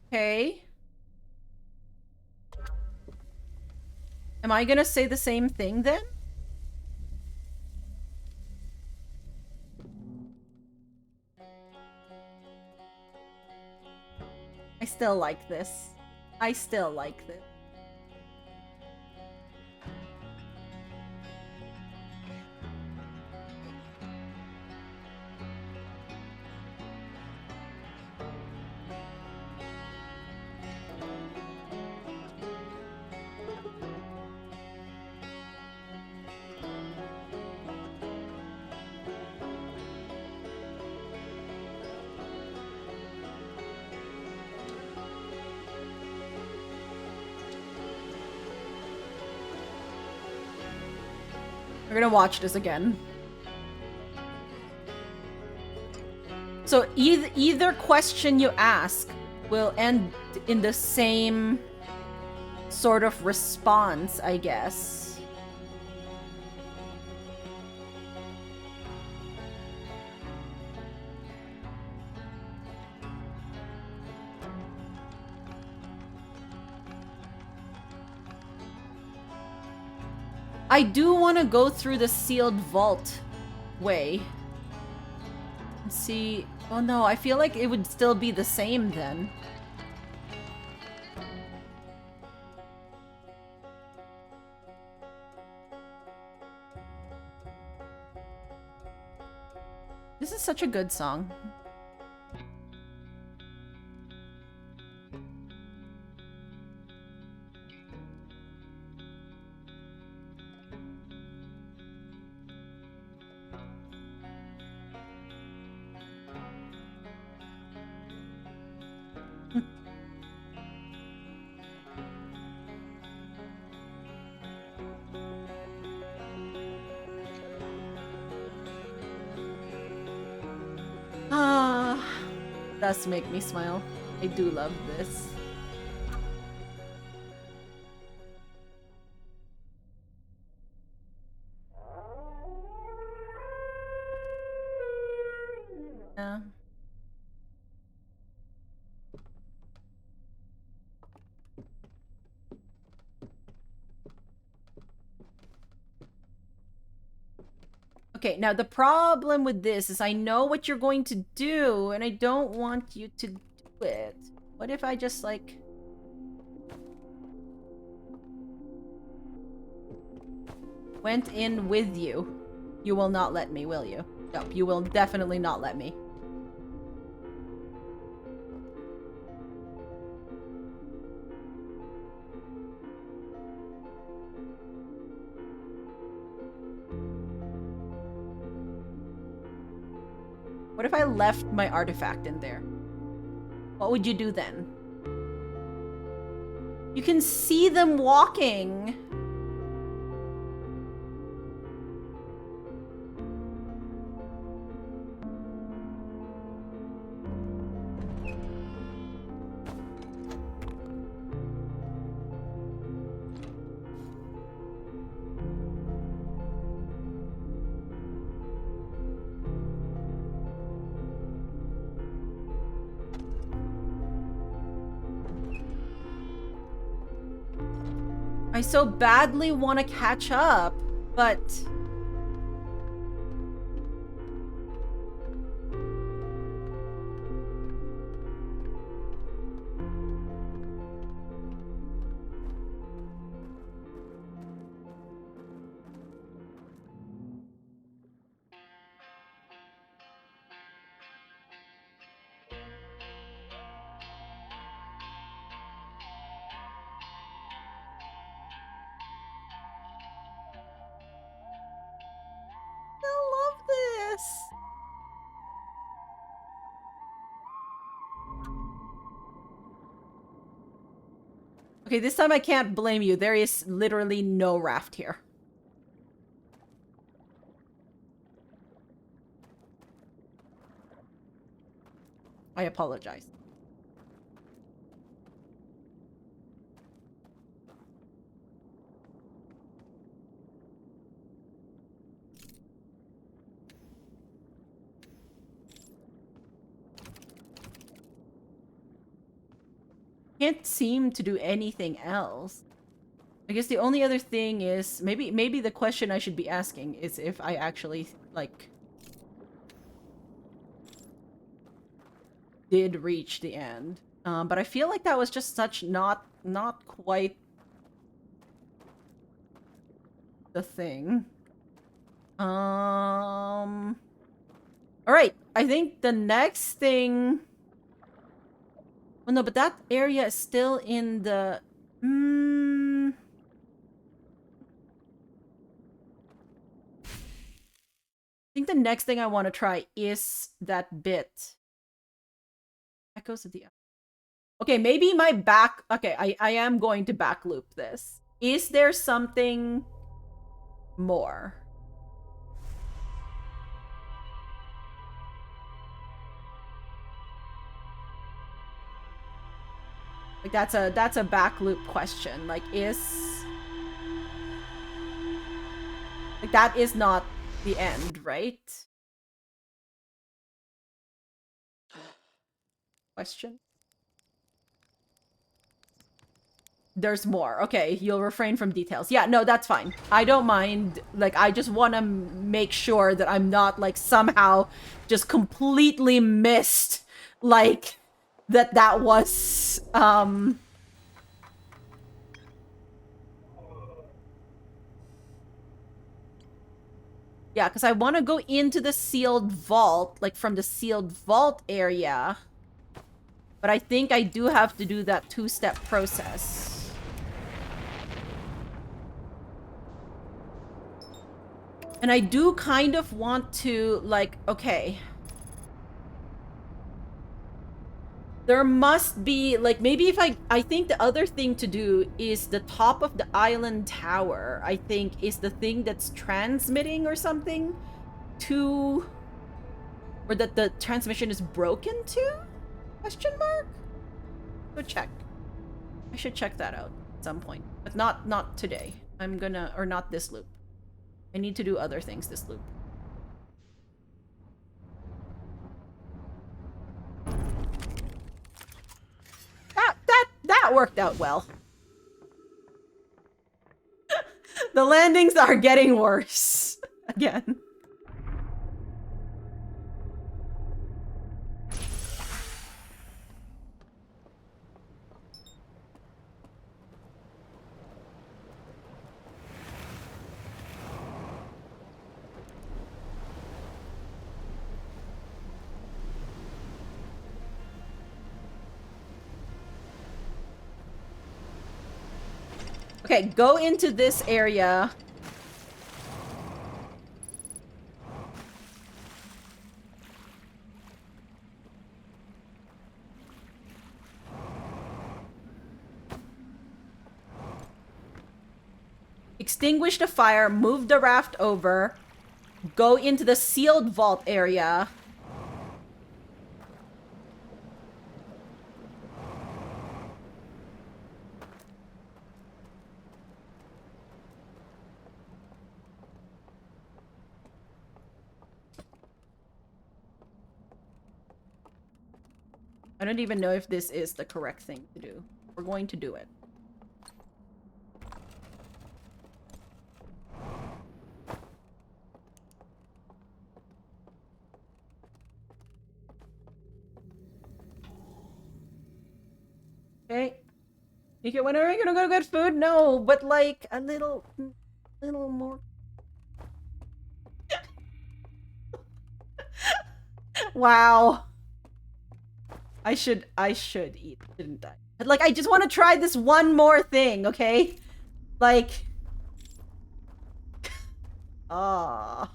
Okay. Am I gonna say the same thing then? I still like this. I still like this. We're gonna watch this again. So either question you ask will end in the same sort of response, I guess. I do want to go through the sealed vault way. And see... Oh no, I feel like it would still be the same then. This is such a good song. Ah, does make me smile. I do love this. Yeah. Okay, now the problem with this is I know what you're going to do, and I don't want you to do it. What if I just, like... went in with you? You will not let me, will you? No, you will definitely not let me. What if I left my artifact in there? What would you do then? You can see them walking. I so badly want to catch up, but... I love this. Okay, this time I can't blame you. There is literally no raft here. I apologize. Can't seem to do anything else. I guess the only other thing is maybe the question I should be asking is if I actually like did reach the end. But I feel like that was just such not quite the thing. All right, I think the next thing. Well, no, but that area is still in the... I think the next thing I want to try is that bit. Echoes of the... Okay, maybe my back... Okay, I am going to back loop this. Is there something more? Like that's a back loop question. Like that is not the end, right? Question. There's more. Okay, you'll refrain from details. Yeah, no, that's fine. I don't mind. Like, I just want to make sure that I'm not, like, somehow just completely missed, like, that was, Yeah, because I want to go into the sealed vault, like, from the sealed vault area. But I think I do have to do that two-step process. And I do kind of want to, like, okay. There must be, like, maybe if I think the other thing to do is the top of the island tower, I think, is the thing that's transmitting or something to... Or that the transmission is broken to? Question mark? Go check. I should check that out at some point. But not today. I'm gonna... Or not this loop. I need to do other things this loop. That worked out well. The landings are getting worse. Again. Okay, go into this area. extinguish the fire, move the raft over, go into the sealed vault area. I don't even know if this is the correct thing to do. We're going to do it. Okay. Okay, when are we gonna go get food? No, but like a little more. Wow. I should eat, shouldn't I? But like, I just want to try this one more thing, okay? Like, ah.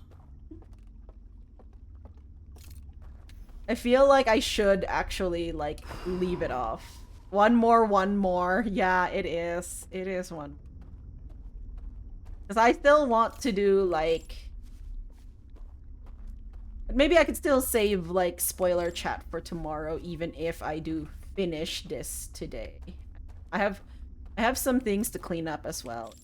I feel like I should actually, like, leave it off. One more. Yeah, it is. It is one. Because I still want to do, like... Maybe I could still save, like, spoiler chat for tomorrow, even if I do finish this today. I have some things to clean up as well.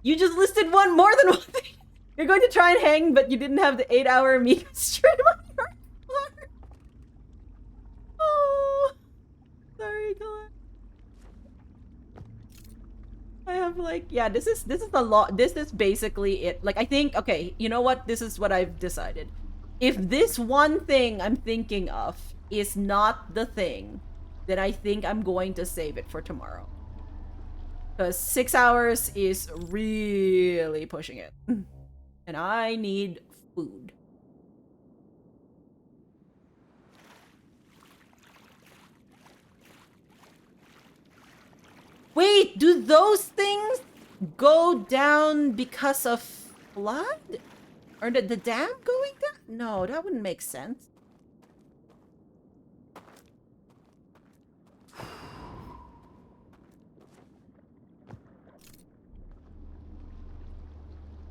You just listed one more than one thing. You're going to try and hang, but you didn't have the 8-hour Amiga stream on your part. Oh, sorry, Colette. I have like, yeah, this is a lot. This is basically it. Like, I think, okay, you know what? This is what I've decided. If this one thing I'm thinking of is not the thing, then I think I'm going to save it for tomorrow. Because 6 hours is really pushing it. And I need food. Wait, do those things go down because of flood? Or the dam going down? No, that wouldn't make sense.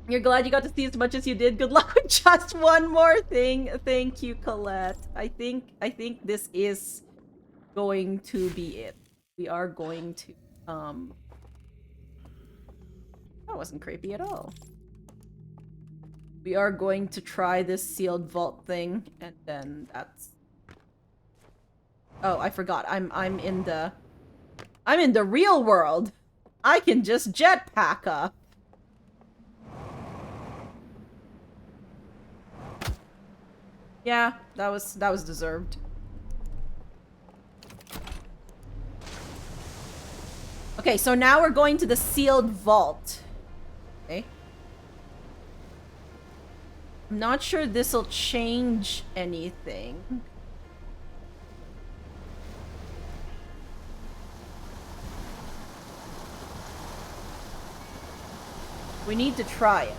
You're glad you got to see as much as you did. Good luck with just one more thing. Thank you, Colette. I think this is going to be it. We are going to that wasn't creepy at all. We are going to try this sealed vault thing, and then that's... Oh, I forgot. I'm in the real world. I can just jetpack up. Yeah, that was deserved. Okay, so now we're going to the sealed vault. Okay. I'm not sure this'll change anything. We need to try it.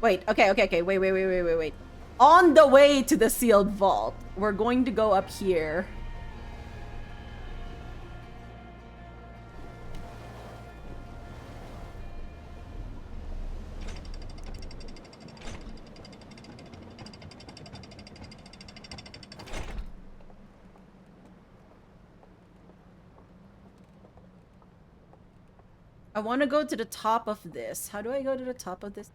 Wait, okay, wait. On the way to the sealed vault, we're going to go up here. I want to go to the top of this. How do I go to the top of this?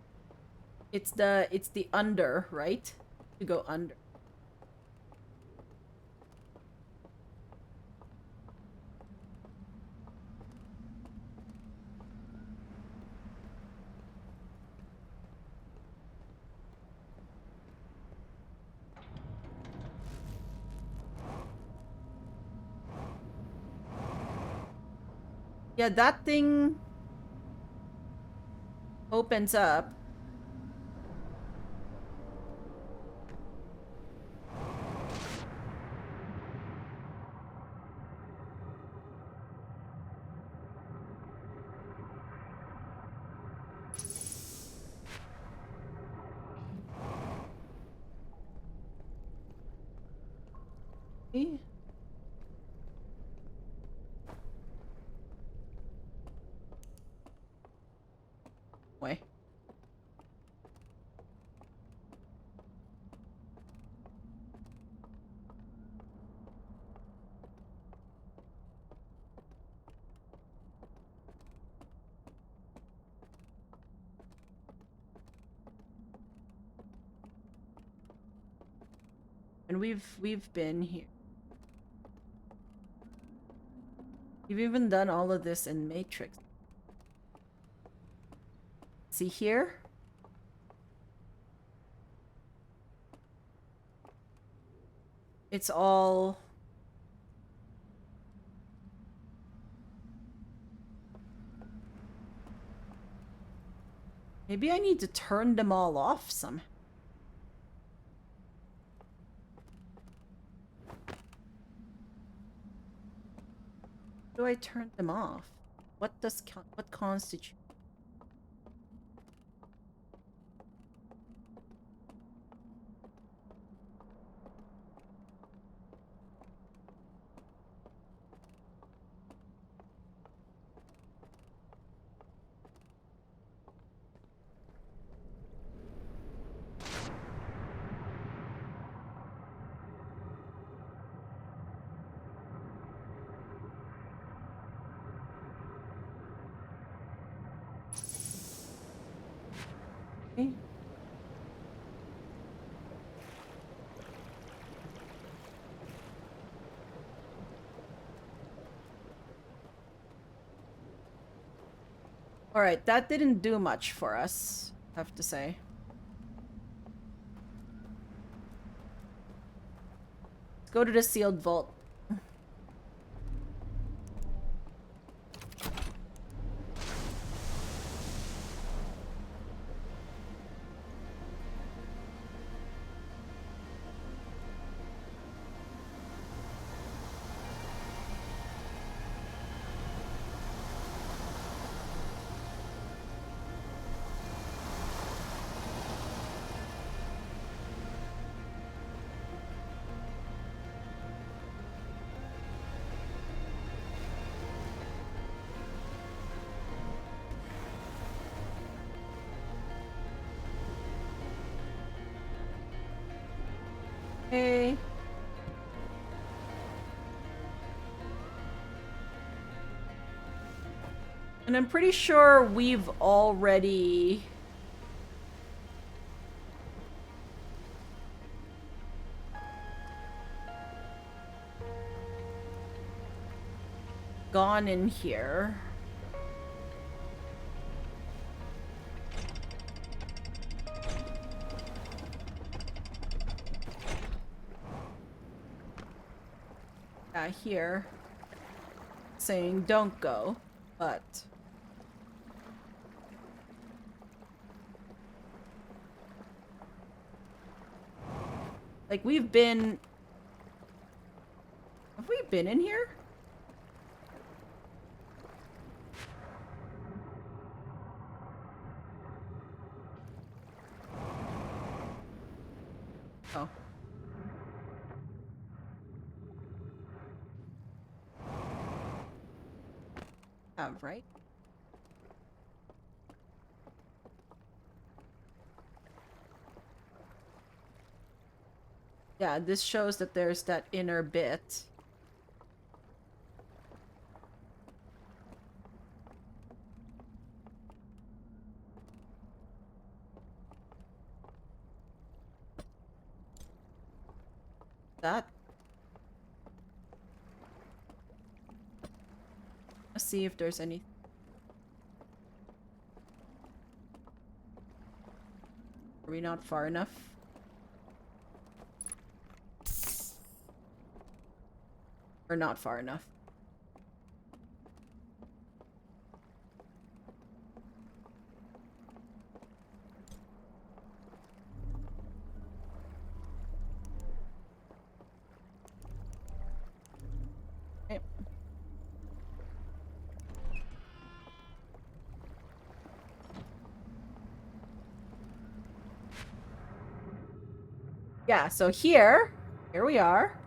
It's the under, right? To go under. Yeah, that thing opens up. Way. And we've been here. We've even done all of this in Matrix. See here? It's all... Maybe I need to turn them all off somehow. How do I turn them off? What constitutes? Okay. Alright, that didn't do much for us, I have to say. Let's go to the sealed vault. Hey. And I'm pretty sure we've already... gone in here. Here. Saying don't go, but... Like, we've been... Have we been in here? Oh. Right? Yeah, this shows that there's that inner bit. That. Let's see if there's any. Are we not far enough? Or not far enough? Okay. Yeah, so here we are.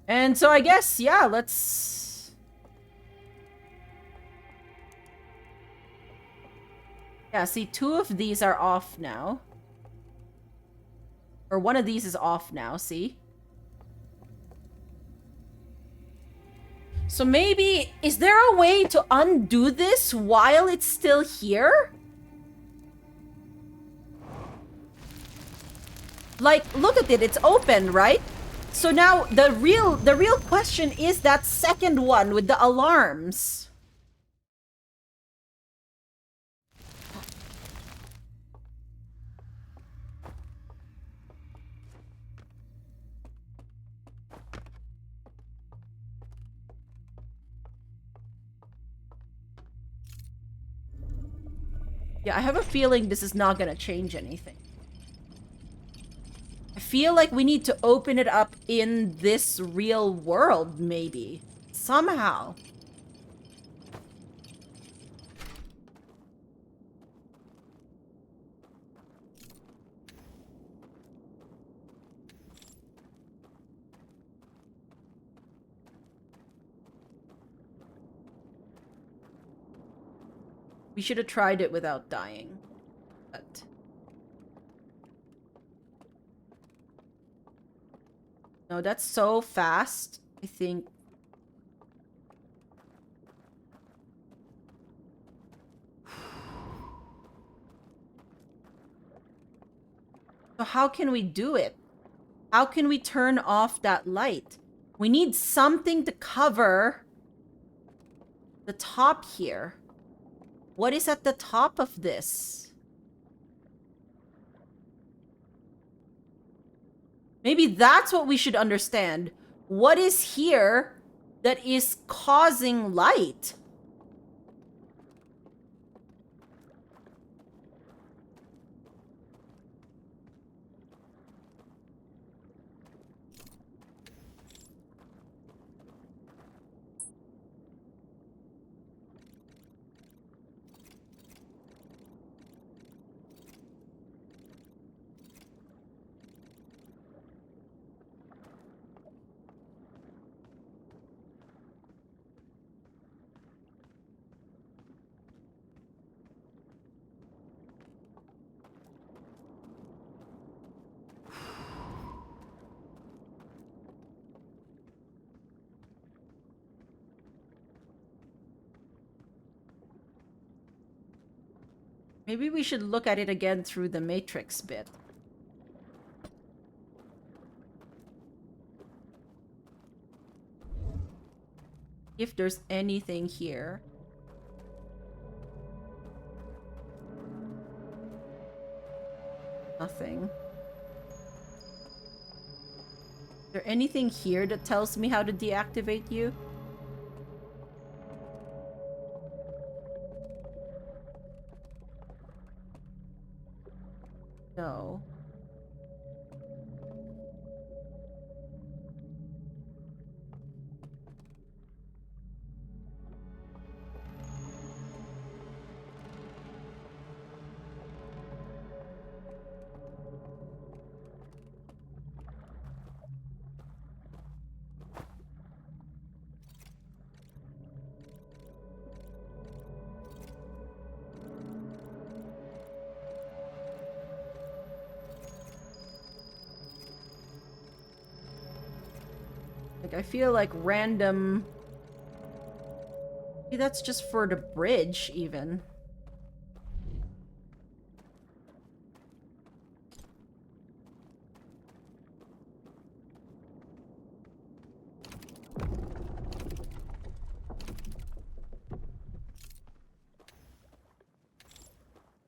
And so I guess, yeah, let's... Yeah, see, 2 of these are off now. Or one of these is off now, see? So maybe, is there a way to undo this while it's still here? Like, look at it, it's open, right? So now the real question is that second one with the alarms. Yeah, I have a feeling this is not gonna change anything. I feel like we need to open it up in this real world, maybe. Somehow. We should have tried it without dying. But... No, that's so fast. I think... So how can we do it? How can we turn off that light? We need something to cover the top here. What is at the top of this? Maybe that's what we should understand. What is here that is causing light? Maybe we should look at it again through the matrix bit. If there's anything here. Nothing. Is there anything here that tells me how to deactivate you? No. Like, I feel like random... Maybe that's just for the bridge, even.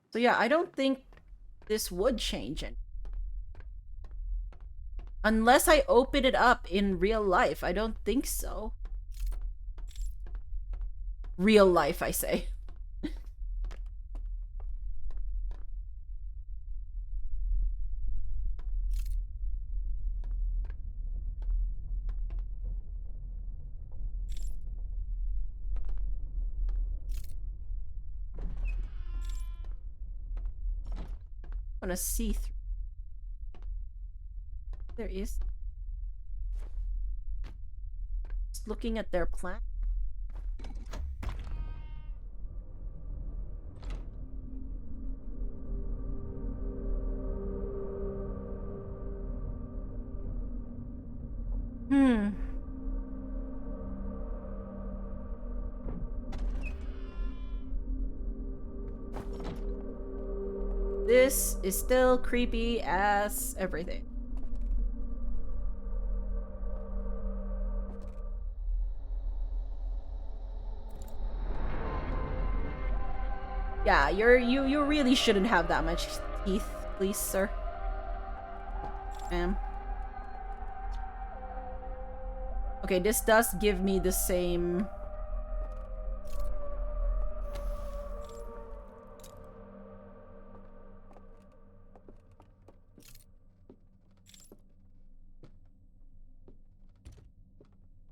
So yeah, I don't think this would change it. Unless I open it up in real life. I don't think so. Real life, I say. I want to see through. There is. just looking at their plan. This is still creepy as everything. Yeah, you really shouldn't have that much teeth, please, sir. Ma'am. Okay, this does give me the same.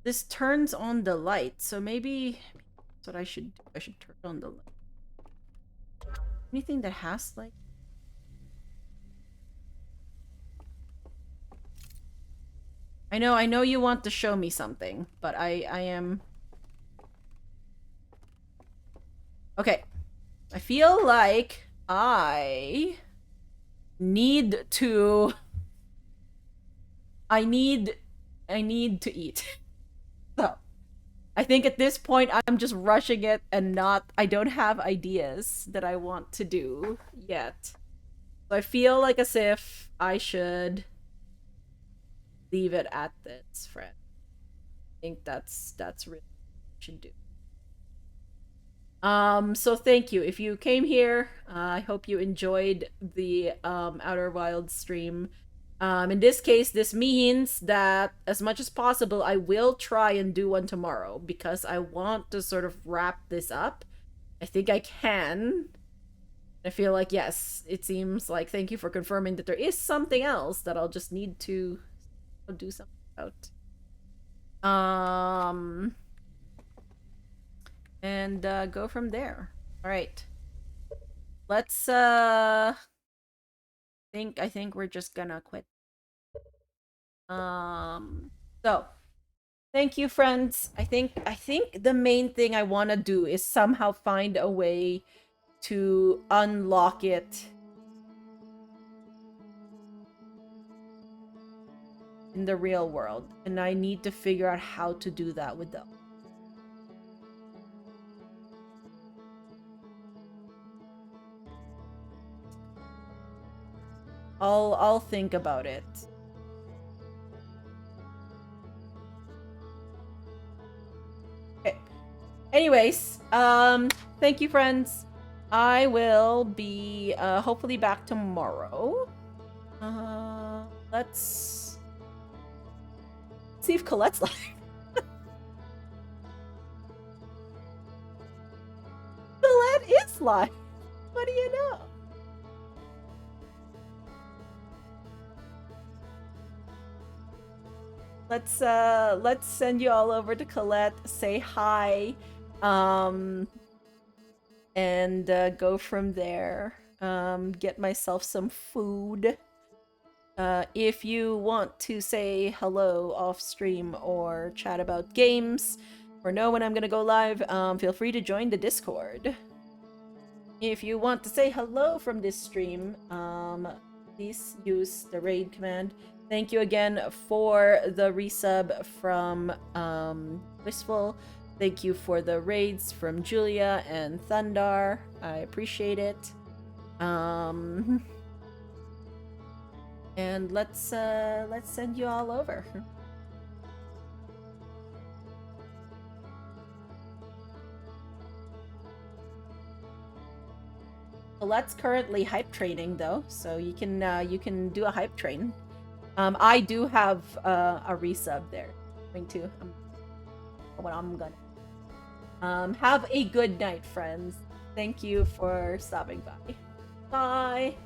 This turns on the light, so maybe that's what I should do. I should turn on the light. Anything that has like. I know you want to show me something, but I am. Okay. I feel like I need to eat. So, I think at this point I'm just rushing it and I don't have ideas that I want to do yet. So I feel like as if I should leave it at this, friend. I think that's really what I should do. So thank you. If you came here, I hope you enjoyed the Outer Wilds stream. In this case, this means that as much as possible, I will try and do one tomorrow because I want to sort of wrap this up. I think I can. I feel like, yes, it seems like thank you for confirming that there is something else that I'll just need to do something about. And go from there. All right. Let's I think we're just gonna quit. So thank you, friends. I think the main thing I want to do is somehow find a way to unlock it in the real world, and I need to figure out how to do that with them. I'll think about it. Okay. Anyways, thank you, friends. I will be hopefully back tomorrow. Let's see if Colette's live. Colette is live. What do you know? Let's send you all over to Colette, say hi, and go from there. Get myself some food. If you want to say hello off stream or chat about games or know when I'm gonna go live, feel free to join the Discord. If you want to say hello from this stream, please use the raid command. Thank you again for the resub from Wistful. Thank you for the raids from Julia and Thundar. I appreciate it. And let's send you all over. Colette's currently hype training though, so you can do a hype train. I do have a resub there. I'm going to. What I'm gonna. Have a good night, friends. Thank you for stopping by. Bye.